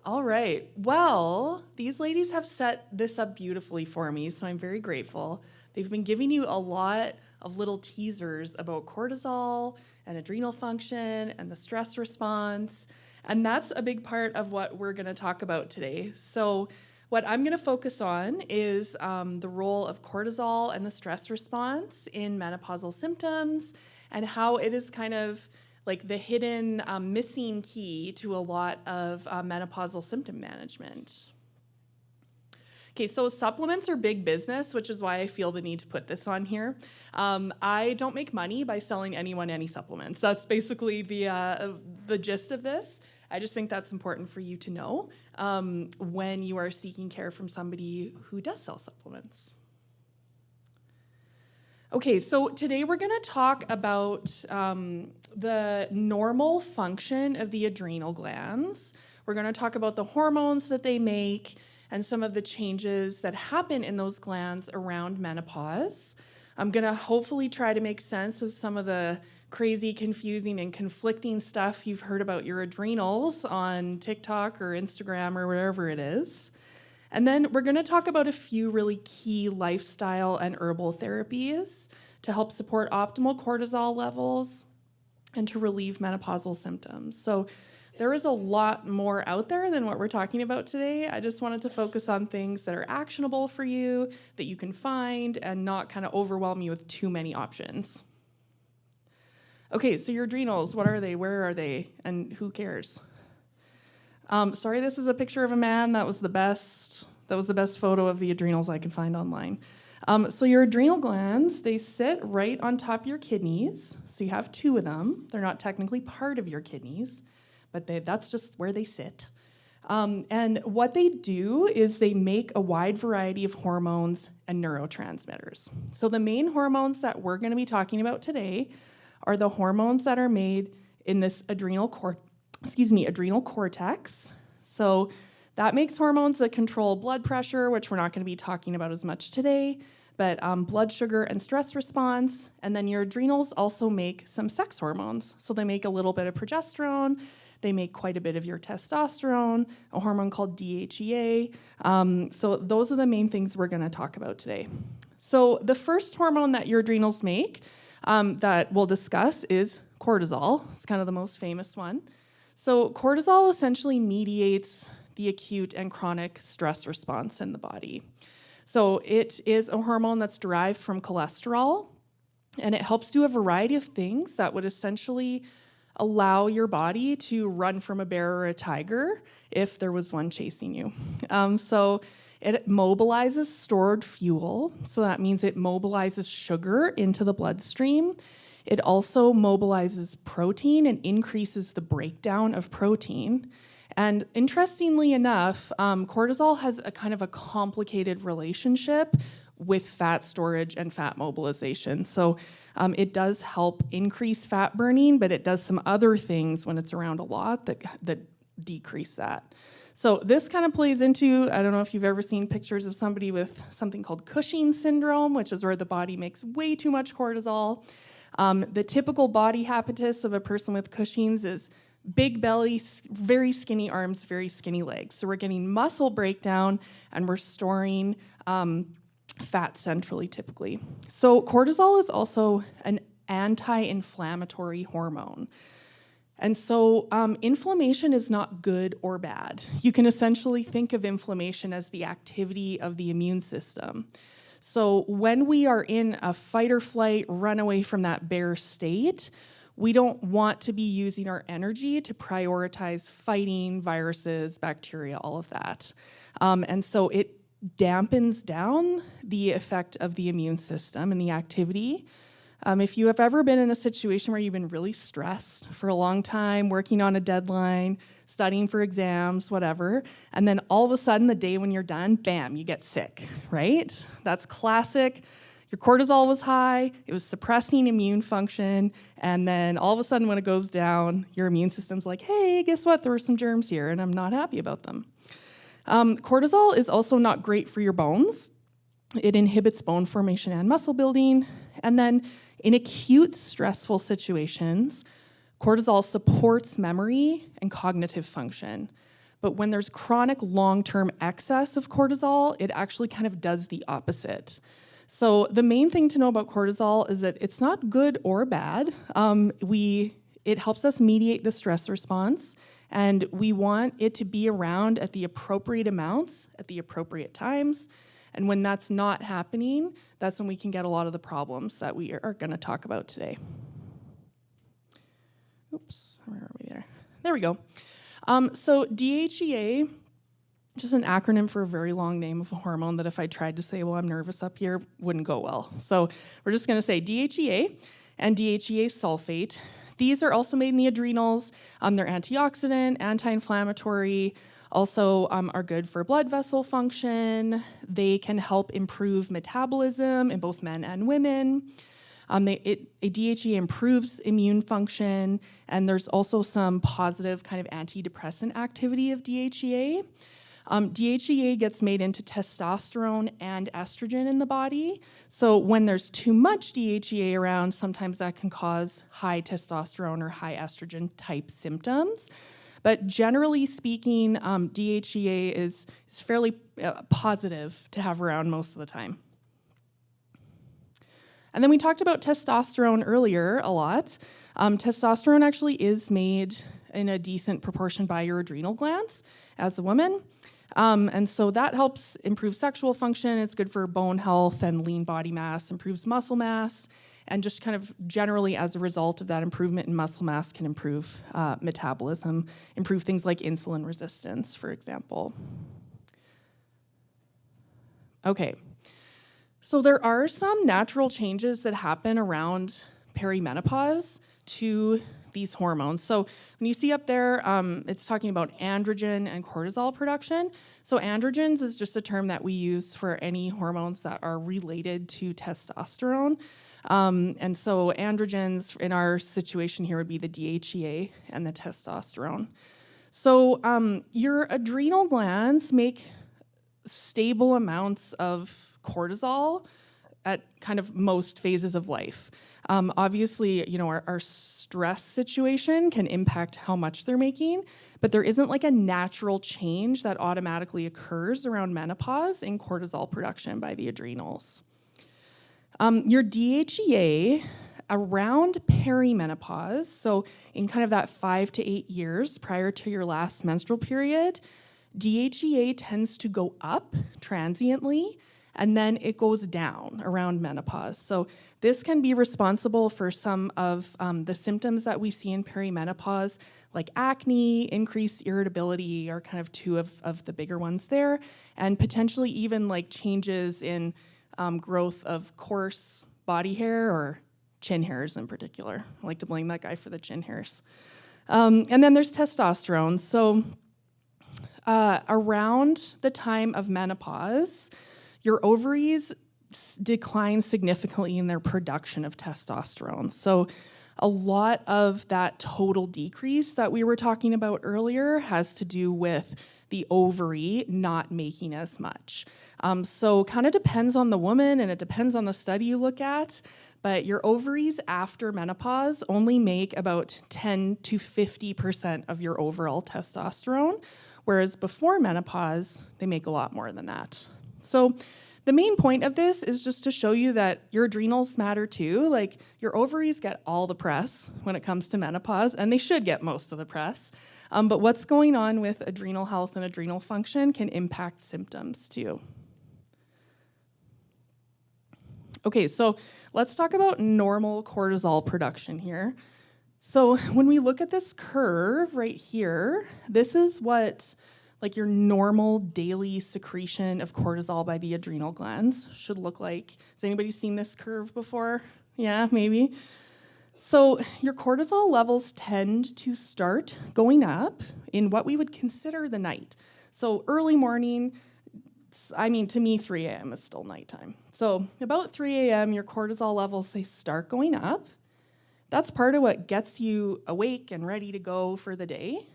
All right, well, these ladies have set this up beautifully for me, so I'm very grateful. They've been giving you a lot of little teasers about cortisol and adrenal function and the stress response, and that's a big part of what we're going to talk about today. So what I'm going to focus on is the role of cortisol and the stress response in menopausal symptoms and how it is kind of like the hidden missing key to a lot of menopausal symptom management. Okay, so supplements are big business, which is why I feel the need to put this on here. I don't make money by selling anyone any supplements. That's basically the gist of this. I just think that's important for you to know when you are seeking care from somebody who does sell supplements. Okay, so today we're going to talk about the normal function of the adrenal glands. We're going to talk about the hormones that they make and some of the changes that happen in those glands around menopause. I'm going to hopefully try to make sense of some of the crazy, confusing, and conflicting stuff you've heard about your adrenals on TikTok or Instagram or wherever it is. And then we're going to talk about a few really key lifestyle and herbal therapies to help support optimal cortisol levels and to relieve menopausal symptoms. So there is a lot more out there than what we're talking about today. I just wanted to focus on things that are actionable for you, that you can find, and not kind of overwhelm you with too many options. Okay, so your adrenals, what are they? Where are they? And who cares? Sorry, this is a picture of a man. That was the best photo of the adrenals I could find online. So your adrenal glands, they sit right on top of your kidneys. So you have 2 of them. They're not technically part of your kidneys, but that's just where they sit. And what they do is they make a wide variety of hormones and neurotransmitters. So the main hormones that we're going to be talking about today are the hormones that are made in this adrenal cortex. So that makes hormones that control blood pressure, which we're not going to be talking about as much today, but blood sugar and stress response. And then your adrenals also make some sex hormones. So they make a little bit of progesterone. They make quite a bit of your testosterone, a hormone called DHEA. So those are the main things we're going to talk about today. So the first hormone that your adrenals make that we'll discuss is cortisol. It's kind of the most famous one. So cortisol essentially mediates the acute and chronic stress response in the body. So it is a hormone that's derived from cholesterol, and it helps do a variety of things that would essentially allow your body to run from a bear or a tiger if there was one chasing you. So it mobilizes stored fuel. So that means it mobilizes sugar into the bloodstream. It also mobilizes protein and increases the breakdown of protein. And interestingly enough, cortisol has a kind of a complicated relationship with fat storage and fat mobilization. So it does help increase fat burning, but it does some other things when it's around a lot that decrease that. So this kind of plays into, I don't know if you've ever seen pictures of somebody with something called Cushing's syndrome, which is where the body makes way too much cortisol. The typical body habitus of a person with Cushing's is big belly, very skinny arms, very skinny legs. So we're getting muscle breakdown and we're storing fat centrally typically. So cortisol is also an anti-inflammatory hormone. And so inflammation is not good or bad. You can essentially think of inflammation as the activity of the immune system. So when we are in a fight or flight, run away from that bear state, we don't want to be using our energy to prioritize fighting viruses, bacteria, all of that. And so it dampens down the effect of the immune system and the activity. If you have ever been in a situation where you've been really stressed for a long time, working on a deadline, studying for exams, whatever, and then all of a sudden the day when you're done, bam, you get sick, right? That's classic. Your cortisol was high, it was suppressing immune function, and then all of a sudden when it goes down, your immune system's like, hey, guess what? There were some germs here and I'm not happy about them. Cortisol is also not great for your bones. It inhibits bone formation and muscle building. And then in acute stressful situations, cortisol supports memory and cognitive function. But when there's chronic long-term excess of cortisol, it actually kind of does the opposite. So the main thing to know about cortisol is that it's not good or bad. It helps us mediate the stress response, and we want it to be around at the appropriate amounts, at the appropriate times. And when that's not happening, that's when we can get a lot of the problems that we are going to talk about today. Oops, where are we there? There we go. So DHEA, just an acronym for a very long name of a hormone that if I tried to say, well, I'm nervous up here, wouldn't go well. So we're just going to say DHEA and DHEA sulfate. These are also made in the adrenals. They're antioxidant, anti-inflammatory, also are good for blood vessel function. They can help improve metabolism in both men and women. DHEA improves immune function, and there's also some positive kind of antidepressant activity of DHEA. DHEA gets made into testosterone and estrogen in the body. So when there's too much DHEA around, sometimes that can cause high testosterone or high estrogen type symptoms. But generally speaking, DHEA is fairly positive to have around most of the time. And then we talked about testosterone earlier a lot. Testosterone actually is made in a decent proportion by your adrenal glands as a woman. And so that helps improve sexual function. It's good for bone health and lean body mass, improves muscle mass, and just kind of generally as a result of that improvement in muscle mass can improve metabolism, improve things like insulin resistance, for example. Okay, so there are some natural changes that happen around perimenopause to these hormones. So when you see up there, it's talking about androgen and cortisol production. So androgens is just a term that we use for any hormones that are related to testosterone. And so androgens in our situation here would be the DHEA and the testosterone. So your adrenal glands make stable amounts of cortisol at kind of most phases of life. Obviously, you know, our stress situation can impact how much they're making, but there isn't like a natural change that automatically occurs around menopause in cortisol production by the adrenals. Your DHEA around perimenopause, so in kind of that 5 to 8 years prior to your last menstrual period, DHEA tends to go up transiently, and then it goes down around menopause. So this can be responsible for some of the symptoms that we see in perimenopause, like acne, increased irritability are kind of two of the bigger ones there, and potentially even like changes in growth of coarse body hair or chin hairs in particular. I like to blame that guy for the chin hairs. And then there's testosterone. So around the time of menopause, your ovaries decline significantly in their production of testosterone. So a lot of that total decrease that we were talking about earlier has to do with the ovary not making as much. So kind of depends on the woman and it depends on the study you look at, but your ovaries after menopause only make about 10 to 50% of your overall testosterone, whereas before menopause, they make a lot more than that. So the main point of this is just to show you that your adrenals matter too. Like your ovaries get all the press when it comes to menopause, and they should get most of the press. But what's going on with adrenal health and adrenal function can impact symptoms too. Okay, so let's talk about normal cortisol production here. So when we look at this curve right here, this is what like your normal daily secretion of cortisol by the adrenal glands should look like. Has anybody seen this curve before? Yeah, maybe. So your cortisol levels tend to start going up in what we would consider the night. So early morning, I mean, to me, 3 a.m. is still nighttime. So about 3 a.m., your cortisol levels, they start going up. That's part of what gets you awake and ready to go for the day.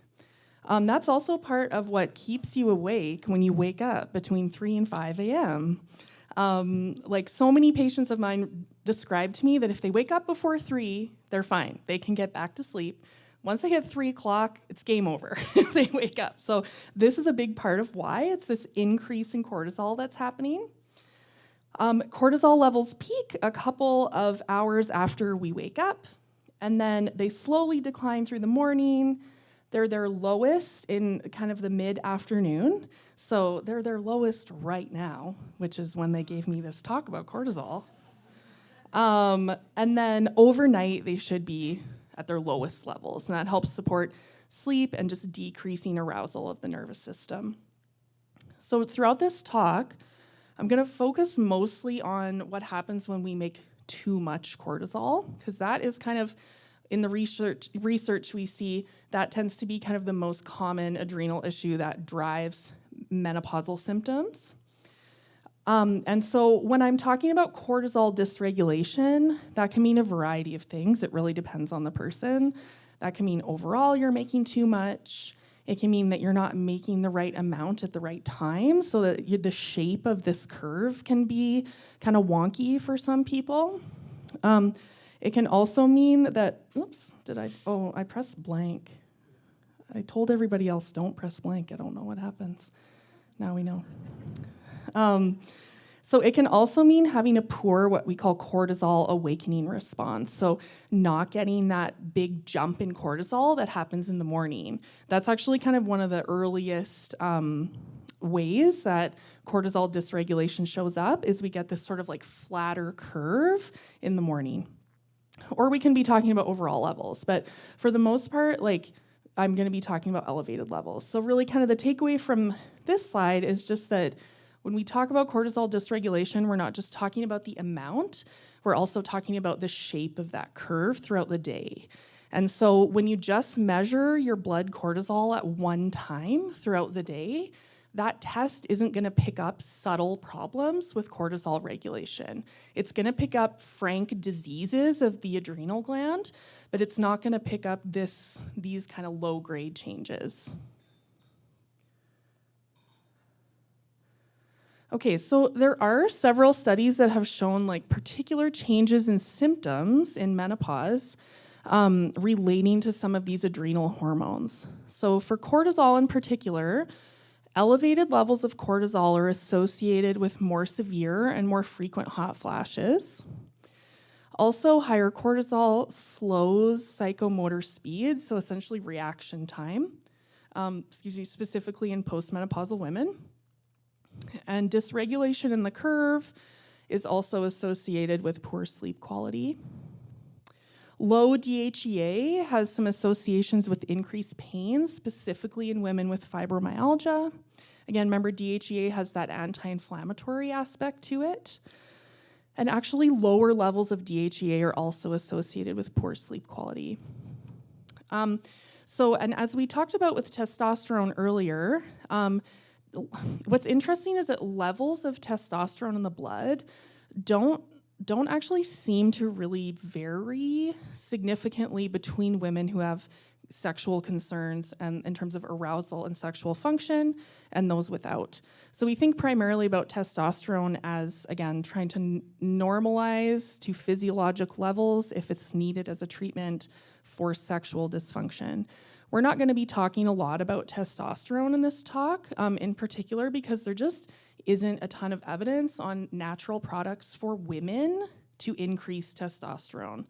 That's also part of what keeps you awake when you wake up between 3 and 5 a.m. Like so many patients of mine describe to me that if they wake up before 3, they're fine. They can get back to sleep. Once they hit 3 o'clock, it's game over. They wake up. So this is a big part of why it's this increase in cortisol that's happening. Cortisol levels peak a couple of hours after we wake up, and then they slowly decline through the morning. They're their lowest in kind of the mid-afternoon. So they're their lowest right now, which is when they gave me this talk about cortisol. And then overnight, they should be at their lowest levels. And that helps support sleep and just decreasing arousal of the nervous system. So throughout this talk, I'm going to focus mostly on what happens when we make too much cortisol, because that is kind of in the research we see that tends to be kind of the most common adrenal issue that drives menopausal symptoms. And so when I'm talking about cortisol dysregulation, that can mean a variety of things. It really depends on the person. That can mean overall you're making too much. It can mean that you're not making the right amount at the right time, so that the shape of this curve can be kind of wonky for some people. It can also mean that, I pressed blank. I told everybody else, don't press blank. I don't know what happens. Now we know. So it can also mean having a poor, what we call cortisol awakening response. So not getting that big jump in cortisol that happens in the morning. That's actually kind of one of the earliest ways that cortisol dysregulation shows up, is we get this sort of like flatter curve in the morning. Or we can be talking about overall levels, but for the most part, like I'm going to be talking about elevated levels. So really kind of the takeaway from this slide is just that when we talk about cortisol dysregulation, we're not just talking about the amount, we're also talking about the shape of that curve throughout the day. And so when you just measure your blood cortisol at one time throughout the day, that test isn't going to pick up subtle problems with cortisol regulation. It's going to pick up frank diseases of the adrenal gland, but it's not going to pick up these kind of low-grade changes. Okay, so there are several studies that have shown like particular changes in symptoms in menopause relating to some of these adrenal hormones. So for cortisol in particular, elevated levels of cortisol are associated with more severe and more frequent hot flashes. Also, higher cortisol slows psychomotor speed, so essentially reaction time, specifically in postmenopausal women. And dysregulation in the curve is also associated with poor sleep quality. Low DHEA has some associations with increased pain, specifically in women with fibromyalgia. Again, remember DHEA has that anti-inflammatory aspect to it. And actually lower levels of DHEA are also associated with poor sleep quality. And as we talked about with testosterone earlier, what's interesting is that levels of testosterone in the blood don't actually seem to really vary significantly between women who have sexual concerns and in terms of arousal and sexual function and those without. So we think primarily about testosterone as, again, trying to normalize to physiologic levels if it's needed as a treatment for sexual dysfunction. We're not going to be talking a lot about testosterone in this talk, in particular because there just isn't a ton of evidence on natural products for women to increase testosterone.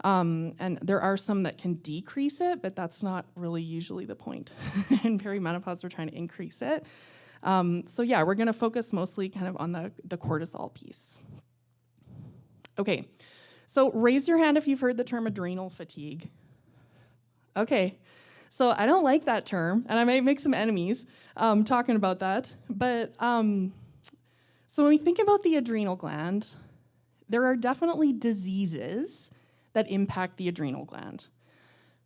And there are some that can decrease it, but that's not really usually the point. In perimenopause, we're trying to increase it. So yeah, we're going to focus mostly kind of on the cortisol piece. Okay, so raise your hand if you've heard the term adrenal fatigue. Okay. So I don't like that term, and I might make some enemies talking about that. But so when we think about the adrenal gland, there are definitely diseases that impact the adrenal gland.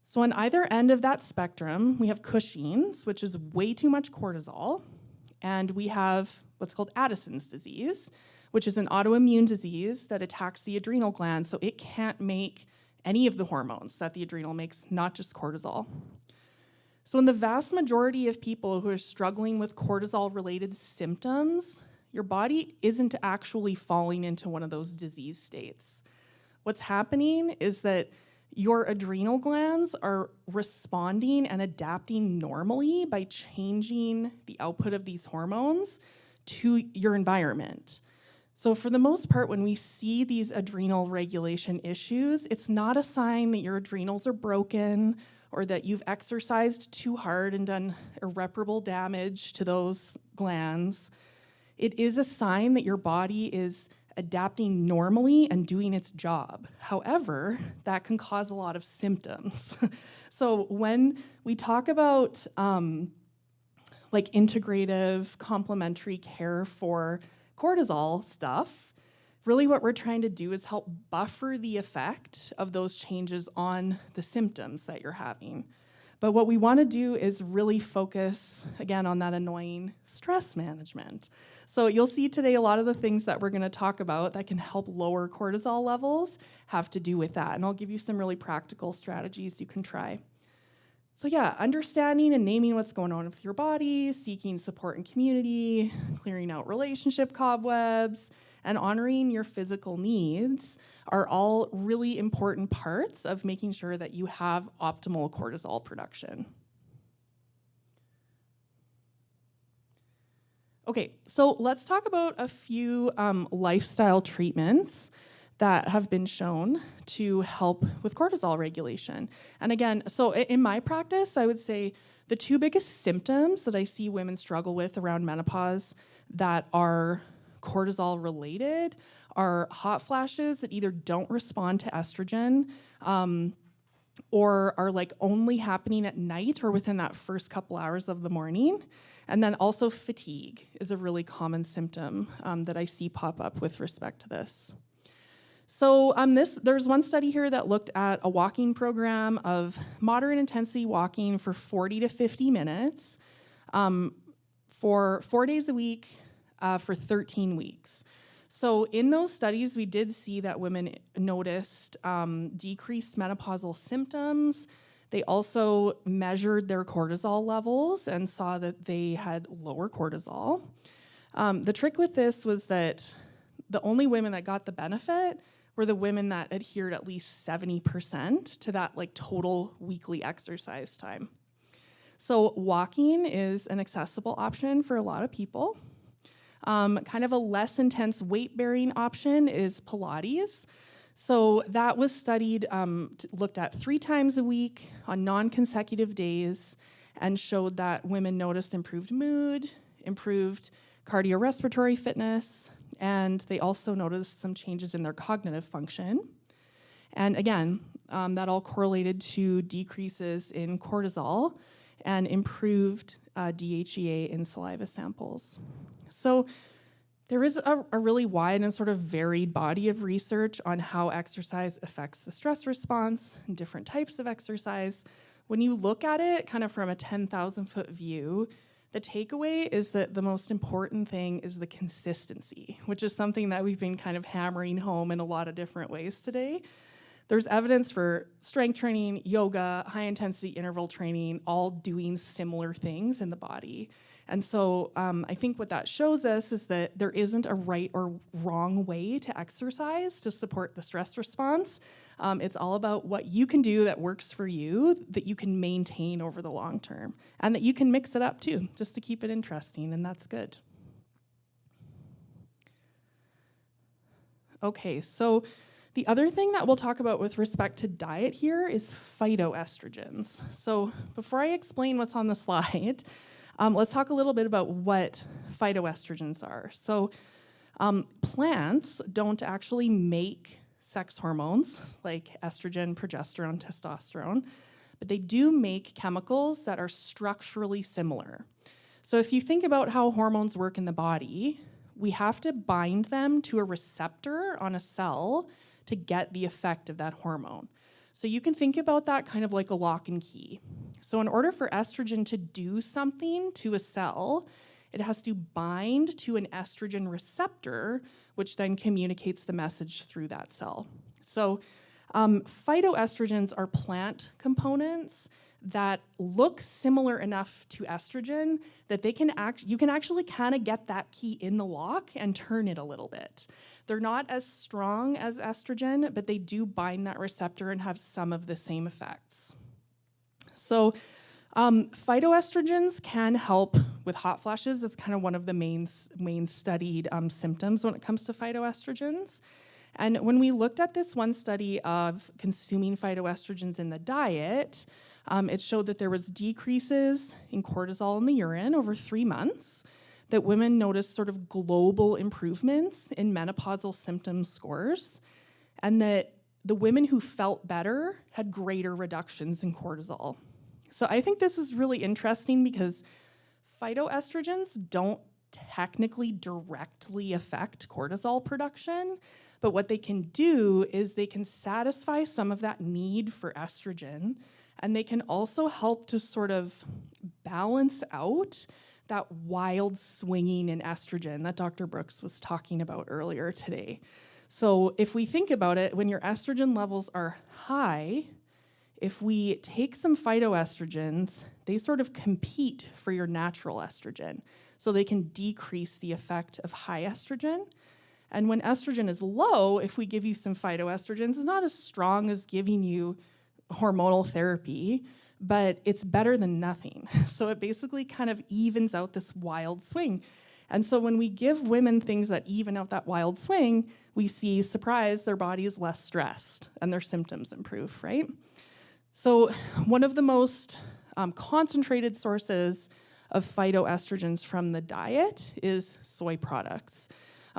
So on either end of that spectrum, we have Cushing's, which is way too much cortisol, and we have what's called Addison's disease, which is an autoimmune disease that attacks the adrenal gland, so it can't make any of the hormones that the adrenal makes, not just cortisol. So in the vast majority of people who are struggling with cortisol-related symptoms, your body isn't actually falling into one of those disease states. What's happening is that your adrenal glands are responding and adapting normally by changing the output of these hormones to your environment. So for the most part, when we see these adrenal regulation issues, it's not a sign that your adrenals are broken or that you've exercised too hard and done irreparable damage to those glands. It is a sign that your body is adapting normally and doing its job. However, that can cause a lot of symptoms. So when we talk about like integrative complementary care for cortisol stuff, really what we're trying to do is help buffer the effect of those changes on the symptoms that you're having. But what we want to do is really focus, again, on that annoying stress management. So you'll see today a lot of the things that we're going to talk about that can help lower cortisol levels have to do with that. And I'll give you some really practical strategies you can try. So yeah, understanding and naming what's going on with your body, seeking support and community, clearing out relationship cobwebs, and honoring your physical needs are all really important parts of making sure that you have optimal cortisol production. Okay, so let's talk about a few lifestyle treatments that have been shown to help with cortisol regulation. And again, so in my practice, I would say the two biggest symptoms that I see women struggle with around menopause that are cortisol related are hot flashes that either don't respond to estrogen or are like only happening at night or within that first couple hours of the morning. And then also fatigue is a really common symptom that I see pop up with respect to this. So there's one study here that looked at a walking program of moderate intensity walking for 40 to 50 minutes for 4 days a week for 13 weeks. So in those studies, we did see that women noticed decreased menopausal symptoms. They also measured their cortisol levels and saw that they had lower cortisol. The trick with this was that the only women that got the benefit were the women that adhered at least 70% to that like total weekly exercise time. So walking is an accessible option for a lot of people. Kind of a less intense weight-bearing option is Pilates. So that was studied, looked at 3 times a week on non-consecutive days, and showed that women noticed improved mood, improved cardiorespiratory fitness, and they also noticed some changes in their cognitive function. And again, that all correlated to decreases in cortisol and improved DHEA in saliva samples. So there is a really wide and sort of varied body of research on how exercise affects the stress response and different types of exercise. When you look at it kind of from a 10,000-foot view, the takeaway is that the most important thing is the consistency, which is something that we've been kind of hammering home in a lot of different ways today. There's evidence for strength training, yoga, high-intensity interval training, all doing similar things in the body. And so I think what that shows us is that there isn't a right or wrong way to exercise to support the stress response. It's all about what you can do that works for you, that you can maintain over the long term, and that you can mix it up too, just to keep it interesting, and that's good. Okay, so the other thing that we'll talk about with respect to diet here is phytoestrogens. So before I explain what's on the slide, let's talk a little bit about what phytoestrogens are. So plants don't actually make sex hormones like estrogen, progesterone, testosterone, but they do make chemicals that are structurally similar. So if you think about how hormones work in the body, we have to bind them to a receptor on a cell to get the effect of that hormone. So you can think about that kind of like a lock and key. So in order for estrogen to do something to a cell, it has to bind to an estrogen receptor, which then communicates the message through that cell. So phytoestrogens are plant components that look similar enough to estrogen that they can you can actually kind of get that key in the lock and turn it a little bit. They're not as strong as estrogen, but they do bind that receptor and have some of the same effects. So phytoestrogens can help with hot flashes. It's kind of one of the main studied symptoms when it comes to phytoestrogens. And when we looked at this one study of consuming phytoestrogens in the diet, it showed that there was decreases in cortisol in the urine over 3 months, that women noticed sort of global improvements in menopausal symptom scores, and that the women who felt better had greater reductions in cortisol. So I think this is really interesting because phytoestrogens don't technically directly affect cortisol production, but what they can do is they can satisfy some of that need for estrogen, and they can also help to sort of balance out that wild swinging in estrogen that Dr. Brooks was talking about earlier today. So if we think about it, when your estrogen levels are high, if we take some phytoestrogens, they sort of compete for your natural estrogen. So they can decrease the effect of high estrogen. And when estrogen is low, if we give you some phytoestrogens, it's not as strong as giving you hormonal therapy, but it's better than nothing. So it basically kind of evens out this wild swing. And so when we give women things that even out that wild swing, we see, surprise, their body is less stressed and their symptoms improve, right? So one of the most concentrated sources of phytoestrogens from the diet is soy products.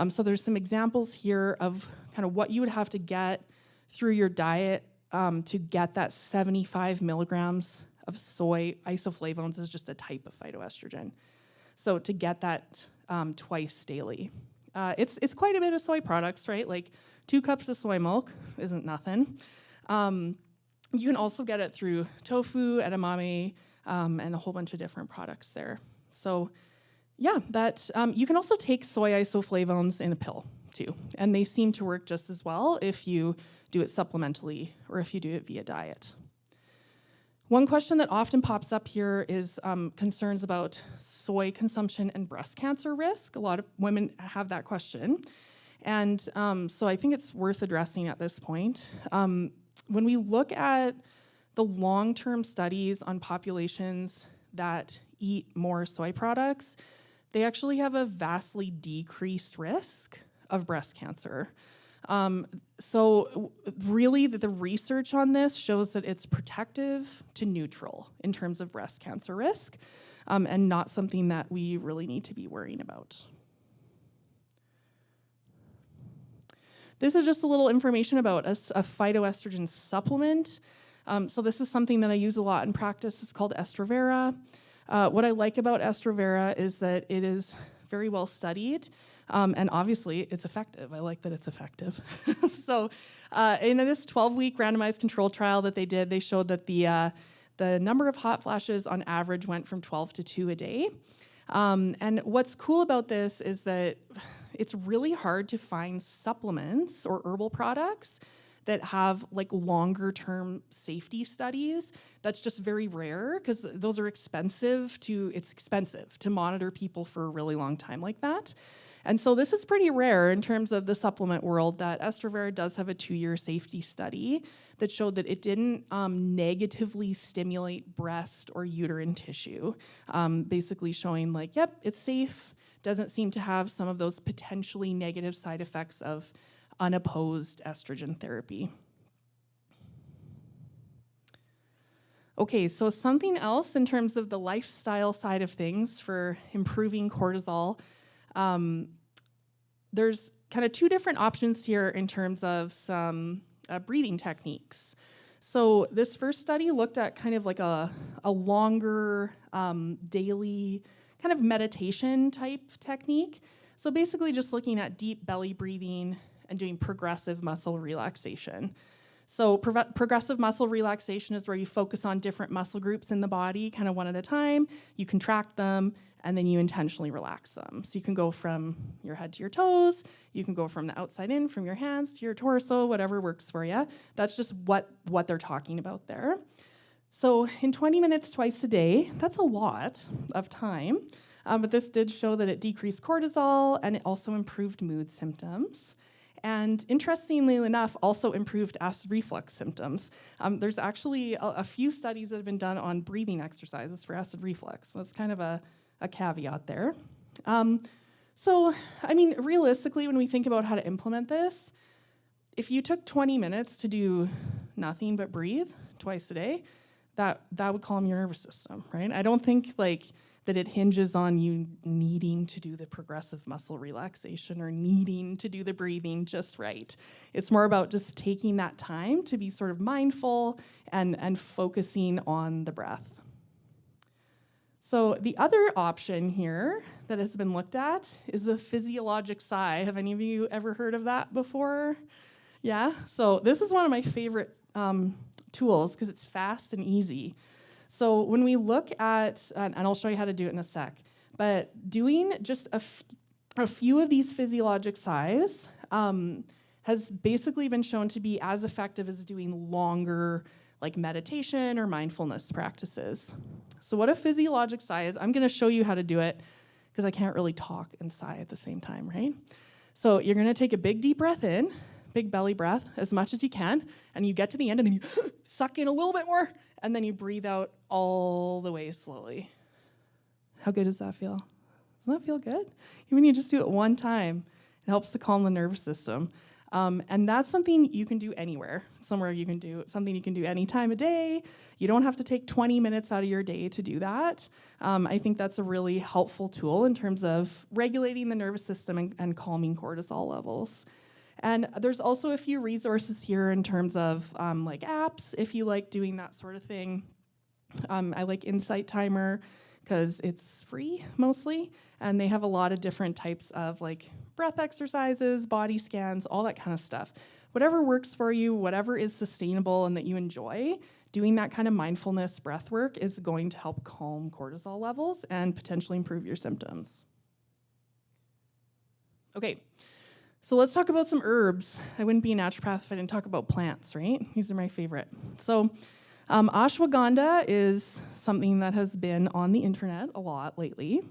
So there's some examples here of kind of what you would have to get through your diet to get that 75 milligrams of soy. Isoflavones is just a type of phytoestrogen. So to get that twice daily. It's quite a bit of soy products, right? Like 2 cups of soy milk isn't nothing. You can also get it through tofu, edamame, and a whole bunch of different products there. So yeah, you can also take soy isoflavones in a pill too, and they seem to work just as well if you do it supplementally or if you do it via diet. One question that often pops up here is concerns about soy consumption and breast cancer risk. A lot of women have that question. And so I think it's worth addressing at this point. When we look at the long-term studies on populations that eat more soy products, they actually have a vastly decreased risk of breast cancer. So really the research on this shows that it's protective to neutral in terms of breast cancer risk, and not something that we really need to be worrying about. This is just a little information about a phytoestrogen supplement. So this is something that I use a lot in practice. It's called Estrovera. What I like about Estrovera is that it is very well studied, and obviously it's effective. I like that it's effective. So in this 12-week randomized control trial that they did, they showed that the number of hot flashes on average went from 12 to 2 a day. And what's cool about this is that it's really hard to find supplements or herbal products that have like longer term safety studies. That's just very rare because those are expensive to monitor people for a really long time like that. And so this is pretty rare in terms of the supplement world, that Estrovera does have a 2-year safety study that showed that it didn't negatively stimulate breast or uterine tissue, basically showing like, yep, it's safe, doesn't seem to have some of those potentially negative side effects of unopposed estrogen therapy. Okay, so something else in terms of the lifestyle side of things for improving cortisol. There's kind of 2 different options here in terms of some breathing techniques. So this first study looked at kind of like a longer daily kind of meditation type technique. So basically just looking at deep belly breathing and doing progressive muscle relaxation. So progressive muscle relaxation is where you focus on different muscle groups in the body, kind of one at a time. You contract them, and then you intentionally relax them. So you can go from your head to your toes. You can go from the outside in, from your hands to your torso, whatever works for you. That's just what they're talking about there. So in 20 minutes twice a day, that's a lot of time. But this did show that it decreased cortisol, and it also improved mood symptoms. And interestingly enough, also improved acid reflux symptoms. There's actually a few studies that have been done on breathing exercises for acid reflux. So that's kind of a caveat there. So, I mean, realistically, when we think about how to implement this, if you took 20 minutes to do nothing but breathe twice a day, that would calm your nervous system, right? I don't think like that it hinges on you needing to do the progressive muscle relaxation or needing to do the breathing just right. It's more about just taking that time to be sort of mindful and focusing on the breath. So the other option here that has been looked at is the physiologic sigh. Have any of you ever heard of that before? Yeah, so this is one of my favorite tools because it's fast and easy. So when we look at, and I'll show you how to do it in a sec, but doing just a few of these physiologic sighs has basically been shown to be as effective as doing longer like meditation or mindfulness practices. So what a physiologic sigh is, I'm gonna show you how to do it because I can't really talk and sigh at the same time, right? So you're gonna take a big deep breath in, big belly breath, as much as you can, and you get to the end and then you suck in a little bit more, and then you breathe out all the way slowly. How good does that feel? Doesn't that feel good? Even when you just do it one time, it helps to calm the nervous system. And that's something you can do anywhere, something you can do any time of day. You don't have to take 20 minutes out of your day to do that. I think that's a really helpful tool in terms of regulating the nervous system and calming cortisol levels. And there's also a few resources here in terms of like apps, if you like doing that sort of thing. I like Insight Timer. because it's free mostly. And they have a lot of different types of like breath exercises, body scans, all that kind of stuff. Whatever works for you, whatever is sustainable and that you enjoy, doing that kind of mindfulness breath work is going to help calm cortisol levels and potentially improve your symptoms. Okay, so let's talk about some herbs. I wouldn't be a naturopath if I didn't talk about plants, right? These are my favorite. So ashwagandha is something that has been on the internet a lot lately.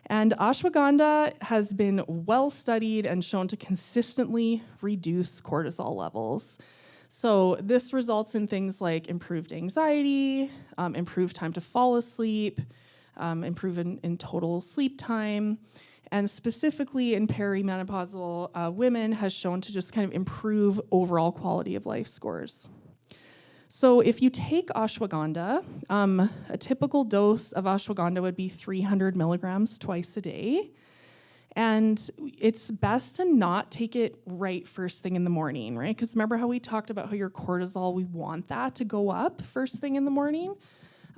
And ashwagandha has been well studied and shown to consistently reduce cortisol levels. So this results in things like improved anxiety, improved time to fall asleep, improvement in total sleep time, and specifically in perimenopausal women has shown to just kind of improve overall quality of life scores. So if you take ashwagandha, a typical dose of ashwagandha would be 300 milligrams twice a day. And it's best to not take it right first thing in the morning, right? Because remember how we talked about how your cortisol, we want that to go up first thing in the morning?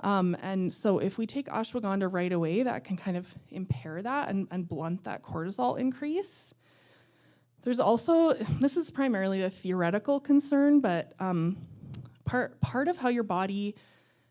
And so if we take ashwagandha right away, that can kind of impair that and blunt that cortisol increase. There's also, this is primarily a theoretical concern, but part of how your body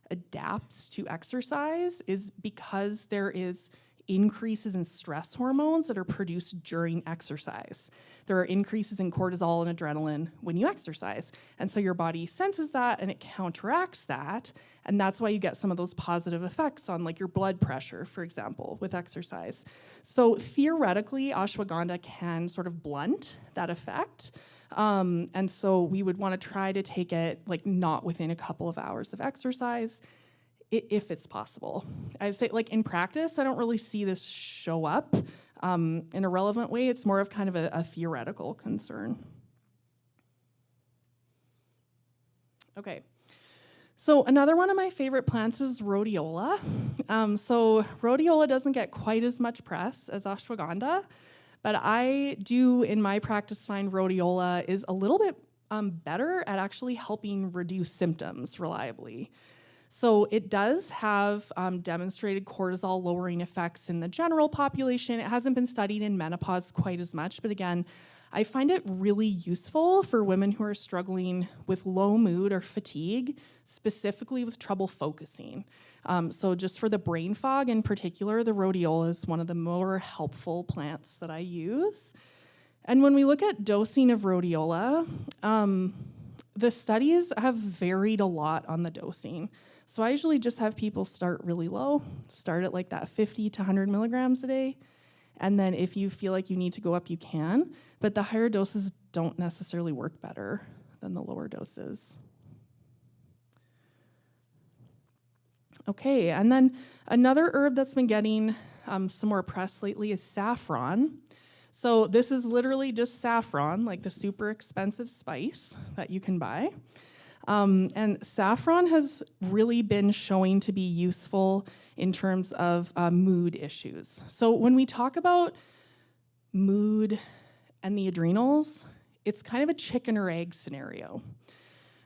adapts to exercise is because there is increases in stress hormones that are produced during exercise. There are increases in cortisol and adrenaline when you exercise. And so your body senses that and it counteracts that. And that's why you get some of those positive effects on like your blood pressure, for example, with exercise. So theoretically, ashwagandha can sort of blunt that effect. And so we would want to try to take it like not within a couple of hours of exercise, if it's possible. I'd say like in practice, I don't really see this show up in a relevant way. It's more of kind of a theoretical concern. Okay. So another one of my favorite plants is rhodiola. So rhodiola doesn't get quite as much press as ashwagandha, but I do in my practice find rhodiola is a little bit better at actually helping reduce symptoms reliably. So it does have demonstrated cortisol lowering effects in the general population. It hasn't been studied in menopause quite as much, but again, I find it really useful for women who are struggling with low mood or fatigue, specifically with trouble focusing. So just for the brain fog in particular, the rhodiola is one of the more helpful plants that I use. And when we look at dosing of rhodiola, the studies have varied a lot on the dosing. So I usually just have people start really low, start at like that 50 to 100 milligrams a day. And then if you feel like you need to go up, you can. But the higher doses don't necessarily work better than the lower doses. Okay, and then another herb that's been getting some more press lately is saffron. So this is literally just saffron, like the super expensive spice that you can buy. And saffron has really been showing to be useful in terms of mood issues. So when we talk about mood and the adrenals, it's kind of a chicken or egg scenario.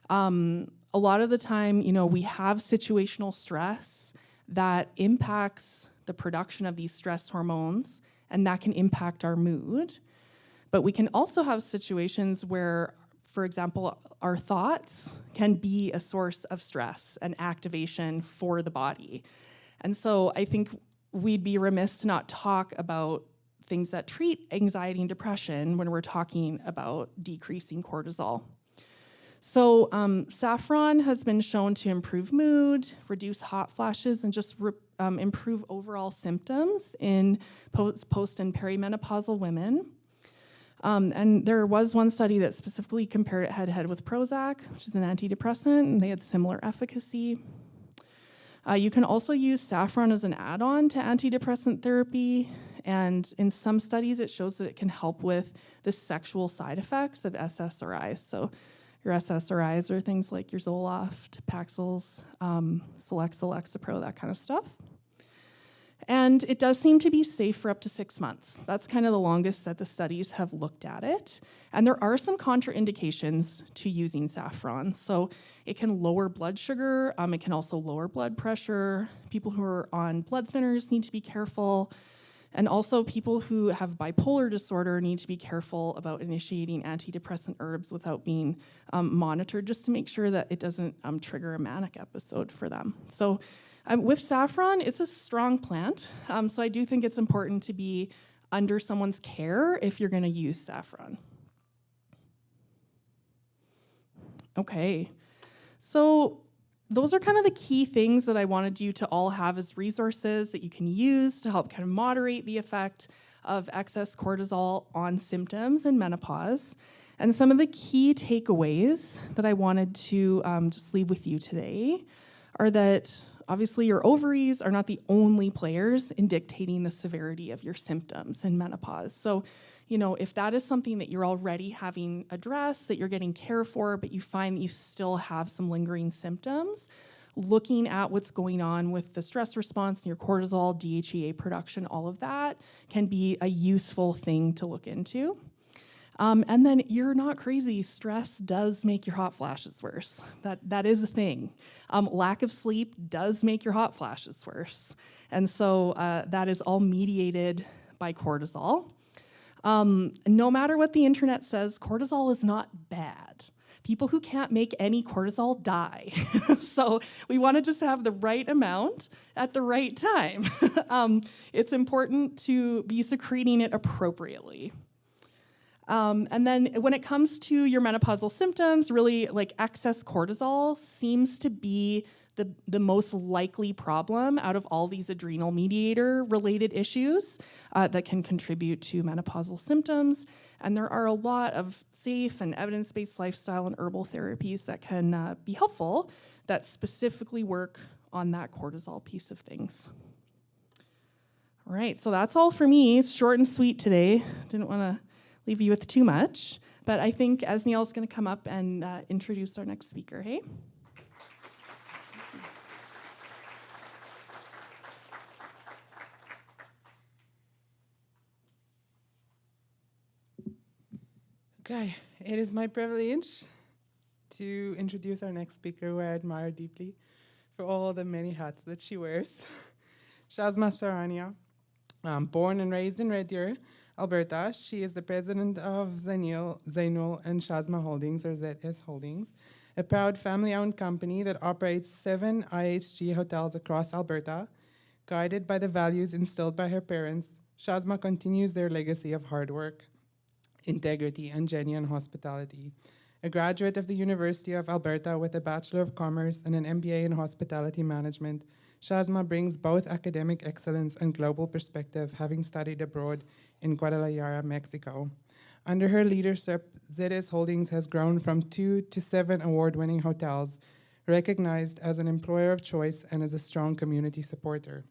A lot of the time, we have situational stress that impacts the production of these stress hormones, and that can impact our mood. But we can also have situations where, for example, our thoughts can be a source of stress and activation for the body. And so I think we'd be remiss to not talk about things that treat anxiety and depression when we're talking about decreasing cortisol. So saffron has been shown to improve mood, reduce hot flashes, and just improve overall symptoms in post and perimenopausal women. And there was one study that specifically compared it head-to-head with Prozac, which is an antidepressant, and they had similar efficacy. You can also use saffron as an add-on to antidepressant therapy, and in some studies it shows that it can help with the sexual side effects of SSRIs. So your SSRIs are things like your Zoloft, Paxils, Celexa, Lexapro, that kind of stuff. And it does seem to be safe for up to 6 months. That's kind of the longest that the studies have looked at it. And there are some contraindications to using saffron. So it can lower blood sugar, it can also lower blood pressure. People who are on blood thinners need to be careful. And also people who have bipolar disorder need to be careful about initiating antidepressant herbs without being monitored, just to make sure that it doesn't trigger a manic episode for them. So with saffron, it's a strong plant, so I do think it's important to be under someone's care if you're going to use saffron. Okay, so those are kind of the key things that I wanted you to all have as resources that you can use to help kind of moderate the effect of excess cortisol on symptoms in menopause. And some of the key takeaways that I wanted to just leave with you today are that obviously your ovaries are not the only players in dictating the severity of your symptoms in menopause. So, you know, if that is something that you're already having addressed, that you're getting care for, but you find that you still have some lingering symptoms, looking at what's going on with the stress response and your cortisol, DHEA production, all of that can be a useful thing to look into. And then you're not crazy. Stress does make your hot flashes worse. That is a thing. Lack of sleep does make your hot flashes worse. And so that is all mediated by cortisol. No matter what the internet says, cortisol is not bad. People who can't make any cortisol die. So we want to just have the right amount at the right time. It's important to be secreting it appropriately. And then when it comes to your menopausal symptoms, really like excess cortisol seems to be the most likely problem out of all these adrenal mediator related issues that can contribute to menopausal symptoms. And there are a lot of safe and evidence-based lifestyle and herbal therapies that can be helpful that specifically work on that cortisol piece of things. All right, so that's all for me. It's short and sweet today. Didn't want to leave you with too much, but I think Asniel's going to come up and introduce our next speaker, hey? Okay, it is my privilege to introduce our next speaker, who I admire deeply for all the many hats that she wears. Shazma Sarania, born and raised in Red Deer, Alberta. She is the president of Zainul and Shazma Holdings, or ZS Holdings, a proud family-owned company that operates 7 IHG hotels across Alberta. Guided by the values instilled by her parents, Shazma continues their legacy of hard work, integrity, and genuine hospitality. A graduate of the University of Alberta with a Bachelor of Commerce and an MBA in Hospitality Management, Shazma brings both academic excellence and global perspective, having studied abroad in Guadalajara, Mexico. Under her leadership, ZS Holdings has grown from 2 to 7 award-winning hotels, recognized as an employer of choice and as a strong community supporter.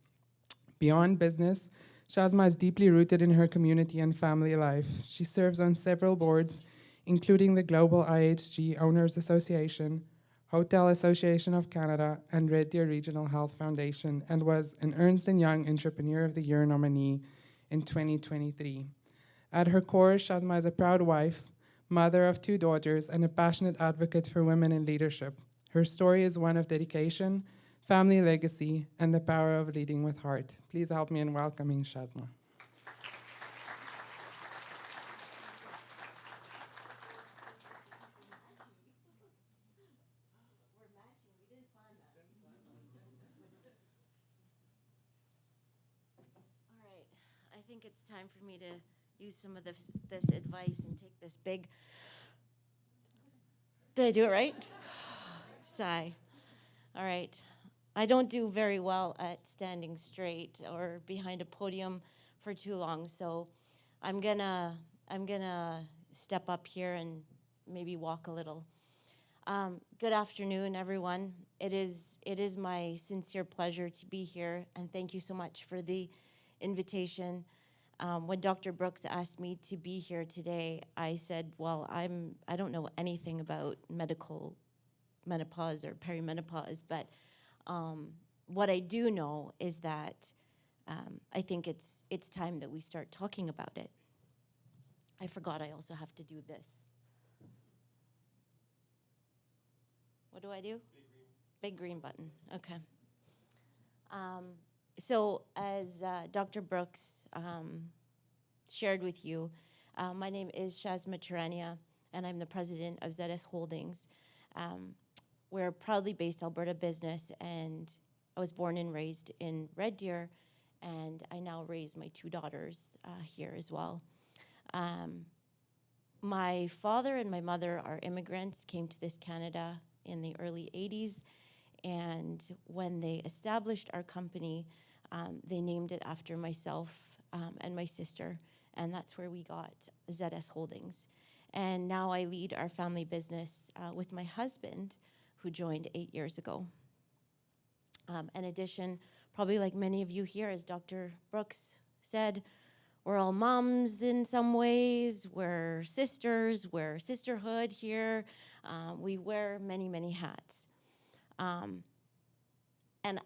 Beyond business, Shazma is deeply rooted in her community and family life. She serves on several boards, including the Global IHG Owners Association, Hotel Association of Canada, and Red Deer Regional Health Foundation, and was an Ernst & Young Entrepreneur of the Year nominee in 2023. At her core, Shazma is a proud wife, mother of 2 daughters, and a passionate advocate for women in leadership. Her story is one of dedication, family legacy, and the power of leading with heart. Please help me in welcoming Shazma. All right, I think it's time for me to use some of this advice and take this big, did I do it right? Sigh. All right. I don't do very well at standing straight or behind a podium for too long, so I'm gonna step up here and maybe walk a little. Good afternoon, everyone. It is my sincere pleasure to be here, and thank you so much for the invitation. When Dr. Brooks asked me to be here today, I said, well, I don't know anything about medical menopause or perimenopause, but what I do know is that I think it's time that we start talking about it. I forgot I also have to do this. What do I do? Big green button. Okay. So as Dr. Brooks shared with you, my name is Shazma Tirania, and I'm the president of ZS Holdings. We're a proudly based Alberta business, and I was born and raised in Red Deer, and I now raise my 2 daughters here as well. My father and my mother are immigrants, came to this Canada in the early 80s, and when they established our company, they named it after myself and my sister, and that's where we got ZS Holdings. And now I lead our family business with my husband, who joined 8 years ago. In addition, probably like many of you here, as Dr. Brooks said, we're all moms in some ways, we're sisters, we're sisterhood here. We wear many, many hats. And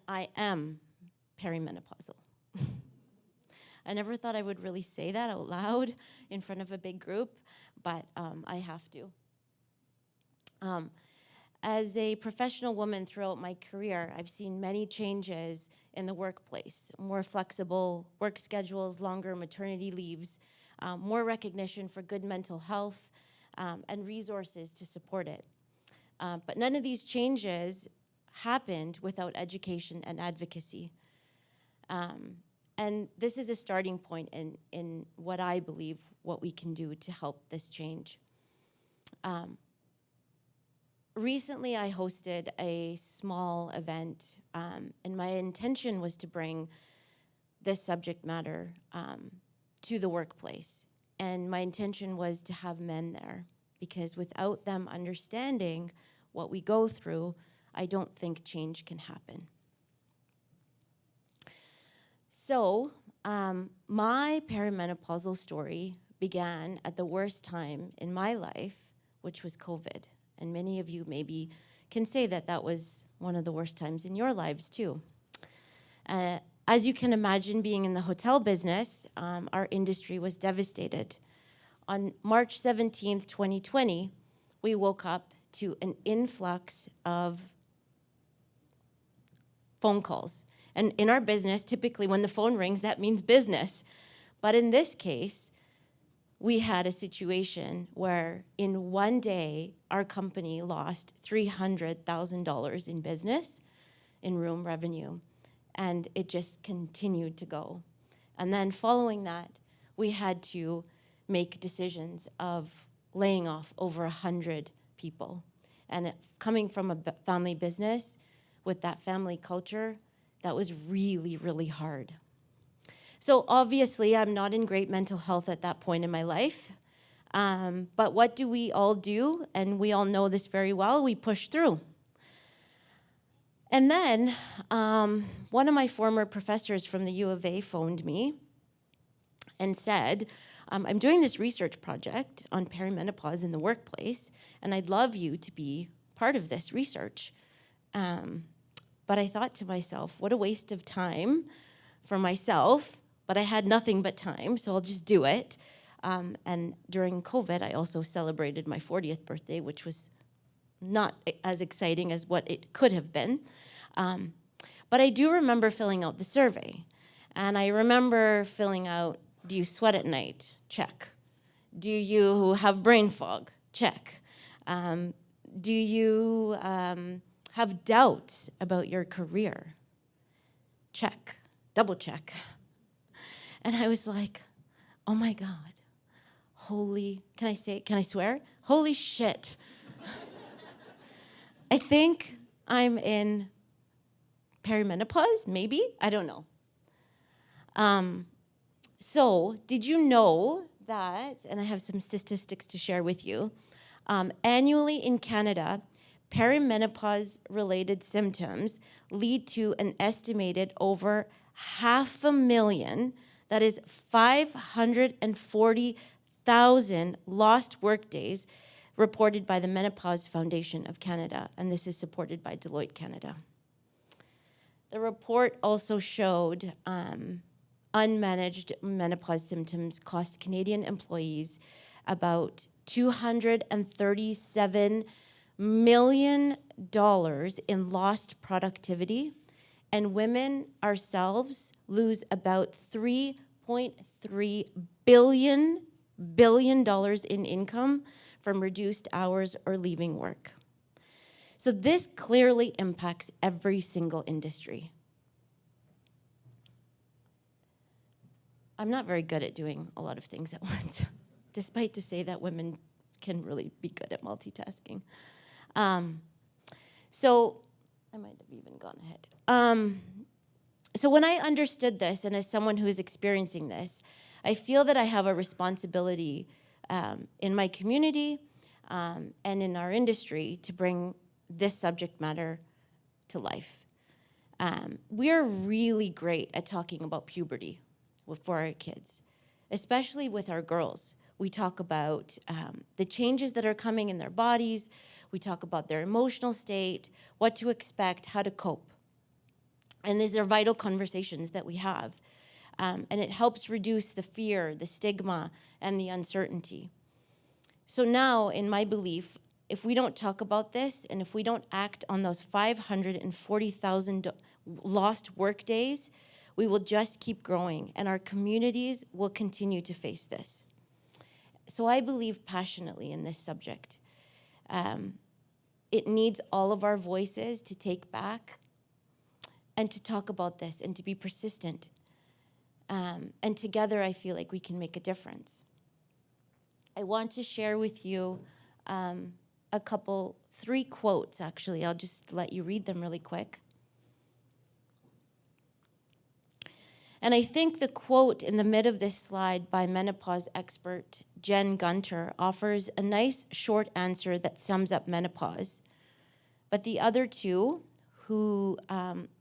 I am perimenopausal. I never thought I would really say that out loud in front of a big group, but I have to. As a professional woman throughout my career, I've seen many changes in the workplace: more flexible work schedules, longer maternity leaves, more recognition for good mental health, and resources to support it. But none of these changes happened without education and advocacy. And this is a starting point in what I believe what we can do to help this change. Recently, I hosted a small event, and my intention was to bring this subject matter to the workplace. And my intention was to have men there, because without them understanding what we go through, I don't think change can happen. So, my perimenopausal story began at the worst time in my life, which was COVID. And many of you maybe can say that that was one of the worst times in your lives too. As you can imagine, being in the hotel business, our industry was devastated. On March 17th, 2020, we woke up to an influx of phone calls. And in our business, typically when the phone rings, that means business. But in this case, we had a situation where in one day, our company lost $300,000 in business, in room revenue, and it just continued to go. And then following that, we had to make decisions of laying off over 100 people. And coming from a family business with that family culture, that was really, really hard. So obviously, I'm not in great mental health at that point in my life. But what do we all do? And we all know this very well. We push through. And then one of my former professors from the U of A phoned me and said, I'm doing this research project on perimenopause in the workplace, and I'd love you to be part of this research. But I thought to myself, what a waste of time for myself. But I had nothing but time, so I'll just do it. And during COVID, I also celebrated my 40th birthday, which was not as exciting as what it could have been. But I do remember filling out the survey. And I remember filling out, do you sweat at night? Check. Do you have brain fog? Check. Do you have doubts about your career? Check. Double check. And I was like, oh my God, can I swear? Holy shit. I think I'm in perimenopause, maybe? I don't know. So did you know that, and I have some statistics to share with you, annually in Canada, perimenopause-related symptoms lead to an estimated over 500,000, that is 540,000 lost workdays reported by the Menopause Foundation of Canada, and this is supported by Deloitte Canada. The report also showed unmanaged menopause symptoms cost Canadian employees about $237 million in lost productivity, and women ourselves lose about $3.3 billion in income from reduced hours or leaving work. So this clearly impacts every single industry. I'm not very good at doing a lot of things at once, despite to say that women can really be good at multitasking. So I might have even gone ahead. So when I understood this, and as someone who is experiencing this, I feel that I have a responsibility in my community and in our industry to bring this subject matter to life. We're really great at talking about puberty for our kids, especially with our girls. We talk about the changes that are coming in their bodies. We talk about their emotional state, what to expect, how to cope. And these are vital conversations that we have. And it helps reduce the fear, the stigma, and the uncertainty. So now, in my belief, if we don't talk about this, and if we don't act on those 540,000 lost work days, we will just keep growing, and our communities will continue to face this. So I believe passionately in this subject. It needs all of our voices to take back and to talk about this and to be persistent. And together, I feel like we can make a difference. I want to share with you three quotes, actually. I'll just let you read them really quick. And I think the quote in the mid of this slide by menopause expert Jen Gunter offers a nice short answer that sums up menopause. But the other two, who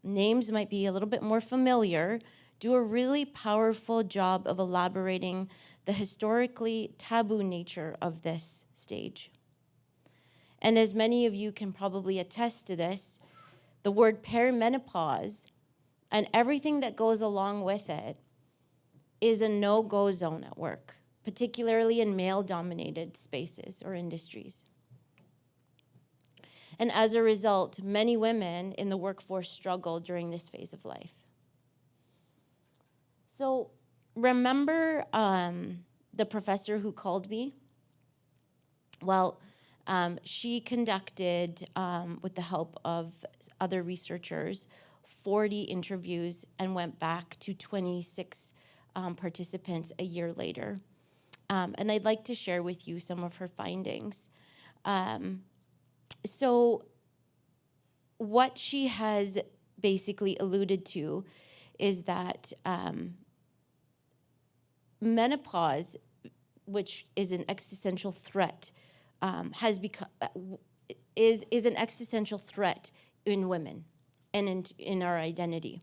names might be a little bit more familiar, do a really powerful job of elaborating the historically taboo nature of this stage. And as many of you can probably attest to this, the word perimenopause and everything that goes along with it is a no-go zone at work, particularly in male-dominated spaces or industries. And as a result, many women in the workforce struggle during this phase of life. So remember the professor who called me? Well, she conducted, with the help of other researchers, 40 interviews and went back to 26 participants a year later. And I'd like to share with you some of her findings. So what she has basically alluded to is that menopause, which is an existential threat, is an existential threat in women and in our identity.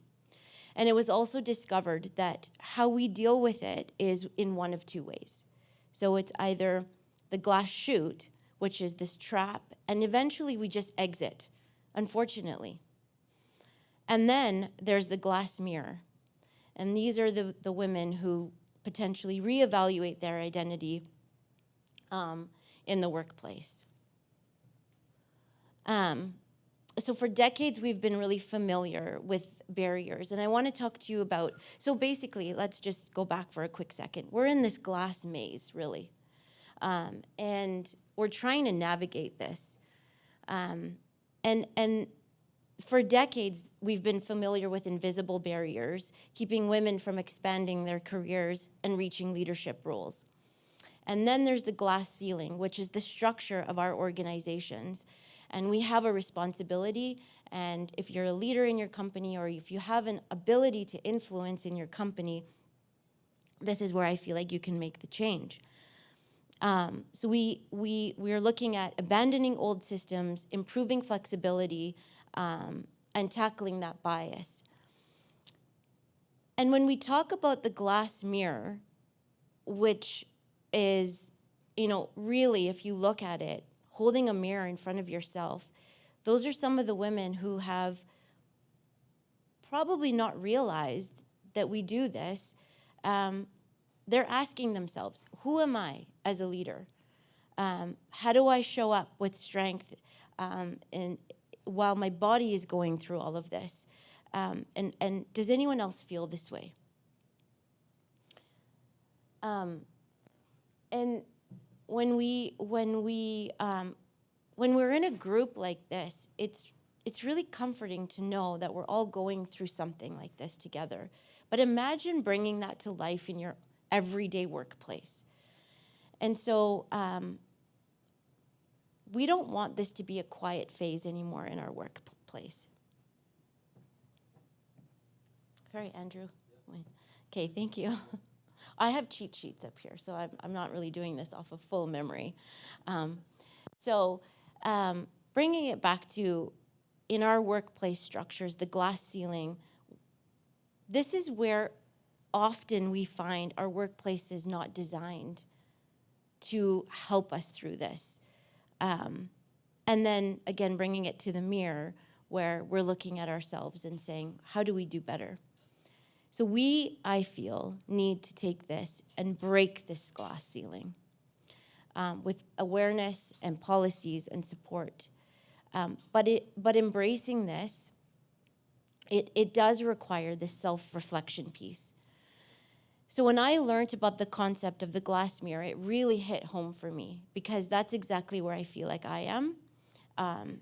And it was also discovered that how we deal with it is in one of two ways. So it's either the glass chute, which is this trap, and eventually we just exit, unfortunately. And then there's the glass mirror. And these are the women who potentially reevaluate their identity in the workplace. So for decades, we've been really familiar with barriers. And I want to talk to you about, so basically, let's just go back for a quick second. We're in this glass maze, really. And we're trying to navigate this. And for decades, we've been familiar with invisible barriers, keeping women from expanding their careers and reaching leadership roles. And then there's the glass ceiling, which is the structure of our organizations. And we have a responsibility, and if you're a leader in your company or if you have an ability to influence in your company, this is where I feel like you can make the change. So we're looking at abandoning old systems, improving flexibility, and tackling that bias. And when we talk about the glass mirror, which is, really, if you look at it, holding a mirror in front of yourself, those are some of the women who have probably not realized that we do this, they're asking themselves, who am I as a leader? How do I show up with strength and while my body is going through all of this? And does anyone else feel this way? And when we're in a group like this, it's really comforting to know that we're all going through something like this together. But imagine bringing that to life in your everyday workplace. And so we don't want this to be a quiet phase anymore in our workplace. Sorry, Andrew. Okay, thank you. I have cheat sheets up here, so I'm not really doing this off of full memory. Bringing it back to, in our workplace structures, the glass ceiling, this is where often we find our workplace is not designed to help us through this. And then, again, bringing it to the mirror, where we're looking at ourselves and saying, how do we do better? So we, I feel, need to take this and break this glass ceiling with awareness and policies and support. But embracing this, it does require this self-reflection piece. So when I learned about the concept of the glass mirror, it really hit home for me, because that's exactly where I feel like I am. And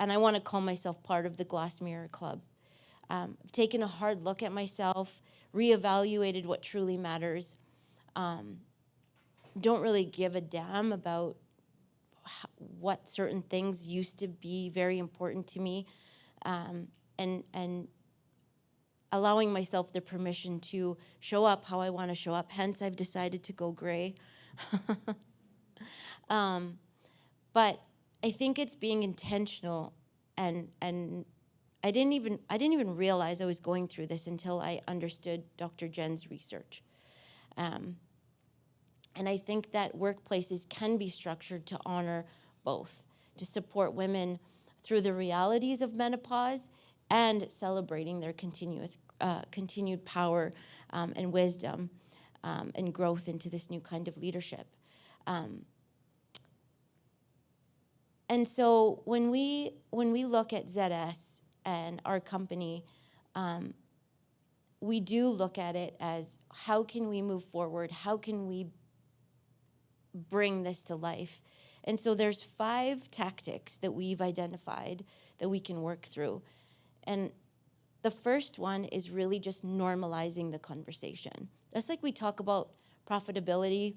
I want to call myself part of the Glass Mirror Club. I've taken a hard look at myself, reevaluated what truly matters. Don't really give a damn about what certain things used to be very important to me, and allowing myself the permission to show up how I want to show up. Hence, I've decided to go gray. But I think it's being intentional, and I didn't even realize I was going through this until I understood Dr. Jen's research. And I think that workplaces can be structured to honor both, to support women through the realities of menopause and celebrating their continued power and wisdom and growth into this new kind of leadership. And so when we look at ZS and our company, we do look at it as, how can we move forward? How can we bring this to life? And so there's 5 tactics that we've identified that we can work through. And the first one is really just normalizing the conversation. Just like we talk about profitability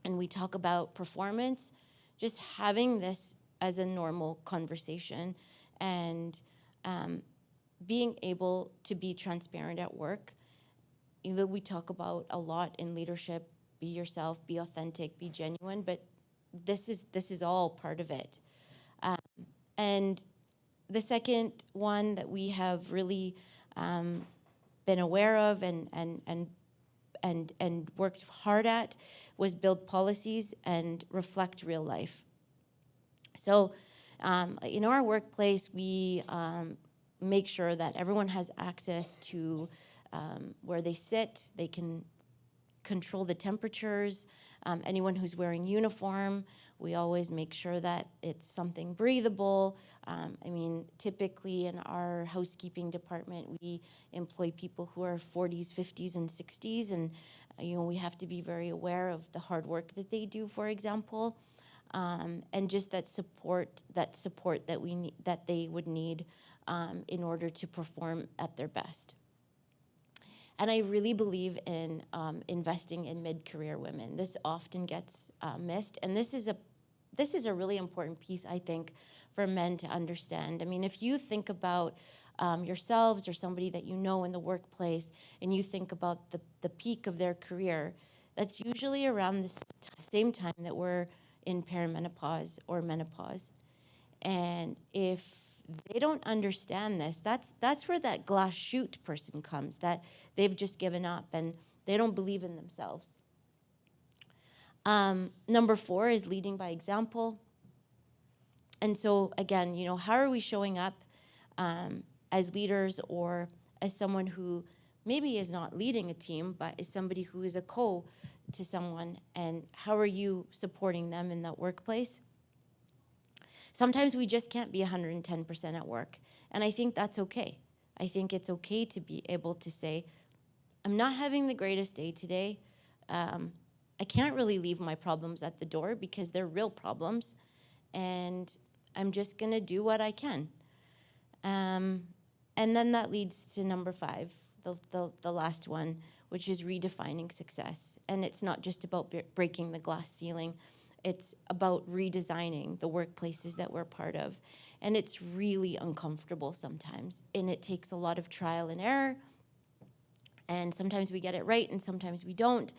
and we talk about performance, just having this as a normal conversation and being able to be transparent at work. You know, we talk about a lot in leadership: be yourself, be authentic, be genuine, but this is all part of it. And the second one that we have really been aware of and worked hard at was build policies and reflect real life. So in our workplace, we make sure that everyone has access to where they sit. They can control the temperatures. Anyone who's wearing uniform, we always make sure that it's something breathable. I mean, typically in our housekeeping department, we employ people who are 40s, 50s, and 60s, and you know, we have to be very aware of the hard work that they do, for example, and just that support that we need, that they would need in order to perform at their best. And I really believe in investing in mid-career women. This often gets missed, and this is a really important piece, I think, for men to understand. I mean, if you think about yourselves or somebody that you know in the workplace, and you think about the peak of their career, that's usually around the same time that we're in perimenopause or menopause. And if they don't understand this, that's where that glass chute person comes, that they've just given up and they don't believe in themselves. Number 4 is leading by example. And so again, you know, how are we showing up as leaders or as someone who maybe is not leading a team, but is somebody who is a co to someone, and how are you supporting them in that workplace? Sometimes we just can't be 110% at work, and I think that's okay. I think it's okay to be able to say, I'm not having the greatest day today. I can't really leave my problems at the door because they're real problems, and I'm just gonna do what I can. And then that leads to number 5, the last one, which is redefining success. And it's not just about breaking the glass ceiling. It's about redesigning the workplaces that we're part of. And it's really uncomfortable sometimes. And it takes a lot of trial and error. And sometimes we get it right and sometimes we don't.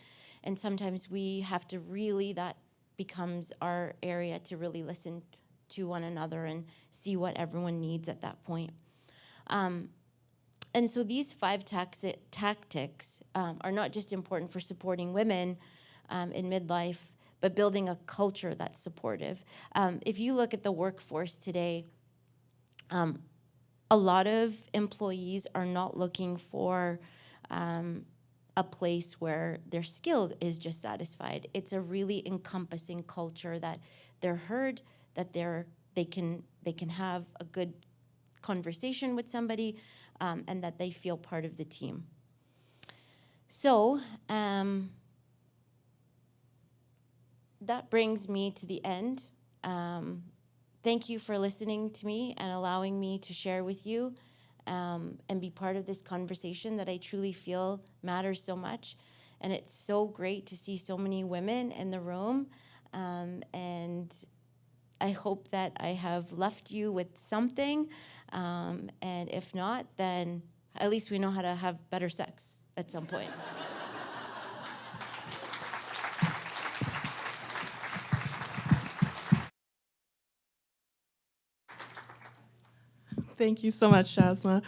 And sometimes we have to really, that becomes our area to really listen to one another and see what everyone needs at that point. And so these 5 tactics are not just important for supporting women in midlife, but building a culture that's supportive. If you look at the workforce today, a lot of employees are not looking for a place where their skill is just satisfied. It's a really encompassing culture that they're heard, that they can have a good conversation with somebody, and that they feel part of the team. So that brings me to the end. Thank you for listening to me and allowing me to share with you and be part of this conversation that I truly feel matters so much. And it's so great to see so many women in the room. And I hope that I have left you with something. And if not, then at least we know how to have better sex at some point. Thank you so much, Jasma.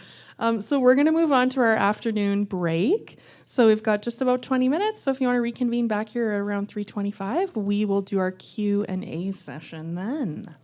So we're going to move on to our afternoon break. So we've got just about 20 minutes. So if you want to reconvene back here around 3:25, we will do our Q&A session then.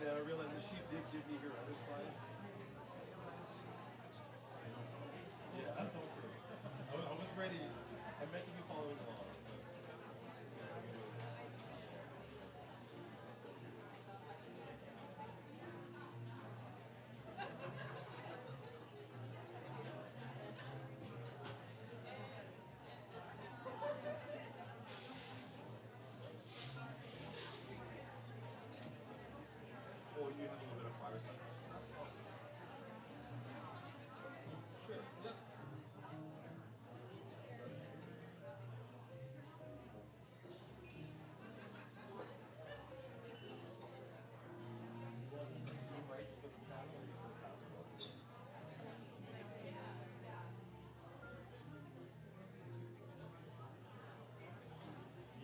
then I realized that she did give me her other slides. Yeah, that's okay. I was ready. I meant to be following along. Oh, you have a little bit of fireside. Sure. Yep.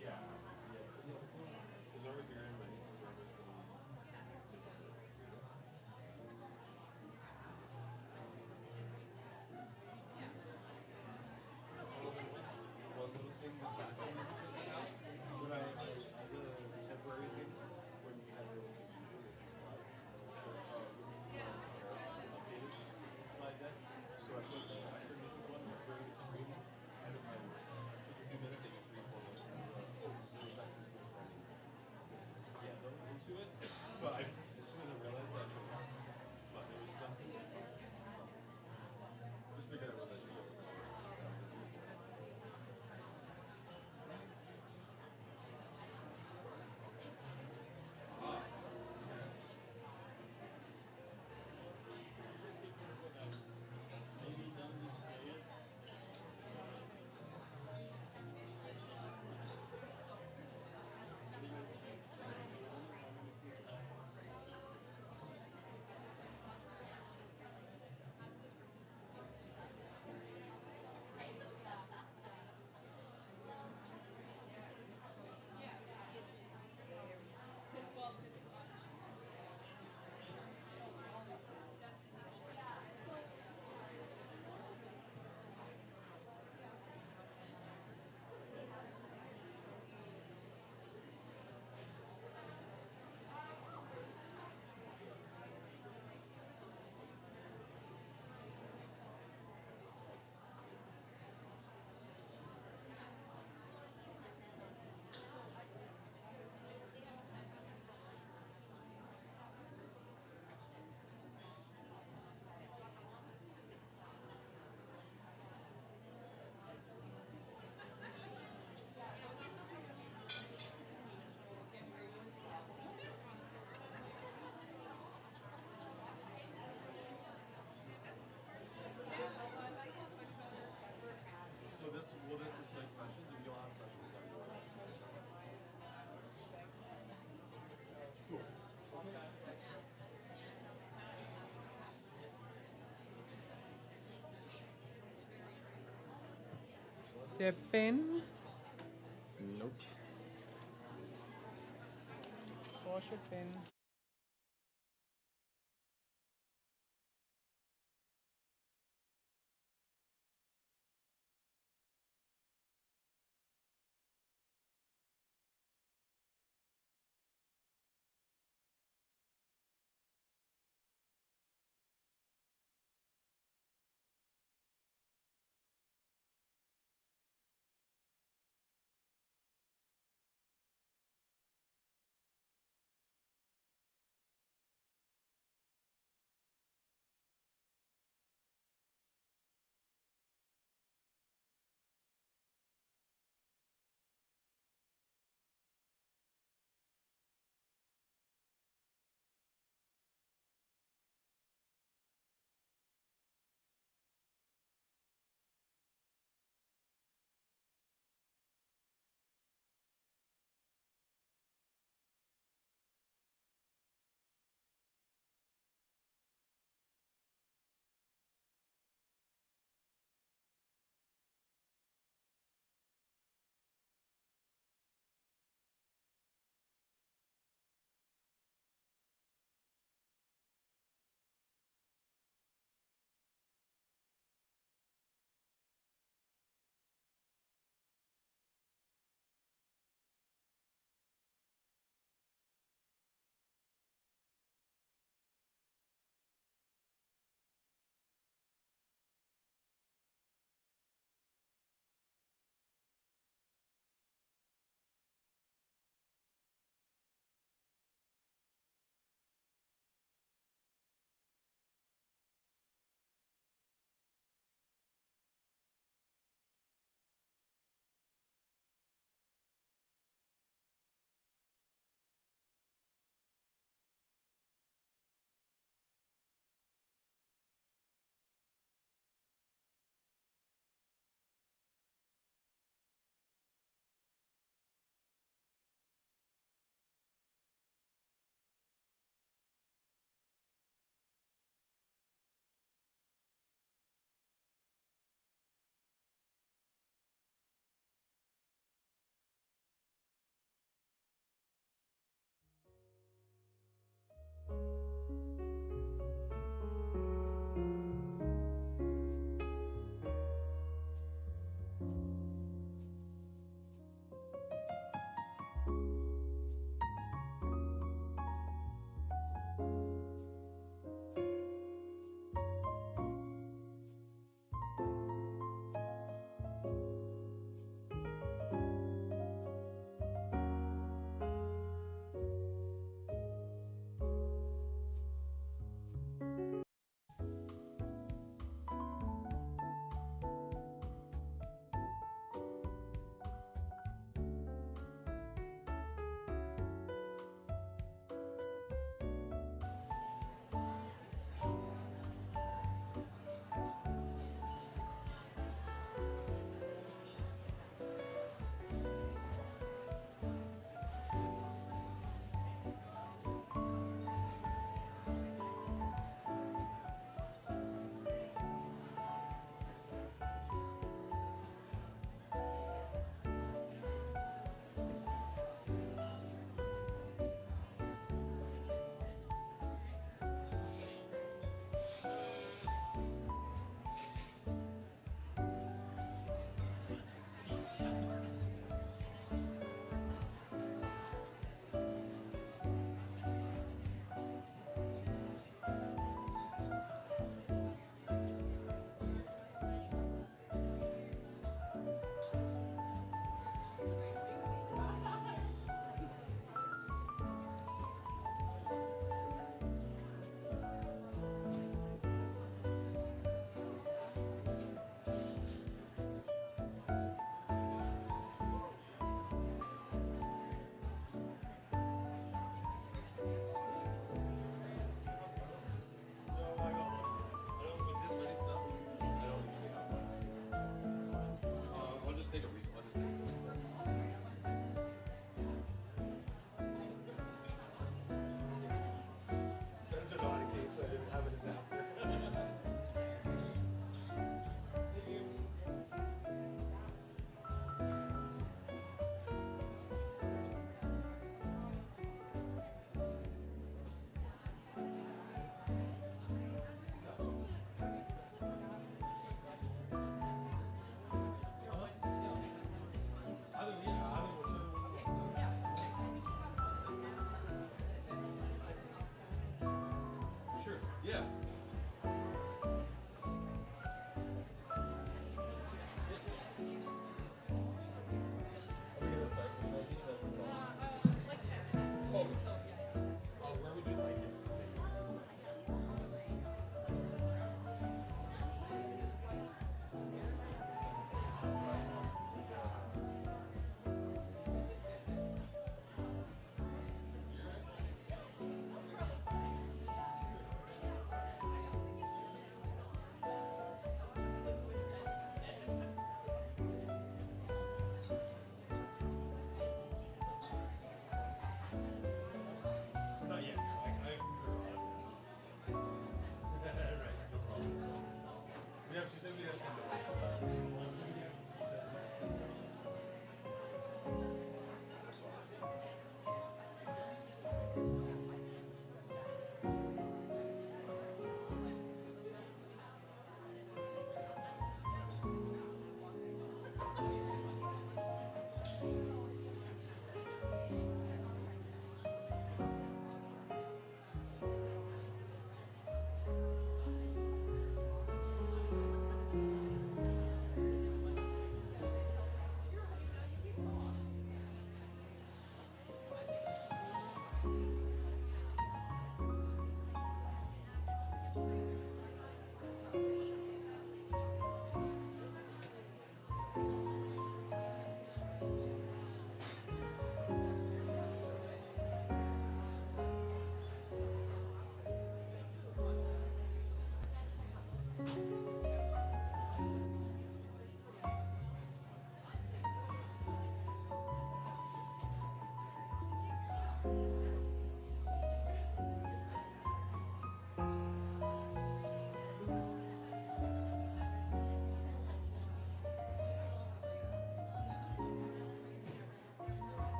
Yeah. It's over here and ready. One little thing, this background music that we have, when I as a temporary thing, when we had a little confusion with the slides, updated slide deck, so I put the background music one during the screen, and it took a few minutes, maybe 3-4 minutes, and I realized, oh, there's actually still sending this yellow into it, but as soon as I realized that, but there was less than just figured out what that should go. So this will this display questions if you'll have questions afterwards. Cool. The pen. Nope. Wash your pen.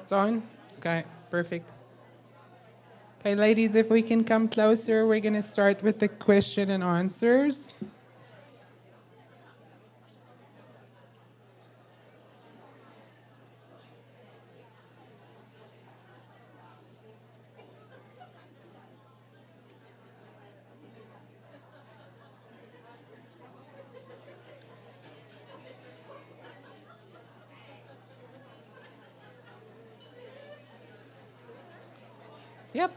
It's on? Okay, perfect. Okay, ladies, if we can come closer, we're going to start with the question and answers. Yep.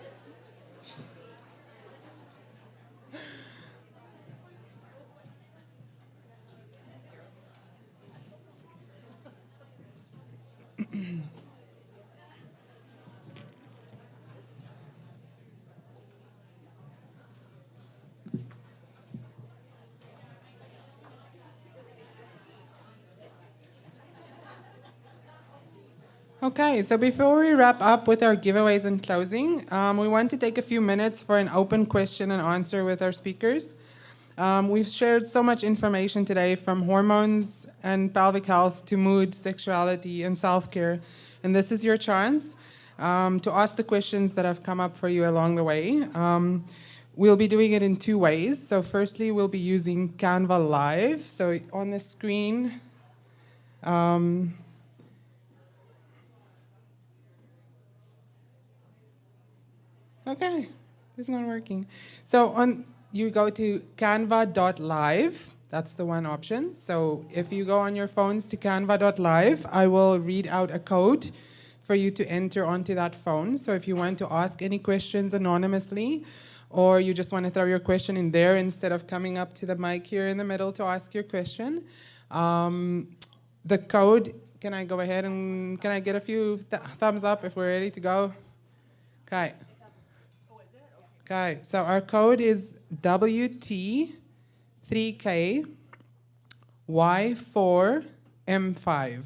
Okay, so before we wrap up with our giveaways and closing, we want to take a few minutes for an open question and answer with our speakers. We've shared so much information today, from hormones and pelvic health to mood, sexuality, and self-care. And this is your chance to ask the questions that have come up for you along the way. We'll be doing it in two ways. So firstly, we'll be using Canva Live. So on the screen, okay, it's not working. So you go to canva.live. That's the one option. So if you go on your phones to canva.live, I will read out a code for you to enter onto that phone. So if you want to ask any questions anonymously, or you just want to throw your question in there instead of coming up to the mic here in the middle to ask your question, the code, can I go ahead and can I get a few thumbs up if we're ready to go? Okay. Okay, so our code is WT3K Y4M5.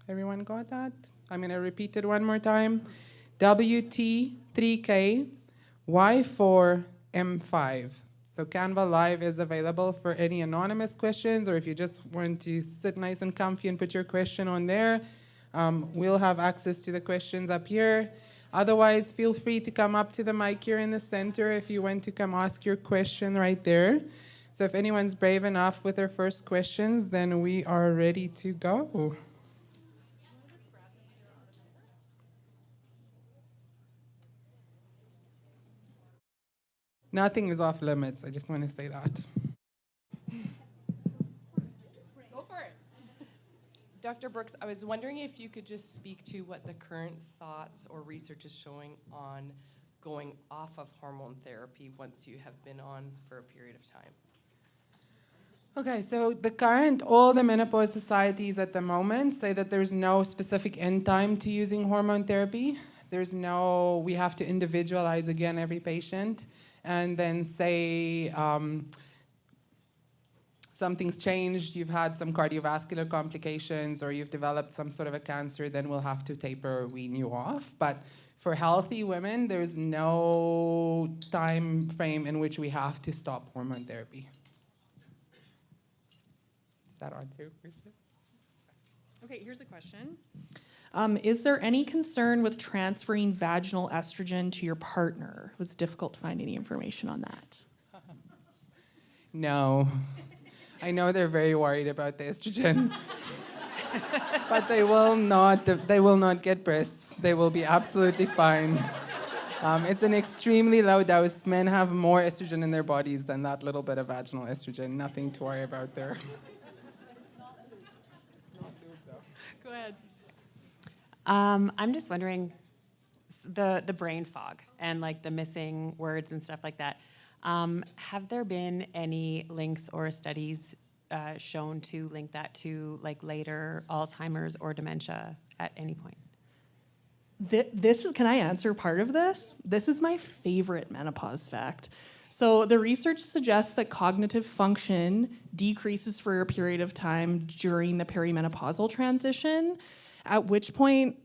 Everyone got that? I'm going to repeat it one more time. WT3K Y4M5. So Canva Live is available for any anonymous questions, or if you just want to sit nice and comfy and put your question on there, we'll have access to the questions up here. Otherwise, feel free to come up to the mic here in the center if you want to come ask your question right there. So if anyone's brave enough with their first questions, then we are ready to go. Nothing is off limits. I just want to say that. Go for it. Dr. Brooks, I was wondering if you could just speak to what the current thoughts or research is showing on going off of hormone therapy once you have been on for a period of time. Okay, so all the menopause societies at the moment say that there's no specific end time to using hormone therapy. We have to individualize again every patient, and then say something's changed, you've had some cardiovascular complications, or you've developed some sort of a cancer, then we'll have to taper or wean you off. But for healthy women, there's no time frame in which we have to stop hormone therapy. Is that on too? Okay, here's a question. Is there any concern with transferring vaginal estrogen to your partner? It was difficult to find any information on that. No. I know they're very worried about the estrogen. But they will not get breasts. They will be absolutely fine. It's an extremely low dose. Men have more estrogen in their bodies than that little bit of vaginal estrogen. Nothing to worry about there. Go ahead. I'm just wondering, the brain fog and like the missing words and stuff like that. Have there been any links or studies shown to link that to like later Alzheimer's or dementia at any point? Can I answer part of this? This is my favorite menopause fact. So the research suggests that cognitive function decreases for a period of time during the perimenopausal transition, at which point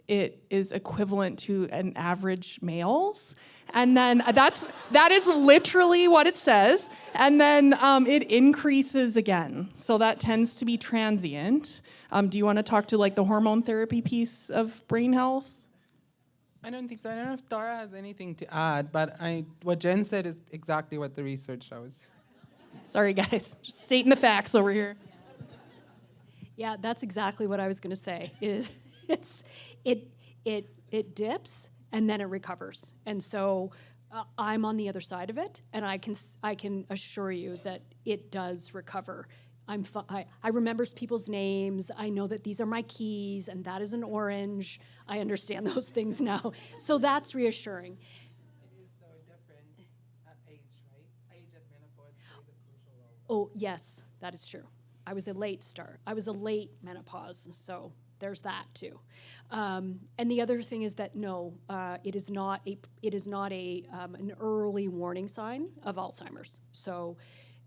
it is equivalent to an average male's. And then that is literally what it says. And then it increases again. So that tends to be transient. Do you want to talk to like the hormone therapy piece of brain health? I don't think so. I don't know if Tara has anything to add, but what Jen said is exactly what the research shows. Sorry, guys. Just stating the facts over here. Yeah, that's exactly what I was going to say. Is it dips and then it recovers, and so I'm on the other side of it, and I can assure you that it does recover. I remember people's names. I know that these are my keys, and that is an orange. I understand those things now, so that's reassuring. It is though different at age, right? Age at menopause plays a crucial role. Oh yes, that is true. I was a late start. I was a late menopause, so there's that too. And the other thing is that no, it is not an early warning sign of Alzheimer's. So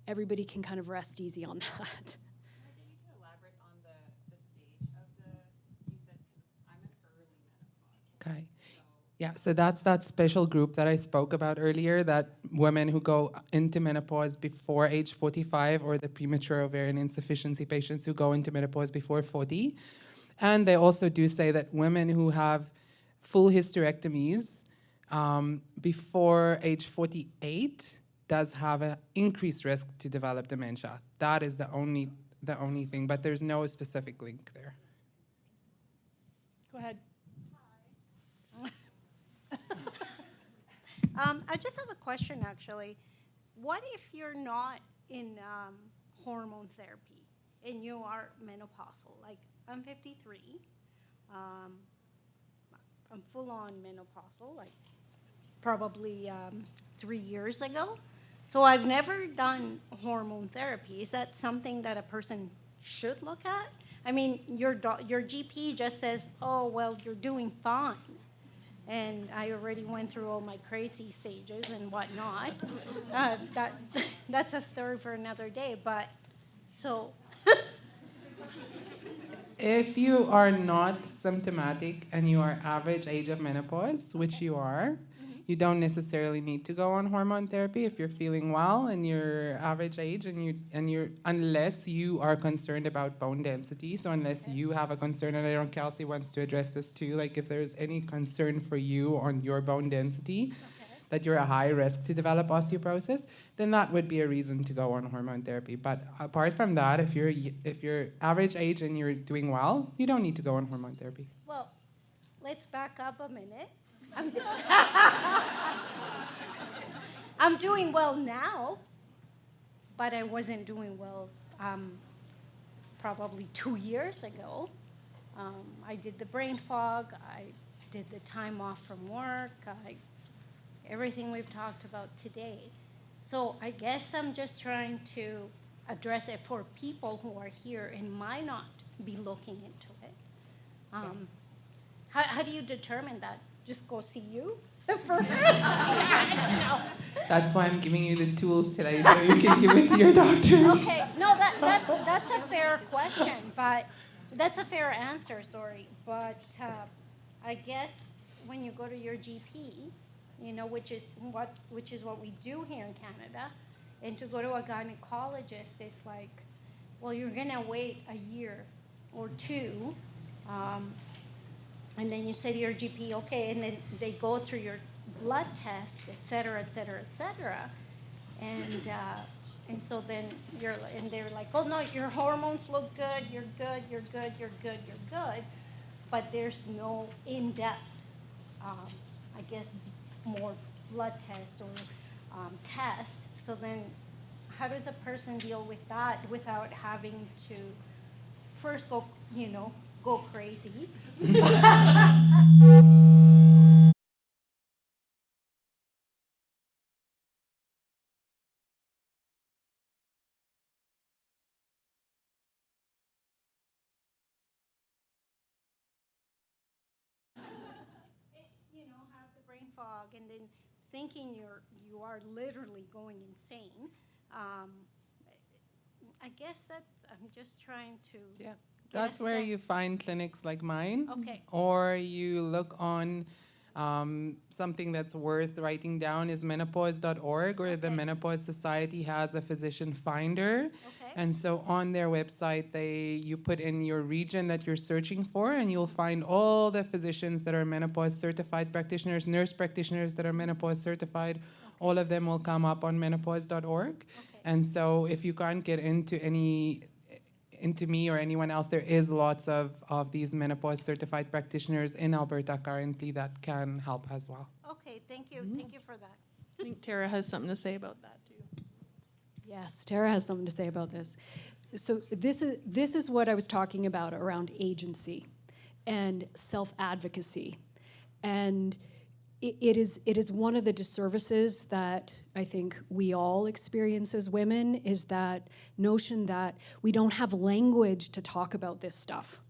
everybody can kind of rest easy on that. Okay. Yeah, so that's that special group that I spoke about earlier, that women who go into menopause before age 45, or the premature ovarian insufficiency patients who go into menopause before 40. And they also do say that women who have full hysterectomies before age 48 does have an increased risk to develop dementia. That is the only thing, but there's no specific link there. Go ahead. I just have a question, actually. What if you're not in hormone therapy and you are menopausal? Like, I'm 53. I'm full-on menopausal, like probably 3 years ago. So I've never done hormone therapy. Is that something that a person should look at? I mean, your GP just says, oh, well, you're doing fine. And I already went through all my crazy stages and whatnot. That's a story for another day. But so, if you are not symptomatic and you are average age of menopause, which you are, you don't necessarily need to go on hormone therapy if you're feeling well and you're average age, and unless you are concerned about bone density. So unless you have a concern, and I know Kelsey wants to address this too, like if there's any concern for you on your bone density, that you're a high risk to develop osteoporosis, then that would be a reason to go on hormone therapy. But apart from that, if you're average age and you're doing well, you don't need to go on hormone therapy. well, let's back up a minute. I'm doing well now, but I wasn't doing well probably 2 years ago. I did the brain fog. I did the time off from work. Everything we've talked about today. So I guess I'm just trying to address it for people who are here and might not be looking into it. How do you determine that? Just go see you first? That's why I'm giving you the tools today, so you can give it to your doctors. Okay, no, that's a fair question, but that's a fair answer, sorry. But I guess when you go to your GP, you know, which is what we do here in Canada, and to go to a gynecologist is like, well, you're gonna wait a year or two, and then you say to your GP, okay, and then they go through your blood test, et cetera, et cetera, et cetera, and so then they're like, oh no, your hormones look good, you're good, you're good, you're good, you're good, but there's no in-depth, I guess, more blood tests or tests. So then how does a person deal with that without having to first go crazy? Have the brain fog and then thinking you are literally going insane. I guess I'm just trying to That's where you find clinics like mine. Okay. Or you look on something that's worth writing down is menopause.org, where the Menopause Society has a physician finder. Okay. And so on their website, you put in your region that you're searching for, and you'll find all the physicians that are menopause certified practitioners, nurse practitioners that are menopause certified. All of them will come up on menopause.org. And so if you can't get into me or anyone else, there is lots of these menopause certified practitioners in Alberta currently that can help as well. Okay, thank you. Thank you for that. I think Tara has something to say about that too. Yes, Tara has something to say about this. So this is what I was talking about around agency and self-advocacy. And it is one of the disservices that I think we all experience as women, is that notion that we don't have language to talk about this stuff.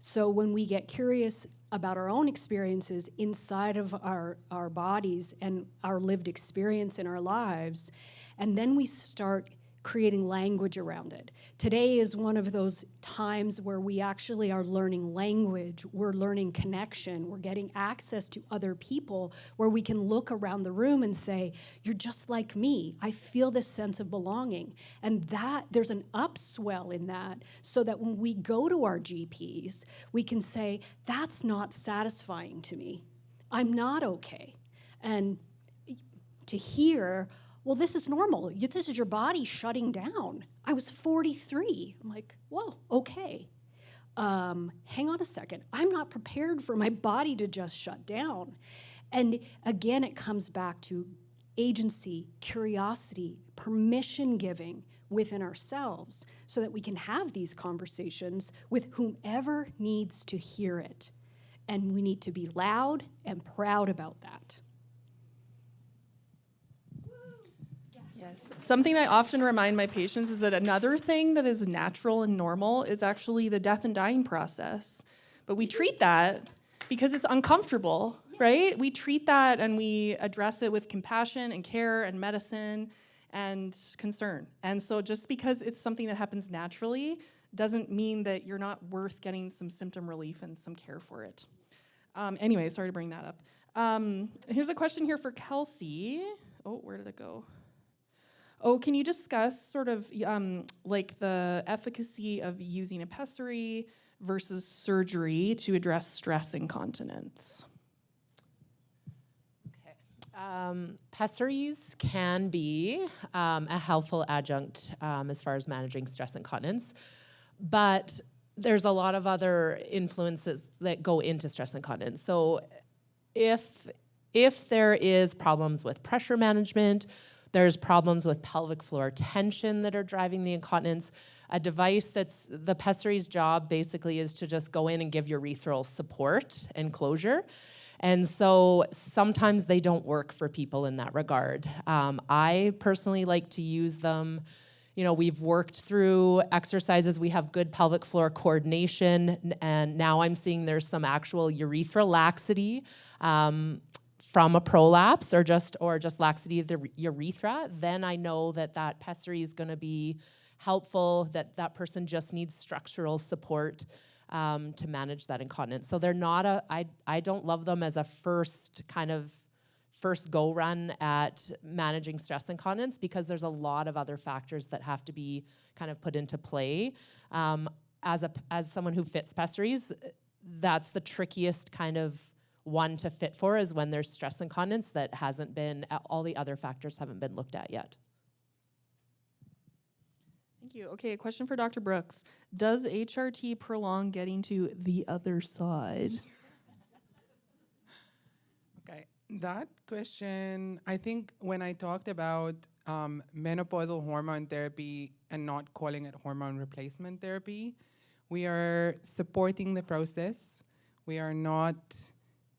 So when we get curious about our own experiences inside of our bodies and our lived experience in our lives, and then we start creating language around it. Today is one of those times where we actually are learning language, we're learning connection, we're getting access to other people where we can look around the room and say, you're just like me. I feel this sense of belonging. And that there's an upswell in that, so that when we go to our GPs, we can say, that's not satisfying to me. I'm not okay. And to hear, well, this is normal. This is your body shutting down. I was 43. I'm like, whoa, okay. Hang on a second. I'm not prepared for my body to just shut down. And again, it comes back to agency, curiosity, permission giving within ourselves, so that we can have these conversations with whomever needs to hear it. And we need to be loud and proud about that. Yes. Something I often remind my patients is that another thing that is natural and normal is actually the death and dying process. But we treat that because it's uncomfortable, right? We treat that and we address it with compassion and care and medicine and concern. And so just because it's something that happens naturally doesn't mean that you're not worth getting some symptom relief and some care for it. Anyway, sorry to bring that up. Here's a question here for Kelsey. Oh, where did it go? Oh, can you discuss sort of like the efficacy of using a pessary versus surgery to address stress incontinence? Pessaries can be a helpful adjunct as far as managing stress incontinence, but there's a lot of other influences that go into stress incontinence. So if there is problems with pressure management, there's problems with pelvic floor tension that are driving the incontinence. A device that's the pessary's job basically is to just go in and give urethral support and closure. And so sometimes they don't work for people in that regard. I personally like to use them. You know, we've worked through exercises, we have good pelvic floor coordination, and now I'm seeing there's some actual urethral laxity from a prolapse or just laxity of the urethra. Then I know that pessary is going to be helpful, that person just needs structural support to manage that incontinence. So they're not I don't love them as a first go run at managing stress incontinence, because there's a lot of other factors that have to be kind of put into play. As someone who fits pessaries, that's the trickiest kind of one to fit for, is when there's stress incontinence that hasn't been, all the other factors haven't been looked at yet. Thank you. Okay, a question for Dr. Brooks. Does HRT prolong getting to the other side? Okay, that question, I think when I talked about menopausal hormone therapy and not calling it hormone replacement therapy, we are supporting the process. We are not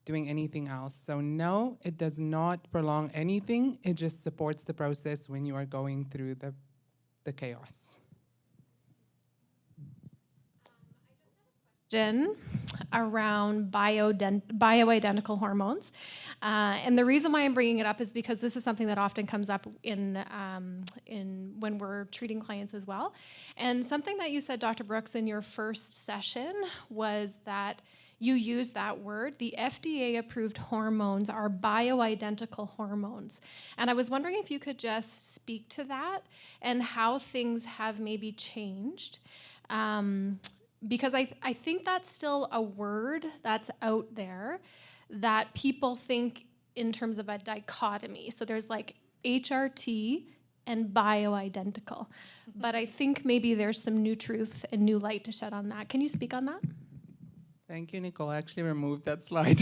doing anything else. So no, it does not prolong anything. It just supports the process when you are going through the chaos. around bioidentical hormones. And the reason why I'm bringing it up is because this is something that often comes up in when we're treating clients as well. And something that you said, Dr. Brooks, in your first session was that you used that word. The FDA-approved hormones are bioidentical hormones. And I was wondering if you could just speak to that and how things have maybe changed. Because I think that's still a word that's out there that people think in terms of a dichotomy. So there's like HRT and bioidentical. But I think maybe there's some new truth and new light to shed on that. Can you speak on that? Thank you, Nicole. I actually removed that slide.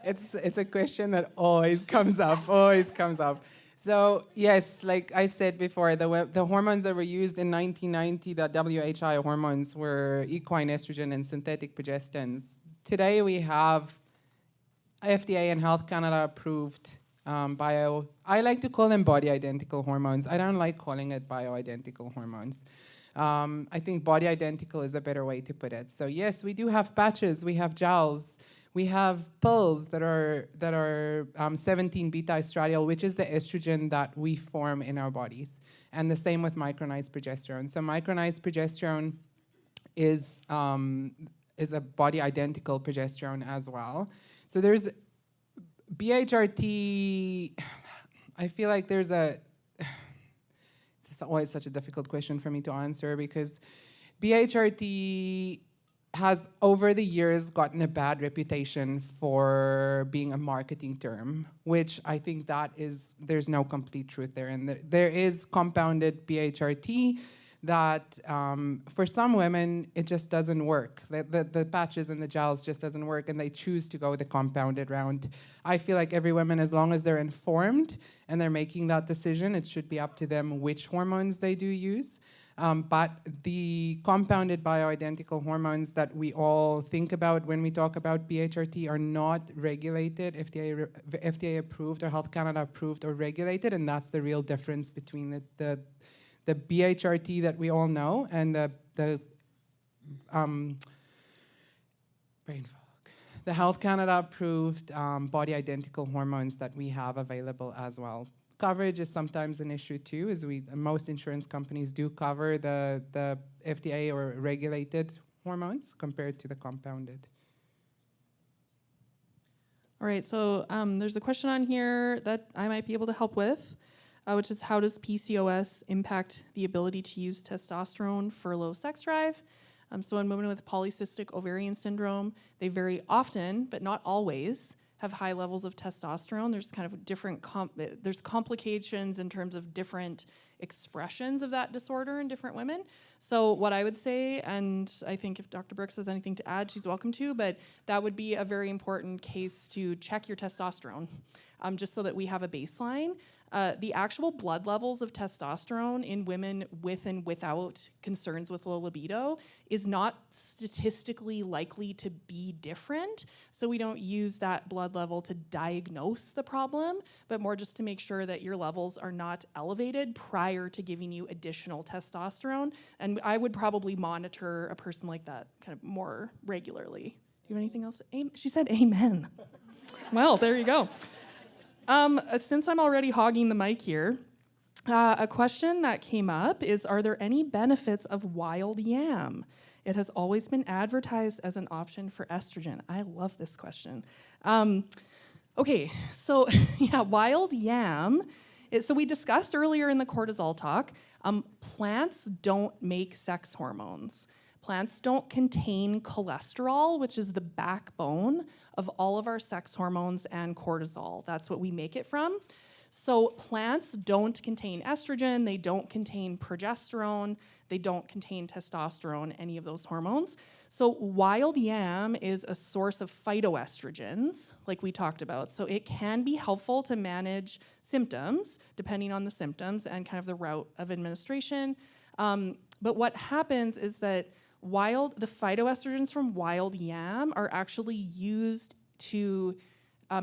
It's a question that always comes up, always comes up. So yes, like I said before, the hormones that were used in 1990, the WHI hormones, were equine estrogen and synthetic progestins. Today we have FDA and Health Canada approved I like to call them body identical hormones. I don't like calling it bioidentical hormones. I think body identical is a better way to put it. So yes, we do have patches, we have gels, we have pills that are 17-beta estradiol, which is the estrogen that we form in our bodies. And the same with micronized progesterone. So micronized progesterone is a body identical progesterone as well. So there's BHRT, I feel like it's always such a difficult question for me to answer because BHRT has over the years gotten a bad reputation for being a marketing term, which I think there's no complete truth there. And there is compounded BHRT that for some women, it just doesn't work. The patches and the gels just doesn't work, and they choose to go the compounded route. I feel like every woman, as long as they're informed and they're making that decision, it should be up to them which hormones they do use. But the compounded bioidentical hormones that we all think about when we talk about BHRT are not regulated, FDA approved or Health Canada approved or regulated, and that's the real difference between the BHRT that we all know and the brain fog. The Health Canada approved body identical hormones that we have available as well. Coverage is sometimes an issue too, as most insurance companies do cover the FDA or regulated hormones compared to the compounded. All right, so there's a question on here that I might be able to help with, which is how does PCOS impact the ability to use testosterone for low sex drive? So in women with polycystic ovarian syndrome, they very often, but not always, have high levels of testosterone. There's kind of different, there's complications in terms of different expressions of that disorder in different women. So what I would say, and I think if Dr. Brooks has anything to add, she's welcome to, but that would be a very important case to check your testosterone, just so that we have a baseline. The actual blood levels of testosterone in women with and without concerns with low libido is not statistically likely to be different. So we don't use that blood level to diagnose the problem, but more just to make sure that your levels are not elevated prior to giving you additional testosterone. And I would probably monitor a person like that kind of more regularly. Do you have anything else? She said amen. Well, there you go. Since I'm already hogging the mic here, a question that came up is, are there any benefits of wild yam? It has always been advertised as an option for estrogen. I love this question. Okay, so yeah, wild yam. So we discussed earlier in the cortisol talk, plants don't make sex hormones. Plants don't contain cholesterol, which is the backbone of all of our sex hormones and cortisol. That's what we make it from. So plants don't contain estrogen, they don't contain progesterone, they don't contain testosterone, any of those hormones. So wild yam is a source of phytoestrogens, like we talked about. So it can be helpful to manage symptoms, depending on the symptoms and kind of the route of administration. But what happens is that the phytoestrogens from wild yam are actually used to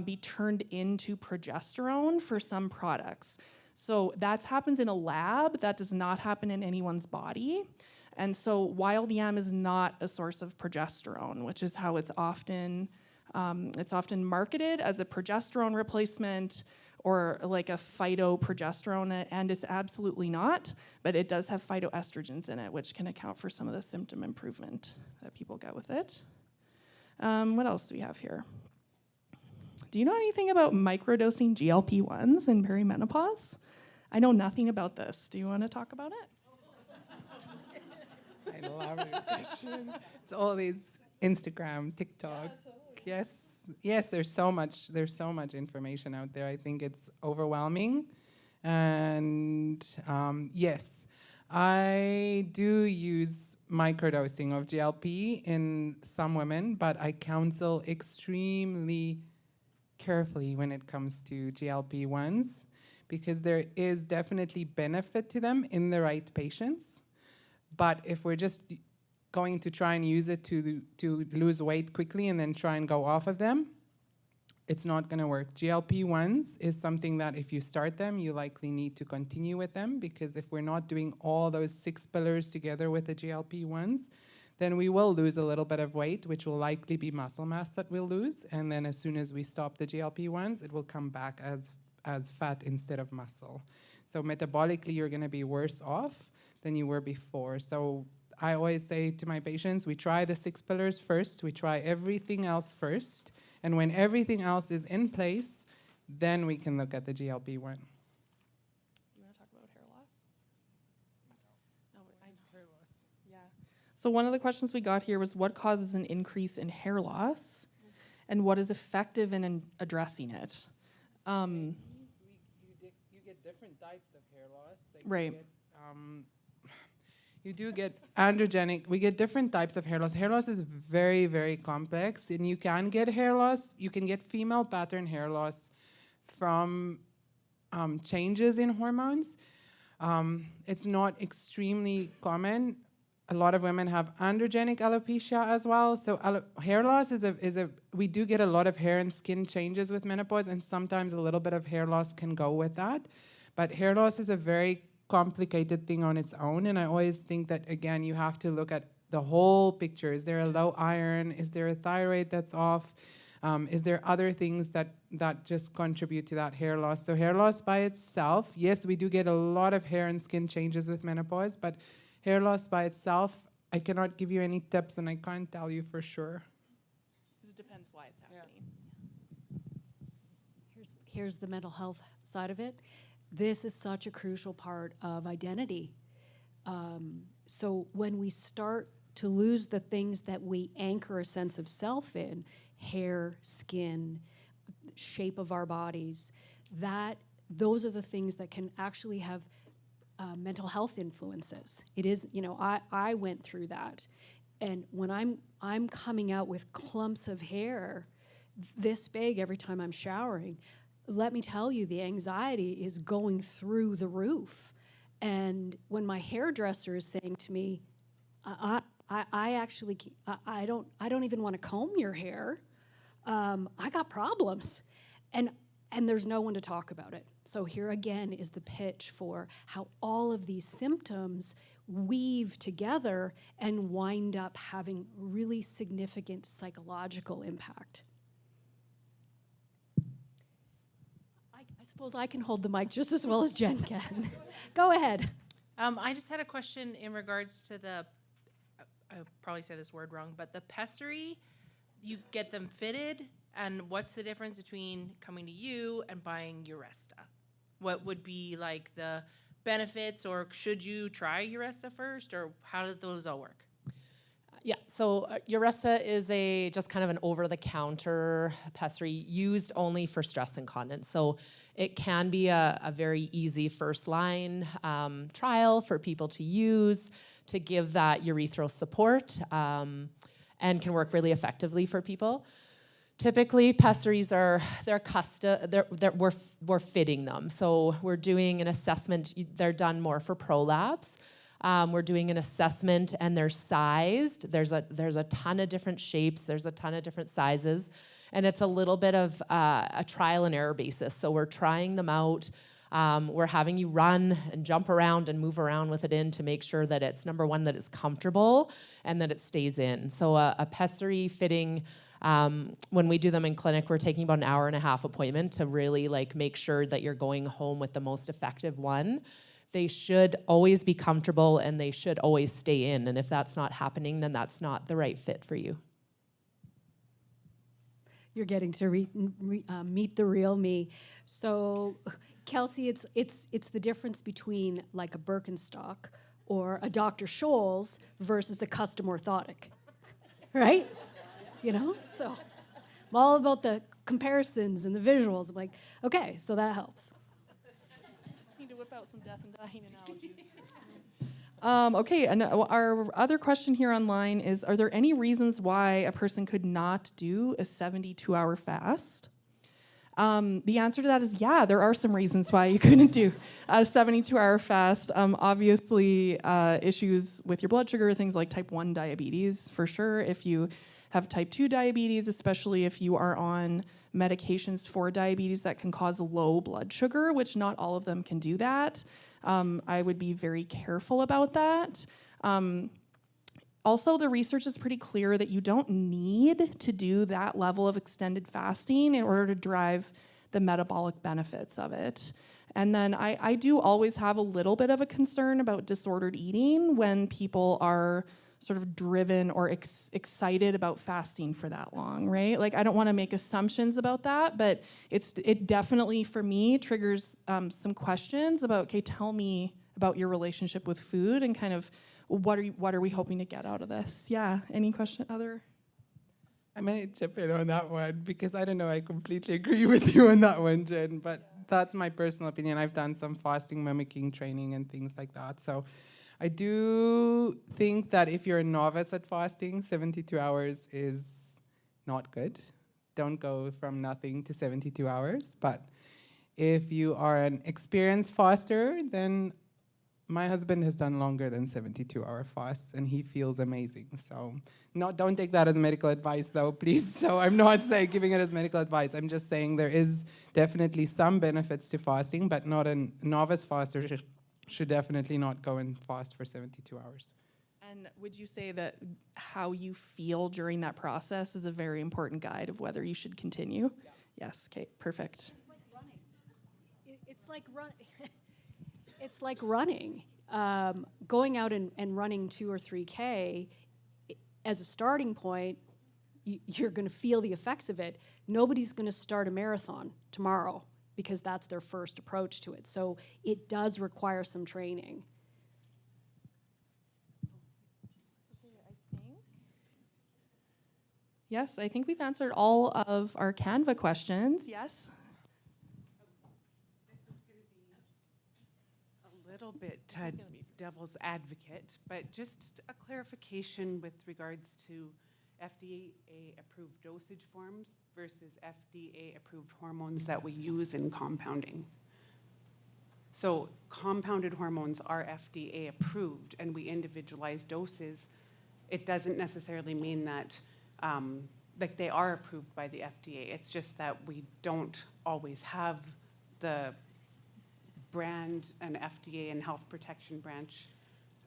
be turned into progesterone for some products. So that happens in a lab. That does not happen in anyone's body. And so wild yam is not a source of progesterone, which is how it's often marketed as a progesterone replacement or like a phytoprogesterone, and it's absolutely not, but it does have phytoestrogens in it, which can account for some of the symptom improvement that people get with it. What else do we have here? Do you know anything about microdosing GLP-1s in perimenopause? I know nothing about this. Do you want to talk about it? I love this question. It's all these Instagram, TikTok. Yeah, totally. Yes, there's so much information out there. I think it's overwhelming. And yes, I do use microdosing of GLP in some women, but I counsel extremely carefully when it comes to GLP-1s because there is definitely benefit to them in the right patients. But if we're just going to try and use it to lose weight quickly and then try and go off of them, it's not going to work. GLP-1s is something that if you start them, you likely need to continue with them, because if we're not doing all those 6 pillars together with the GLP-1s, then we will lose a little bit of weight, which will likely be muscle mass that we'll lose. And then as soon as we stop the GLP-1s, it will come back as fat instead of muscle. So metabolically, you're going to be worse off than you were before. So I always say to my patients, we try the 6 pillars first, we try everything else first, and when everything else is in place, then we can look at the GLP-1. You want to talk about hair loss? No, hair loss. Yeah. So one of the questions we got here was what causes an increase in hair loss, and what is effective in addressing it? You get different types of hair loss. Like right. You do get androgenic. We get different types of hair loss. Hair loss is very, very complex, and you can get hair loss. You can get female pattern hair loss from changes in hormones. It's not extremely common. A lot of women have androgenic alopecia as well. So hair loss we do get a lot of hair and skin changes with menopause, and sometimes a little bit of hair loss can go with that. But hair loss is a very complicated thing on its own, and I always think that, again, you have to look at the whole picture. Is there a low iron? Is there a thyroid that's off? Is there other things that just contribute to that hair loss? So hair loss by itself, yes, we do get a lot of hair and skin changes with menopause, but hair loss by itself, I cannot give you any tips, and I can't tell you for sure. It depends why it's happening. Here's the mental health side of it. This is such a crucial part of identity. So when we start to lose the things that we anchor a sense of self in, hair, skin, shape of our bodies, those are the things that can actually have mental health influences. It is, I went through that. And when I'm coming out with clumps of hair this big every time I'm showering, let me tell you, the anxiety is going through the roof. And when my hairdresser is saying to me, I don't even want to comb your hair. I got problems. And there's no one to talk about it. So here again is the pitch for how all of these symptoms weave together and wind up having really significant psychological impact. I suppose I can hold the mic just as well as Jen can. Go ahead. I just had a question in regards to I'll probably say this word wrong, but the pessary, you get them fitted, and what's the difference between coming to you and buying Uresta? What would be like the benefits, or should you try Uresta first, or how did those all work? Yeah, so Uresta is just kind of an over-the-counter pessary used only for stress incontinence. So it can be a very easy first-line trial for people to use to give that urethral support, and can work really effectively for people. Typically, pessaries we're fitting them. So we're doing an assessment. They're done more for prolapse. We're doing an assessment, and they're sized. There's a ton of different shapes. There's a ton of different sizes, and it's a little bit of a trial and error basis. So we're trying them out. We're having you run and jump around and move around with it in to make sure that it's, number one, that it's comfortable and that it stays in. So a pessary fitting, when we do them in clinic, we're taking about an hour and a half appointment to really like make sure that you're going home with the most effective one. They should always be comfortable and they should always stay in. And if that's not happening, then that's not the right fit for you. You're getting to meet the real me. So, Kelsey, it's the difference between like a Birkenstock or a Dr. Scholl's versus a custom orthotic, right? You know, so I'm all about the comparisons and the visuals. I'm like, okay, so that helps. Just need to whip out some death and dying analogies. Okay, and our other question here online is, are there any reasons why a person could not do a 72-hour fast? The answer to that is yeah, there are some reasons why you couldn't do a 72-hour fast. Obviously, issues with your blood sugar, things like type 1 diabetes, for sure. If you have type 2 diabetes, especially if you are on medications for diabetes that can cause low blood sugar, which not all of them can do that. I would be very careful about that. Also, the research is pretty clear that you don't need to do that level of extended fasting in order to drive the metabolic benefits of it. And then I do always have a little bit of a concern about disordered eating when people are sort of driven or excited about fasting for that long, right? Like, I don't want to make assumptions about that, but it definitely, for me, triggers some questions about, okay, tell me about your relationship with food and kind of what are we hoping to get out of this? Yeah, any question, other? I might chip in on that one because I don't know, I completely agree with you on that one, Jen, but that's my personal opinion. I've done some fasting mimicking training and things like that. So I do think that if you're a novice at fasting, 72 hours is not good. Don't go from nothing to 72 hours. But if you are an experienced faster, then my husband has done longer than 72-hour fasts, and he feels amazing. So don't take that as medical advice, though, please. So I'm not saying giving it as medical advice. I'm just saying there is definitely some benefits to fasting, but not a novice faster should definitely not go and fast for 72 hours. And would you say that how you feel during that process is a very important guide of whether you should continue? Yeah. Yes, okay, perfect. It's like running. It's like running. Going out and running 2 or 3K, as a starting point, you're going to feel the effects of it. Nobody's going to start a marathon tomorrow because that's their first approach to it. So it does require some training. Yes, I think we've answered all of our Canva questions. Yes? A little bit devil's advocate, but just a clarification with regards to FDA-approved dosage forms versus FDA-approved hormones that we use in compounding. So compounded hormones are FDA-approved, and we individualize doses. It doesn't necessarily mean that like they are approved by the FDA. It's just that we don't always have the brand and FDA and health protection branch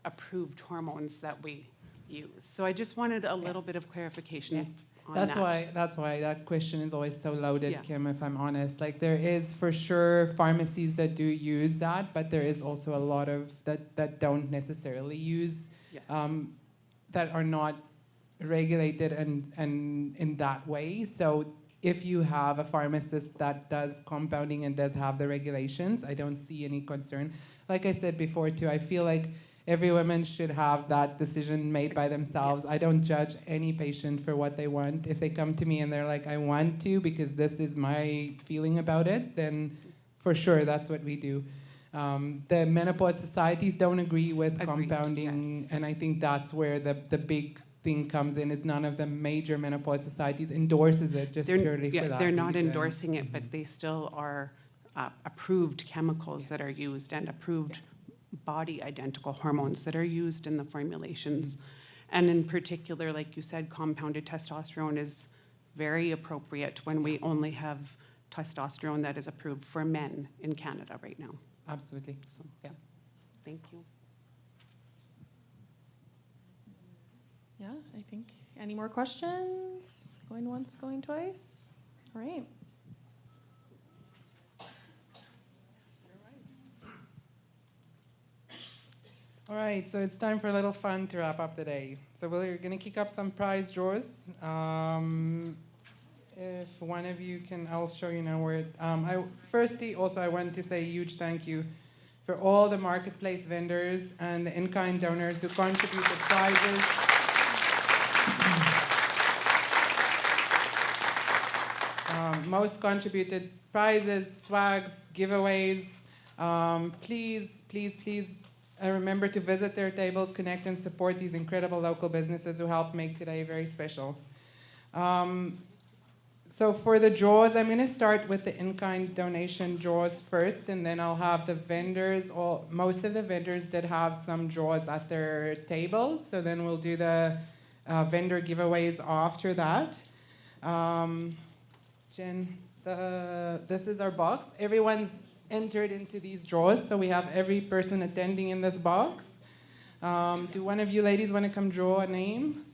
approved hormones that we use. So I just wanted a little bit of clarification on That's that. why that question is always so loaded, Yeah. Kim, if I'm honest. Like, there is for sure pharmacies that do use that, but there is also a lot of that don't necessarily use, that are not regulated and in that way. So if you have a pharmacist that does compounding and does have the regulations, I don't see any concern. Like I said before too, I feel like every woman should have that decision made by themselves. I don't judge any patient for what they want. If they come to me and they're like, I want to because this is my feeling about it, then for sure that's what we do. The menopause societies don't agree with compounding, and I think that's where the big thing comes in, is none of the major menopause societies endorses it just purely for that They're not reason. endorsing it, but they still are approved chemicals that are used and approved body identical hormones that are used in the formulations. And in particular, like you said, compounded testosterone is very appropriate when we only have testosterone that is approved for men in Canada right now. Absolutely. So, yeah. Thank you. Yeah, I think. Any more questions? Going once, going twice? All right. All right, so it's time for a little fun to wrap up the day. So we're going to kick up some prize drawers. If one of you can, I'll show you now where firstly, also I want to say a huge thank you for all the marketplace vendors and the in-kind donors who contributed prizes. Most contributed prizes, swags, giveaways. Please, please, please remember to visit their tables, connect and support these incredible local businesses who help make today very special. So for the draws, I'm going to start with the in-kind donation draws first, and then I'll have the vendors, or most of the vendors did have some draws at their tables, so then we'll do the vendor giveaways after that. Jen, this is our box. Everyone's entered into these draws, so we have every person attending in this box. Do one of you ladies want to come draw a name?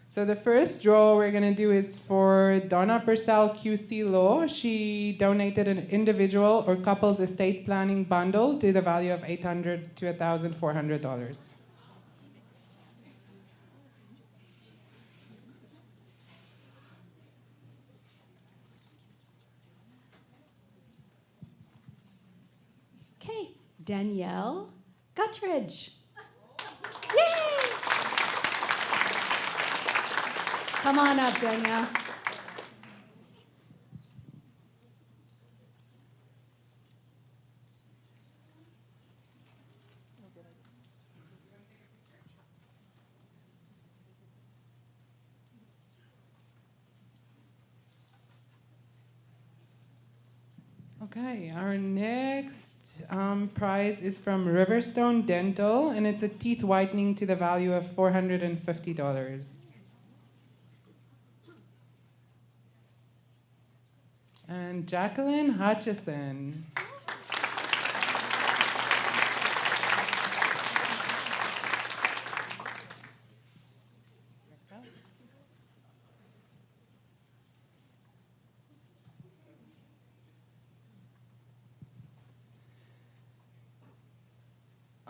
So the first draw we're going to do is for Donna Purcell QC Law. She donated an individual or couples estate planning bundle to the value of $800 to $1,400. Okay, Danielle Guttridge. Yay! Come on up, Danielle. Okay, our next prize is from Riverstone Dental, and it's a teeth whitening to the value of $450. And Jacqueline Hutchison.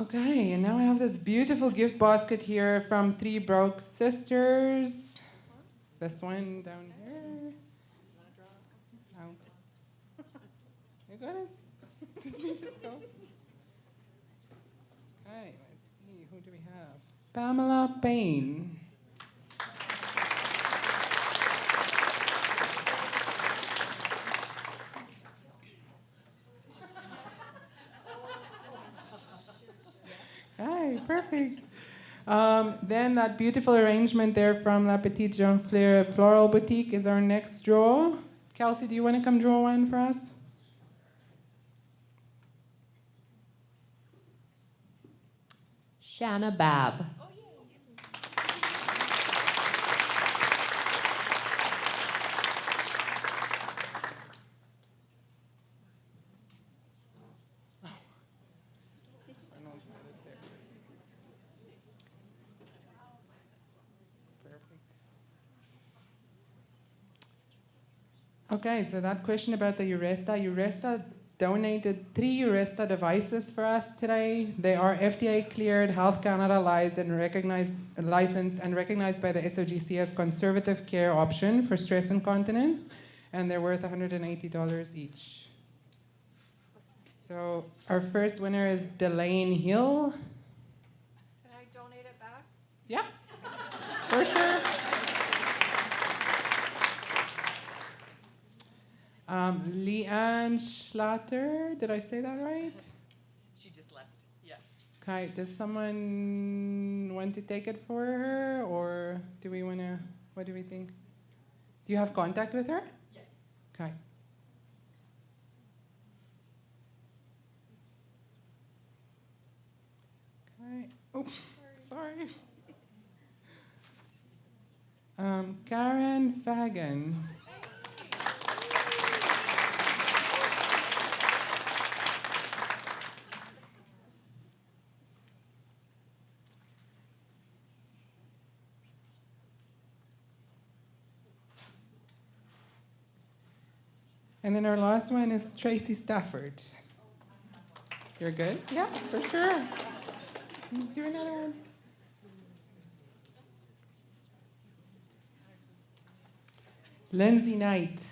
Okay, and now I have this beautiful gift basket here from Three Broke Sisters. This one down here. Oh. You got it? Just go. Okay, let's see. Who do we have? Pamela Payne. Hi, perfect. Then that beautiful arrangement there from La Petite Jean Fleur Floral Boutique is our next draw. Kelsey, do you want to come draw one for us? Shanna Babb. Okay, so that question about the Uresta donated 3 Uresta devices for us today. They are FDA cleared, Health Canada licensed and recognized by the SOGC as conservative care option for stress incontinence, and they're worth $180 each. So our first winner is Delane Hill. Can I donate it back? Yeah, for sure. Leanne Schlatter, did I say that right? She just left, yeah. Okay, does someone want to take it for her, or do we want to, what do we think? Do you have contact with her? Yeah. Okay. Okay, oh, sorry. Karen Fagan. And then our last one is Tracy Stafford. You're good? Yeah, for sure. Let's do another one. Lindsay Knight.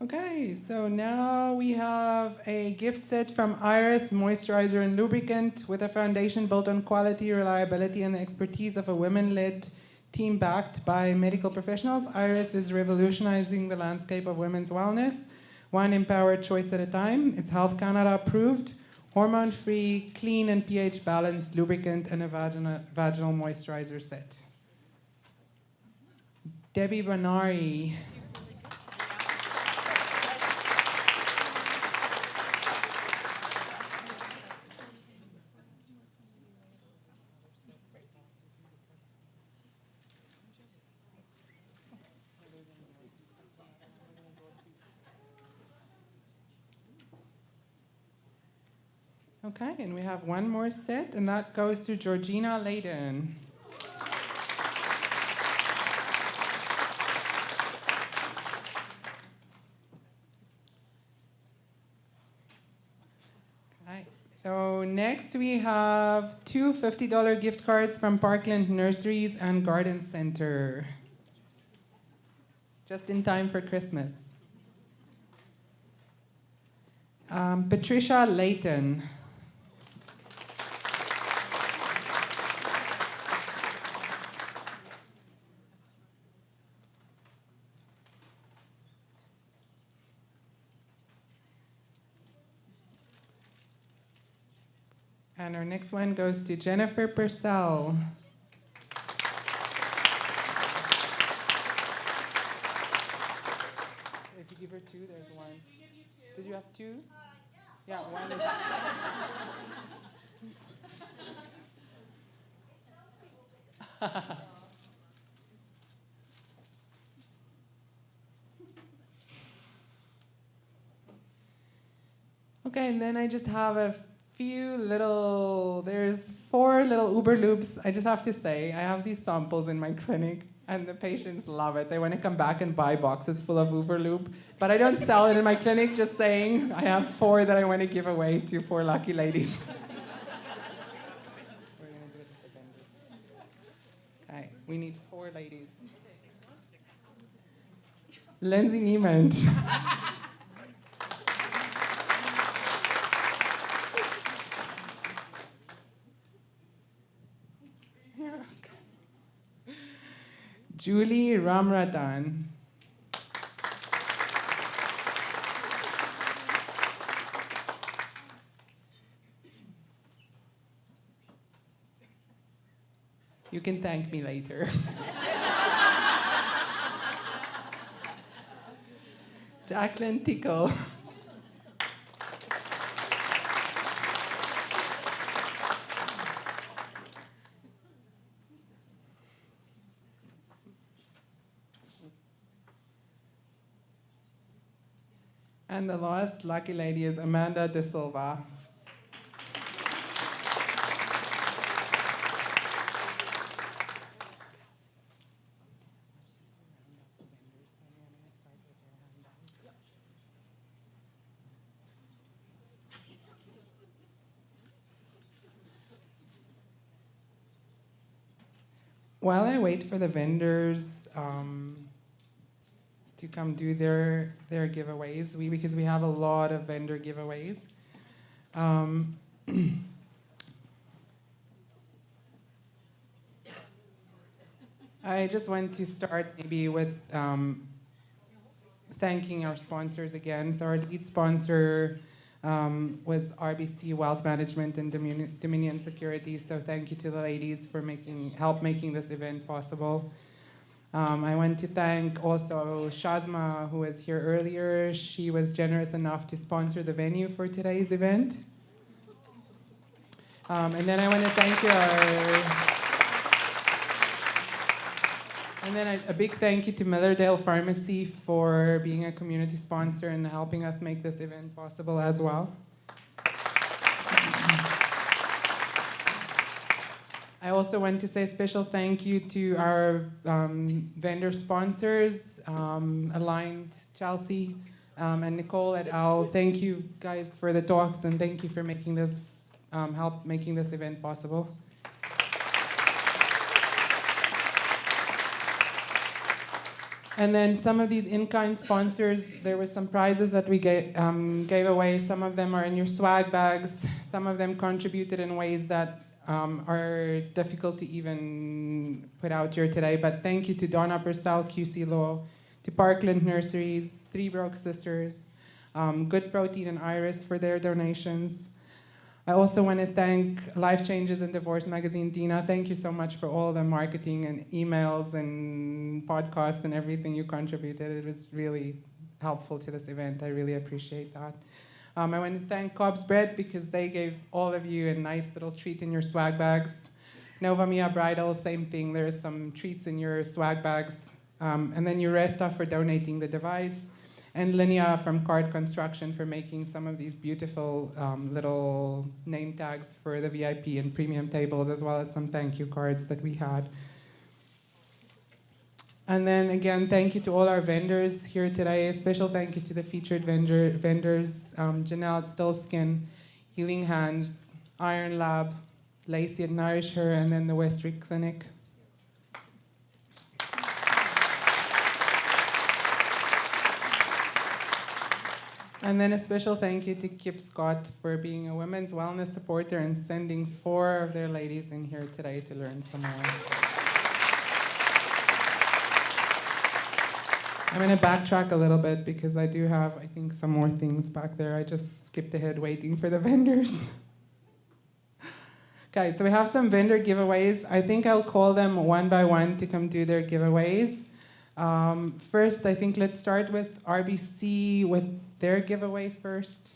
Okay, so now we have a gift set from Iris Moisturizer and Lubricant with a foundation built on quality, reliability, and the expertise of a women-led team backed by medical professionals. Iris is revolutionizing the landscape of women's wellness, one empowered choice at a time. It's Health Canada approved, hormone-free, clean and pH-balanced lubricant and a vaginal moisturizer set. Debbie Banari. Okay, and we have one more set, and that goes to Georgina Layden. Okay, so next we have two $50 gift cards from Parkland Nurseries and Garden Center. Just in time for Christmas. Patricia Layton. And our next one goes to Jennifer Purcell. If you give her two, there's one. Did you have two? Yeah, one is. Okay, and then I just have a few little, there's 4 little Uber loops. I just have to say, I have these samples in my clinic, and the patients love it. They want to come back and buy boxes full of Uber loop, but I don't sell it in my clinic, just saying. I have 4 that I want to give away to 4 lucky ladies. Okay, we need 4 ladies. Lindsay Niemand. Julie Ramradan. You can thank me later. Jacqueline Tickle. And the last lucky lady is Amanda De Silva. While I wait for the vendors to come do their giveaways, because we have a lot of vendor giveaways. I just want to start maybe with thanking our sponsors again. So our lead sponsor was RBC Wealth Management and Dominion Security. So thank you to the ladies for help making this event possible. I want to thank also Shazma, who was here earlier. She was generous enough to sponsor the venue for today's event. And then I want to thank a big thank you to Millerdale Pharmacy for being a community sponsor and helping us make this event possible as well. I also want to say a special thank you to our vendor sponsors, Aligned, Chelsea, and Nicole et al. Thank you guys for the talks, and thank you for making this, help making this event possible. And then some of these in-kind sponsors, there were some prizes that we gave away. Some of them are in your swag bags. Some of them contributed in ways that are difficult to even put out here today. But thank you to Donna Purcell, QC Law, to Parkland Nurseries, Three Broke Sisters, Good Protein and Iris for their donations. I also want to thank Life Changes in Divorce magazine. Dina, thank you so much for all the marketing and emails and podcasts and everything you contributed. It was really helpful to this event. I really appreciate that. I want to thank Cobb's Bread because they gave all of you a nice little treat in your swag bags. Nova Mia Bridal, same thing. There's some treats in your swag bags. And then Uresta for donating the divides. And Linnea from Card Construction for making some of these beautiful little name tags for the VIP and premium tables, as well as some thank you cards that we had. And then again, thank you to all our vendors here today. A special thank you to the featured vendors, Janelle at Stillskin, Healing Hands, Iron Lab, Lacey at Nourish Her, and then the Westwick Clinic. And then a special thank you to Kip Scott for being a women's wellness supporter and sending 4 of their ladies in here today to learn some more. I'm going to backtrack a little bit because I do have, I think, some more things back there. I just skipped ahead waiting for the vendors. Okay, so we have some vendor giveaways. I think I'll call them one by one to come do their giveaways. First, I think let's start with RBC with their giveaway first.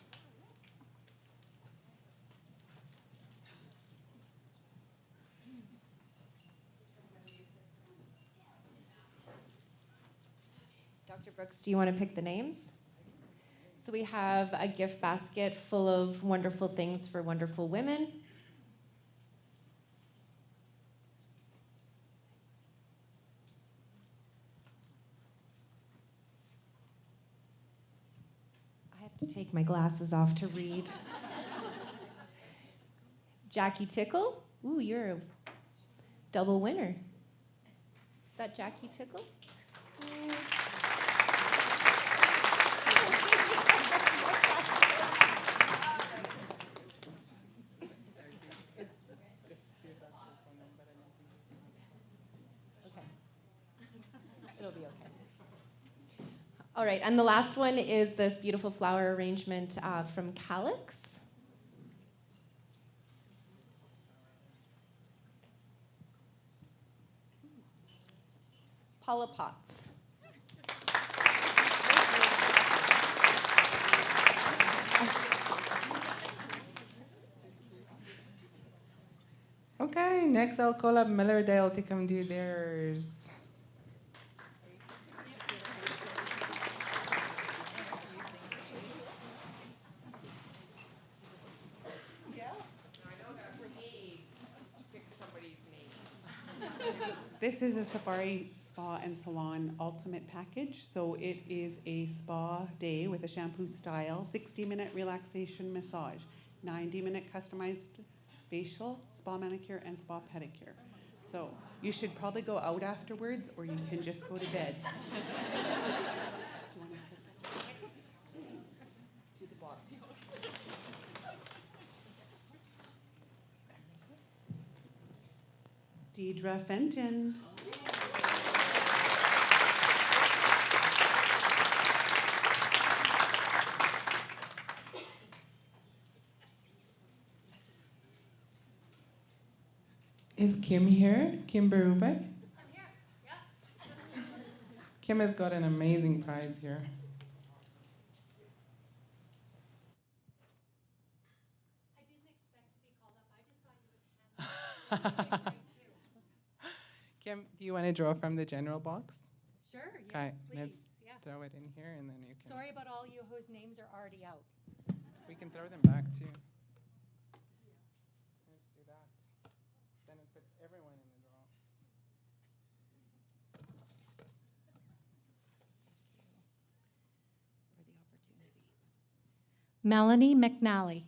Dr. Brooks, do you want to pick the names? So we have a gift basket full of wonderful things for wonderful women. To take my glasses off to read. Jackie Tickle. Ooh, you're a double winner. Is that Jackie Tickle? It'll be okay. All right, and the last one is this beautiful flower arrangement from Calyx. Paula Potts. Okay, next I'll call up Millerdale to come do theirs. This is a Safari Spa and Salon Ultimate Package. So it is a spa day with a shampoo style, 60-minute relaxation massage, 90-minute customized facial, spa manicure, and spa pedicure. So you should probably go out afterwards, or you can just go to bed. To the bottom. Deidre Fenton. Is Kim here? Kim Berube? I'm here, yeah. Kim has got an amazing prize here. Kim, do you want to draw from the general box? Sure, Okay, yes, please. let's Yeah. throw it in here and then you can. Sorry about all you whose names are already out. We can throw them back too. Let's do that. Then it puts Melanie McNally.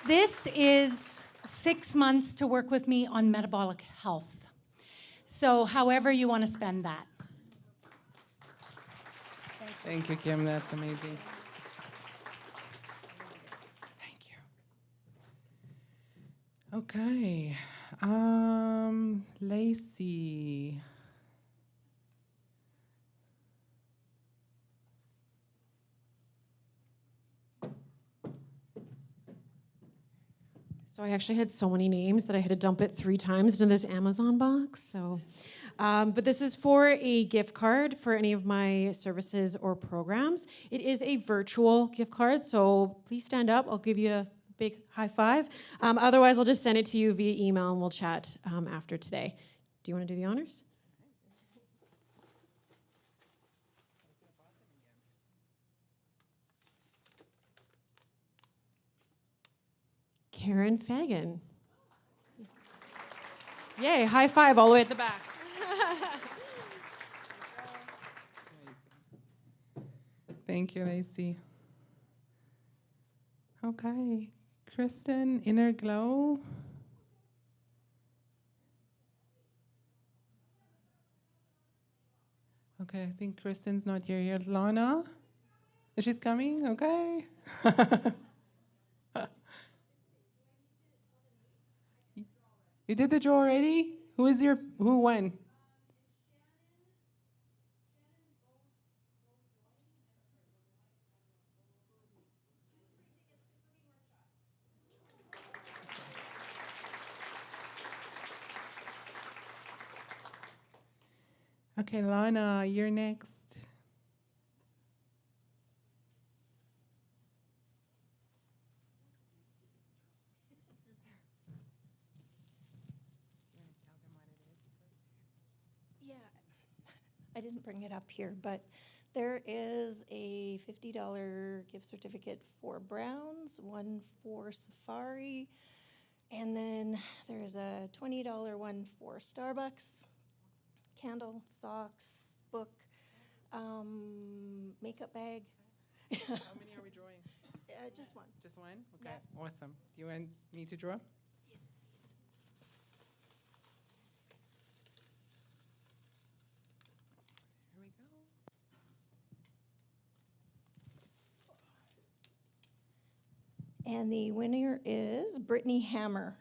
This is 6 months to work with me on metabolic health. So however you want to spend that. Thank you, Kim. That's amazing. Thank you. Okay. Lacey. So I actually had so many names that I had to dump it 3 times into this Amazon box. So, but this is for a gift card for any of my services or programs. It is a virtual gift card, so please stand up. I'll give you a big high five. Otherwise, I'll just send it to you via email and we'll chat after today. Do you want to do the honors? Karen Fagan. Yay, high five all the way at the back. Thank you, Lacey. Okay. Kristen, Inner Glow. Okay, I think Kristen's not here. Lana? Is she coming? Okay. You did the draw already? Who won? Okay, Lana, you're next. Yeah, I didn't bring it up here, but there is a $50 gift certificate for Browns, one for Safari, and then there's a $20 one for Starbucks, candle, socks, book, makeup bag. How many are we drawing? Just one. Just one? Okay, awesome. Do you want me to draw? Yes, please. Here we go. And the winner is Brittany Hammer.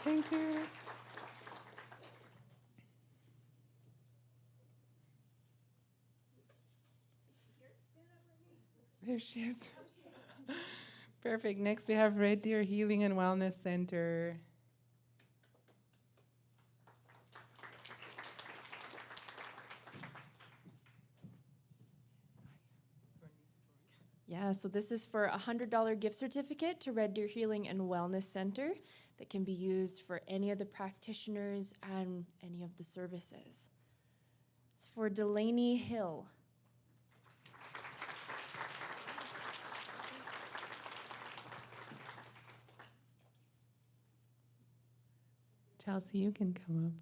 Thank you. There she is. Perfect. Next, we have Red Deer Healing and Wellness Center. Yeah, so this is for a $100 gift certificate to Red Deer Healing and Wellness Center that can be used for any of the practitioners and any of the services. It's for Delaney Hill. Chelsea, you can come up.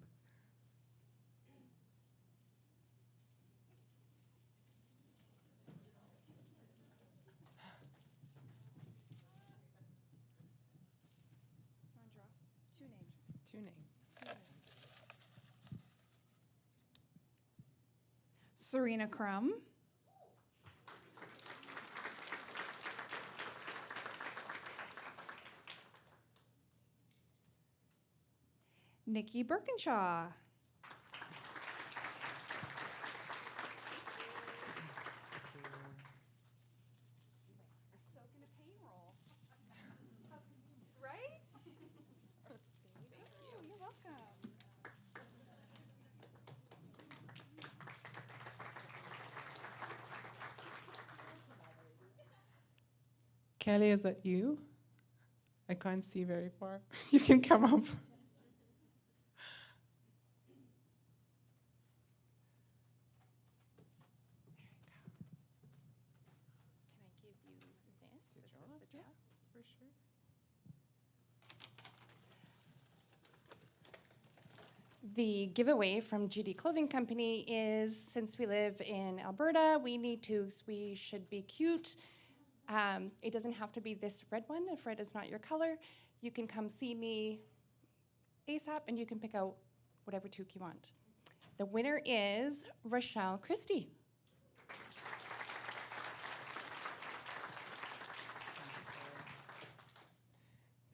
Two names. Serena Crum. Nikki Birkinshaw. Soaking a pain roll. Right? Oh, you're welcome. Kelly, is that you? I can't see very far. You can come up. For sure. The giveaway from GD Clothing Company is, since we live in Alberta, we need toques. We should be cute. It doesn't have to be this red one if red is not your color. You can come see me ASAP and you can pick out whatever toque you want. The winner is Rochelle Christie.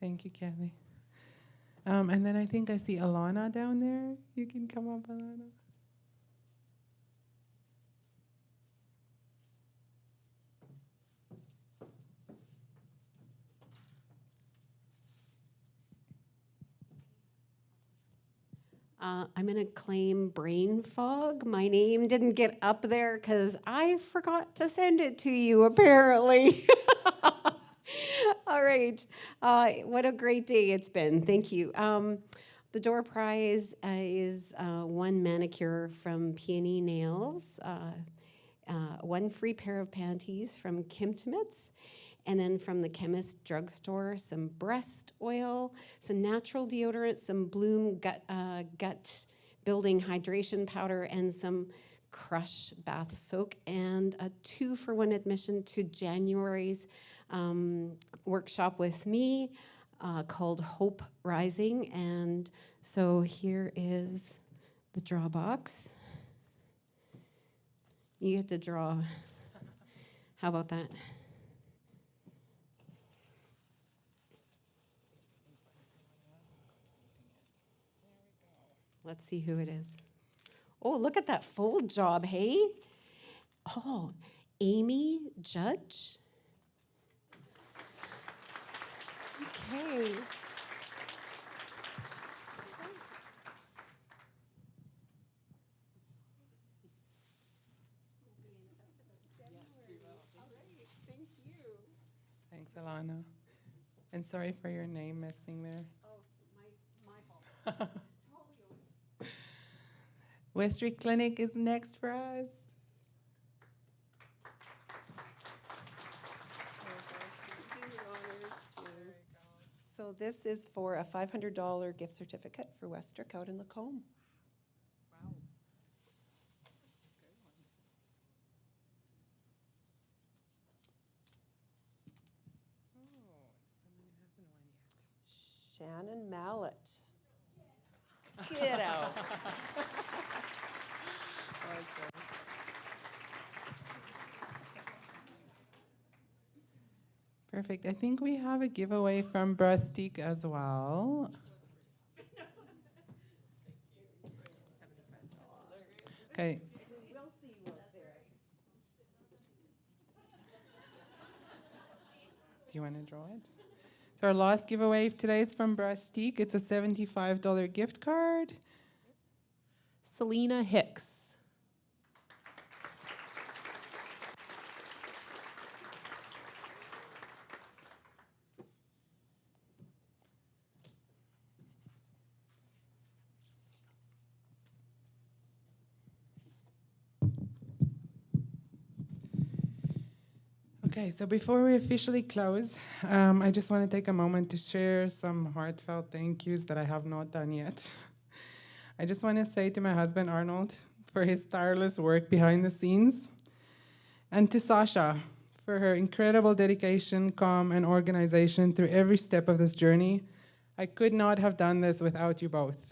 Thank you, Kathy. And then I think I see Alana down there. You can come up, Alana. I'm going to claim brain fog. My name didn't get up there because I forgot to send it to you, apparently. All right. What a great day it's been. Thank you. The door prize is one manicure from Peony Nails, one free pair of panties from Kim Timitz, and then from the chemist drugstore, some breast oil, some natural deodorant, some Bloom gut building hydration powder, and some Crush bath soak, and a 2-for-1 admission to January's workshop with me called Hope Rising. And so here is the draw box. You get to draw. How about that? Let's see who it is. Oh, look at that fold job, hey? Oh, Amy Judge. Okay. Thanks, Alana. And sorry for your name missing there. Oh, my fault. Westry Clinic is next for us. So this is for a $500 gift certificate for Westrick out in Lacombe. Shannon Mallet. Get out. Perfect. I think we have a giveaway from Brustique as well. Okay. Do you want to draw it? So our last giveaway today is from Brustique. It's a $75 gift card. Selena Hicks. Okay, so before we officially close, I just want to take a moment to share some heartfelt thank yous that I have not done yet. I just want to say to my husband, Arnold, for his tireless work behind the scenes, and to Sasha for her incredible dedication, calm, and organization through every step of this journey. I could not have done this without you both.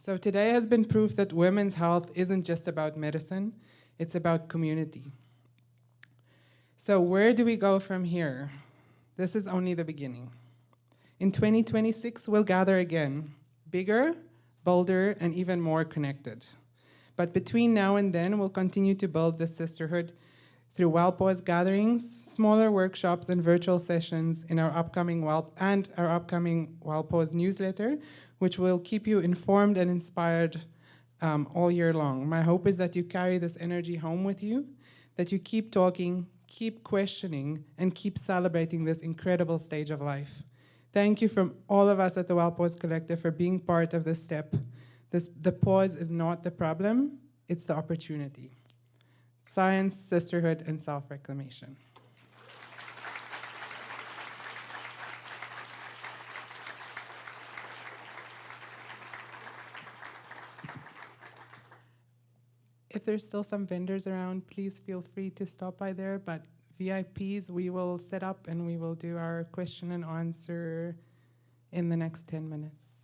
So today has been proof that women's health isn't just about medicine, it's about community. So where do we go from here? This is only the beginning. In 2026, we'll gather again, bigger, bolder, and even more connected. But between now and then, we'll continue to build this sisterhood through Wellpause gatherings, smaller workshops, and virtual sessions in our upcoming Wellpause newsletter, which will keep you informed and inspired all year long. My hope is that you carry this energy home with you, that you keep talking, keep questioning, and keep celebrating this incredible stage of life. Thank you from all of us at the Wellpause Collective for being part of this step. The pause is not the problem, it's the opportunity. Science, sisterhood, and self-reclamation. If there's still some vendors around, please feel free to stop by there. But VIPs, we will set up and we will do our question and answer in the next 10 minutes.